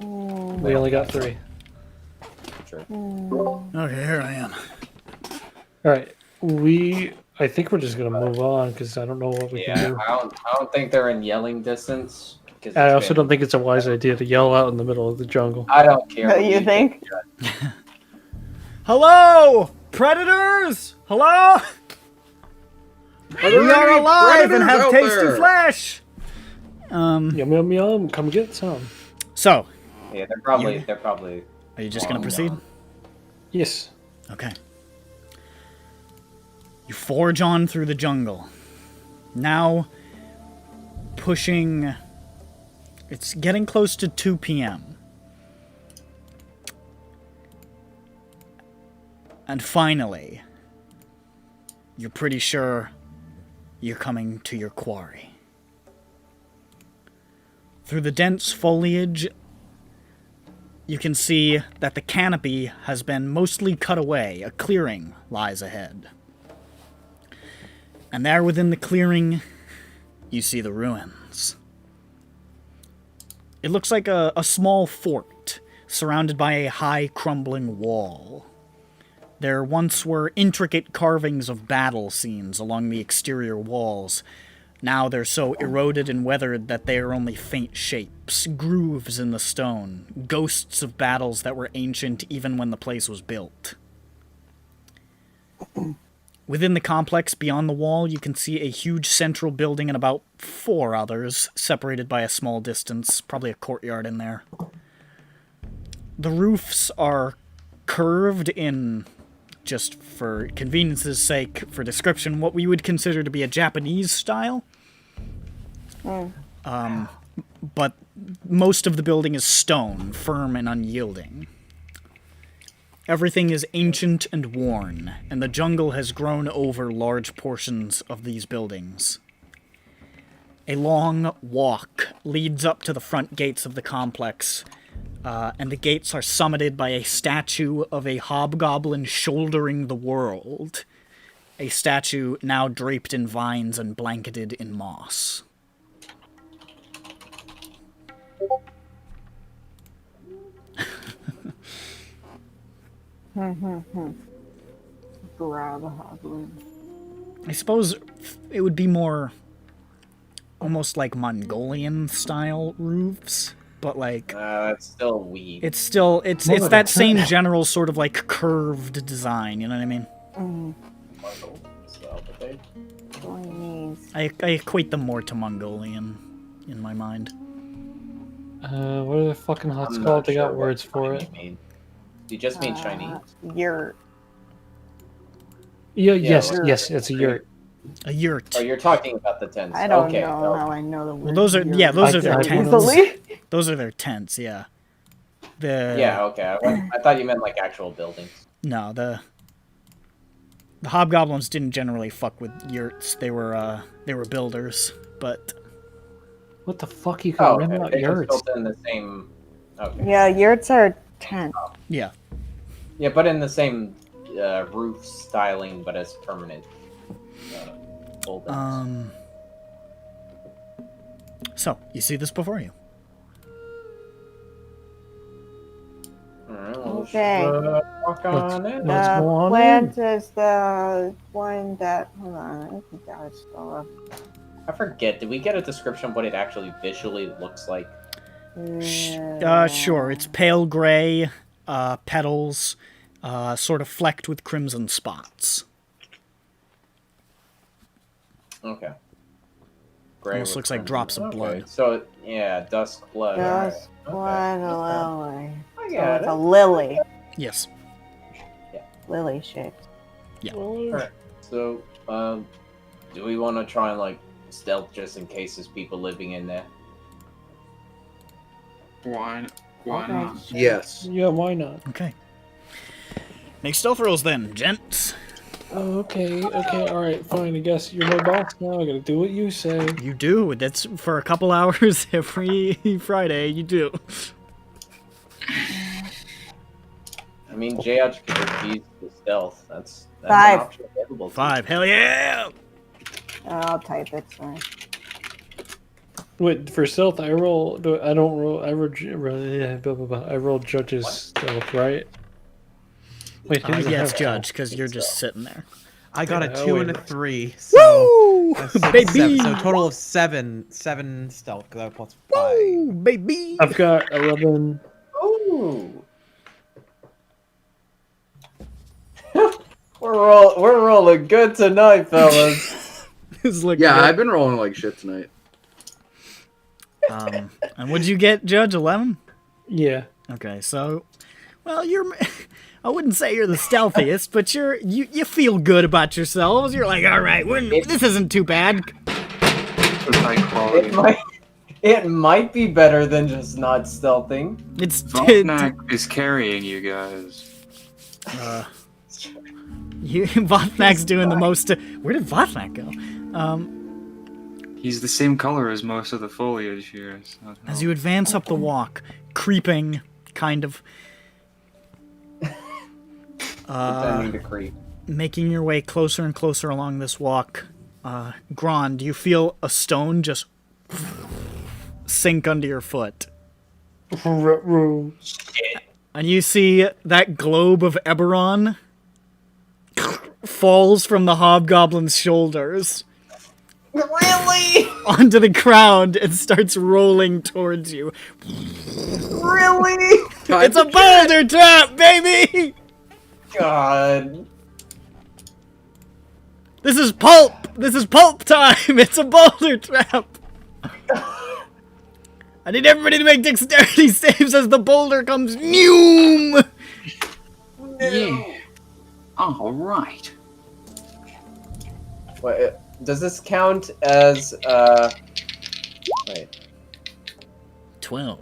we only got 3. True. Okay, here I am. All right. I think we're just gonna move on because I don't know what we can Yeah, do. I don't think they're in yelling distance. I also don't think it's a wise idea to yell out in the middle of the jungle. I don't care. what You think? Hello, predators! Hello? We are alive and have tasty flesh. Yum yum yum! Come get some. So, Yeah, they're probably. are you just gonna proceed? Yes. Okay. You forge on through the jungle. Now, pushing. It's getting close to 2 p.m. And finally, you're pretty sure you're coming to your quarry. Through the dense foliage, you can see that the canopy has been mostly cut away. A clearing lies ahead. And there within the clearing, you see the ruins. It looks like a small fort, surrounded by a high crumbling wall. There once were intricate carvings of battle scenes along the exterior walls. Now they're so eroded and weathered that they are only faint shapes, grooves in the stone, ghosts of battles that were ancient even when the place was built. Within the complex, beyond the wall, you can see a huge central building and about 4 others, separated by a small distance, probably a courtyard in there. The roofs are curved in, just for convenience's sake, for description, what we would consider to be a Japanese style. But most of the building is stone, firm and unyielding. Everything is ancient and worn, and the jungle has grown over large portions of these buildings. A long walk leads up to the front gates of the complex, and the gates are summited by a statue of a hobgoblin shouldering the world. A statue now draped in vines and blanketed in moss. Grab a hoblin. I suppose it would be more almost like Mongolian style roofs, but like It's still weed. it's that same general sort of like curved design, you know what I mean? I equate them more to Mongolian in my mind. What are the fucking huts I'm called? not They sure got what words for shiny it. mean. Do you just mean Chinese? Yurt. Yeah, Yeah, yes, like- yes, it's a yurt. A yurt. Oh, you're talking about the tents. I don't okay, know no. how I know the word. Well, those are yurt. those are their tents. Easily. Those are their tents, yeah. Yeah, okay. I thought you meant like actual buildings. No, the hobgoblins didn't generally fuck with yurts. They were builders, but What the fuck you can rent okay. out They're just yurts? built in the same. Okay. Yeah, yurts are tent. yeah. Yeah, but in the same roof styling, but as permanent. Buildings. So you see this before you. Alright, well, Okay. walk on in. Let's go on Plant is the one that. Hold on, I think that was still up. I forget. Did we get a description of what it actually visually looks like? Sure. It's pale gray, petals, sort of flecked with crimson spots. Okay. Gray Almost with looks like crimson. drops of Okay, blood. So yeah, dusk blood. Dusk alright. blood, a lily. I So got it's it. a lily. Yes. Lily shaped. Yeah. Alright. So, do we want to try and like stealth just in case there's people living in there? Why Okay. not? Yes. Yeah, why not? Okay. Make stealth rolls then, gents. Oh, okay, alright, fine. I guess you're my boss now. I gotta do what you say. You do. That's for a couple hours every Friday. You do. I mean, JH could refuse the stealth. That's 5. an option available. to you. 5. Hell yeah! I'll type it. Sorry. Wait, for stealth, I roll. I don't roll. I roll. Yeah, blah, blah, blah. I roll judge's stealth, right? Wait, who does it Yeah, it's have? judge because you're just sitting there. I got a Yeah, 2 wait and a a minute. 3. So Woo! that's 6, Baby! 7. So a total of 7 stealth because I have plus 5. Woo, baby! I've got 11. Ooh. We're rolling good tonight, fellas. It's like Yeah, I've been rolling like shit tonight. And what'd you get, Judge? 11? Yeah. Okay, so, well, you're. I wouldn't say you're the stealthiest, but you feel good about yourselves. You're like, all right, this isn't too bad. High quality. It might be better than just not stealthing. It's Vothnak is carrying you guys. Vothnak's doing the most. Where did Vothnak go? He's the same color as most of the foliage here. So As you advance up the walk, creeping, kind of. Pretending to creep. Making your way closer and closer along this walk, Gron, do you feel a stone just sink under your foot? And you see that globe of EBERRON falls from the hobgoblin's shoulders. Really? Onto the ground and starts rolling towards you. Really? It's a boulder trap, baby! God. This is pulp! This is pulp time! It's a boulder trap! I need everybody to make dexterity saves as the boulder comes noom! Yeah. All right. Wait, does this count as wait. 12.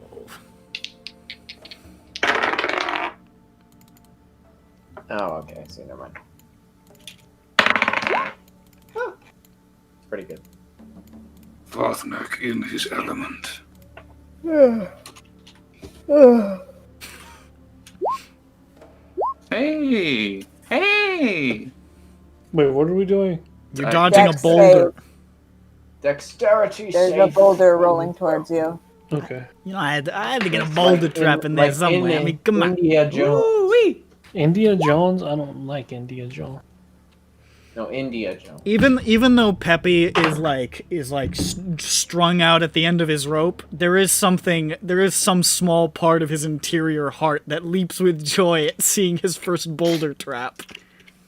Oh, okay. So never mind. Huh. It's pretty good. Vothnak in his element. Hey! Hey! Wait, what are we doing? You're dodging a Dex boulder. Dexterity There's a save. boulder rolling towards you. Okay. You know, I had to get a It's boulder like trap in there like somewhere. I mean, come on. India Jones. Woo-wee. India Jones? I don't like India Jones. No, India Jones. Even though Peppy is strung out at the end of his rope, there is some small part of his interior heart that leaps with joy at seeing his first boulder trap.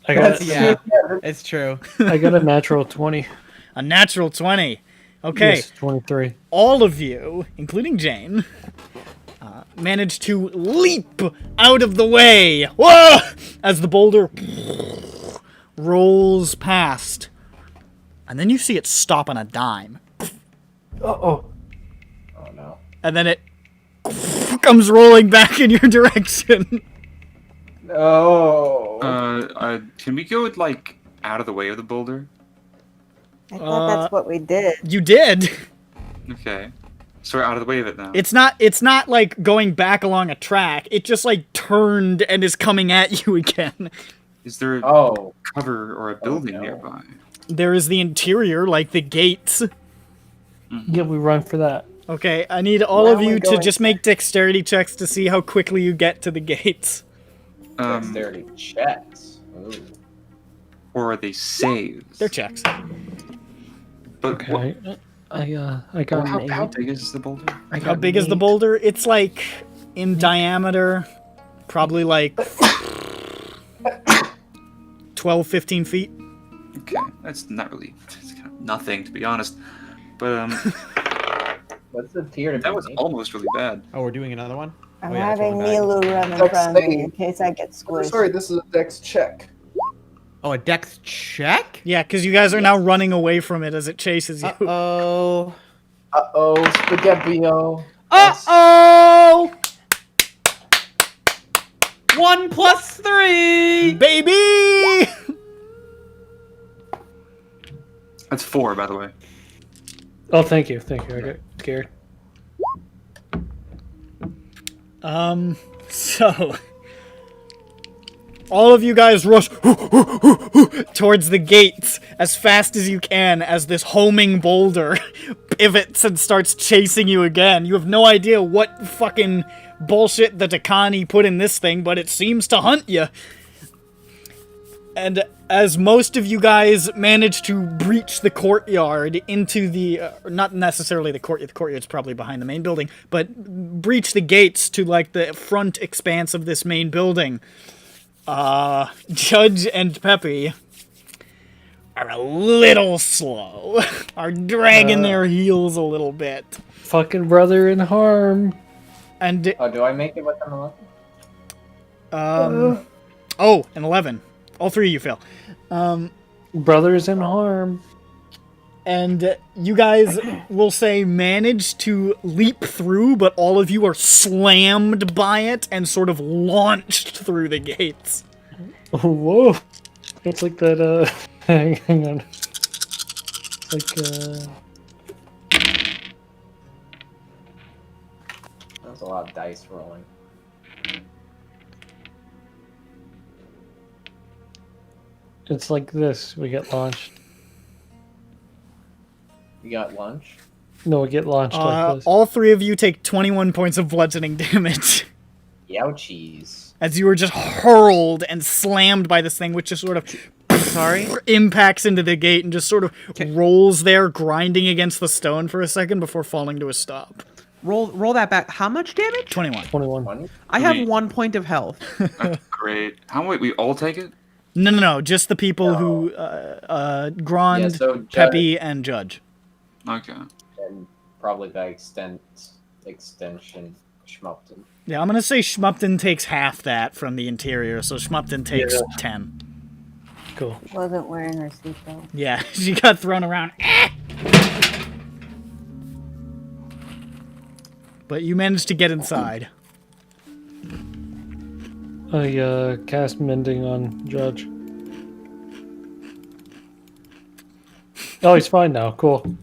I got Yeah, it's true. I got a natural 20. A natural 20. Okay, Yes, 23. all of you, including Jane, managed to leap out of the way. Whoa! As the boulder rolls past, and then you see it stop on a dime. Oh no. And then it comes rolling back in your direction. No. Can we go like out of the way of the boulder? I thought that's what we did. You did. Okay. So we're out of the way of it now. It's not like going back along a track. It just like turned and is coming at you again. Is there a cover or a building nearby? There is the interior, like the gates. Yeah, we run for that. Okay, I need all of you to just make dexterity checks to see how quickly you get to the gates. Dexterity checks. Ooh. Or are they saves? They're checks. But Okay. I got an 8. how big is the boulder? How big is the boulder? It's like in diameter, probably like 12, 15 feet. Okay, that's not really kind of nothing to be honest. But What's the tier? that was almost really bad. Oh, we're doing another one? I'm Oh, yeah, that's having one back. Milu run in Dex front of me save. in case I get squished. Sorry, this is a dex check. Oh, a dex check? Yeah, because you guys are now running away from it as it chases you. Uh-oh. Uh-oh, spaghetti-o. Uh-oh! 1 plus 3! Baby! That's 4, by the way. Oh, thank you. Thank you. I got scared. So all of you guys rush towards the gates as fast as you can as this homing boulder pivots and starts chasing you again. You have no idea what fucking bullshit the Takani put in this thing, but it seems to hunt you. And as most of you guys manage to breach the courtyard into the, not necessarily the courtyard's probably behind the main building, but breach the gates to like the front expanse of this main building, Judge and Peppy are a little slow, are dragging their heels a little bit. Fucking brother in harm. And do I make it with an 11? Oh, an 11. All three of you fail. Brothers in harm. And you guys will say manage to leap through, but all of you are slammed by it and sort of launched through the gates. Whoa. It's like that, hang on. That's a lot of dice rolling. It's like this. We get launched. You got lunch? No, we get launched like this. All three of you take 21 points of bludgeoning damage. Youchies. As you were just hurled and slammed by this thing, which just sort of impacts into the gate and just sort of rolls there, grinding against the stone for a second before falling to a stop. Roll that back. How much damage? 21. 21. I have 1 point of health. That's great. How wait? We all take it? No. Just the people who, Grond, Yeah, so Peppy, and Judge. Okay. And probably by extension, Schmupton. Yeah, I'm gonna say Schmupton takes half that from the interior, so Schmupton takes 10. Cool. Wasn't wearing her seatbelt. Yeah, she got thrown around. But you managed to get inside. I cast mending on Judge. Oh, he's fine now. Cool.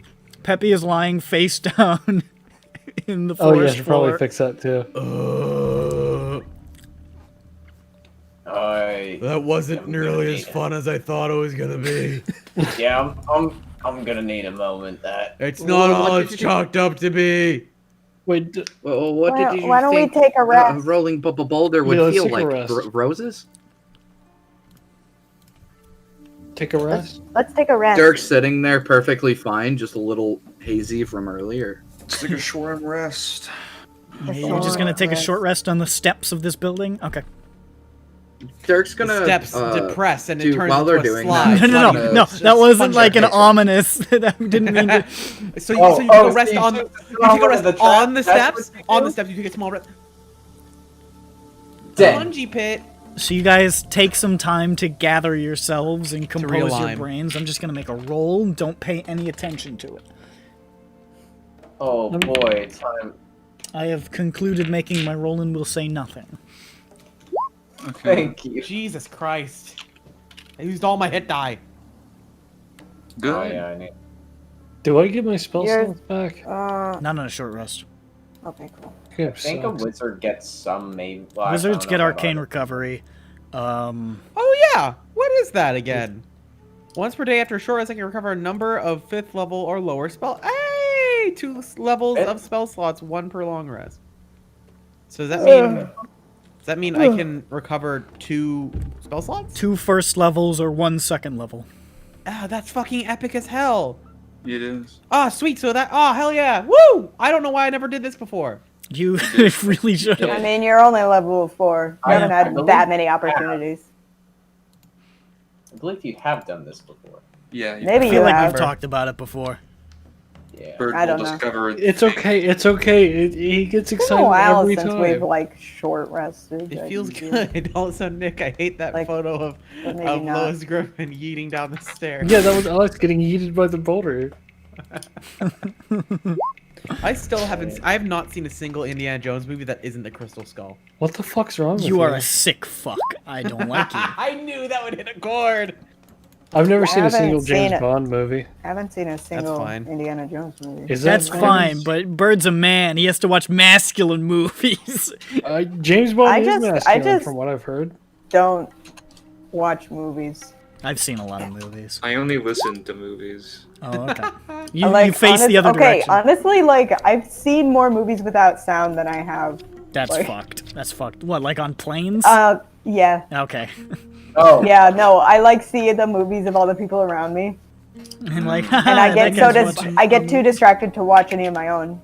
Peppy is lying face down in the Oh, yeah, I forest should probably floor. fix that too. That wasn't nearly as fun as I thought it was gonna be. Yeah, I'm gonna need a moment. That It's not all it's chalked up to be. Wait, Well, what Why- did you why don't we think take a rest? rolling boulder would Yeah, let's feel take a like? rest. Roses? Take a rest. Let's take a rest. Dirk's sitting there perfectly fine, just a little hazy from earlier. Let's take a short rest. Yeah, you're just gonna take a short rest on the steps of this building? Okay. Dirk's gonna steps depress and it do, turns while into they're a doing slide. that, No, that wasn't like an ominous. That didn't mean to. So you take a rest on. You take a rest on the steps. On the steps, you take a small rest. Bungee pit. So you guys take some time to gather yourselves and compose your realign. brains. I'm just gonna make a roll. Don't pay any attention to it. Oh boy, time. I have concluded making my roll and will say nothing. Okay. Thank you. Jesus Christ! I used all my hit die. Good. Oh yeah, I need. Do I get my spell Yours- slots back? Not on a short rest. Okay, cool. Okay, I think a wizard gets some, maybe. Well, I Wizards don't get know about arcane it. recovery. Oh yeah, what is that again? Once per day after a short rest, I can recover a number of 5th level or lower spell. Hey, 2 levels of spell slots, 1 per long rest. So does that mean? Does that mean I can recover 2 spell slots? 2 first levels or 1 second level. Ah, that's fucking epic as hell. It is. Ah, sweet. So that. Oh, hell yeah. Woo! I don't know why I never did this before. You really should have. I mean, you're only level 4. You haven't I had believe that many you have. opportunities. I believe you have done this before. Yeah. Maybe I feel you like have. we've talked about it before. Yeah. Bird I will don't know. discover. It's okay. It's okay. He gets It's been excited a while every since time. we've like short rested. It I feels can do. good. Also, Nick, I hate that Like, photo of but maybe not. Lois Griffin yeeting down the stairs. Yeah, that was Alex getting yeeted by the boulder. I still haven't. I have not seen a single Indiana Jones movie that isn't the Crystal Skull. What the fuck's wrong with you? You are a sick fuck. I don't like you. I knew that would hit a chord. I've never I seen a haven't single seen James it. Bond movie. I haven't seen a single fine. Indiana Jones movie. Is that That's fine, but Bird's a man. He has to watch masculine movies. James Bond I is just- masculine, from what I've heard. Don't watch movies. I've seen a lot of movies. I only listen to movies. Oh, okay. You, Like, you face the other okay, direction. honestly, like I've seen more movies without sound than I have. That's like- fucked. That's fucked. What, like on planes? Yeah. Okay. Oh. Yeah, no, I like see the movies of all the people around me, And like, and I get that guy's so watching- I get too distracted to watch any of my own.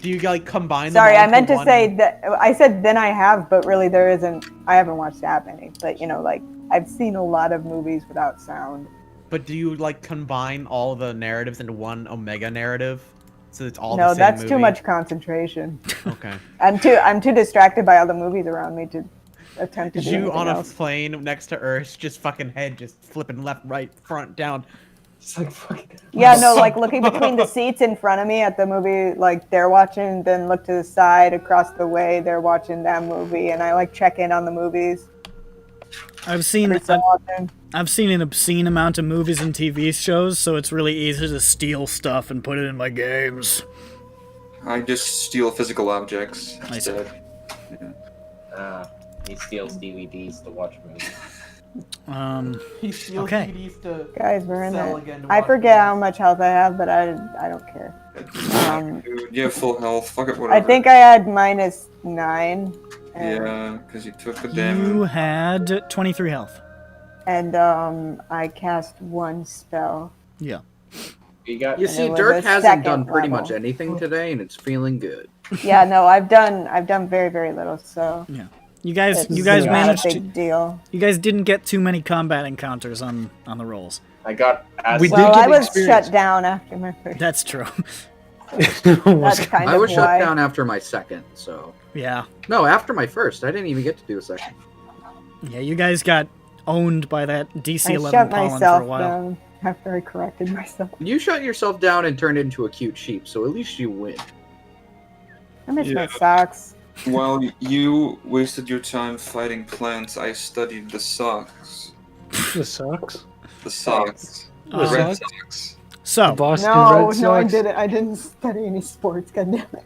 Do you like combine them? Sorry, all I meant into to one? say that I said then I have, but really there isn't. I haven't watched that many, but you know, like I've seen a lot of movies without sound. But do you like combine all the narratives into one Omega narrative? So it's all No, the same that's movie? too much concentration. Okay. I'm too distracted by all the movies around me to attempt to do You anything on a else. plane next to Earth, just fucking head just flipping left, right, front, down. It's like fucking. Yeah, no, like looking between the seats in front of me at the movie, like they're watching, then look to the side across the way, they're watching that movie, and I like check in on the movies. I've seen Every so often. I've seen an obscene amount of movies and TV shows, so it's really easy to steal stuff and put it in my games. I just steal physical objects I see. instead. Yeah. He steals DVDs to watch movies. He steals Okay. DVDs to Guys, we're in sell it. again to I watch forget movies. how much health I have, but I don't care. Dude, you have full health. Fuck it, I whatever. think I had -9. And, Yeah, because you took the damage. You had 23 health. and I cast one spell. Yeah. You got. You And see, it was Dirk a hasn't second done pretty level. much anything today, and it's feeling good. Yeah, no, I've done very, very little, so Yeah. You guys it's managed not a to. big deal. You guys didn't get too many combat encounters on the rolls. I got. We did Well, get I was experience. shut down after my first. That's true. That's kind I of was shut why. down after my second, so. Yeah. No, after my first. I didn't even get to do a second. Yeah, you guys got owned by that I DC-11 shut pollen for myself a while. down after I corrected myself. You shut yourself down and turned into a cute sheep, so at least you win. I miss my Yeah. socks. While you wasted your time fighting plants, I studied the socks. The socks? The socks. The Red socks? socks. So, Boston No, Red no, I Sox? didn't. I didn't study any sports. Goddamn it.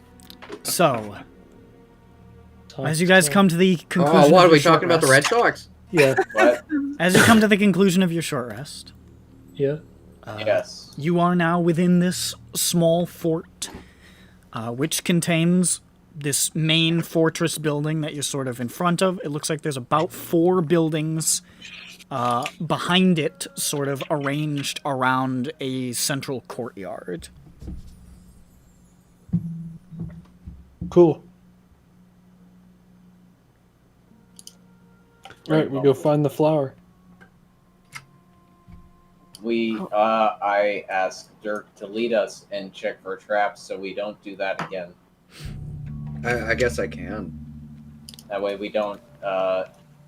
so as you guys come to the conclusion, Oh, what of are we your short talking about? The rest- Red Sox? Yeah. What? As you come to the conclusion of your short rest, Yeah. Yes. you are now within this small fort, which contains this main fortress building that you're sort of in front of. It looks like there's about 4 buildings behind it, sort of arranged around a central courtyard. Cool. All right, we go find the flower. I asked Dirk to lead us and check for traps so we don't do that again. I guess I can. That way we don't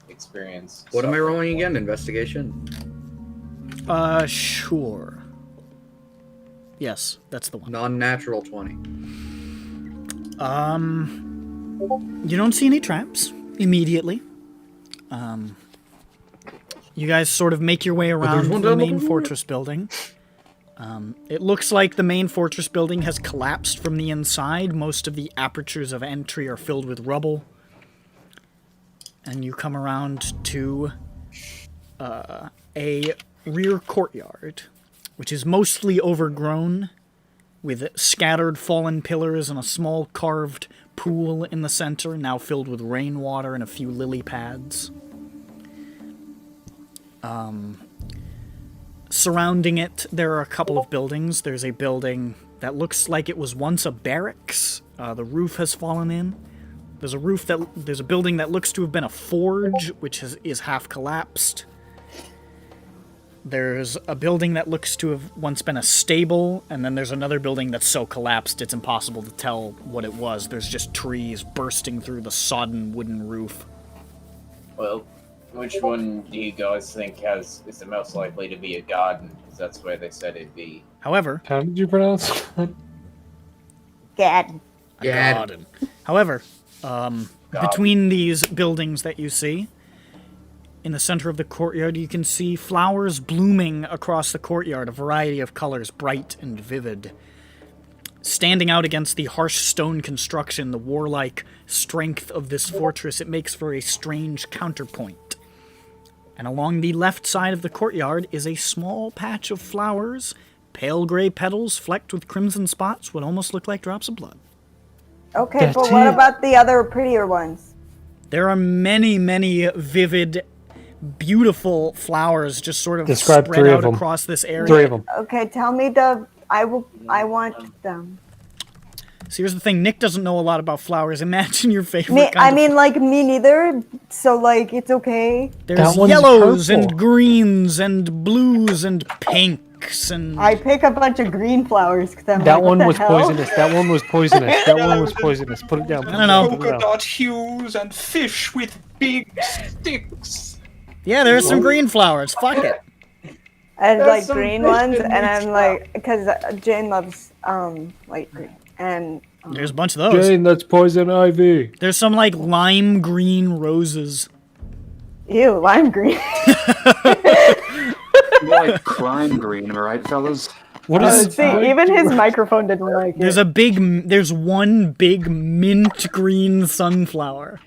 experience. What am I rolling again? Investigation? Sure. Yes, that's the one. Non-natural 20. You don't see any traps immediately. You guys sort of make your way around the main fortress building. It looks like the main fortress building has collapsed from the inside. Most of the apertures of entry are filled with rubble. And you come around to a rear courtyard, which is mostly overgrown, with scattered fallen pillars and a small carved pool in the center, now filled with rainwater and a few lily pads. Surrounding it, there are a couple of buildings. There's a building that looks like it was once a barracks. The roof has fallen in. There's a building that looks to have been a forge, which is half collapsed. There's a building that looks to have once been a stable, and then there's another building that's so collapsed it's impossible to tell what it was. There's just trees bursting through the sodden wooden roof. Well, which one do you guys think is the most likely to be a garden? Because that's where they said it'd be. However, how did you pronounce that? Garden. Garden. However, between these buildings that you see, in the center of the courtyard, you can see flowers blooming across the courtyard, a variety of colors, bright and vivid. Standing out against the harsh stone construction, the warlike strength of this fortress, it makes for a strange counterpoint. And along the left side of the courtyard is a small patch of flowers, pale gray petals flecked with crimson spots, what almost look like drops of blood. Okay, but what about the other prettier ones? There are many, many vivid, beautiful flowers just sort of Describe spread 3 out of them. across this area. 3 of them. Okay, tell me I want them. So here's the thing, Nick doesn't know a lot about flowers. Imagine your favorite kind Me neither, so like, it's okay. There's yellows and greens and blues and pinks and... I pick a bunch of green flowers because I'm That like, one what was the hell? poisonous. That one was poisonous. That one was poisonous. Put it down. Put I don't know. Polka dot hues and fish with big sticks. Yeah, there's some green flowers. Fuck it. I That's like some green fish ones, and and mixed I'm like, because Jane loves light green, and There's a bunch of those. Jane, that's poison ivy. There's some like lime green roses. ew, lime green. More like crime green, am I right, fellas? What is See, even his microphone didn't like There's it. there's one big mint green sunflower.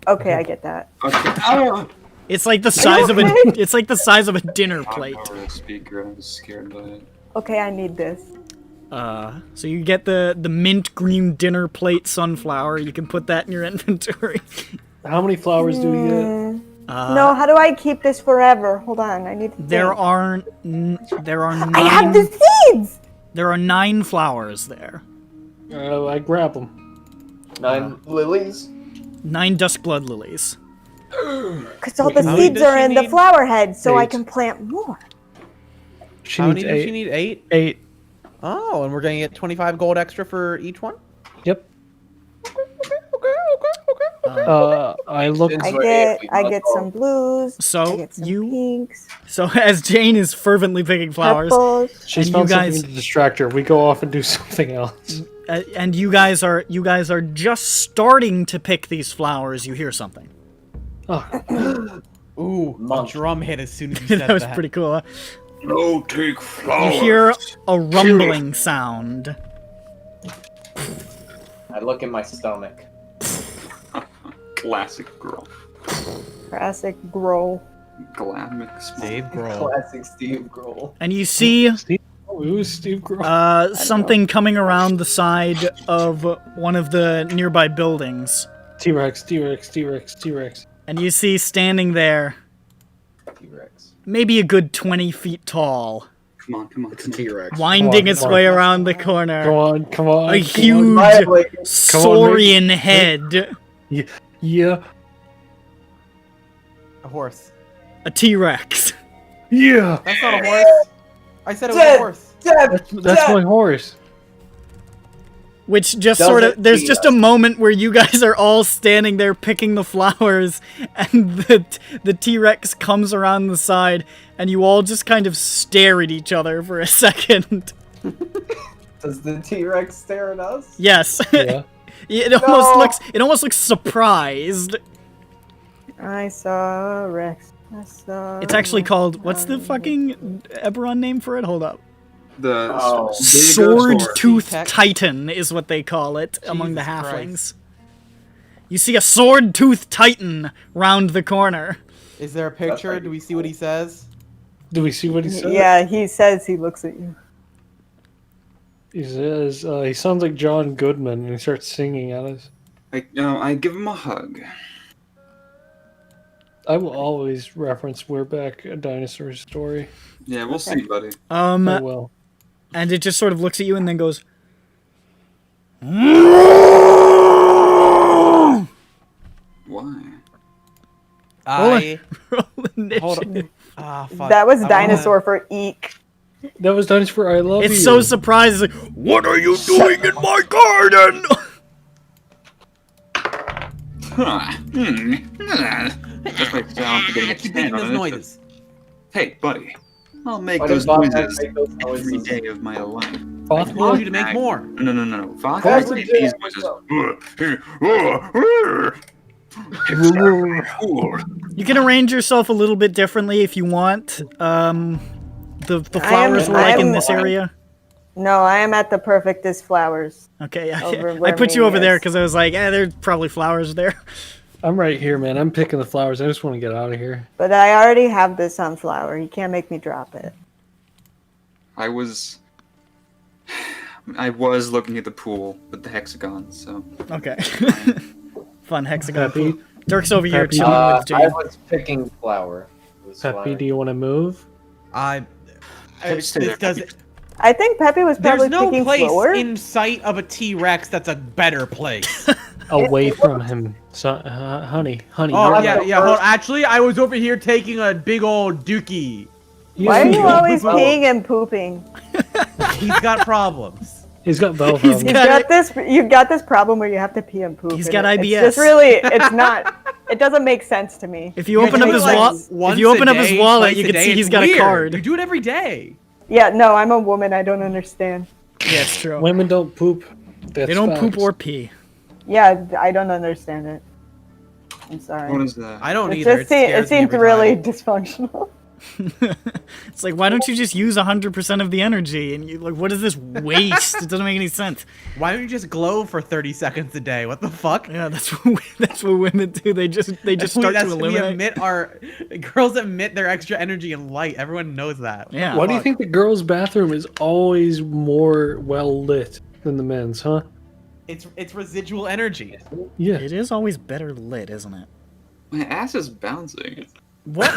Okay, I get that. Okay. It's like the size of it's like the size of a dinner plate. Over the speaker, I was scared by it. Okay, I need this. So you get the mint green dinner plate sunflower. You can put that in your inventory. How many flowers do we get? No, how do I keep this forever? Hold on, I need to There think. are 9. I have the seeds! There are 9 flowers there. I grab them. 9 lilies? 9 duskblood lilies. Because all the How many seeds does are she in the need? flower head, so I 8. can plant more. She How needs many does 8. she need? 8? 8. Oh, and we're gonna get 25 gold extra for each one? Yep. Okay. I look. I get some blues. I So get some you pinks. so as Jane is fervently picking flowers, Purples. She's and found you guys something to distract her. We go off and do something else. and you guys are just starting to pick these flowers. You hear something. Oh, Ooh, a Monk. drum hit as soon as you said That was that. pretty cool. No, take flowers. You hear a rumbling sound. I look at my stomach. Classic girl. Classic growl. Glamic Dave Grohl. Classic Steve Grohl. And you see Who's Steve Grohl? something coming around the side of one of the nearby buildings. T-Rex, T-Rex, T-Rex, T-Rex. And you see standing there, T-Rex. maybe a good 20 feet tall, Come on, come on. It's a T-Rex. winding its come way around the corner. Come on, come on. A come huge on. saurian head. Yeah. A horse. A T-Rex. Yeah. That's not a horse. I said it was a horse. That's my horse. Which just Does sort of, it there's see just us? a moment where you guys are all standing there picking the flowers, and the T-Rex comes around the side, and you all just kind of stare at each other for a second. Does the T-Rex stare at us? Yes. Yeah. It almost looks surprised. I saw Rex. I saw. It's actually Rex. called, what's the fucking EBERRON name for it? Hold up. The Oh. Sword-toothed T-Rex. Titan is what they call it among the Jesus halflings. Christ. You see a sword-toothed Titan round the corner. Is there a picture? Do we see what he says? Do we see what he said? Yeah, he says he looks at you. He says, he sounds like John Goodman, and he starts singing at us. I give him a hug. I will always reference We're Back, a dinosaur story. Yeah, we'll see, buddy. I will. And it just sort of looks at you and then goes, Why? I roll hold initiative. on. Ah, fuck. That was I wanna- dinosaur for eek. That was dinosaur I love you. It's so surprised. It's like, what are you doing in my garden? That's my sound for getting I keep making upset those on it. noises. Hey, buddy. I'll make Why those does Bob noises make those every noises? day of my life. I told you to make more. No. Fox Fox makes did. these noises. You can arrange yourself a little bit differently if you want. The flowers were I like in am- this area. No, I am at the perfectest flowers. Okay, Over I where put you over Mimi there is. because I was like, there's probably flowers there. I'm right here, man. I'm picking the flowers. I just want to get out of here. But I already have the sunflower. You can't make me drop it. I was looking at the pool with the hexagons, so. Okay. Fun hexagon. Peppy, pool. Dirk's over here Peppy. chilling with I Jade. was picking flower. It was Peppy, flower. do you want to move? This doesn't. I think Peppy was probably There's no picking place slower. in sight of a T-Rex that's a better place. Away from him. So, honey. Oh you're- yeah. Hold. Actually, I was over here taking a big old dookie. Why are you always Oh. peeing and pooping? He's got problems. He's got bowel He's problems. You've got this problem where you have to pee and poop. He's and got It's IBS. just really, it's not. It doesn't make sense to me. If you open up his Once if you open a up his day, wallet, twice you a can day, see it's he's got weird. a card. You do it every day. Yeah, no, I'm a woman. I don't understand. Yeah, it's true. Women don't poop. That's They don't poop facts. or pee. Yeah, I don't understand it. I'm sorry. What is that? I don't It either. just It scares me seems every really time. dysfunctional. It's like, why don't you just use 100% of the energy? And you like, what is this waste? It doesn't make any sense. Why don't you just glow for 30 seconds a day? What the fuck? Yeah, that's what women do. They just start That's to we eliminate. emit our girls emit their extra energy and light. Everyone knows that. Yeah. Why do you think the girls' bathroom is always more well lit than the men's, huh? It's residual energy. Yeah. It is always better lit, isn't it? My ass is bouncing. What?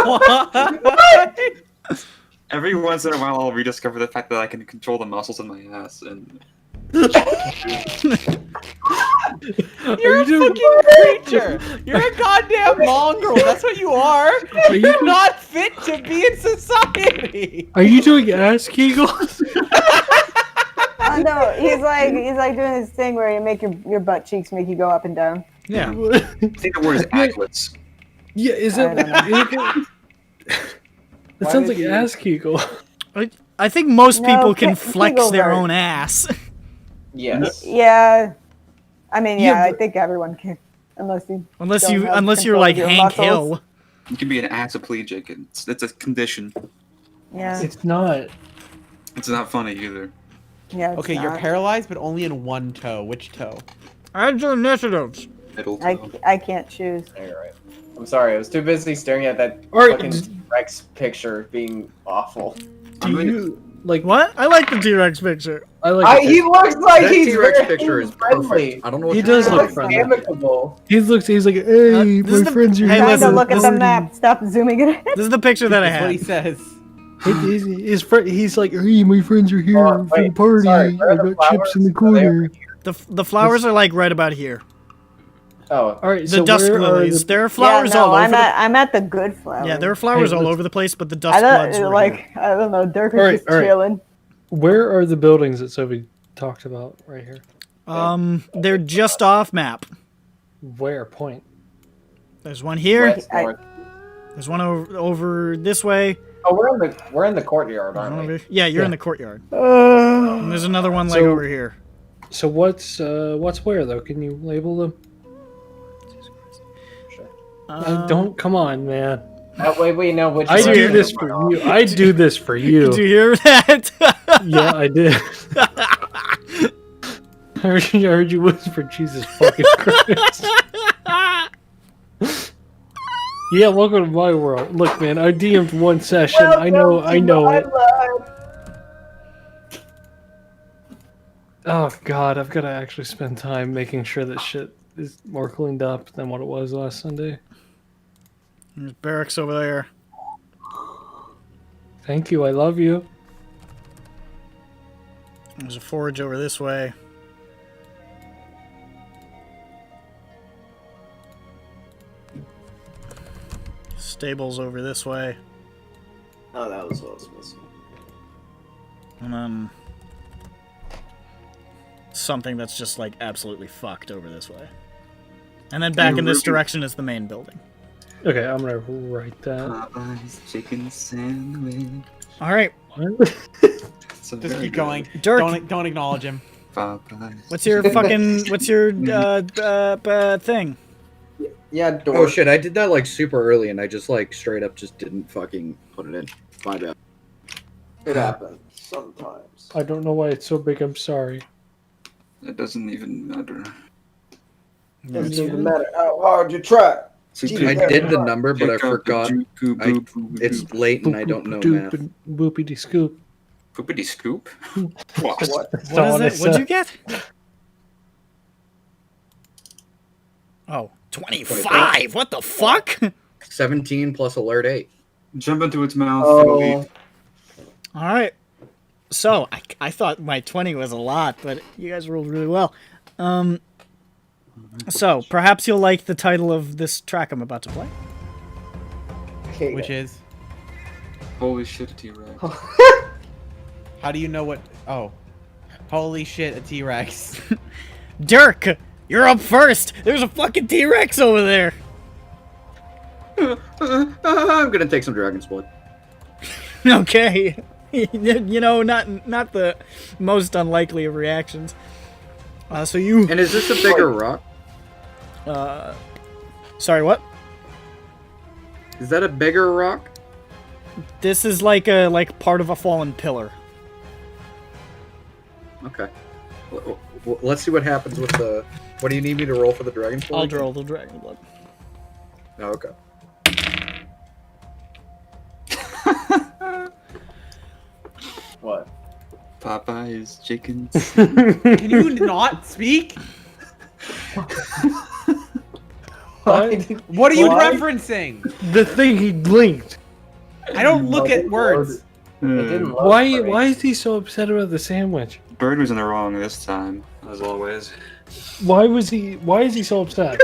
What? Every once in a while, I'll rediscover the fact that I can control the muscles in my ass, and You're a fucking creature. You're a goddamn mongrel. That's what you are. You're not fit to be in society. Are you doing ass kegels? Oh no, he's like doing this thing where you make your butt cheeks make you go up and down. Yeah. I think the word is aglets. Yeah, is I it? don't know. It sounds like ass kegel. I think most No, people can Ke- flex Kegels their are- own ass. Yes. Yeah, I mean, Yeah, yeah, I but- think everyone can, unless you Unless don't you have unless you're control like of your Hank muscles. Hill. You can be an asaplegic. It's a condition. Yeah. It's not. It's not funny either. Yeah. it's Okay, you're not. paralyzed, but only in one toe. Which toe? Add your initiatives. Middle toe. I can't choose. Alright. I'm sorry, I was too busy staring at that Alright, fucking T-Rex picture being awful. Do you like What? I like the T-Rex picture. I like. He looks like That he's T-Rex very picture is friendly. perfect. I don't know what He you're does talking look about. friendly. Amicable. He's like, hey, this my is the- friends are hey, here. Trying to listen, look at this the is- map. Stop zooming it in. This is the picture that I That's what he had. says. He's like, hey, my friends are here Oh, for the wait, party. sorry, where I are the got chips in the flowers? Are they over corner. The flowers are like right about here. Oh, All right, The so dusk where are lilies. the- There are flowers yeah, no, all over. I'm at the good flower. Yeah, there are flowers Hey, all let's- over the place, but the I dust bloods thought, were like, here. I don't know, Dirk is Alright, just alright. chilling. Where are the buildings that Sophie talked about right here? They're just off map. Where? Point. There's one here. west, I- north. There's one over this way. Oh, we're in the courtyard, There's one aren't over, we? yeah, you're Yeah. in the courtyard. And there's another one like So- over here. So what's where though? Can you label them? Don't come on, man. Wait, no, which I one do is this it? for you. I do this for you. Did you hear that? Yeah, I did. I heard you whisper, Jesus fucking Christ. Yeah, welcome to my world. Look, man, I DM'd one session. I know it. Oh God, I've got to actually spend time making sure that shit is more cleaned up than what it was last Sunday. There's barracks over there. Thank you, I love you. There's a forge over this way. Stables over this way. Oh, that was what I was missing. And then something that's just like absolutely fucked over this way. And then back in this direction is the main building. Okay, I'm gonna write that. Popeye's chicken sandwich. All right, It's a Just very keep going. Dirk. Don't acknowledge him. good Popeyes. what's your thing? Yeah, door. Oh shit, I did that like super early and I just like straight up just didn't fucking put it in. My bad. It happens sometimes. I don't know why it's so big. I'm sorry. It doesn't even matter. Doesn't even matter how hard you try. I did the number, but I forgot. It's late and I don't know math. Boopity scoop. Poopity scoop? What? What is it? What'd you get? Oh, 25! What the fuck? 17 plus alert 8. Jump into its mouth. Oh. Alright. So, I thought my 20 was a lot, but you guys rolled really well. So, perhaps you'll like the title of this track I'm about to play. Okay. Which is? Holy shit, T-Rex. How do you know what? Oh. Holy shit, a T-Rex. Dirk! You're up first! There's a fucking T-Rex over there! I'm gonna take some Dragon's Blood. Okay. You know, not the most unlikely of reactions. So you... And is this a bigger rock? Sorry, what? Is that a bigger rock? This is like part of a fallen pillar. Okay. Let's see what happens with the... What do you need me to roll for the Dragon's Blood? I'll roll the dragon blood. Oh, okay. What? Popeye's chicken. Can you not speak? What are you referencing? The thing he blinked. I don't look at words. Why is he so upset about the sandwich? Bird was in the wrong this time, as always. Why is he so upset?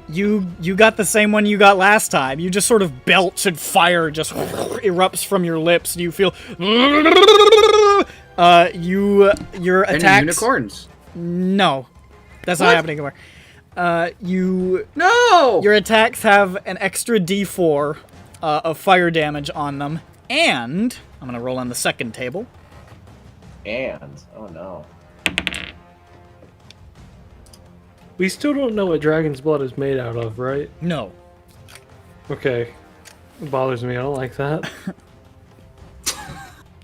You got the same one you got last time. You just sort of belch and fire just erupts from your lips and you feel your attacks. Any unicorns? No. That's not happening anymore. No! Your attacks have an extra D4 of fire damage on them, and I'm gonna roll on the second table. And oh no. We still don't know what dragon's blood is made out of, right? No. Okay. It bothers me. I don't like that.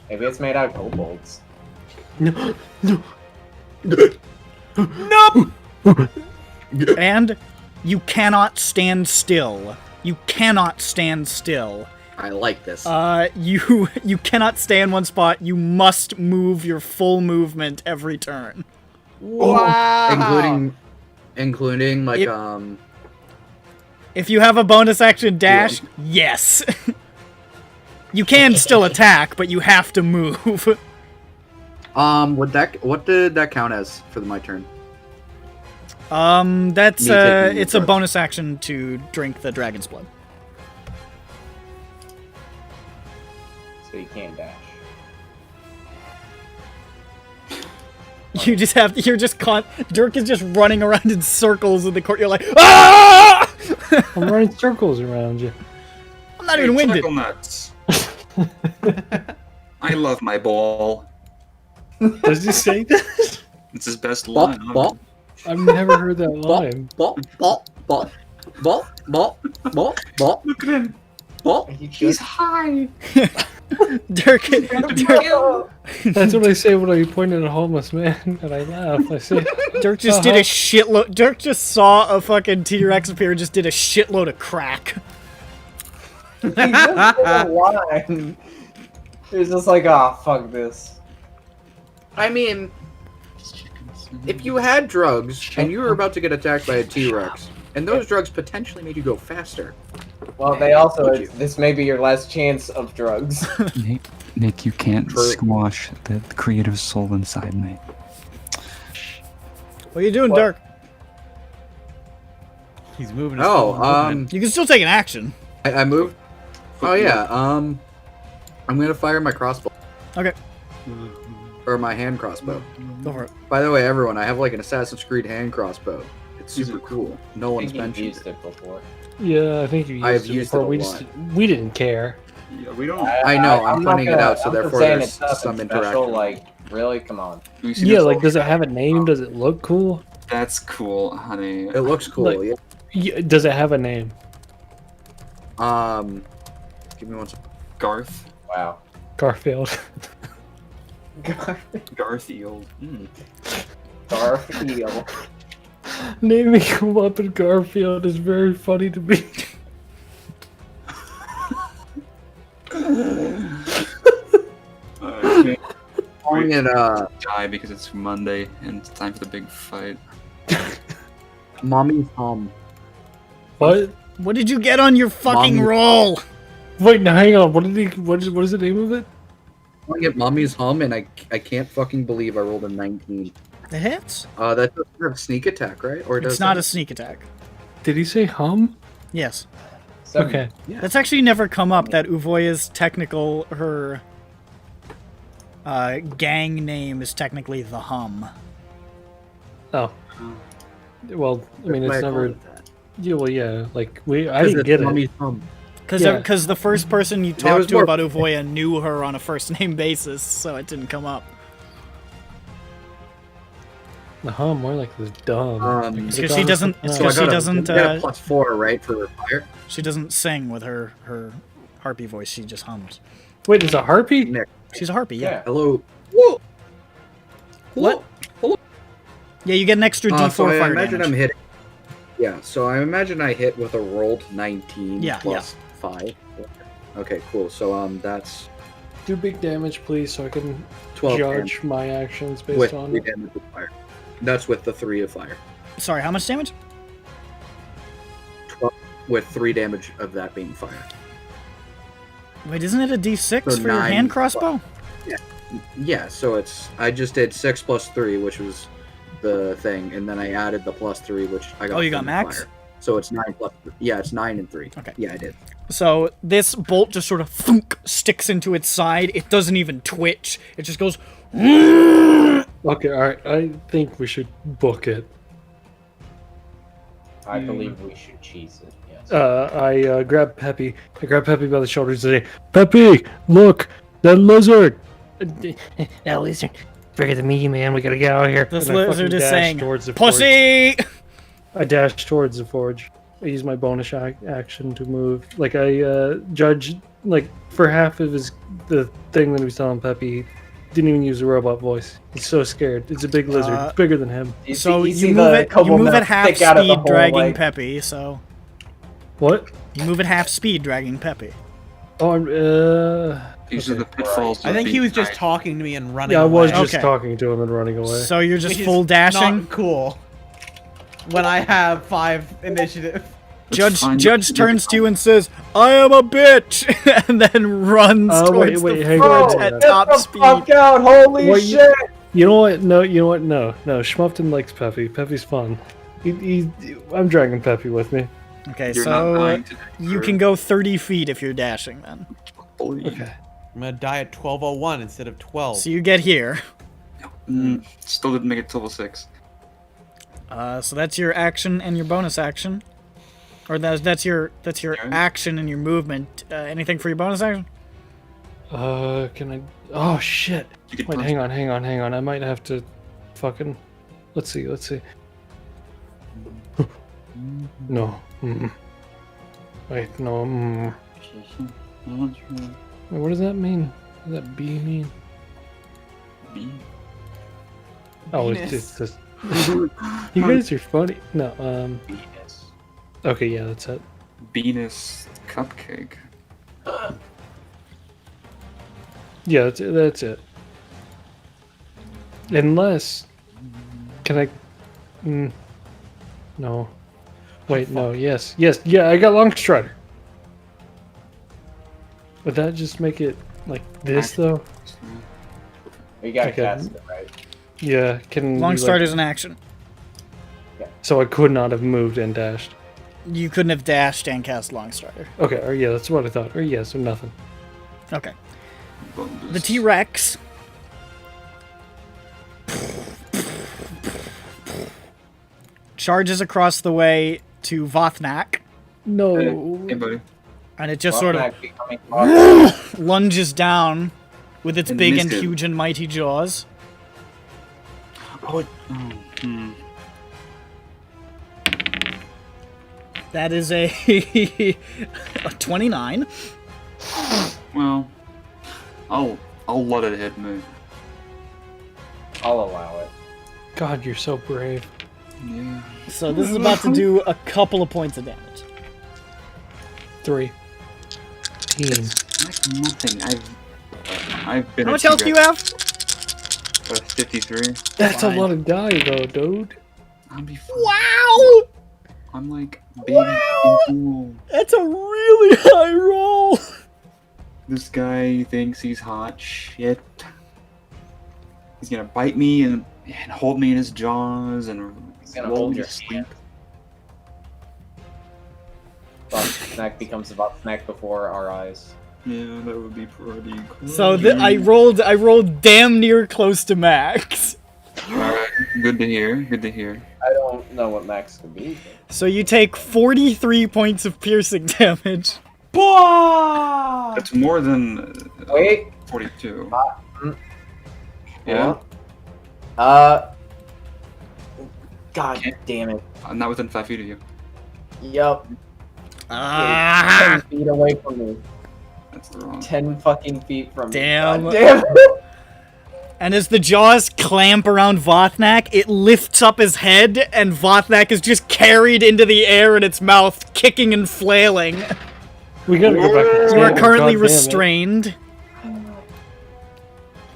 Maybe it's made out of kobolds. No. Nope! And you cannot stand still. You cannot stand still. I like this. You cannot stay in one spot. You must move your full movement every turn. Wow. Including like If you have a bonus action dash, yes. You can still attack, but you have to move. what did that count as for my turn? That's Me taking it's a drugs. bonus action to drink the dragon's blood. So you can't dash. You just have to, you're just Dirk is just running around in circles in the court. You're like, ah! I'm running circles around you. I'm not even winded. Chuckle nuts. I love my ball. Does he say that? It's his best line. Ball. I've never heard that line. Ball. Look at him. Ball. He's high. Dirk, That's what I say when I point at a homeless man and I laugh. I say, Dirk just did a shitload. Dirk just saw a fucking T-Rex appear and just did a shitload of crack. He just did a line. He was just like, ah, fuck this. I mean, if you had drugs and you were about to get attacked by a T-Rex, and those drugs potentially made you go faster. Well, they also, this may be your last chance of drugs. Nick, you can't squash the creative soul inside me. What are you doing, Dirk? He's moving. His you can still take an action. I moved. Oh yeah. I'm gonna fire my crossbow. Okay. Or my hand crossbow. Go for it. By the way, everyone, I have like an Assassin's Creed hand crossbow. It's super cool. No one's mentioned used it before. yeah, I think you used I have it used before. it a lot. We didn't care. Yeah, we don't. I know. I'm not pointing it gonna- out, so I'm just therefore saying there's it's nothing some special, interaction. Like, really? Come on. Yeah, like, does it have a name? Does it look cool? That's cool, honey. It looks cool. Like- Yeah, does it have a name? Give me one second. Garth. Wow. Garfield. Garfield. Garfield. Naming him up in Garfield is very funny to me. Calling it die because it's Monday and it's time for the big fight. Mommy's Hum. What? What did you get on your fucking Mommy. roll? Wait, now hang on. What is the name of it? Calling it Mommy's Hum, and I can't fucking believe I rolled a 19. It hits. That doesn't have sneak attack, right? Or does It's not it? a sneak attack. Did he say hum? Yes. Okay. That's actually never come up. That Uvoya's technical her gang name is technically the Hum. Oh. Well, I mean, Why it's I call never. it that. Yeah, well, yeah. Like I 'Cause didn't it's get Mommy's it. Hum. Because the first person you There was talked to more- about Uvoya knew her on a first name basis, so it didn't come up. The hum, more like the dumb. Because she doesn't. It's because she doesn't. You got a +4, right, for fire? She doesn't sing with her harpy voice. She just hums. Wait, is a harpy? Nick. She's a harpy. Yeah. Hello. Whoa. What? Yeah, you get an extra D4 So I fire imagine damage. I'm hitting. Yeah, so I imagine I hit with a rolled 19 Yeah, plus 5. Okay, cool. So that's Do big damage, please, so I can 12 judge damage. my actions based with on 3 it. damage of fire. That's with the 3 of fire. Sorry, how much damage? 12 with 3 damage of that being fire. Wait, isn't it a D6 So for your 9 hand crossbow? Yeah, so I just did 6 plus 3, which was the thing, and then I added the +3, which I got. Oh, you got from max? fire. So it's 9 plus. Yeah, it's 9 and 3. Okay. Yeah, I did. So this bolt just sort of thunk, sticks into its side. It doesn't even twitch. It just goes. Okay, alright. I think we should book it. I believe we should cheese it, yes. I grab Peppy. I grab Peppy by the shoulders and say, Peppy, look! That lizard! That lizard. Forget the meaty man, we gotta get out of here. This And I lizard fucking is dash saying, towards the "Pussy!" I dash towards the forge. I use my bonus action to move. Like I judge like for half of the thing that he was telling Peppy. He didn't even use a robot voice. He's so scared. It's a big lizard. It's bigger than him. So you move at half speed, dragging Peppy. So what? You move at half speed, dragging Peppy. Oh, These are the pitfalls. I think he was just talking to me and running Yeah, I away. was just talking to him and running away. So you're just Which is full dashing? Not cool. When I have 5 initiative. Judge turns to you and says, "I am a bitch," and then runs towards the forge at top speed. out! Holy Wait, shit! You know what? No, you know what? No. Schmuffton likes Peppy. Peppy's fun. I'm dragging Peppy with me. Okay, You're not so dying to you can go 30 feet if you're dashing then. Okay. I'm gonna die at 12:01 instead of 12. So you get here. Still didn't make it to level 6. So that's your action and your bonus action. Or that's your action and your movement. Anything for your bonus action? Can I? Oh shit! Wait, hang on. I might have to, fucking. Let's see. No. Wait, no. Wait, what does that mean? What does that B mean? B. Oh, it's just. You guys are funny. No. Venus. Okay, yeah, that's it. Venus cupcake. Yeah, that's it. Unless, can I? No. Wait, no. Yes. Yeah, I got long strider. Would that just make it like this though? You gotta cast it, right? Yeah. Can Long we, start is an action. So I could not have moved and dashed. You couldn't have dashed and cast long starter. Okay. Or yeah, that's what I thought. Or yeah, so nothing. Okay. The T-Rex charges across the way to Vothnak. No. Hey, buddy. And it just sort of Vothnak lunges down with its And big missed and it. huge and mighty jaws. That is a 29. Well, I'll let it hit me. I'll allow it. God, you're so brave. Yeah. So this is about to do a couple of points of damage. 3. 15. Like nothing. I've been. How much health do you have? 53. That's a lot of die though, dude. I'll be fine. Wow! I'm like big and cool. That's a really high roll. This guy thinks he's hot shit. He's gonna bite me and hold me in his jaws and gonna roll hold me your to sleep. Snack becomes about snack before our eyes. Yeah, that would be pretty cool. So I rolled damn near close to max. Alright, good to hear. Good to hear. I don't know what max could be. So you take 43 points of piercing damage. That's more than Wait. 42. Yeah. God damn it. I'm not within 5 feet of you. Yup. Ah. 10 feet away from me. That's the wrong. 10 fucking feet from Damn. me. God damn it. And as the jaws clamp around Vothnak, it lifts up his head, and Vothnak is just carried into the air in its mouth, kicking and flailing. We gotta go back. You are currently restrained.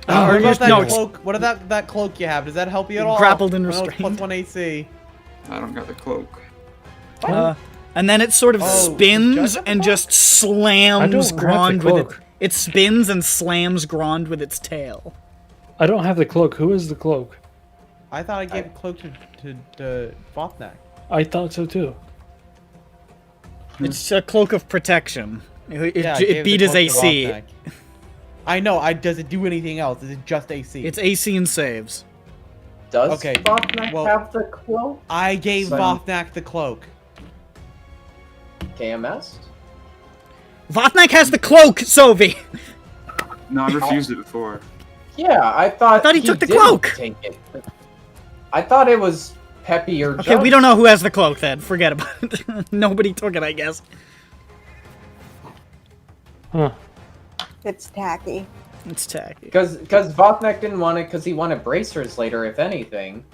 What about that no, cloak? What about that cloak you have? Does that help you at all? Grappled and I know it's restrained. +1 AC. I don't got the cloak. And then it sort of spins does it and just I slams don't have the Grond with it. cloak. It spins and slams Grond with its tail. I don't have the cloak. Who is the cloak? I thought I gave a cloak to Vothnak. I thought so too. It's a cloak of protection. It Yeah, I gave beat the his cloak to AC. Vothnak. I know. Does it do anything else? Is it just AC? It's AC and saves. Does Okay, Vothnak well- have the cloak? I gave So- Vothnak the cloak. KMS? Vothnak has the cloak, Sovi! No, I refused it before. Yeah, I thought he took the didn't cloak. Take it. I thought it was Peppy or Okay, we don't know who has the cloak then. Forget about it. Nobody took it, I guess. Huh. It's tacky. It's tacky. Because Vothnek didn't want it because he wanted bracers later, if anything.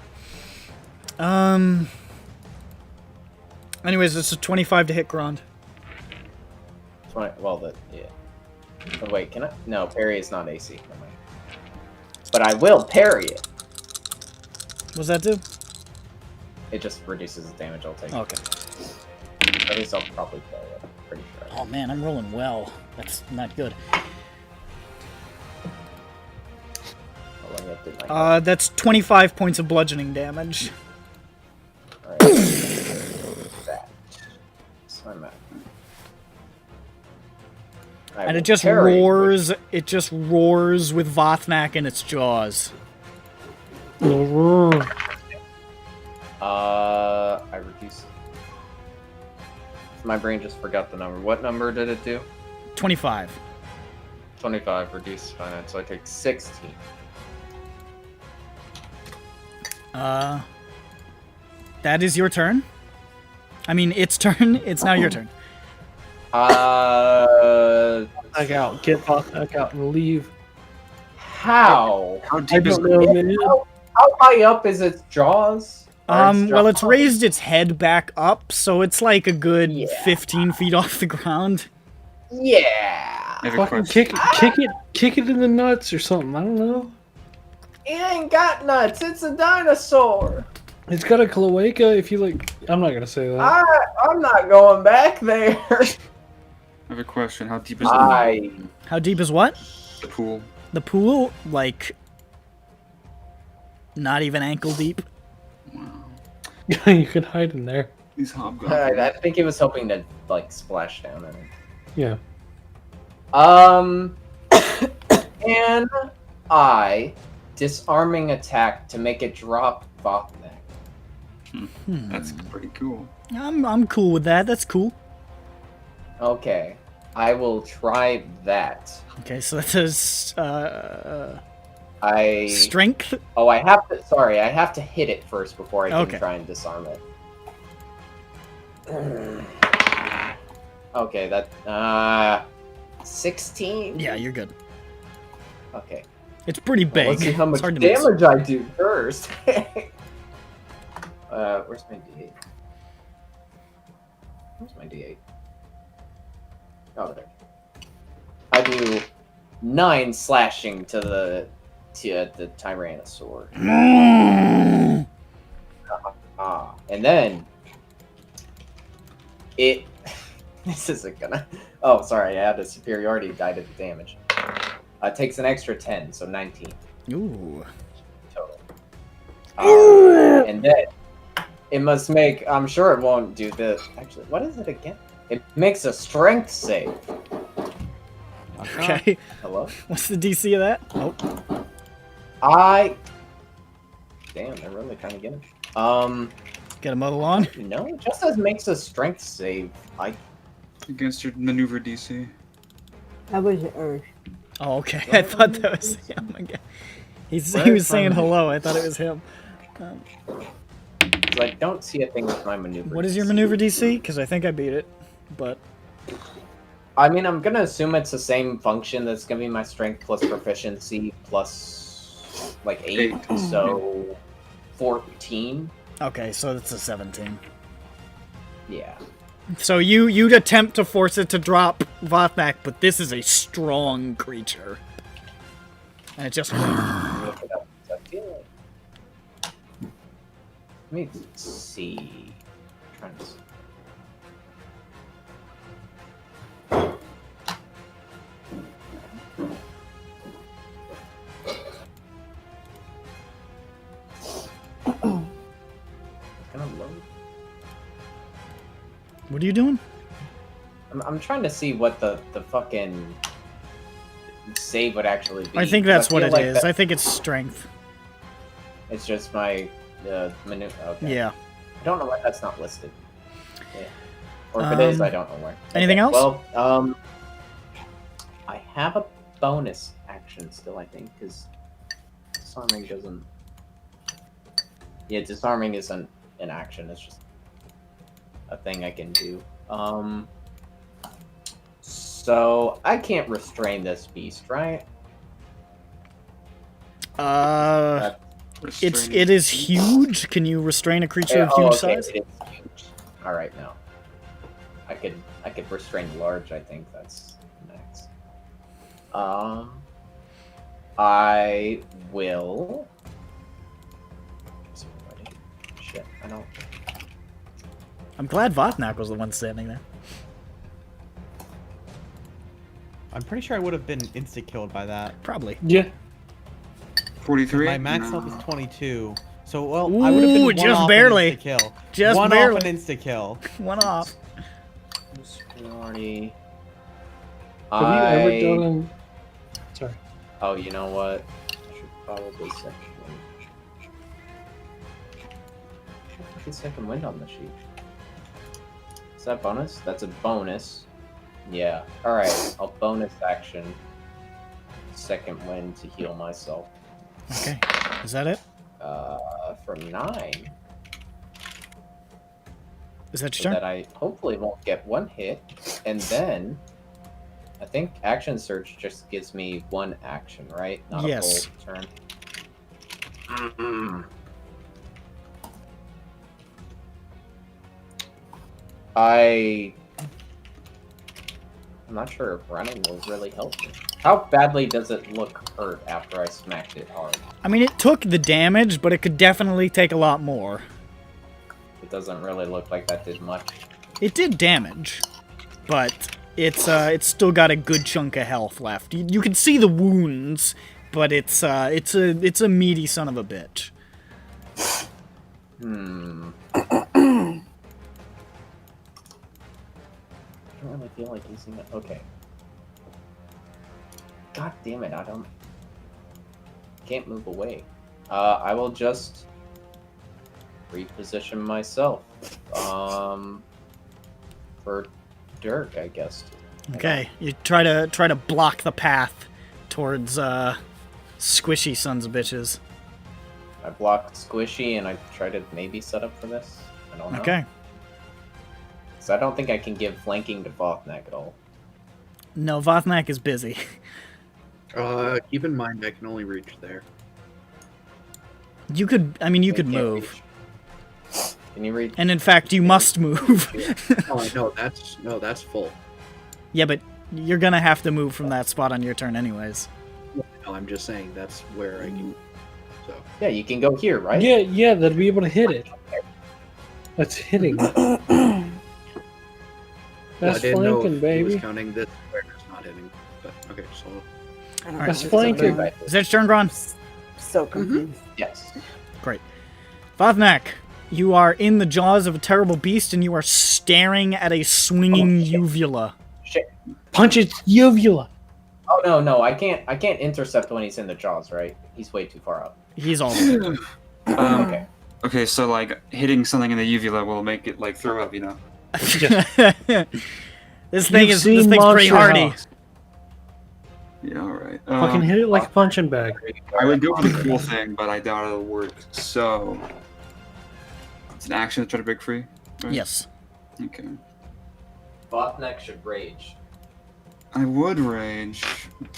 Anyways, it's a 25 to hit Grand. 20, well, yeah. Oh, wait, can I? No, parry is not AC. Never mind. But I will parry it. What does that do? It just reduces the damage I'll take. Okay. At least I'll probably parry it. Pretty sure. Oh man, I'm rolling well. That's not good. That's 25 points of bludgeoning damage. Alright. That. So I'm at. And it just roars. It just roars with Vothnak in its jaws. I reduced. My brain just forgot the number. What number did it do? 25. 25 reduced finite, so I take 16. That is your turn. I mean, its turn. It's now your turn. Back out. Get back out and leave. How? How deep is How high up is its jaws? Well, it's raised its head back up, so it's like a good 15 feet off the ground. Yeah. Fucking kick it in the nuts or something. I don't know. It ain't got nuts. It's a dinosaur. It's got a cloaca. If you like, I'm not gonna say that. I'm not going back there. I have a question. How deep is How deep is what? the pool? The pool, like, not even ankle deep. You can hide in there. These hobgoblins. I think he was hoping to like splash down in it. Yeah. And I disarming attack to make it drop Vothnek. That's pretty cool. I'm cool with that. That's cool. Okay, I will try that. Okay, so that says I strength. Oh, I have to. Sorry, I have to hit it first before I can Okay. try and disarm it. Okay, that 16. Yeah, you're good. Okay. It's pretty big. Let's see how It's much hard to miss. damage I do first. Where's my D8? Where's my D8? Oh, there. I do 9 slashing to the Tyrannosaur. And then it. This isn't gonna. Oh, sorry, I had a superiority die to the damage. It takes an extra 10, so 19 Ooh. total. And then it must make. I'm sure it won't do this. Actually, what is it again? It makes a strength save. Okay. Hello? What's the DC of that? Oh. Damn, they're really trying to get him. Get a muddle on. No, it just says makes a strength save. Against your maneuver DC. That was Earth. Oh, okay. I thought that was him. Oh my God. He was saying hello. I thought it was him. I don't see a thing with my maneuver. What is your maneuver DC? Because I think I beat it, but I mean, I'm gonna assume it's the same function. That's gonna be my strength plus proficiency plus like 8, so 14. okay, so that's a 17. Yeah. So you'd attempt to force it to drop Vothnak, but this is a strong creature, and it just. Look it up. I feel like... Let me see. I'm trying to see. What are you doing? I'm trying to see what the fucking save would actually be. I think that's what feel it like is. that- I think it's strength. It's just my maneuver. Okay. Yeah. I don't know why that's not listed. Yeah. Or if it is, I don't know where. Anything else? Well, I have a bonus action still, I think, because disarming doesn't. Yeah, disarming isn't an action. It's just a thing I can do. So I can't restrain this beast, right? It is huge. Can you restrain a creature of huge size? It is huge. All right, now I could restrain large. I think that's next. I will. Shit, I don't. I'm glad Votnak was the one standing there. I'm pretty sure I would have been insta-killed by that. Probably. Yeah. 43? My max health is 22. So, well, Ooh, I would have been one just off barely. An insta-kill. Just one barely. off an insta-kill. One off. 40. Have you ever done? Sorry. Oh, you know what? I should probably second wind. Second wind on the sheet. Is that bonus? That's a bonus. Yeah. All right. I'll bonus action second wind to heal myself. Okay. Is that it? For 9. Is that your So turn? that I hopefully won't get one hit, and then I think action surge just gives me one action, right? Not Yes. a full turn. I'm not sure if running will really help me. How badly does it look hurt after I smacked it hard? I mean, it took the damage, but it could definitely take a lot more. It doesn't really look like that did much. It did damage, but it's still got a good chunk of health left. You can see the wounds, but it's a meaty son of a bitch. I don't really feel like using it. Okay. God damn it! Can't move away. I will just reposition myself. For Dirk, I guess. Okay, you try to block the path towards squishy sons of bitches. I blocked Squishy, and I try to maybe set up for this. I don't know. Okay. So I don't think I can give flanking to Vothnak at all. No, Vothnak is busy. Keep in mind I can only reach there. You could Can't move. reach. Can you reach? And in fact, you must move. Oh, no, that's full. Yeah, but you're gonna have to move from that spot on your turn anyways. No, I'm just saying that's where I can. So. Yeah, you can go here, right? Yeah, they'll be able to hit it. That's hitting. Well, That's I didn't know flanking, if he was baby. counting this where it's not hitting. But okay, so. Is That's flanking. that your turn, Gron? So confused. Yes. Great. Vothnak, you are in the jaws of a terrible beast, and you are staring at a swinging uvula. Shit. Punch its uvula. Oh no, I can't intercept when he's in the jaws, right? He's way too far up. He's all Okay. Okay, so like hitting something in the uvula will make it like throw up, you know. This thing's pretty hardy. Yeah, alright. Fucking hit it like a punching bag. I would go for the cool thing, but I doubt it'll work. So it's an action to try to break free? Right? Yes. Okay. Vothnak should rage. I would rage,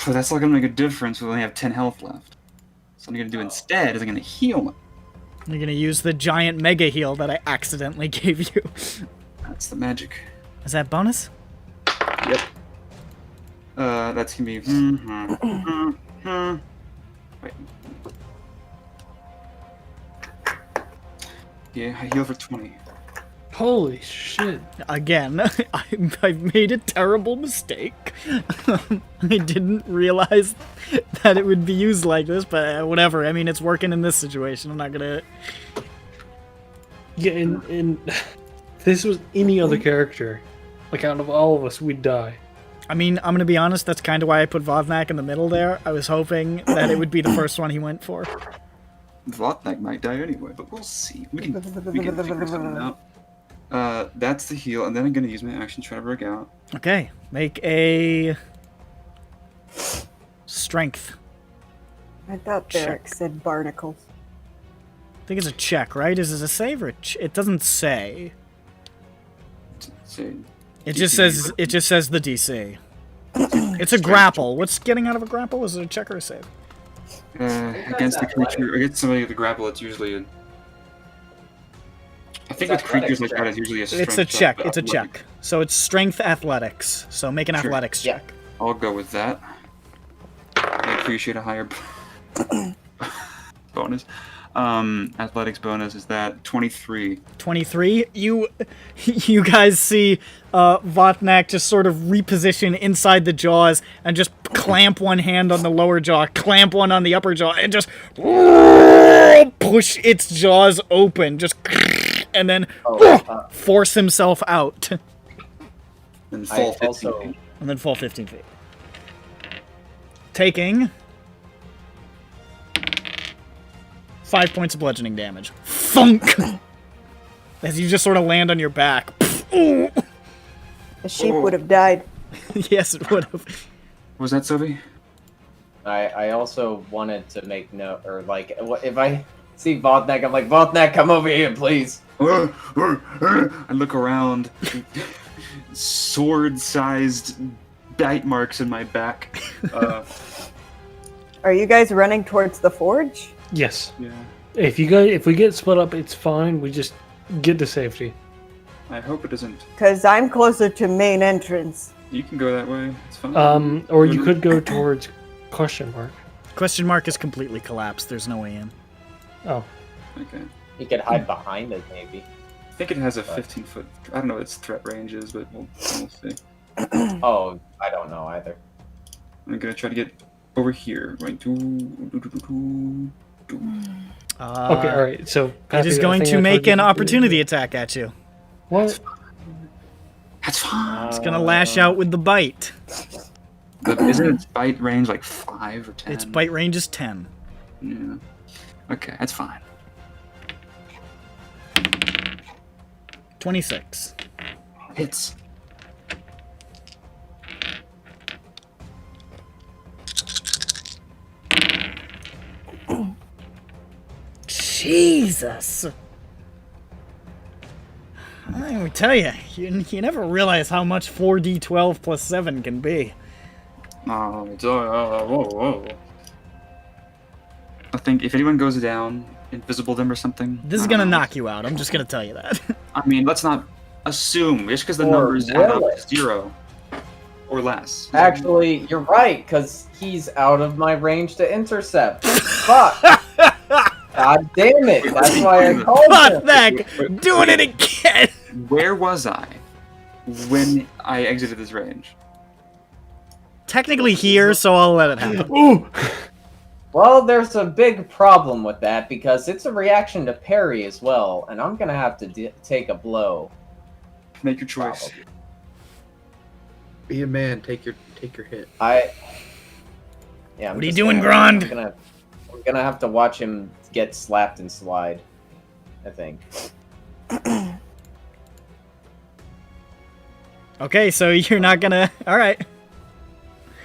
but that's not gonna make a difference. We only have 10 health left. So what I'm gonna do instead is I'm gonna heal him. You're gonna use the giant mega heal that I accidentally gave you. That's the magic. Is that bonus? Yep. That's gonna be. Wait. Yeah, I heal for 20. Holy shit. Again, I've made a terrible mistake. I didn't realize that it would be used like this, but whatever. I mean, it's working in this situation. I'm not gonna... Yeah, and this was any other character. Like, out of all of us, we'd die. I mean, I'm gonna be honest, that's kind of why I put Vothnak in the middle there. I was hoping that it would be the first one he went for. Vothnak might die anyway, but we'll see. We can figure something out. That's the heal, and then I'm gonna use my action to try to break out. Okay, make a... strength. I thought Derek said barnacles. I think it's a check, right? Is it a save or it doesn't say. It just says the DC. It's a grapple. What's getting out of a grapple? Is it a check or a save? Against the creature, against somebody with the grapple, it's usually a. I think with creatures like that, it's usually a strength. It's a check. It's a check. So it's strength athletics. So make an athletics check. I'll go with that. I appreciate a higher bonus. Athletics bonus is that 23. 23. You guys see Votnak just sort of reposition inside the jaws and just clamp one hand on the lower jaw, clamp one on the upper jaw, and just push its jaws open, just and then force himself out. And fall 15 feet. And then fall 15 feet. Taking 5 points of bludgeoning damage. Funk! As you just sort of land on your back. The sheep would have died. Yes, it would have. Was that Sylvie? I also wanted to make note, or like, if I see Votnak, I'm like, Votnak, come over here, please. I look around. Sword-sized bite marks in my back. Are you guys running towards the forge? Yes. Yeah. If we get split up, it's fine. We just get to safety. I hope it doesn't. Because I'm closer to main entrance. You can go that way. It's fine. Or you could go towards question mark. Question mark is completely collapsed. There's no way in. Oh. Okay. You could hide behind it, maybe. I think it has a 15-foot. I don't know what its threat range is, but we'll see. Oh, I don't know either. I'm gonna try to get over here. Going to. Okay, all right. So it is going to make an opportunity attack at you. What? That's fine. It's gonna lash out with the bite. Isn't its bite range like 5 or 10? Its bite range is 10. Yeah. Okay, that's fine. 26. Hits. Jesus! I would tell you, you never realize how much 4d12 plus 7 can be. Whoa. I think if anyone goes down, invisible them or something. This is gonna knock you out, I'm just gonna tell you that. I mean, let's not assume, just because the numbers add up to 0 or less. Actually, you're right, because he's out of my range to intercept. Fuck! God damn it! That's why I called him. Fuck, doing it again! Where was I when I exited this range? Technically here, so I'll let it happen. Ooh! Well, there's a big problem with that, because it's a reaction to parry as well, and I'm gonna have to take a blow. Make your choice. Probably. Be a man. Take your hit. Yeah. What are you doing, Grand? I'm gonna have to watch him get slapped and slide, I think. Okay, so you're not gonna... Alright.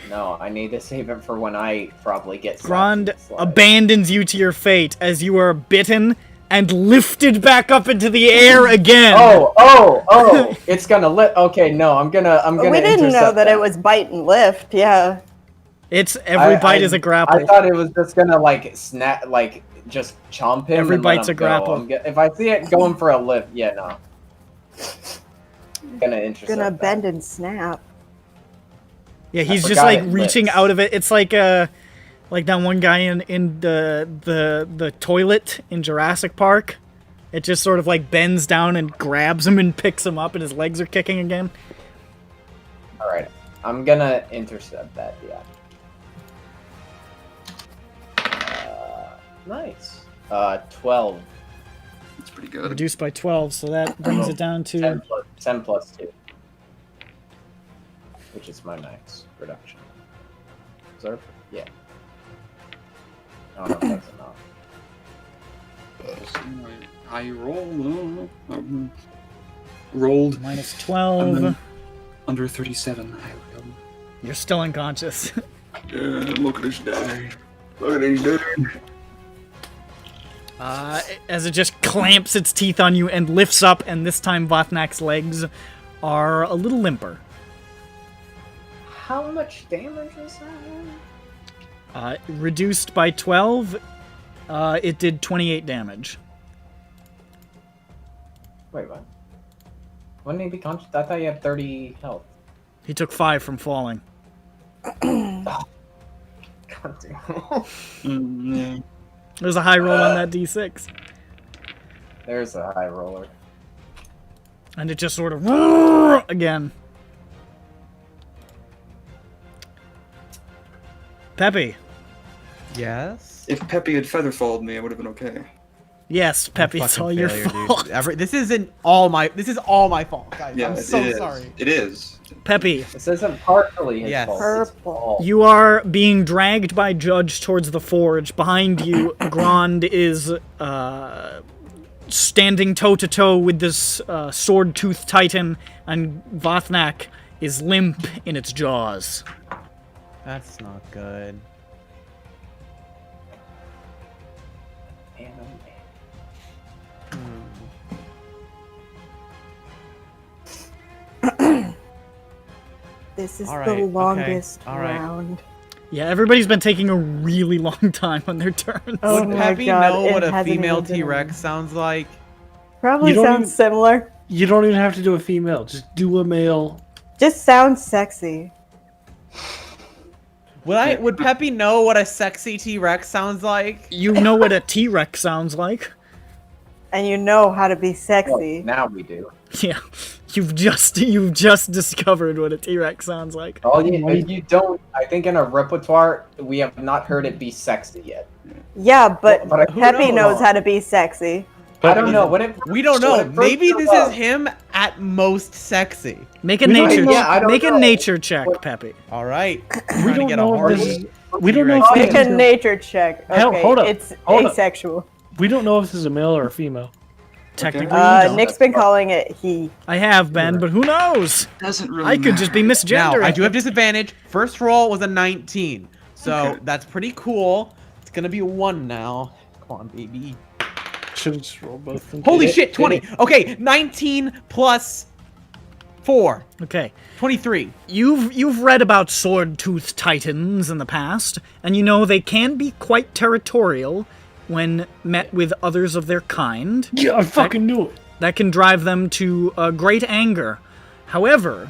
No, I need to save it for when I probably get slapped Grand and slide. abandons you to your fate as you are bitten and lifted back up into the air again. Oh! It's gonna Okay, no, I'm gonna. We didn't know that it was bite and lift. Yeah. It's every bite is a grapple. I thought it was just gonna like snap, like just chomp him. Every and let bite's him a grapple. If I see it going for a lift, yeah, no. I'm gonna intercept. Gonna bend and snap. Yeah, he's just like reaching out of it. It's like that one guy in the toilet in Jurassic Park. It just sort of like bends down and grabs him and picks him up, and his legs are kicking again. All right, I'm gonna intercept that. Yeah. Nice. 12. That's pretty good. Reduced by 12, so that brings it down to 10 plus 2. Which is my max reduction. Observe? Yeah. I don't know if that's enough. I rolled. Rolled. minus 12. Under 37. You're still unconscious. Yeah, look at this guy. Look at this dude. As it just clamps its teeth on you and lifts up, and this time Vothnak's legs are a little limper. How much damage was that? Reduced by 12, it did 28 damage. Wait, what? Wouldn't he be conscious? I thought he had 30 health. He took 5 from falling. God damn. There's a high roll on that d6. There's a high roller. And it just sort of again. Peppy. Yes. If Peppy had featherfalled me, I would have been okay. Yes, Peppy, it's all your fault. This is all my fault, guys. Yeah, I'm so it is. sorry. It is. Peppy. This isn't partially his Yes. fault. Purple. You are being dragged by Judge towards the forge. Behind you, Grand is standing toe-to-toe with this sword-toothed titan, and Vothnak is limp in its jaws. That's not good. This is All the right, okay, longest all right. round. Yeah, everybody's been taking a really long time on their turns. Oh Would my Peppy God, know it what a hasn't female even been T-Rex sounds like? Probably You don't sounds even- similar. You don't even have to do a female. Just do a male. Just sounds sexy. Would Peppy know what a sexy T-Rex sounds like? You know what a T-Rex sounds like. And you know how to be sexy. Now we do. Yeah, you've just discovered what a T-Rex sounds like. Oh, you don't. I think in our repertoire, we have not heard it be sexy yet. Yeah, but But Peppy knows how to be sexy. I don't know. When it We don't know. when it first Maybe showed this up- is him at most sexy. Make a We don't nature know. Yeah, I don't make a know. nature check, Peppy. All right. We Trying to don't get a know hard if this one. is. We don't know if Make this a is nature check. Hell, Okay, hold up, it's hold up. asexual. We don't know if this is a male or a female. Technically, you don't. Nick's been calling it he. I have been, but who knows? Doesn't really I could just be Now, misgendering. I do have disadvantage. First roll was a 19. So that's pretty cool. It's going to be a 1 now. Come on, baby. Should have just rolled both. and Holy did it. shit, 20. Okay, 19 plus 4. Okay. 23. You've read about sword-toothed titans in the past, and you know they can be quite territorial when met with others of their kind. Yeah, I fucking knew it. That can drive them to great anger. However,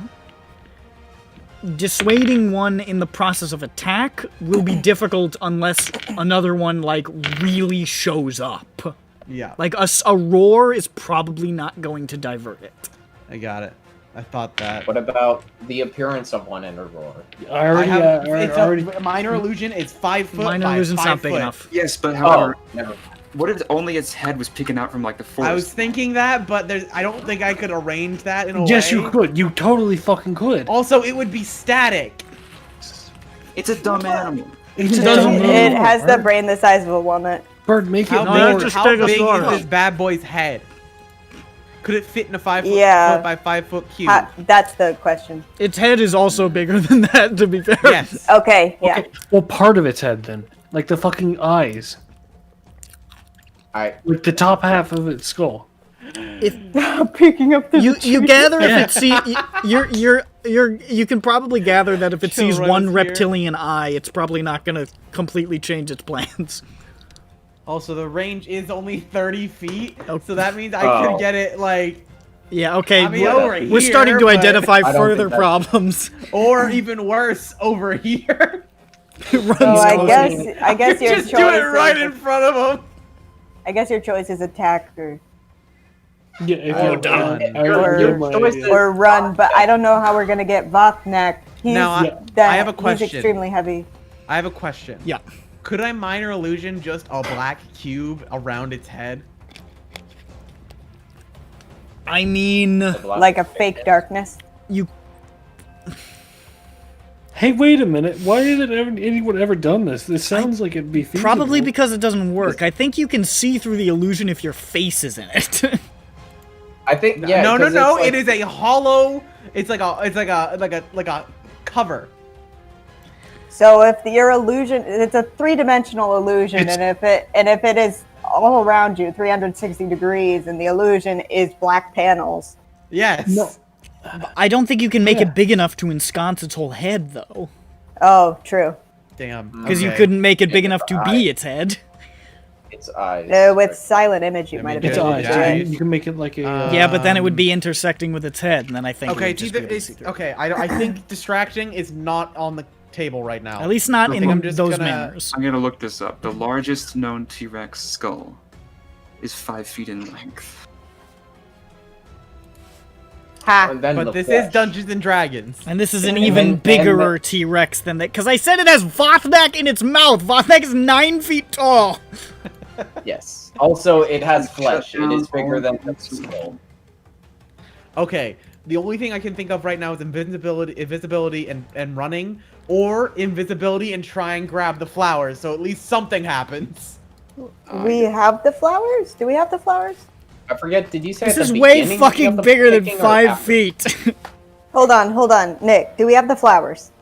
dissuading one in the process of attack will be difficult unless another one, like, really shows up. Yeah. Like, a roar is probably not going to divert it. I got it. I thought that. What about the appearance of one in a roar? I already. It's a minor illusion. It's 5 foot. Minor by illusion's 5 not big foot. enough. Yes, but however, never. What if only its head was peeking out from like the forest? I was thinking that, but I don't think I could arrange that in a way. Yes, you could. You totally fucking could. Also, it would be static. It's a dumb animal. It doesn't move. It has the brain the size of a walnut. Bird, make it How more. big, how big is this bad boy's head? Could it fit in a 5 foot, Yeah. foot by 5 foot cube? That's the question. Its head is also bigger than that, to be fair. Yes. Okay, yeah. Okay, well, part of its head then, like the fucking eyes, Alright. like the top half of its skull. Picking up the You gather Yeah. if it you can probably gather that if it Chill sees right one here. reptilian eye, it's probably not going to completely change its plans. Also, the range is only 30 feet, Oh. so that means I could Oh. get it, like, Yeah, okay. I mean, over We're starting here, to but- identify I don't further think that- problems. or even worse, over here. It runs So I closer. guess your Just choice do it right is, in front of him. I guess your choice is attack or Yeah, if Oh, you damn. I choice is- or run, but I don't know how we're gonna get Vothnak. He's Now, I have a He's question. extremely heavy. I have a question. Yeah. Could I minor illusion just a black cube around its head? I mean, Like a fake darkness. you Hey, wait a minute. Why hasn't anyone ever done this? This sounds like it'd be feasible. probably because it doesn't work. I think you can see through the illusion if your face is in it. I think yeah. no. 'cause it's like- It is a hollow. It's like a cover. So if your illusion, it's a three-dimensional illusion, It's- and if it is all around you, 360 degrees, and the illusion is black panels. Yes. No. I don't think you can make it big enough to ensconce its whole head, though. Oh, true. Damn. Because you couldn't make it big enough to be its head. Its eyes. With silent image, you might have been It's able eyes. to do it. You can make it like a. Yeah, but then it would be intersecting with its head, and then I think. Okay, it would just be able to see through. okay. I think distracting is not on the table right now. At least not I in think I'm just those gonna- manners. I'm gonna look this up. The largest known T-Rex skull is 5 feet in length. Ha! And then But the this flesh. is Dungeons and Dragons. And this is an And even then- bigger T-Rex than that, because I said it has Vothnak in its mouth. Vothnak is 9 feet tall. Yes. Also, it has flesh. It is bigger than the skull. Okay, the only thing I can think of right now is invisibility and running, or invisibility and try and grab the flowers, so at least something happens. We have the flowers? Do we have the flowers? I forget, did you say This at is the way beginning fucking of the bigger than picking or 5 after? feet. Hold on. Nick, do we have the flowers?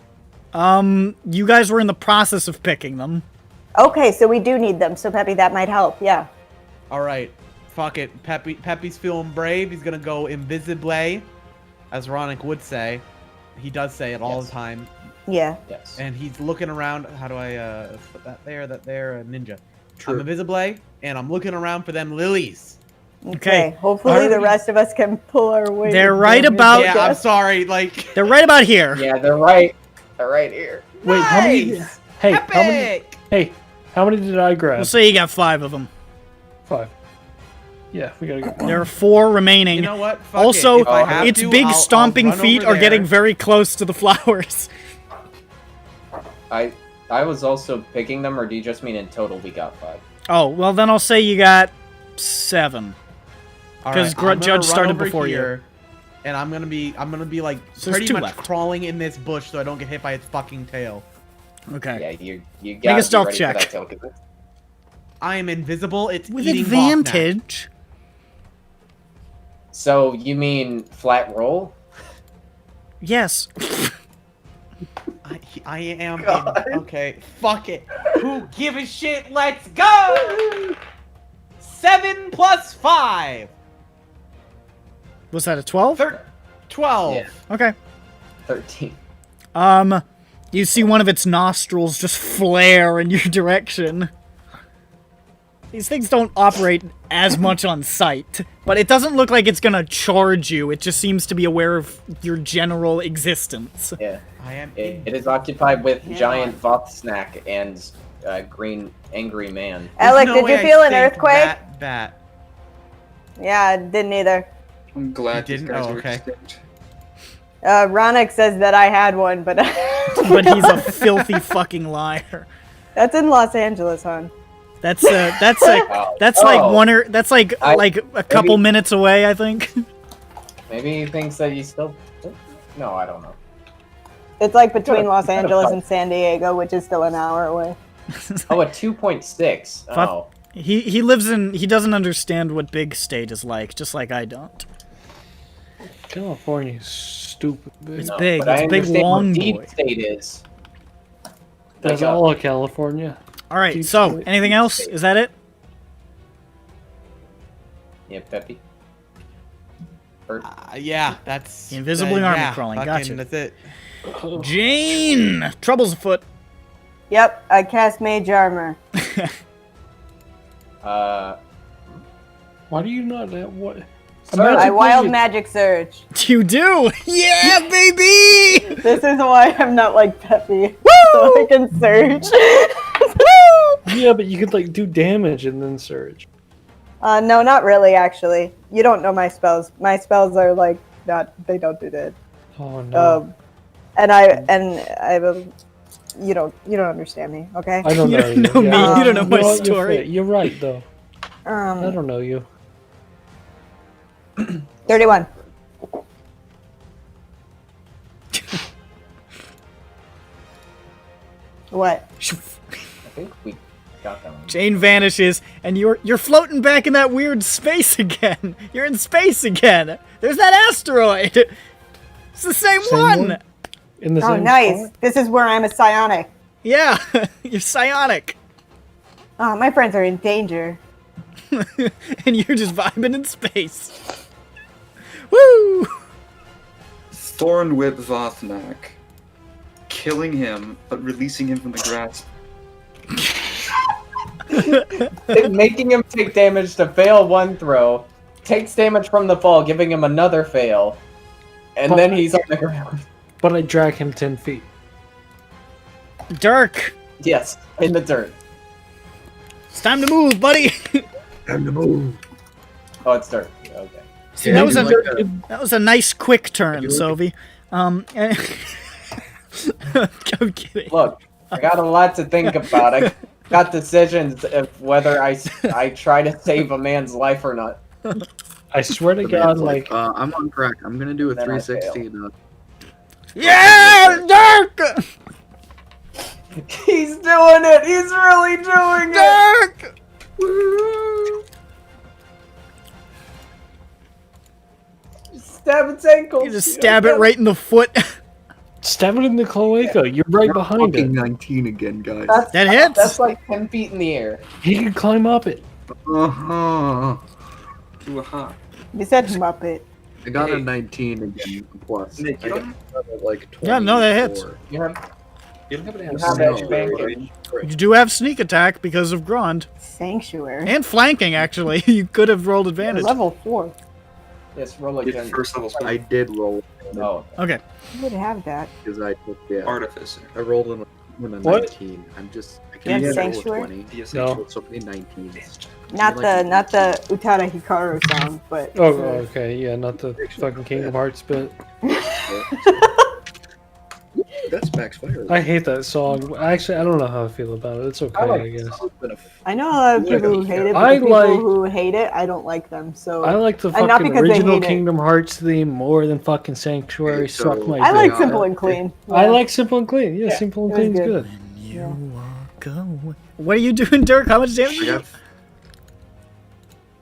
You guys were in the process of picking them. Okay, so we do need them, so Peppy, that might help, yeah. Alright, fuck it. Peppy's feeling brave. He's gonna go invisible, as Ronick would say. He does say it all the time. Yeah. Yes. And he's looking around. How do I put that there, ninja? True. I'm invisible, and I'm looking around for them lilies. Okay. Hopefully the rest of us can pull our way. They're right about- Yeah, I'm sorry, like... They're right about here. Yeah, they're right. They're right here. Wait, how many? Nice! Hey, how many? Hey, how many did I grab? We'll say you got 5 of them. 5. Yeah, we gotta get. There are 4 remaining. You know what? Fuck Also, it. If I have its to, big I'll stomping run feet over are getting there. very close to the flowers. I was also picking them, or do you just mean in total we got 5? Oh, well then I'll say you got 7. Because Alright, I'm gonna Judge run started over before here, and I'm gonna be like So there's pretty 2 much left. crawling in this bush so I don't get hit by its fucking tail. you. Okay. Yeah, you Make gotta a stealth be ready check. for that tail, 'cause it's- I am invisible. It's With eating advantage. So, you mean flat roll? Yes. I am. Okay, fuck it. Who give a shit? Let's go. 7 plus 5. Was that a 12? 12. Yeah. Okay. 13. You see one of its nostrils just flare in your direction. These things don't operate as much on sight, but it doesn't look like it's gonna charge you. It just seems to be aware of your general existence. Yeah. I am. It is occupied with giant Vothsnack and green angry man. Alec, There's no did you way I feel an think earthquake? That. Yeah, I didn't either. I'm glad You these didn't? guys Oh, are okay. extinct. Ronick says that I had one, but But he's a filthy fucking liar. that's in Los Angeles, hon. That's like a couple minutes away, I think. Maybe he thinks that he's still. No, I don't know. It's like between Los Angeles and San Diego, which is still an hour away. Oh, a 2.6. Oh. He lives in. He doesn't understand what big state is like, just like I don't. California's stupid. Bitch. It's No, big. but I It's big, understand what long deep boy. state is. That's Like, all of California. All right. Deep So, state. anything else? Is that it? Yeah, Peppy. Yeah, that's Invisibly army yeah, crawling. fucking, Gotcha. That's it. Jane, trouble's afoot. Yep, I cast Mage Armor. Why do you not have what? I wild magic surge. You do? Yeah, baby! This is why I'm not like Peppy. So I can surge. Yeah, but you could like do damage and then surge. No, not really. Actually, you don't know my spells. My spells are like not. They don't do that. Oh no. And I will. You don't understand me, okay? I don't You know don't you. know me. Yeah. You don't know my what? story. You're right though. I Um, don't know you. 31. What? I think we got that one. Jane vanishes, and you're floating back in that weird space again. You're in space again. There's that asteroid. It's the same one. In the Oh, same nice. spot? This is where I'm a psionic. Yeah, you're psionic. Oh, my friends are in danger. and you're just vibing in space. Woo! Thorn Whip Vothnak, killing him but releasing him from the grasp. Making him take damage to fail one throw, takes damage from the fall, giving him another fail, and then he's on the ground. But I drag him 10 feet. Dirk! Yes, in the dirt. It's time to move, buddy! Time to move. Oh, it's dirt. Okay. See, that was a nice quick turn, Sovi. I'm kidding. Look, I got a lot to think about. I got decisions of whether I try to save a man's life or not. I swear to God, like... I'm on track. I'm gonna do a Then I 360. Yeah, Dirk! He's doing it! He's really doing it! Dirk! Stab its ankles. You just stab it right in the foot. Stab it in the cloaca. You're right behind it. 19 again, guys. That hits. That's like 10 feet in the air. He can climb up it. Uh-huh. You said Muppet. I got a 19 again, plus. Nick, you don't like 24. Yeah, no, that hits. You have You don't have You have edge banking. You do have sneak attack because of Grond. Sanctuary. And flanking, actually. You could have rolled advantage. Level 4. Yes, roll again. first level spell. I did roll. Oh. Okay. You would have that. Because I took Artificer. I rolled in a What? 19. I'm just. I You can't have roll a Sanctuary? 20. Yes, No. So many 19s. Not the Utada Hikaru sound, but Oh, okay. Yeah, not the fucking Kingdom Hearts bit. That's Max Fire. I hate that song. Actually, I don't know how I feel about it. It's okay, I guess. I know a lot of people who hate it, but I the people like- who hate it, I don't like them. So I like the and not fucking because they original hate it. Kingdom Hearts theme more than fucking Sanctuary. Okay, Suck so- my I like dick. Simple and Clean. I Yeah. like Simple and Clean. Yeah, Yeah, Simple and it was Clean's good. good. You walk away. What are you doing, Dirk? How much damage? I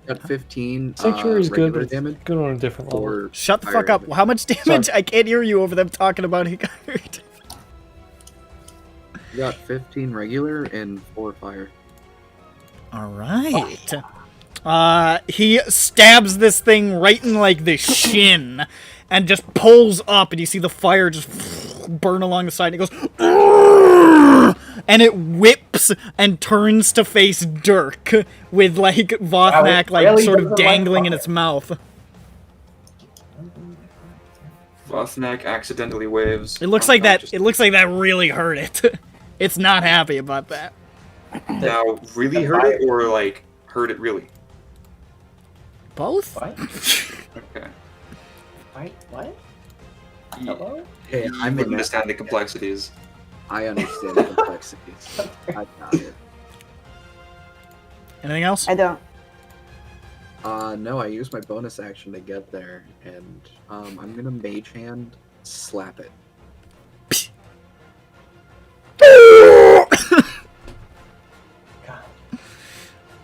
got 15. Sanctuary's good, regular but it's damage. good on a different level. Or Shut the fire fuck up. damage. How much damage? I can't hear you over them talking about Hikaru. I got 15 regular and 4 fire. Alright. He stabs this thing right in, like, the shin, and just pulls up, and you see the fire just burn along the side, and it goes, "Urgh!" And it whips and turns to face Dirk, with, like, Vothnak, like, really sort of doesn't like dangling in fire. its mouth. Vothnak accidentally waves. It looks like that really hurt it. It's not happy about that. Now, really hurt it, or, like, hurt it really? Both? What? Okay. What? Yeah. Hello? Hey, I I'm in understand the complexities. I understand the complexities. I got it. Anything else? I don't. No, I used my bonus action to get there, and I'm gonna Mage Hand slap it.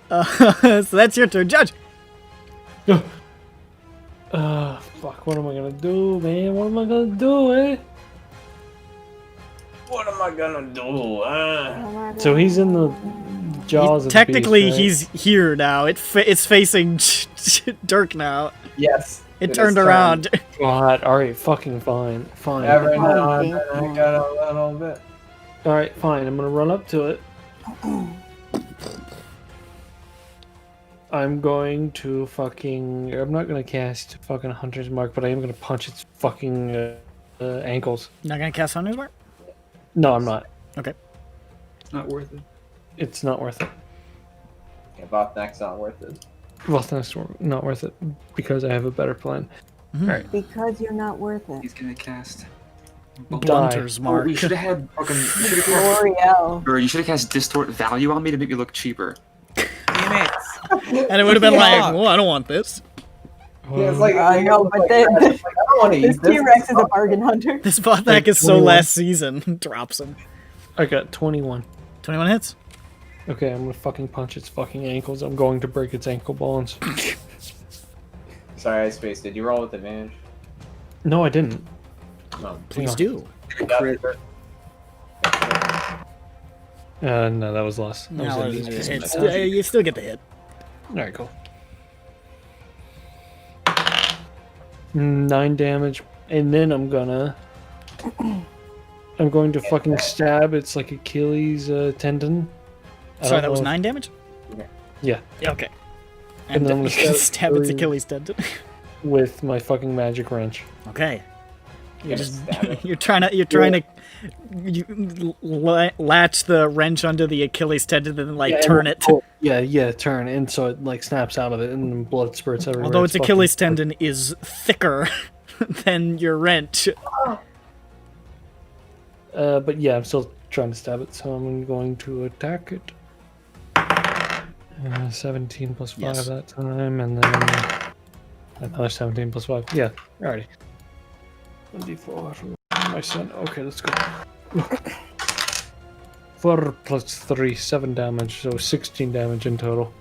So that's your turn, Judge. Fuck, what am I gonna do, man? What am I gonna do, eh? What am I gonna do? So he's in the jaws of Technically, the beast, he's here now. It's facing Dirk now. Yes. It is turned turned. around. right? God, alright, fucking fine. Fine. Every now and then I got a little bit. Alright, fine. I'm gonna run up to it. I'm going to fucking... I'm not gonna cast fucking Hunter's Mark, but I am gonna punch its fucking ankles. Not gonna cast Hunter's Mark? No, I'm not. Okay. It's not worth it. It's not worth it. Yeah, Vothnak's not worth it. Well, that's not worth it because I have a better plan. Alright. Because you're not worth it. He's gonna cast. Blunter's Oh, Mark. we should have had fucking. L'Oreal. Or you should have cast Distort Value on me to make me look cheaper. Damn it. And it would have been like, Fuck. well, I don't want this. Yeah, it's like I know, but I don't want to this eat this. T-Rex is a bargain hunter. This Vothnak is so 21. last season. Drops him. I got 21. 21 hits. Okay, I'm gonna fucking punch its fucking ankles. I'm going to break its ankle bones. Sorry, I spaced. Did you roll with advantage? No, I didn't. No. Please No. do. No, that was less. That No, was you still get the hit. Alright, cool. 9 damage, and then I'm going to fucking stab. It's like Achilles tendon. Sorry, that was 9 damage? Yeah. Yeah, okay. And then I'm you gonna can stab its Achilles tendon. with my fucking magic wrench. Okay. You're trying to latch the wrench onto the Achilles tendon and then turn it. Turn, and so it like snaps out of it and then blood spurts everywhere. Although its Achilles tendon is thicker than your wrench. But yeah, I'm still trying to stab it, so I'm going to attack it. 17 plus 5 that time, and then another 17 plus 5. Yeah, alrighty. 1d4 from my son. Okay, let's go. 4 plus 3, 7 damage, so 16 damage in total.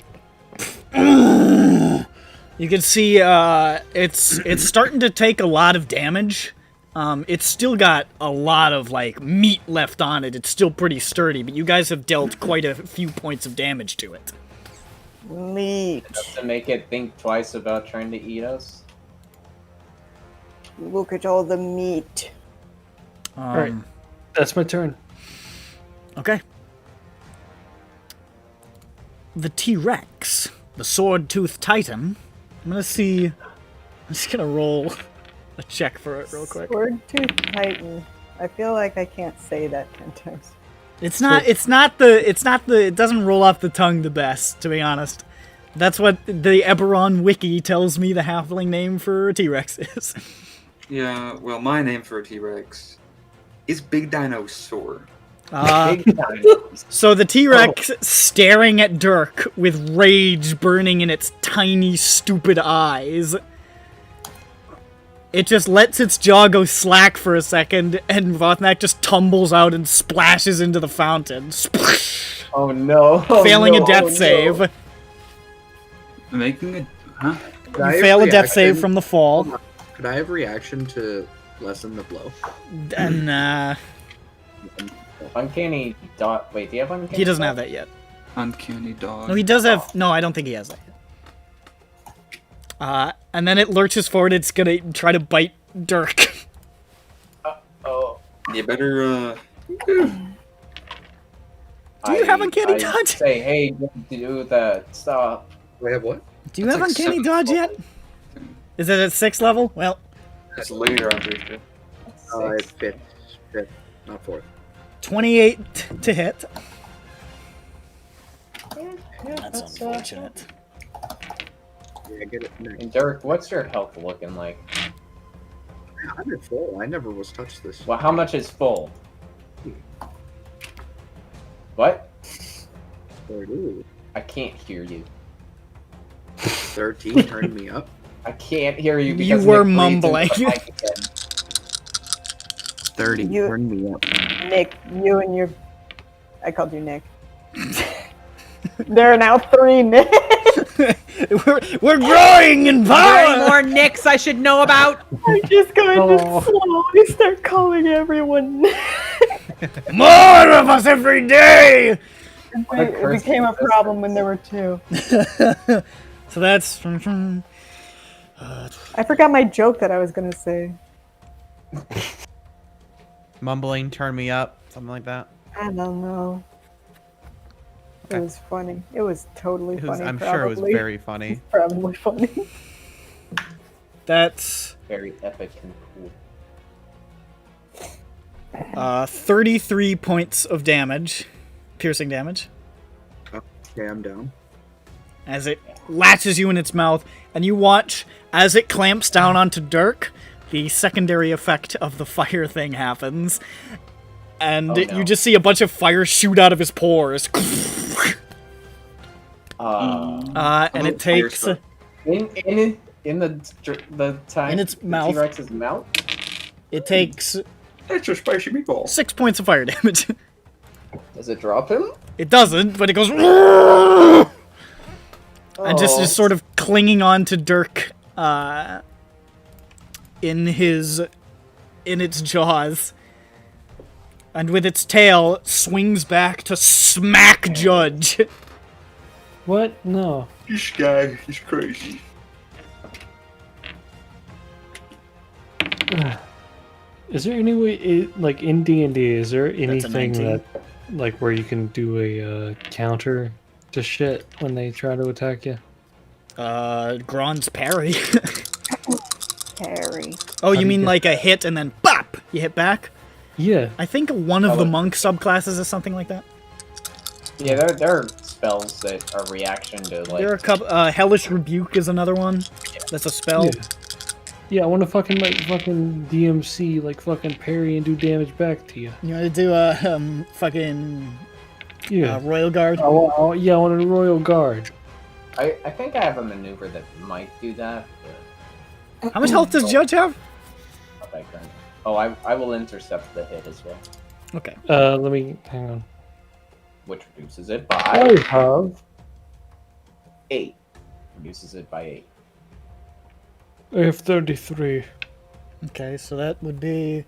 You can see it's starting to take a lot of damage. It's still got a lot of meat left on it. It's still pretty sturdy, but you guys have dealt quite a few points of damage to it. Meat. Just to make it think twice about trying to eat us. Look at all the meat. Alright, that's my turn. Okay. The T-Rex, the sword-toothed titan. I'm just gonna roll a check for it real quick. Sword-toothed titan. I feel like I can't say that 10 times. It doesn't roll off the tongue the best, to be honest. That's what the EBERRON wiki tells me the halfling name for a T-Rex is. Yeah, well, my name for a T-Rex is Big Dinosaur. So the T-Rex staring at Dirk with rage burning in its tiny, stupid eyes. It just lets its jaw go slack for a second, and Vothnak just tumbles out and splashes into the fountain. Oh no! Failing a death save. Making it, huh? You fail a death save from the fall. Could I have reaction to lessen the blow? And Uncanny dog. Wait, do you have uncanny? he doesn't have that yet. Uncanny dog. No, he does have. No, I don't think he has that yet. And then it lurches forward. It's gonna try to bite Dirk. Oh. You better. Do you have uncanny dodge? Say, hey, do that. Stop. I have what? Do you have uncanny dodge yet? Is it at 6th level? Well, It's later, I'm pretty sure. It's fifth, not 4th. 28 to hit. That's unfortunate. Yeah, get it next. And Dirk, what's your health looking like? I'm at full. I never was touched this. Well, how much is full? What? 30. I can't hear you. 13 turned me up. I can't hear you because You were Nick breathed into mumbling. the mic again. 30 turned me up. Nick, you and your... I called you Nick. There are now 3 Nicks. We're growing in Are there power! any more Nicks I should know about? I'm just going to slowly start calling everyone Nick. More of us every day! It became a problem when there were 2. So that's... I forgot my joke that I was going to say. Mumbling, turn me up, something like that. I don't know. It was funny. It was totally funny. I'm sure it was very funny. Probably funny. That's... Very epic and cool. 33 points of damage. Piercing damage. Okay, I'm down. As it latches you in its mouth, and you watch as it clamps down onto Dirk, the secondary effect of the fire thing happens, and you just see a bunch of fire shoot out of his pores. And it takes in the time in its the mouth. T-Rex's mouth. It takes That's a spicy meatball. 6 points of fire damage. Does it drop him? It doesn't, but it goes and just is sort of clinging on to Dirk in its jaws, and with its tail swings back to smack Judge. What? No. This guy is crazy. Is there any way, like in D&D, is there a anything 19. that, like, where you can do a counter to shit when they try to attack you? Gron's parry. Parry. Oh, How you do you mean get like a hit and then bop, you hit back? Yeah. I think one of the monk subclasses is something like that. Yeah, there are spells that are reaction to like. There are a couple. Hellish Rebuke is another one. That's a spell. Yeah. Yeah, I want to fucking DMC, like fucking parry and do damage back to you. You want to do a fucking Yeah. Royal Guard? I want a Royal Guard. I think I have a maneuver that might do that. But How much health does Judge have? not that great. Oh, I will intercept the hit as well, Okay. Let me hang on. which reduces it I by have 8. Reduces it by 8. I have 33. Okay, so that would be.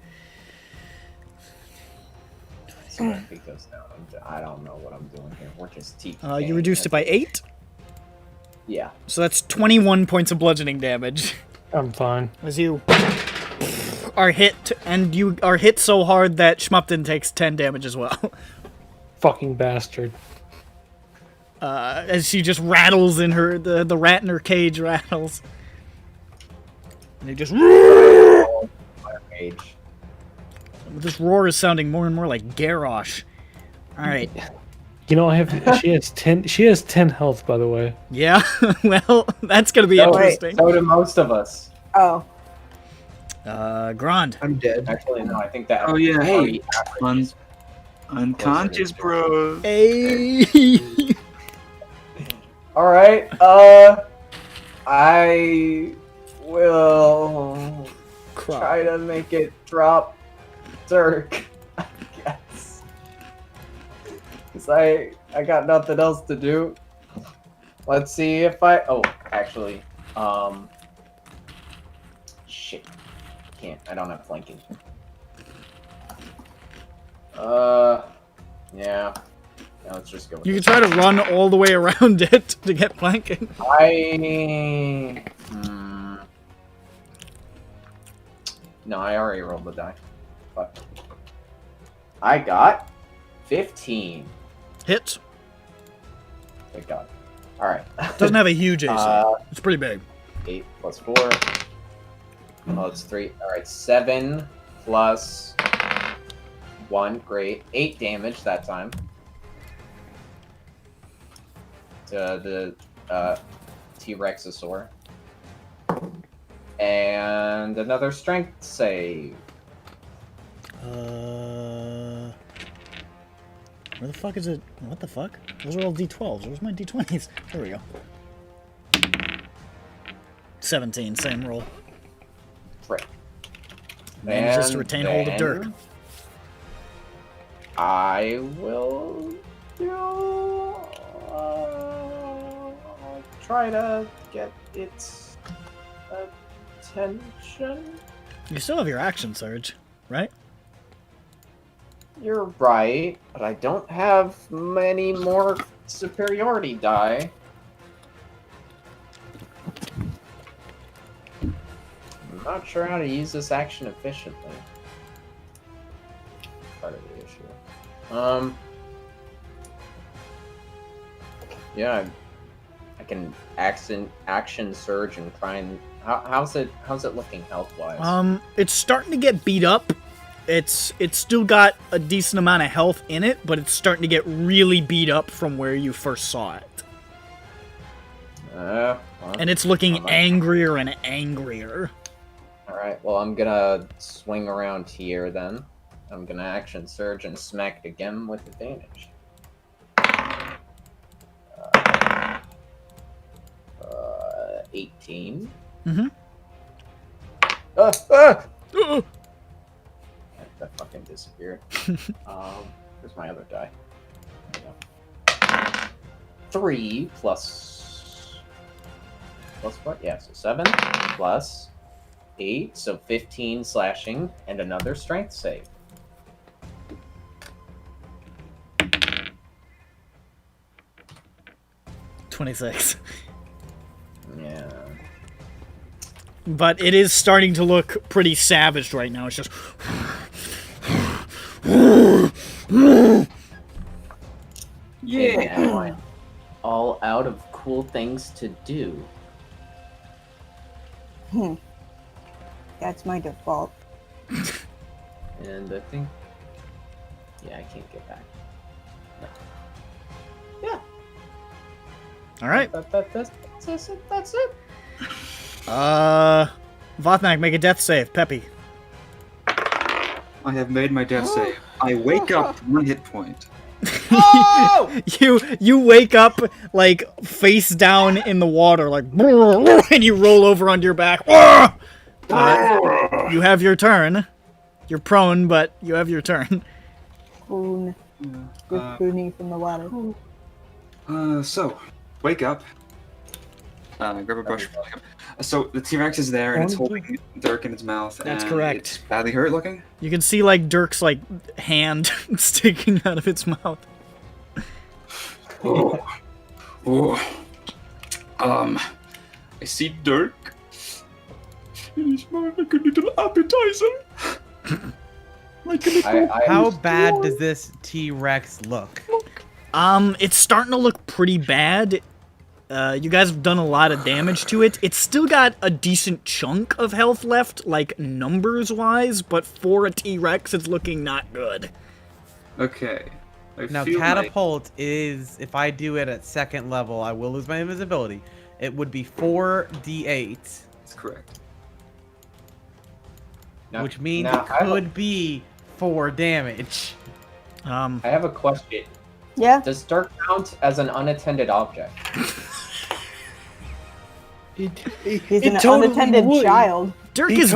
So that goes down. I don't know what I'm doing here. We're just teaching. You reduced it by 8? Yeah. So that's 21 points of bludgeoning damage. I'm fine. As you are hit, and you are hit so hard that Schmupton takes 10 damage as well. Fucking bastard. As she just rattles in her, the rat in her cage rattles. And they just Rage. This roar is sounding more and more like Garrosh. Alright. You know, she has 10 health, by the way. Yeah, well, that's gonna be interesting. So do most of us. Oh. Grand. I'm dead. Actually, no, I think that. Oh yeah, hey, average is unconscious, bro. Hey. All right. I will try to make it drop Dirk, I guess. Because I got nothing else to do. Let's see if I... Oh, actually. Shit. Can't. I don't have flanking. Yeah. Now let's just go with You can this. try to run all the way around it to get flanking. No, I already rolled the die. Fuck. I got 15. Hits. Thank God. Alright. Doesn't have a huge AC. It's pretty big. 8 plus 4. Oh, it's 3. Alright, 7 plus 1. Great. 8 damage that time. To the T-Rexosaur. And another strength save. Where the fuck is it? What the fuck? Those are all D12s. Where's my D20s? There we go. 17, same roll. Right. Manages to retain hold of Dirk. I will do... try to get its attention. You still have your action surge, right? You're right, but I don't have many more superiority die. I'm not sure how to use this action efficiently. Part of the issue. Yeah, I can action surge and try and how's it looking health wise? It's starting to get beat up. It's still got a decent amount of health in it, but it's starting to get really beat up from where you first saw it. Well, and it's looking angrier and angrier. Alright, well I'm gonna swing around here then. I'm gonna action surge and smack it again with advantage. 18. Mm-hmm. That fucking disappeared. Where's my other die? There we go. 3 plus what? Yeah, so 7 plus 8, so 15 slashing and another strength save. 26. Yeah. But it is starting to look pretty savage right now. It's just. Yeah. Now I'm all out of cool things to do. That's my default. And I think. Yeah, I can't get back. No. Yeah. All right. That's it. Vothnak, make a death save. Peppy. I have made my death save. I wake up to 1 hit point. Oh! You wake up like face down in the water, like, and you roll over onto your back. You have your turn. You're prone, but you have your turn. Spoon. With spooning from the water. So, wake up. Grab a brush. So the T-Rex is there and it's holding Dirk in its mouth. That's and correct. It's badly hurt looking. You can see like Dirk's like hand sticking out of its mouth. I see Dirk. He's like a little appetizer. How bad does this T-Rex look? It's starting to look pretty bad. You guys have done a lot of damage to it. It's still got a decent chunk of health left, like numbers-wise, but for a T-Rex, it's looking not good. Okay. Now, catapult is, if I do it at 2nd level, I will lose my invisibility. It would be 4d8. That's correct. Which means it could be 4 damage. I have a question. Yeah? Does Dirk count as an unattended object? He's an unattended child. Dirk is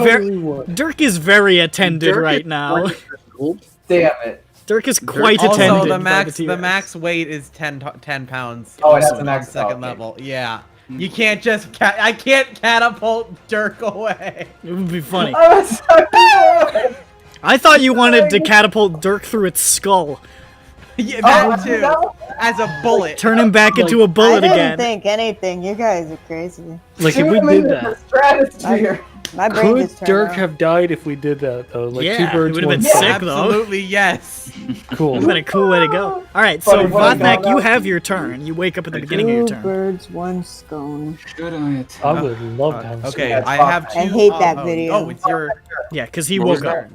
very attended right now. Damn it. Dirk is quite attended. Also, the max weight is 10 pounds. Oh, it has a max 2nd level. Yeah. You can't just I can't catapult Dirk away. It would be funny. I thought you wanted to catapult Dirk through its skull. Yeah, that too. As a bullet. Turn him back into a bullet I didn't again. think anything. You guys are crazy. Like if we did that, My brain could just turned Dirk off. have died if we did that though? Like Yeah, two birds, it would've one been stone. sick, though. Absolutely, yes. Cool. Would have been a cool way to go. Alright, so Vothnak, you have your turn. You wake up at the beginning of your 2 turn. birds, 1 scone. Should I I would love to have Okay, some. I have 2. I hate that video. Oh, it's your... Yeah, because he What was woke up.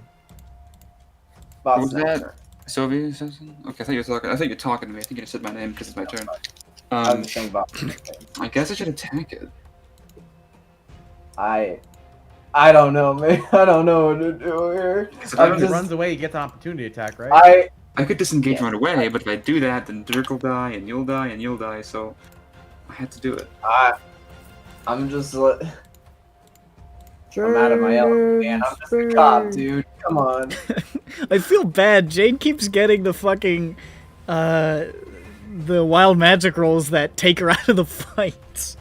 What was that? Sylvie? Okay, I thought you were talking. I thought you were talking to me. I think you just said my name because it's my turn. I guess I should attack it. I don't know, man. I don't know what to do here. If he runs away, he gets an opportunity attack, right? I could disengage right away, but if I do that, then Dirk will die, and you'll die, and you'll die. So I had to do it. I'm just I'm out of my element, man. I'm just a cop, dude. Come on. I feel bad. Jade keeps getting the fucking, the wild magic rolls that take her out of the fights.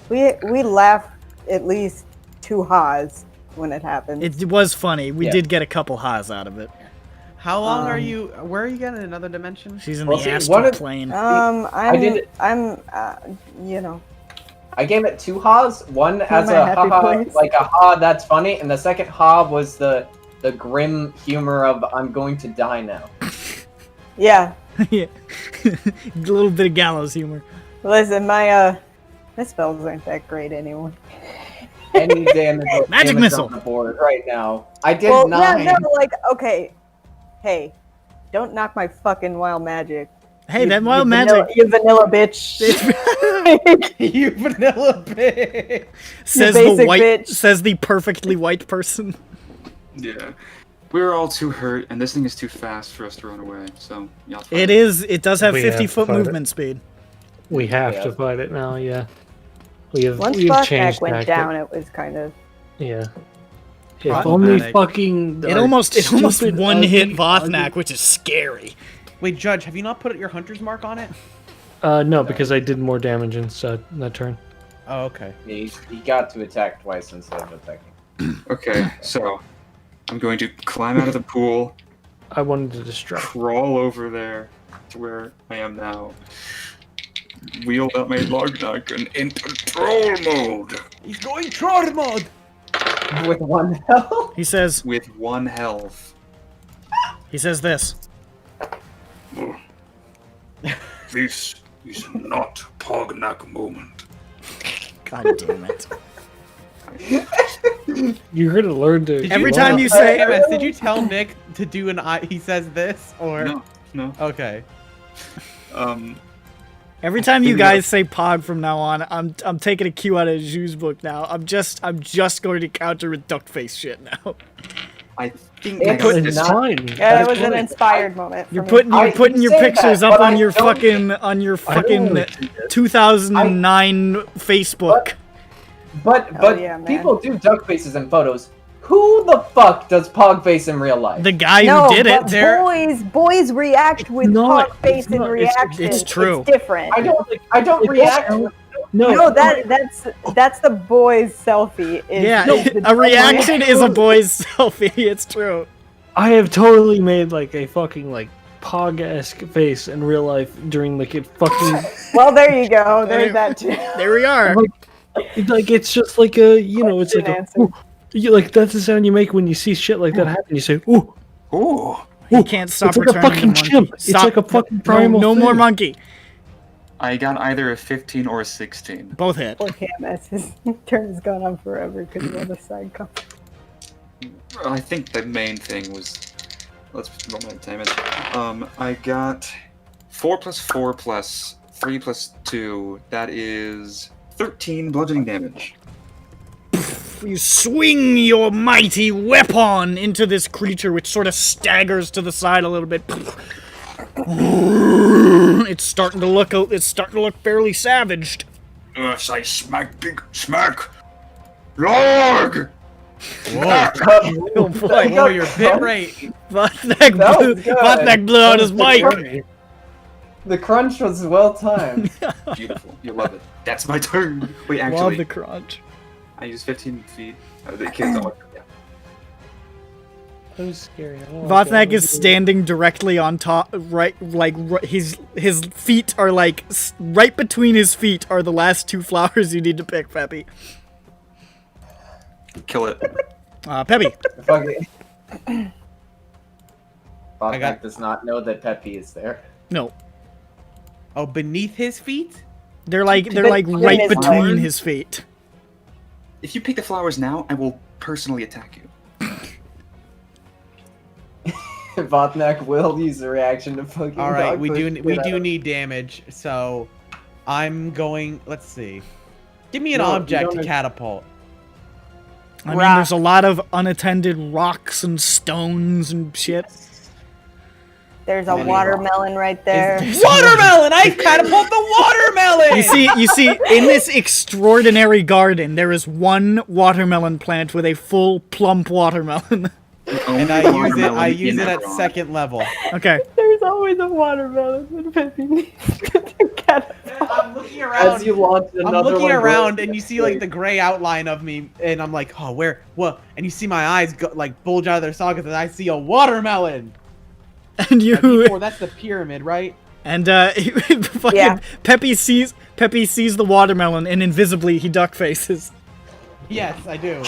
We laughed at least 2 ha's when it happened. It was funny. We did get a couple ha's out of it. How long are you... Where are you getting another dimension? She's in the astral plane. You know. I gave it 2 ha's. One as my a happy ha-ha, place. like a ha that's funny, and the second ha was the grim humor of I'm going to die now. Yeah. Yeah. A little bit of gallows humor. Listen, my spells aren't that great anyway. Any damage Magic missile on the board right now. I did Well, 9. yeah, no, like, okay. Hey, don't knock my fucking wild magic. Hey, that wild magic. You vanilla bitch. You vanilla bitch. Says You the basic white. bitch. Says the perfectly white person. Yeah. We're all too hurt, and this thing is too fast for us to run away. So yeah. It is. It does have We have 50-foot to fight movement speed. We have to fight it now. Yeah. Once we've Buckneck changed went tactic. down, it was kind of... Yeah. If only fucking. It almost stupid, one hit ugly- Vothnak, which is scary. Wait, Judge, have you not put your hunter's mark on it? No, because I did more damage in that turn. Oh, okay. He got to attack twice instead of attacking. Okay, so I'm going to climb out of the pool. I wanted to distract. Crawl over there to where I am now. wheeled out my Lognak and into troll mode. He's going troll mode. With 1 health? He says, With 1 health. he says this. This is not Pognak moment. God damn it. You're gonna learn to. Every time you say, MS, did you tell Nick to do an I? He says this or No. Okay. every time you guys say Pog from now on, I'm taking a cue out of Zhu's book now. I'm just going to counter with duckface shit now. I think It's I got this. fine. Yeah, that was an inspired moment. For You're me. putting your say pictures that, up but on I your don't fucking 2009 Facebook. But yeah, man. people do duck faces in photos. Who the fuck does Pog face in real life? The guy No, who did it. but boys react with not- hog face it's and not- it's- reaction. it's true. It's different. I don't react. No, that's the boys' selfie. Yeah, is a reaction is a boy's selfie. It's true. I have totally made like a fucking like Pog-esque face in real life during like a fucking. Well, there you go. There's that too. There we are. Like it's just like a it's like a, ooh, like that's the sound you make when you see shit like that happen. You say ooh, Ooh. He can't stop it's like a returning fucking the monkey. chimp. It's Stop. like a fucking No, primal. no more thing. monkey. I got either a 15 or a 16. Both hit. Poor KMS. His turn has gone on forever because of all the side comments. Well, I think the main thing was. Let's roll my damage. I got 4 plus 4 plus 3 plus 2. That is 13 bludgeoning damage. You swing your mighty weapon into this creature, which sort of staggers to the side a little bit. It's starting to look fairly savaged. Yes, I smack big smack. Lord! Whoa. Oh boy. Whoa, your bit rate. Vatnek blew out his mic. The crunch was well timed. Beautiful. You love it. That's my turn. Wait, Love actually, the crunch. I used 15 feet. The kids don't yeah. That was scary. Vatnek is standing directly on top, his feet are like right between his feet are the last 2 flowers you need to pick, Peppy. Kill it. Peppy. Bobcat does not know that Peppy is there. No. Oh, beneath his feet? They're like right between his feet. If you pick the flowers now, I will personally attack you. Vatnak will use a reaction to fucking. All right, dog we push do shit out. need damage, so I'm going. Let's see. Give me an No, you object to don't- catapult. I mean, there's a lot of unattended rocks and stones and shit. There's a watermelon right there. Watermelon! I catapult the watermelon! You see, in this extraordinary garden, there is one watermelon plant with a full plump watermelon. And I use it at second level. Okay. There's always a watermelon when Peppy needs to catapult. I'm looking around. As you launch I'm another looking one, around bro. and you see like the gray outline of me, and I'm like, oh, where? What? And you see my eyes go, like bulge out of their sockets, and I see a watermelon. And you. That's the pyramid, right? And fucking Peppy sees the watermelon, and invisibly he duck faces. Yes, I do.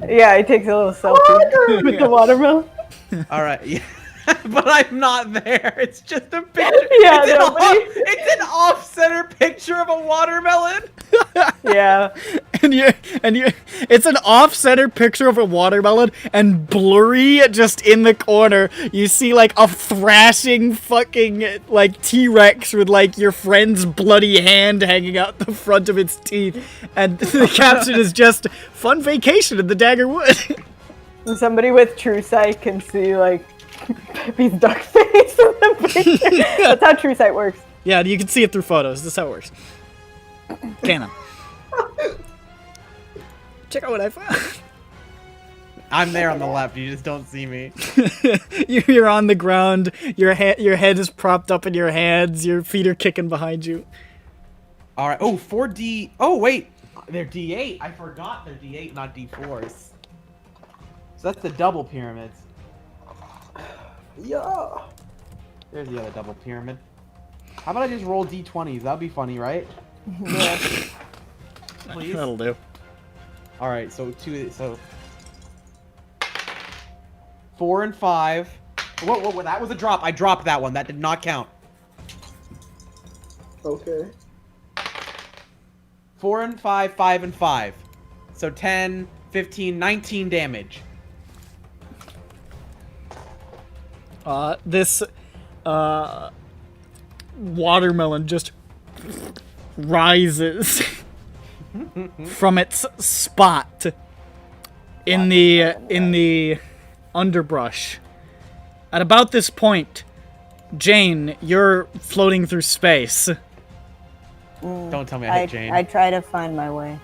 Yeah, he takes a little selfie with the watermelon. All right, yeah. But I'm not there. It's just a picture. Yeah, it's an off-center picture of a watermelon. Yeah. And you it's an off-center picture of a watermelon, and blurry just in the corner, you see like a thrashing fucking like T-Rex with like your friend's bloody hand hanging out the front of its teeth, and the caption is just "Fun vacation in the Dagger Wood." Somebody with true sight can see like Peppy's duck face in the picture. That's how true sight works. Yeah, you can see it through photos. This is how it works. Canon. Check out what I found. I'm there on the left. You just don't see me. You're on the ground. Your head is propped up in your hands. Your feet are kicking behind you. All right. Oh, 4D. Oh, wait. They're D8. I forgot they're D8, not D4s. So that's the double pyramids. Yeah. There's the other double pyramid. How about I just roll d20s? That'd be funny, right? Yeah. Please. That'll do. All right, so 4 and 5. Whoa, that was a drop. I dropped that one. That did not count. Okay. 4 and 5, 5 and 5. So 10, 15, 19 damage. This watermelon just rises from its spot in the underbrush. At about this point, Jane, you're floating through space. Don't tell me I hit Jane. I try to find my way.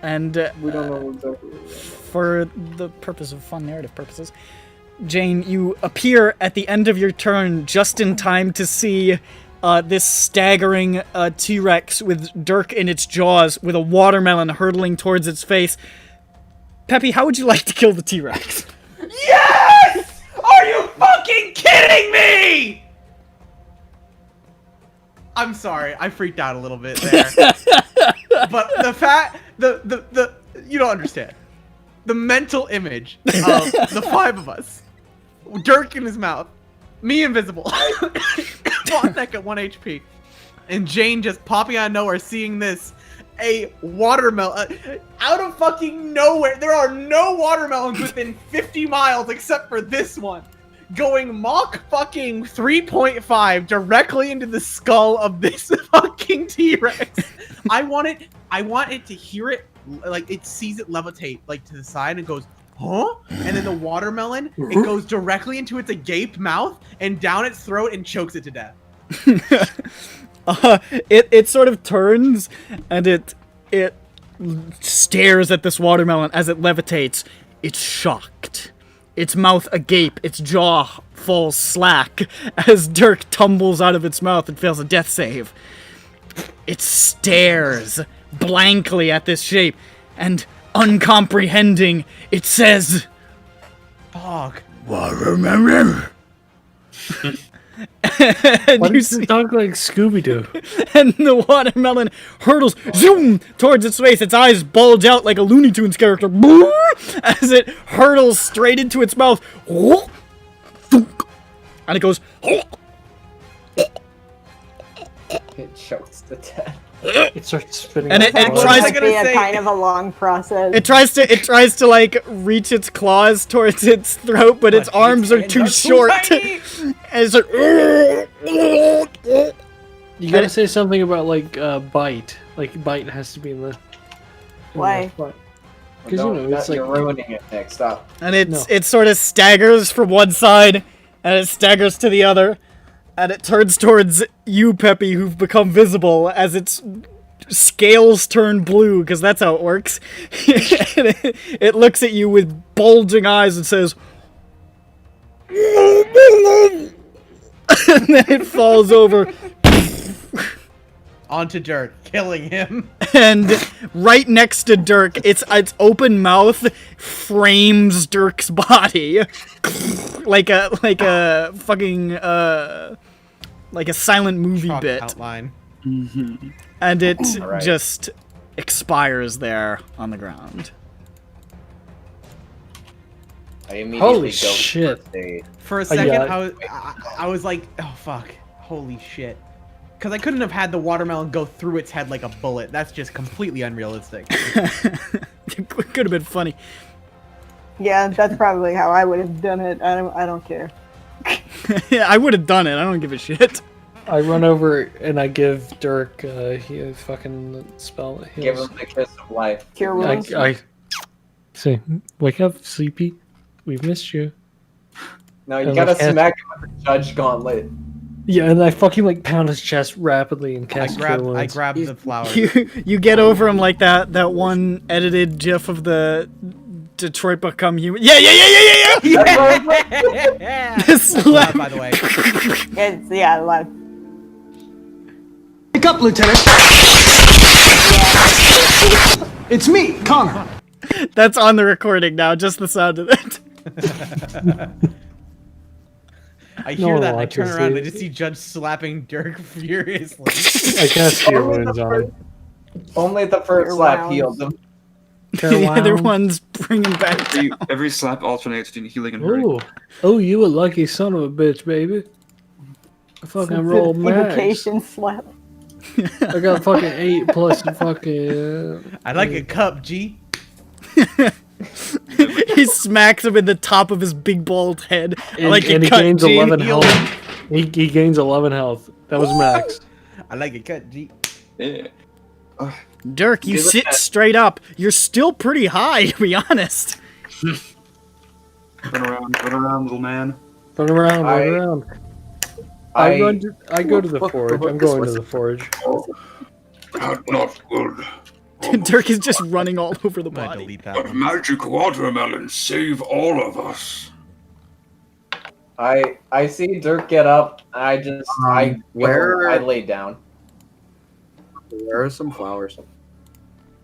And we don't know exactly. For the purpose of fun narrative purposes, Jane, you appear at the end of your turn just in time to see this staggering T-Rex with Dirk in its jaws with a watermelon hurtling towards its face. Peppy, how would you like to kill the T-Rex? Yes! Are you fucking kidding me? I'm sorry, I freaked out a little bit there. But the you don't understand. The mental image of the 5 of us. Dirk in his mouth. Me invisible. Bonneck at 1 HP. And Jane just popping out of nowhere seeing this. A watermelon. Out of fucking nowhere. There are no watermelons within 50 miles except for this one. Going Mach fucking 3.5 directly into the skull of this fucking T-Rex. I want it to hear it, like it sees it levitate like to the side and goes, huh? And then the watermelon, it goes directly into its agape mouth and down its throat and chokes it to death. It sort of turns and it stares at this watermelon as it levitates. It's shocked. Its mouth agape, its jaw falls slack as Dirk tumbles out of its mouth and fails a death save. It stares blankly at this shape, and uncomprehending, it says, "Fuck, watermelon." Why does it talk like Scooby-Doo? And the watermelon hurtles, zoom, towards its face. Its eyes bulge out like a Looney Tunes character as it hurtles straight into its mouth. And it goes. It chokes to death. It starts spitting. And it tries to be a kind of a long process. It tries to like reach its claws towards its throat, but its arms are too short. And it's like, you gotta say something about like bite. Like bite has to be in the. Why? Because you know it's like you're ruining it. Nick, stop. And it sort of staggers from one side, and it staggers to the other. And it turns towards you, Peppy, who've become visible as its scales turn blue, because that's how it works. And it looks at you with bulging eyes and says, and then it falls over onto Dirk, killing him. And right next to Dirk, its open mouth frames Dirk's body like a fucking like a silent movie Chalk bit outline. And it Right. just expires there on the ground. I immediately Holy go shit. first aid. For a second, yeah. I was like, oh fuck, holy shit. Because I couldn't have had the watermelon go through its head like a bullet. That's just completely unrealistic. It could have been funny. Yeah, that's probably how I would have done it. I don't care. Yeah, I would have done it. I don't give a shit. I run over and I give Dirk he a fucking spell. Give him the kiss of life. Cure wounds. I say, wake up, sleepy. We've missed you. No, you And gotta like, smack him with the judge gauntlet. Yeah, and I fucking like pound his chest rapidly and cast Cure I Wounds. grabbed the flower. You get over him like that one edited gif of the Detroit Become Human. Yeah. This Loud, by the way. It's, yeah, loud. Wake up, Lieutenant! It's me, Connor. That's on the recording now, just the sound of it. I No hear one that and I watches turn around and I these. just see Judge slapping Dirk furiously. I cast Cure Wounds on him. Only the first slap healed them. The other one's bringing back down. Every slap alternates between healing and hurting. Ooh. Oh, you a lucky son of a bitch, baby. I fucking rolled max. Evocation slap. I got fucking 8 plus the fucking... I like a cup, G. He smacks him in the top of his big bald head. And, Like and a he cut gains gene. 11 health. He gains 11 health. That was max. I like a cut, G. Yeah. Dirk, you Give it sit that. straight up. You're still pretty high, to be honest. Run around, little man. Run around, run around. I go to the forge. I'm going to the forge. Not good. Dirk is just running all over the I'm gonna body. delete that But one. magic watermelon save all of us. I see Dirk get up. I just I lay down. Where are some flowers?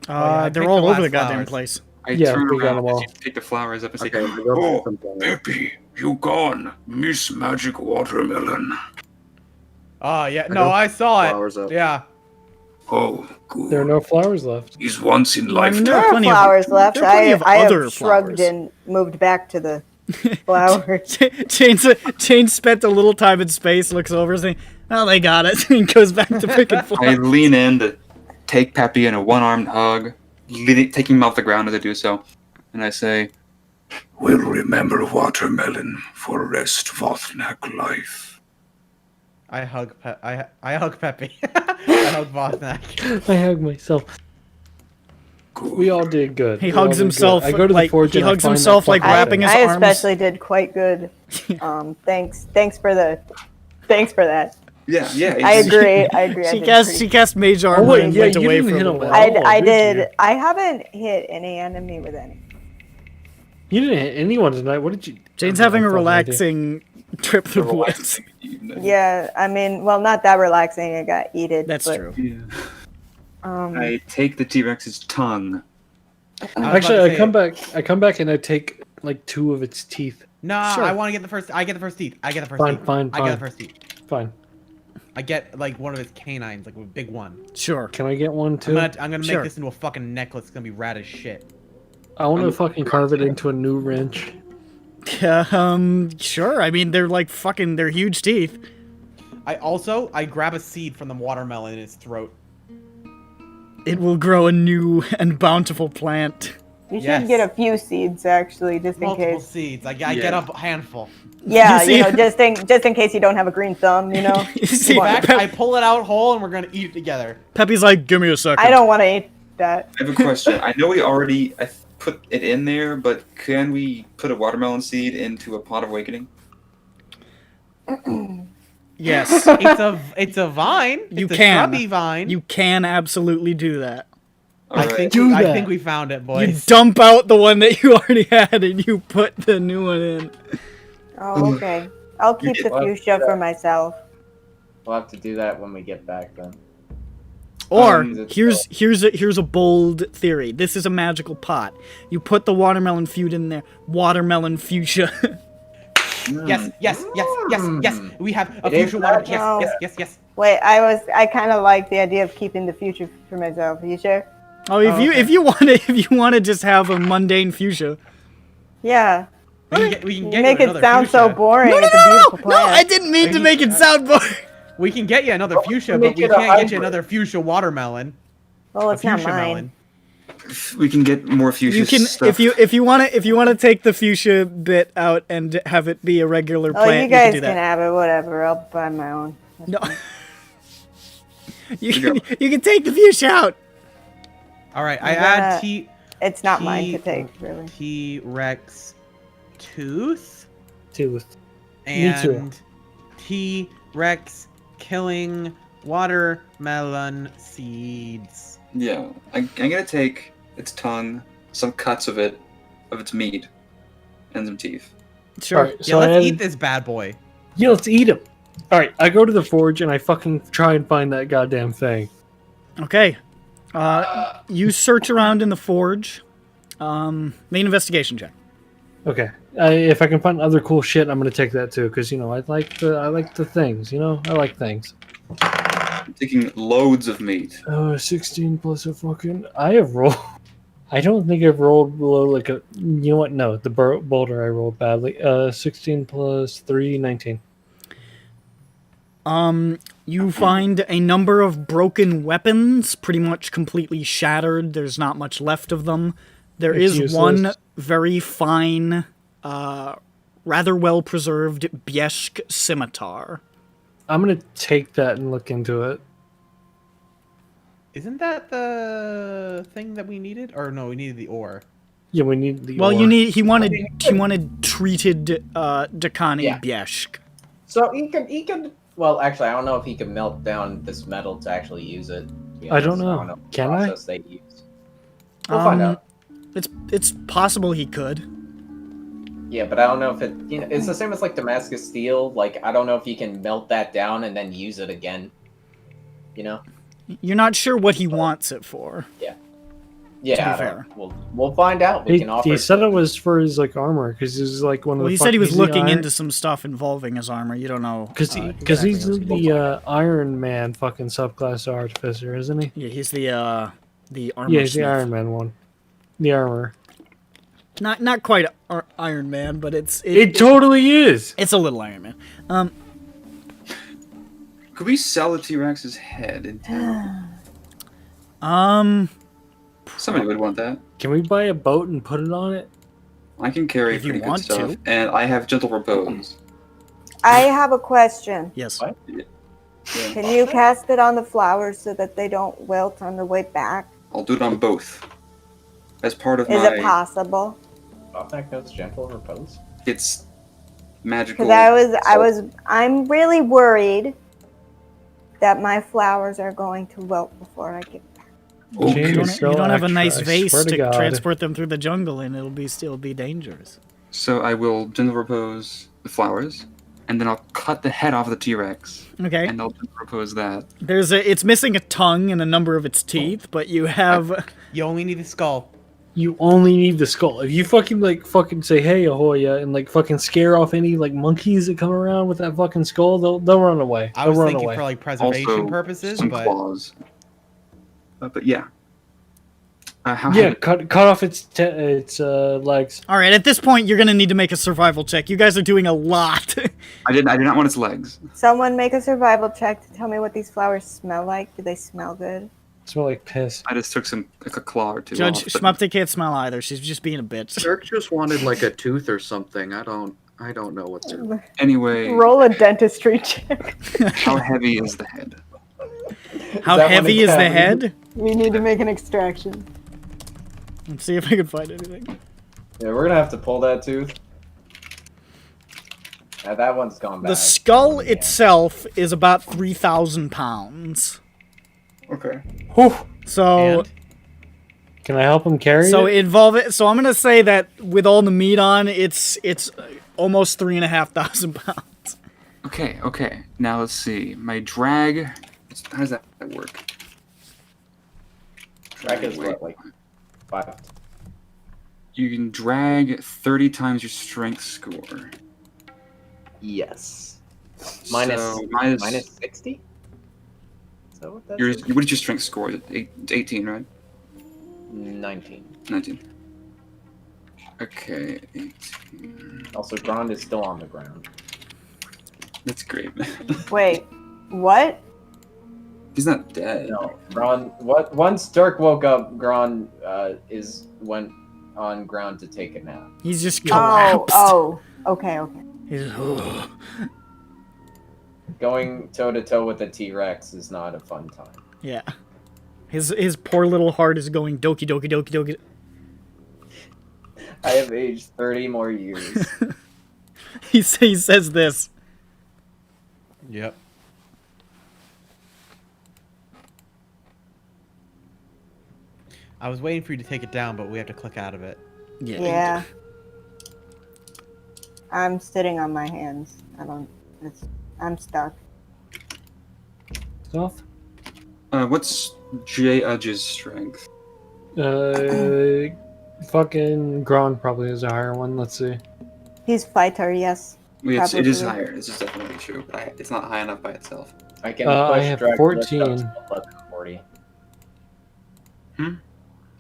I They're picked all the over the last goddamn flowers. place. I Yeah, turn we got around them as all. you take the flowers up and say, Okay, I go Oh, for some flowers. Peppy, you gone, Miss Magic Watermelon. Oh, yeah. I No, go I saw flowers it. up. Yeah. Oh, good. There are no flowers left. He's once in Well, I mean, lifetime. there There are are plenty flowers of, left. There are plenty of I other have shrugged flowers. and moved back to the flowers. Jane spent a little time in space, looks over, saying, "Oh, they got it," and goes back to picking I flowers. lean in to take Peppy in a one-armed hug, taking him off the ground as I do so, and I say, We'll remember Watermelon for rest Vothnak life. I hug Peppy. I hug Vothnak. I hug myself. We all did good. He We all hugs did himself. good. I go to like, the forge he and I hugs find that himself like fucking wrapping thing. his I arms. especially did quite good. Thanks for that. yeah. I agree. I agree. She cast mage armor wait, and yeah, went you away didn't for a hit little him while. at all. I did did. you? I haven't hit any enemy with any. You didn't hit anyone tonight. What did you? Jane's I having a have no idea. relaxing trip through the woods. Yeah, I mean, well, not that relaxing. It got eaten. That's but, true. I take the T-Rex's tongue. Actually, I come back and I take like 2 of its teeth. Nah, Sure. I want to get the first. I get the first teeth. I get the first Fine, teeth. fine, I get fine. the first teeth. Fine. I get like one of his canines, like a big one. Sure. Can I get one too? I'm gonna make Sure. this into a fucking necklace. It's gonna be rad as shit. I want to fucking carve it into a new wrench. Sure. I mean, they're like fucking. They're huge teeth. I grab a seed from the watermelon in his throat. It will grow a new and bountiful plant. You should Yes. get a few seeds actually, just in Multiple case. seeds. I get a handful. Yeah, You see- you know, just in case you don't have a green thumb, you know. You see, In fact, Pep- I pull it out whole and we're gonna eat it together. Peppy's like, "Give me a second." I don't want to eat that. I have a question. I know we already put it in there, but can we put a watermelon seed into a pot of awakening? Yes, It's a vine. you It's a can. shrubby vine. You can absolutely do that. I Alright. think Do I that. think we found it, You boys. dump out the one that you already had, and you put the new one in. Oh, okay. I'll keep the fuchsia for myself. We'll have to do that when we get back then. Or it's here's a bold theory. This is a magical pot. You put the watermelon feud in there. Watermelon fuchsia. Yes. We have a It is fuchsia water. magic. Yes. Wait, I kind of like the idea of keeping the future for myself. Are you sure? Oh, if you want to just have a mundane fuchsia. Yeah. We can You get make you it another sound so fuchsia. boring. No, It's a beautiful no, plant. I didn't mean to make it sound boring. We can get you another fuchsia, make but we it a can't get you hybrid. another fuchsia watermelon. Well, A it's not fuchsia mine. melon. We can get more fuchsia You can stuff. if you want to take the fuchsia bit out and have it be a regular Oh, plant. you guys do can that. have it. Whatever. I'll buy my own. No. you can take the fuchsia out. All right, I Yeah. add T. It's not mine to take, really. T-Rex tooth Tooth. Me too. and T-Rex killing watermelon seeds. Yeah, I'm gonna take its tongue, some cuts of its meat, and some teeth. Sure. Alright, Yeah, so I let's had- eat this bad boy. Yeah, let's eat him. All right, I go to the forge and I fucking try and find that goddamn thing. Okay. You search around in the forge. Main investigation check. Okay. If I can find other cool shit, I'm gonna take that too. Because I like the things. I like things. I'm taking loads of meat. 16 plus a fucking. I have rolled. I don't think I've rolled below like a. You know what? No, the boulder I rolled badly. 16 plus 3, 19. You find a number of broken weapons, pretty much completely shattered. There's not much left of them. There It's is useless. one very fine, rather well-preserved Biesk scimitar. I'm gonna take that and look into it. Isn't that the thing that we needed? Or no, we needed the ore. Yeah, we need the. Well, ore. he wanted treated Dakani Biesk. So he could. Well, actually, I don't know if he could melt down this metal to actually use it. To be I don't honest. know. the Can I? process they use. We'll find out. It's possible he could. Yeah, but I don't know if it. It's the same as like Damascus steel. Like I don't know if you can melt that down and then use it again. You're not sure what he wants it for. Yeah. To Yeah. be fair. We'll find out. We can offer. He said it was for his like armor because he's like one of the. Well, he said he was he's the looking iron- into some stuff involving his armor. You don't know. Because he's the Iron Man fucking subclass artificer, isn't he? Yeah, he's the armor. Yeah, he's the smith. Iron Man one. The armor. Not quite Iron Man, but It totally is. It's a little Iron Man. Could we sell the T-Rex's head in town? Somebody would want that. Can we buy a boat and put it on it? I can carry If you pretty good want stuff, to. and I have gentle repose. I have a question. Yes. Can you cast it on the flowers so that they don't wilt on the way back? I'll do it on both. As part of Is my... it possible? Puktatuk's gentle repose. It's magical. Because I'm really worried that my flowers are going to wilt before I get back. You don't have a nice I vase swear to to God. transport them through the jungle, and it'll still be dangerous. So I will gentle repose the flowers, and then I'll cut the head off the T-Rex. Okay. And I'll gentle repose that. It's missing a tongue and a number of its teeth, but you have. You only need the skull. You only need the skull. If you fucking say hey ahoya and like fucking scare off any like monkeys that come around with that fucking skull, they'll run away. I was They'll run thinking away. for like preservation Also, purposes, some but claws. But yeah. How Yeah, heavy- cut off its legs. All right, at this point, you're gonna need to make a survival check. You guys are doing a lot. I do not want its legs. Someone make a survival check to tell me what these flowers smell like. Do they smell good? Smell like piss. I just took a claw or two Judge off, but- Schmupta can't smell either. She's just being a bitch. Dirk just wanted like a tooth or something. I don't know what they're. Anyway, Roll a dentistry check. how heavy is the head? How heavy is the head? We need to make an extraction. Let's see if I can find anything. Yeah, we're gonna have to pull that tooth. That one's gone bad. The skull itself is about 3,000 pounds. Okay. So. Can I help him carry So it? involve it. So I'm gonna say that with all the meat on, it's almost 3,500 pounds. Okay. Now let's see. My drag. How does that work? Drag is what, like 5. You can drag 30 times your strength score. Yes. So minus 60. Is that what that What is? is your strength score? It's 18, right? 19. 19. Okay, 18. Also, Grond is still on the ground. That's great. Wait, what? He's not dead. No, Grond. Once Dirk woke up, Grond went on ground to take a nap. He's just collapsed. Oh, okay. He's, Going toe to toe with a T-Rex is not a fun time. yeah. His poor little heart is going doki doki doki doki. I have aged 30 more years. He says this. Yep. I was waiting for you to take it down, but we have to click out of it. Yeah. I'm sitting on my hands. I'm stuck. Stuff? What's J. Udge's strength? Fucking Gron probably is a higher one. Let's see. He's fighter, yes. It is Probably. higher. This is definitely true, but it's not high enough by itself. I can I push have drag 14. lift up to 1140.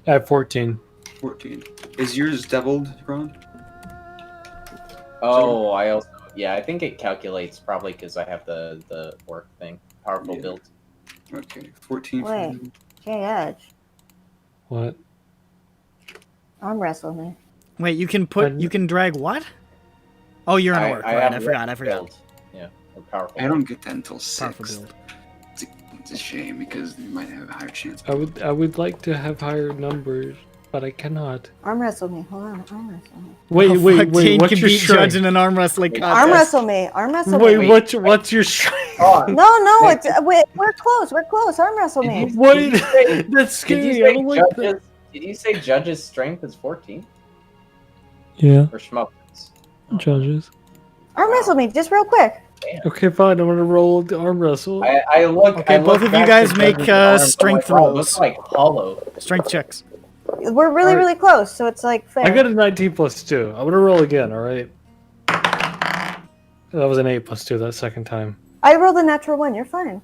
I have 14. 14. Is yours doubled, Ron? Oh, I also I think it calculates probably because I have the work thing, powerful build. Okay, 14. Wait, Jay Edge, What? arm wrestle me. Wait, you can drag what? Oh, you're an orc, right? I forgot. Build. Yeah, or powerful. I don't get that until Powerful 6th. build. It's a shame because you might have a higher chance. I would like to have higher numbers, but I cannot. Arm wrestle me. Hold on, arm wrestle me. Wait, Oh, wait, fuck, wait. Jane What's can your beat strength? Judge in an arm wrestling contest. Arm wrestle me. Arm wrestle Wait, me. what's your strength? No, it's wait. We're close. We're close. Arm wrestle me. What? That's scary. I don't like that. Did you say Judge's strength is 14? Yeah, Or Schmuck's? judges. Arm wrestle me, just real quick. Okay, fine. I'm gonna roll the arm wrestle. I look. Okay, I both look of you back guys to make Judge's arms, I'm strength like, wow, it rolls. looks like hollow. Strength checks. We're really, really close, so it's like fair. I got a 19 plus 2. I'm gonna roll again. All right. That was an 8 plus 2 that second time. I rolled a natural 1. You're fine.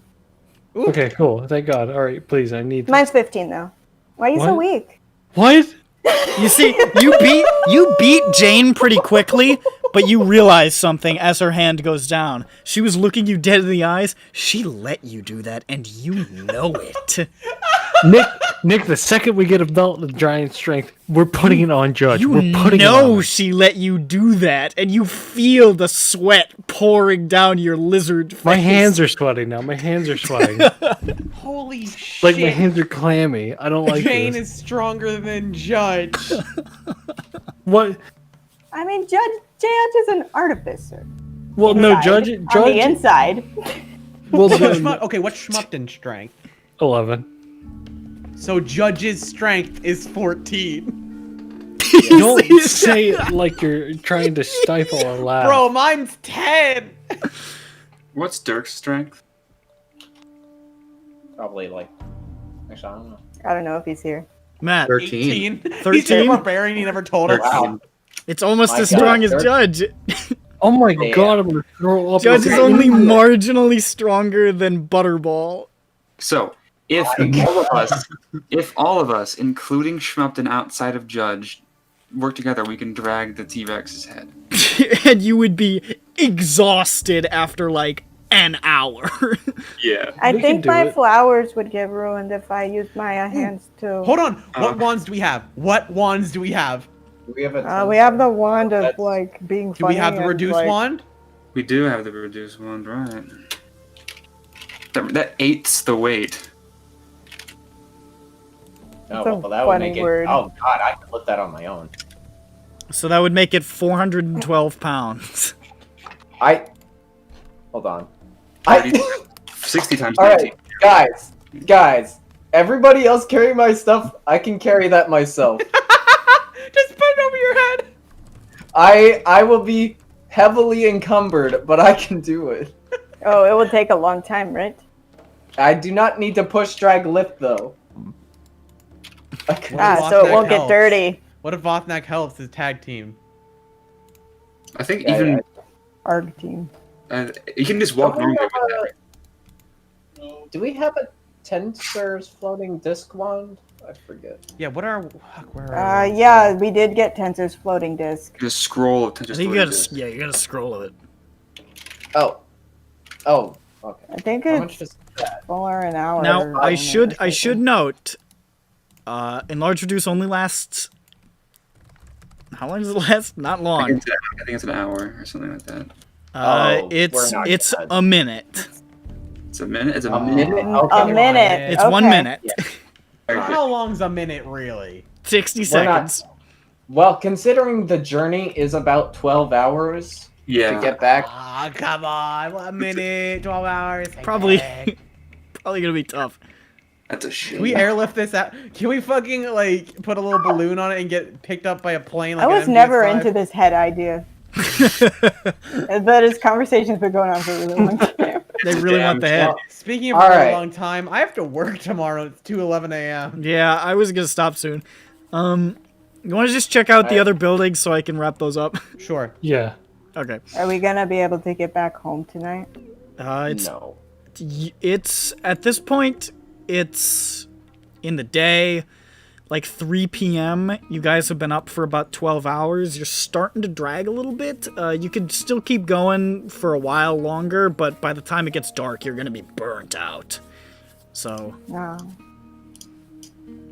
Okay, cool. Thank God. All right, please. I need. Mine's 15 though. Why are you so What? weak? What? You see, you beat Jane pretty quickly, but you realize something as her hand goes down. She was looking you dead in the eyes. She let you do that, and you know it. Nick, the second we get a belt of giant strength, we're putting it on Judge. You We're putting it on know her. she let you do that, and you feel the sweat pouring down your lizard face. My hands are sweating now. My hands are sweating. Holy shit. Like my hands are clammy. I don't like Jane this. is stronger than Judge. What? I mean, Judge is an artificer. Well, no, Inside. Judge. On the inside. Well, What's then, okay, what's Schmupton's strength? 11. So Judge's strength is 14. Don't say it like you're trying to stifle a laugh. Bro, mine's 10. What's Dirk's strength? Probably like. Actually, I don't know. I don't know if he's here. Matt. 13. 13? He's a barbarian, he never told us. Wow. It's almost My as God, strong as Dirk. Judge. Oh my Yeah. God, I'm gonna throw up. Judge is only marginally stronger than Butterball. So, if all of us, including Schmupton outside of Judge, work together, we can drag the T-Rex's head. And you would be exhausted after like an hour. Yeah. I We think can do my it. flowers would get ruined if I used my hands too. Hold on. What wands do we have? What wands do we have? We have a. We have the wand of like being Do funny. we have the and, reduced like, wand? We do have the reduced wand, right? That eight's the weight. Oh, It's a well, that would funny make it. word. Oh God, I could lift that on my own. So that would make it 412 pounds. Hold on. 60 times All 19. right, guys. Everybody else carry my stuff. I can carry that myself. Just put it over your head. I will be heavily encumbered, but I can do it. Oh, it would take a long time, right? I do not need to push, drag, lift though. What if So it Vothnak won't get helps? dirty. What if Vothnak helps his tag team? I think Yeah, even Arg team. you can just walk normally with that. Do we have a Tensor's floating disc wand? I forget. Yeah, what are... Fuck, where are we? Yeah, we did get Tensor's floating disc. Just scroll of I Tensor's think you floating gotta, disc. you gotta scroll of it. Oh, okay. I think How much it's is that? for an hour. Now, or I something. should note, enlarge reduce only lasts. How long does it last? Not I long. think it's an hour or something like that. It's we're not done. a minute. It's a minute. It's a A minute. minute? A Okay. minute. It's 1 okay. minute. How long's a minute, really? 60 We're not- seconds. Well, considering the journey is about 12 hours Yeah. to get back. Ah, come on. 1 minute, 12 hours. Probably gonna be tough. That's a shit. Can we airlift this out? Can we fucking, like, put a little balloon on it and get picked up by a plane like I was an never MDS-5? into this head idea. But this conversation's been going on for a really long time. They really want the head. Speaking of All a really right. long time, I have to work tomorrow. It's 2:11 a.m. Yeah, I was gonna stop soon. You want to just check out the other buildings so I can wrap those up? Sure. Yeah. Okay. Are we gonna be able to get back home tonight? No. It's at this point, it's in the day, like 3 p.m. You guys have been up for about 12 hours. You're starting to drag a little bit. You could still keep going for a while longer, but by the time it gets dark, you're gonna be burnt out. So. No.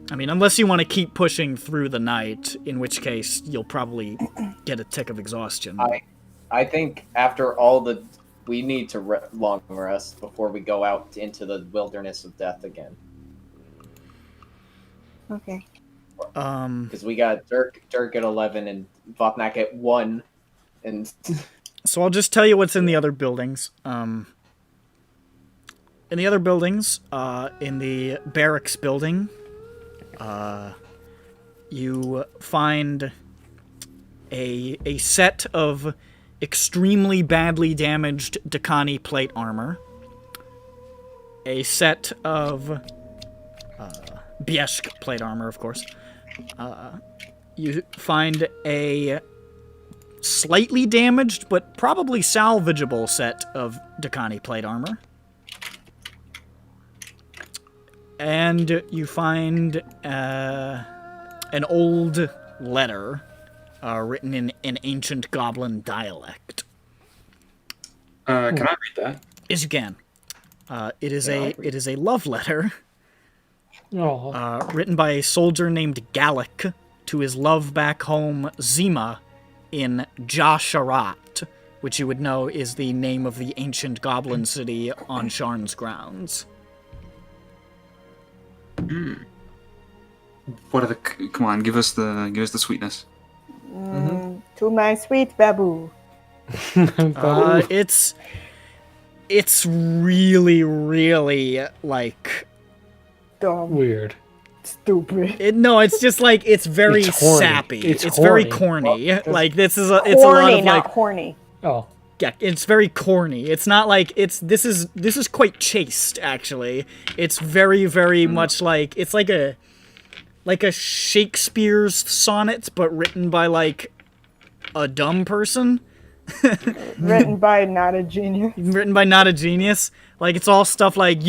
I mean, unless you want to keep pushing through the night, in which case you'll probably get a tick of exhaustion. I think after all we need to long rest before we go out into the wilderness of death again. Okay. Because we got Dirk at 11 and Vopnak at 1, and so I'll just tell you what's in the other buildings. In the other buildings, in the barracks building, you find a set of extremely badly damaged Dakani plate armor, a set of Biesk plate armor, of course. You find a slightly damaged but probably salvageable set of Dakani plate armor. And you find an old letter written in an ancient goblin dialect. Can I read that? Yes, you can. It is a love letter written by a soldier named Gallic to his love back home, Zima, in Jasharat, which you would know is the name of the ancient goblin city on Sharn's grounds. What are the? Come on, give us the sweetness. To my sweet babu. It's really, really like dumb, weird, stupid. It's just like it's very sappy. It's very corny. Like it's a lot of not like horny. Oh. Yeah, it's very corny. It's not like this is quite chaste actually. It's very, very much like it's like a Shakespeare's sonnet, but written by like a dumb person. Written by not a genius. Written by not a genius. Like it's all stuff like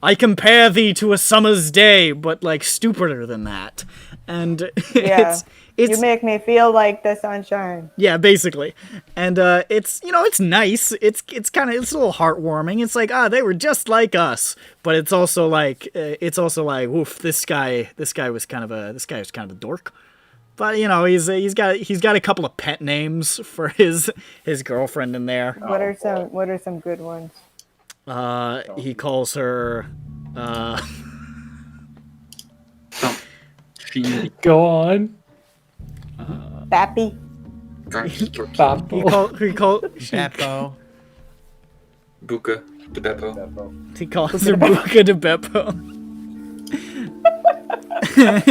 I compare thee to a summer's day, but like stupider than that. And Yeah. it's You make me feel like the sunshine. yeah, basically. And it's it's nice. It's a little heartwarming. It's like, they were just like us. But it's also like woof, this guy was kind of a dork. But he's got a couple of pet names for his girlfriend in there. What are some good ones? He calls her Go on. Bappy. He called Beppo. Buka de Beppo. He calls her Buka de Beppo.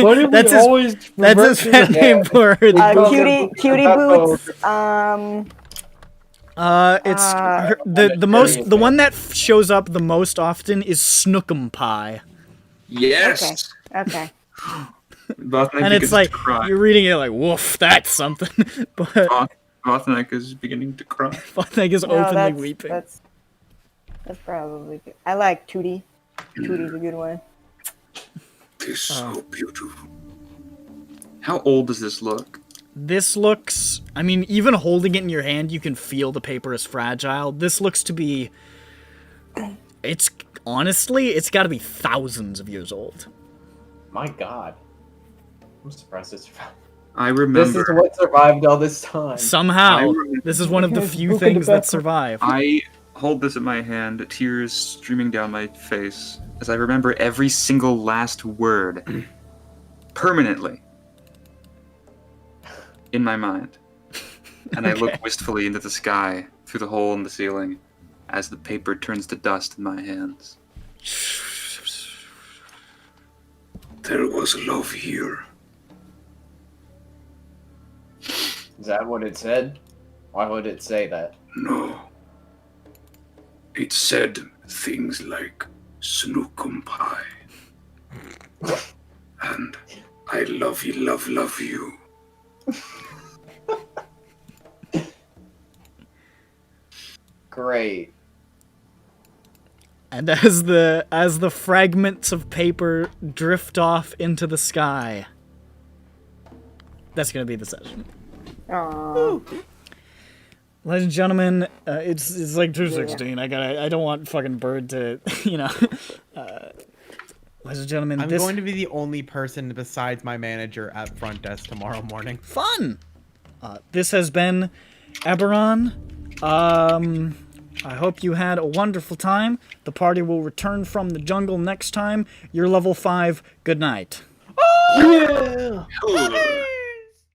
Why did we always that's his pet name for her. Cutie boots. The one that shows up the most often is Snookum Pie. Yes. Okay. And it's like you're reading it like, woof, that's something. But Votnak is beginning to cry. Votnak is openly weeping. That's probably good. I like Tootie. Tootie's a good one. This is so beautiful. How old does this look? This looks, I mean, even holding it in your hand, you can feel the paper is fragile. This looks to be, it's got to be thousands of years old. My God. I'm surprised it survived. I remember. This is what survived all this time. Somehow. This is one of the few things that survive. I hold this in my hand, tears streaming down my face, as I remember every single last word permanently in my mind. And I look wistfully into the sky through the hole in the ceiling as the paper turns to dust in my hands. There was love here. Is that what it said? Why would it say that? No. It said things like Snookum Pie. And I love you, love you. Great. And as the fragments of paper drift off into the sky, that's gonna be the session. Aww. Ladies and gentlemen, it's like 2:16. I don't want fucking Bird to, you know. Ladies and gentlemen, I'm going to be the only person besides my manager at front desk tomorrow morning. Fun. This has been EBERRON. I hope you had a wonderful time. The party will return from the jungle next time. You're level 5. Good night. Yeah.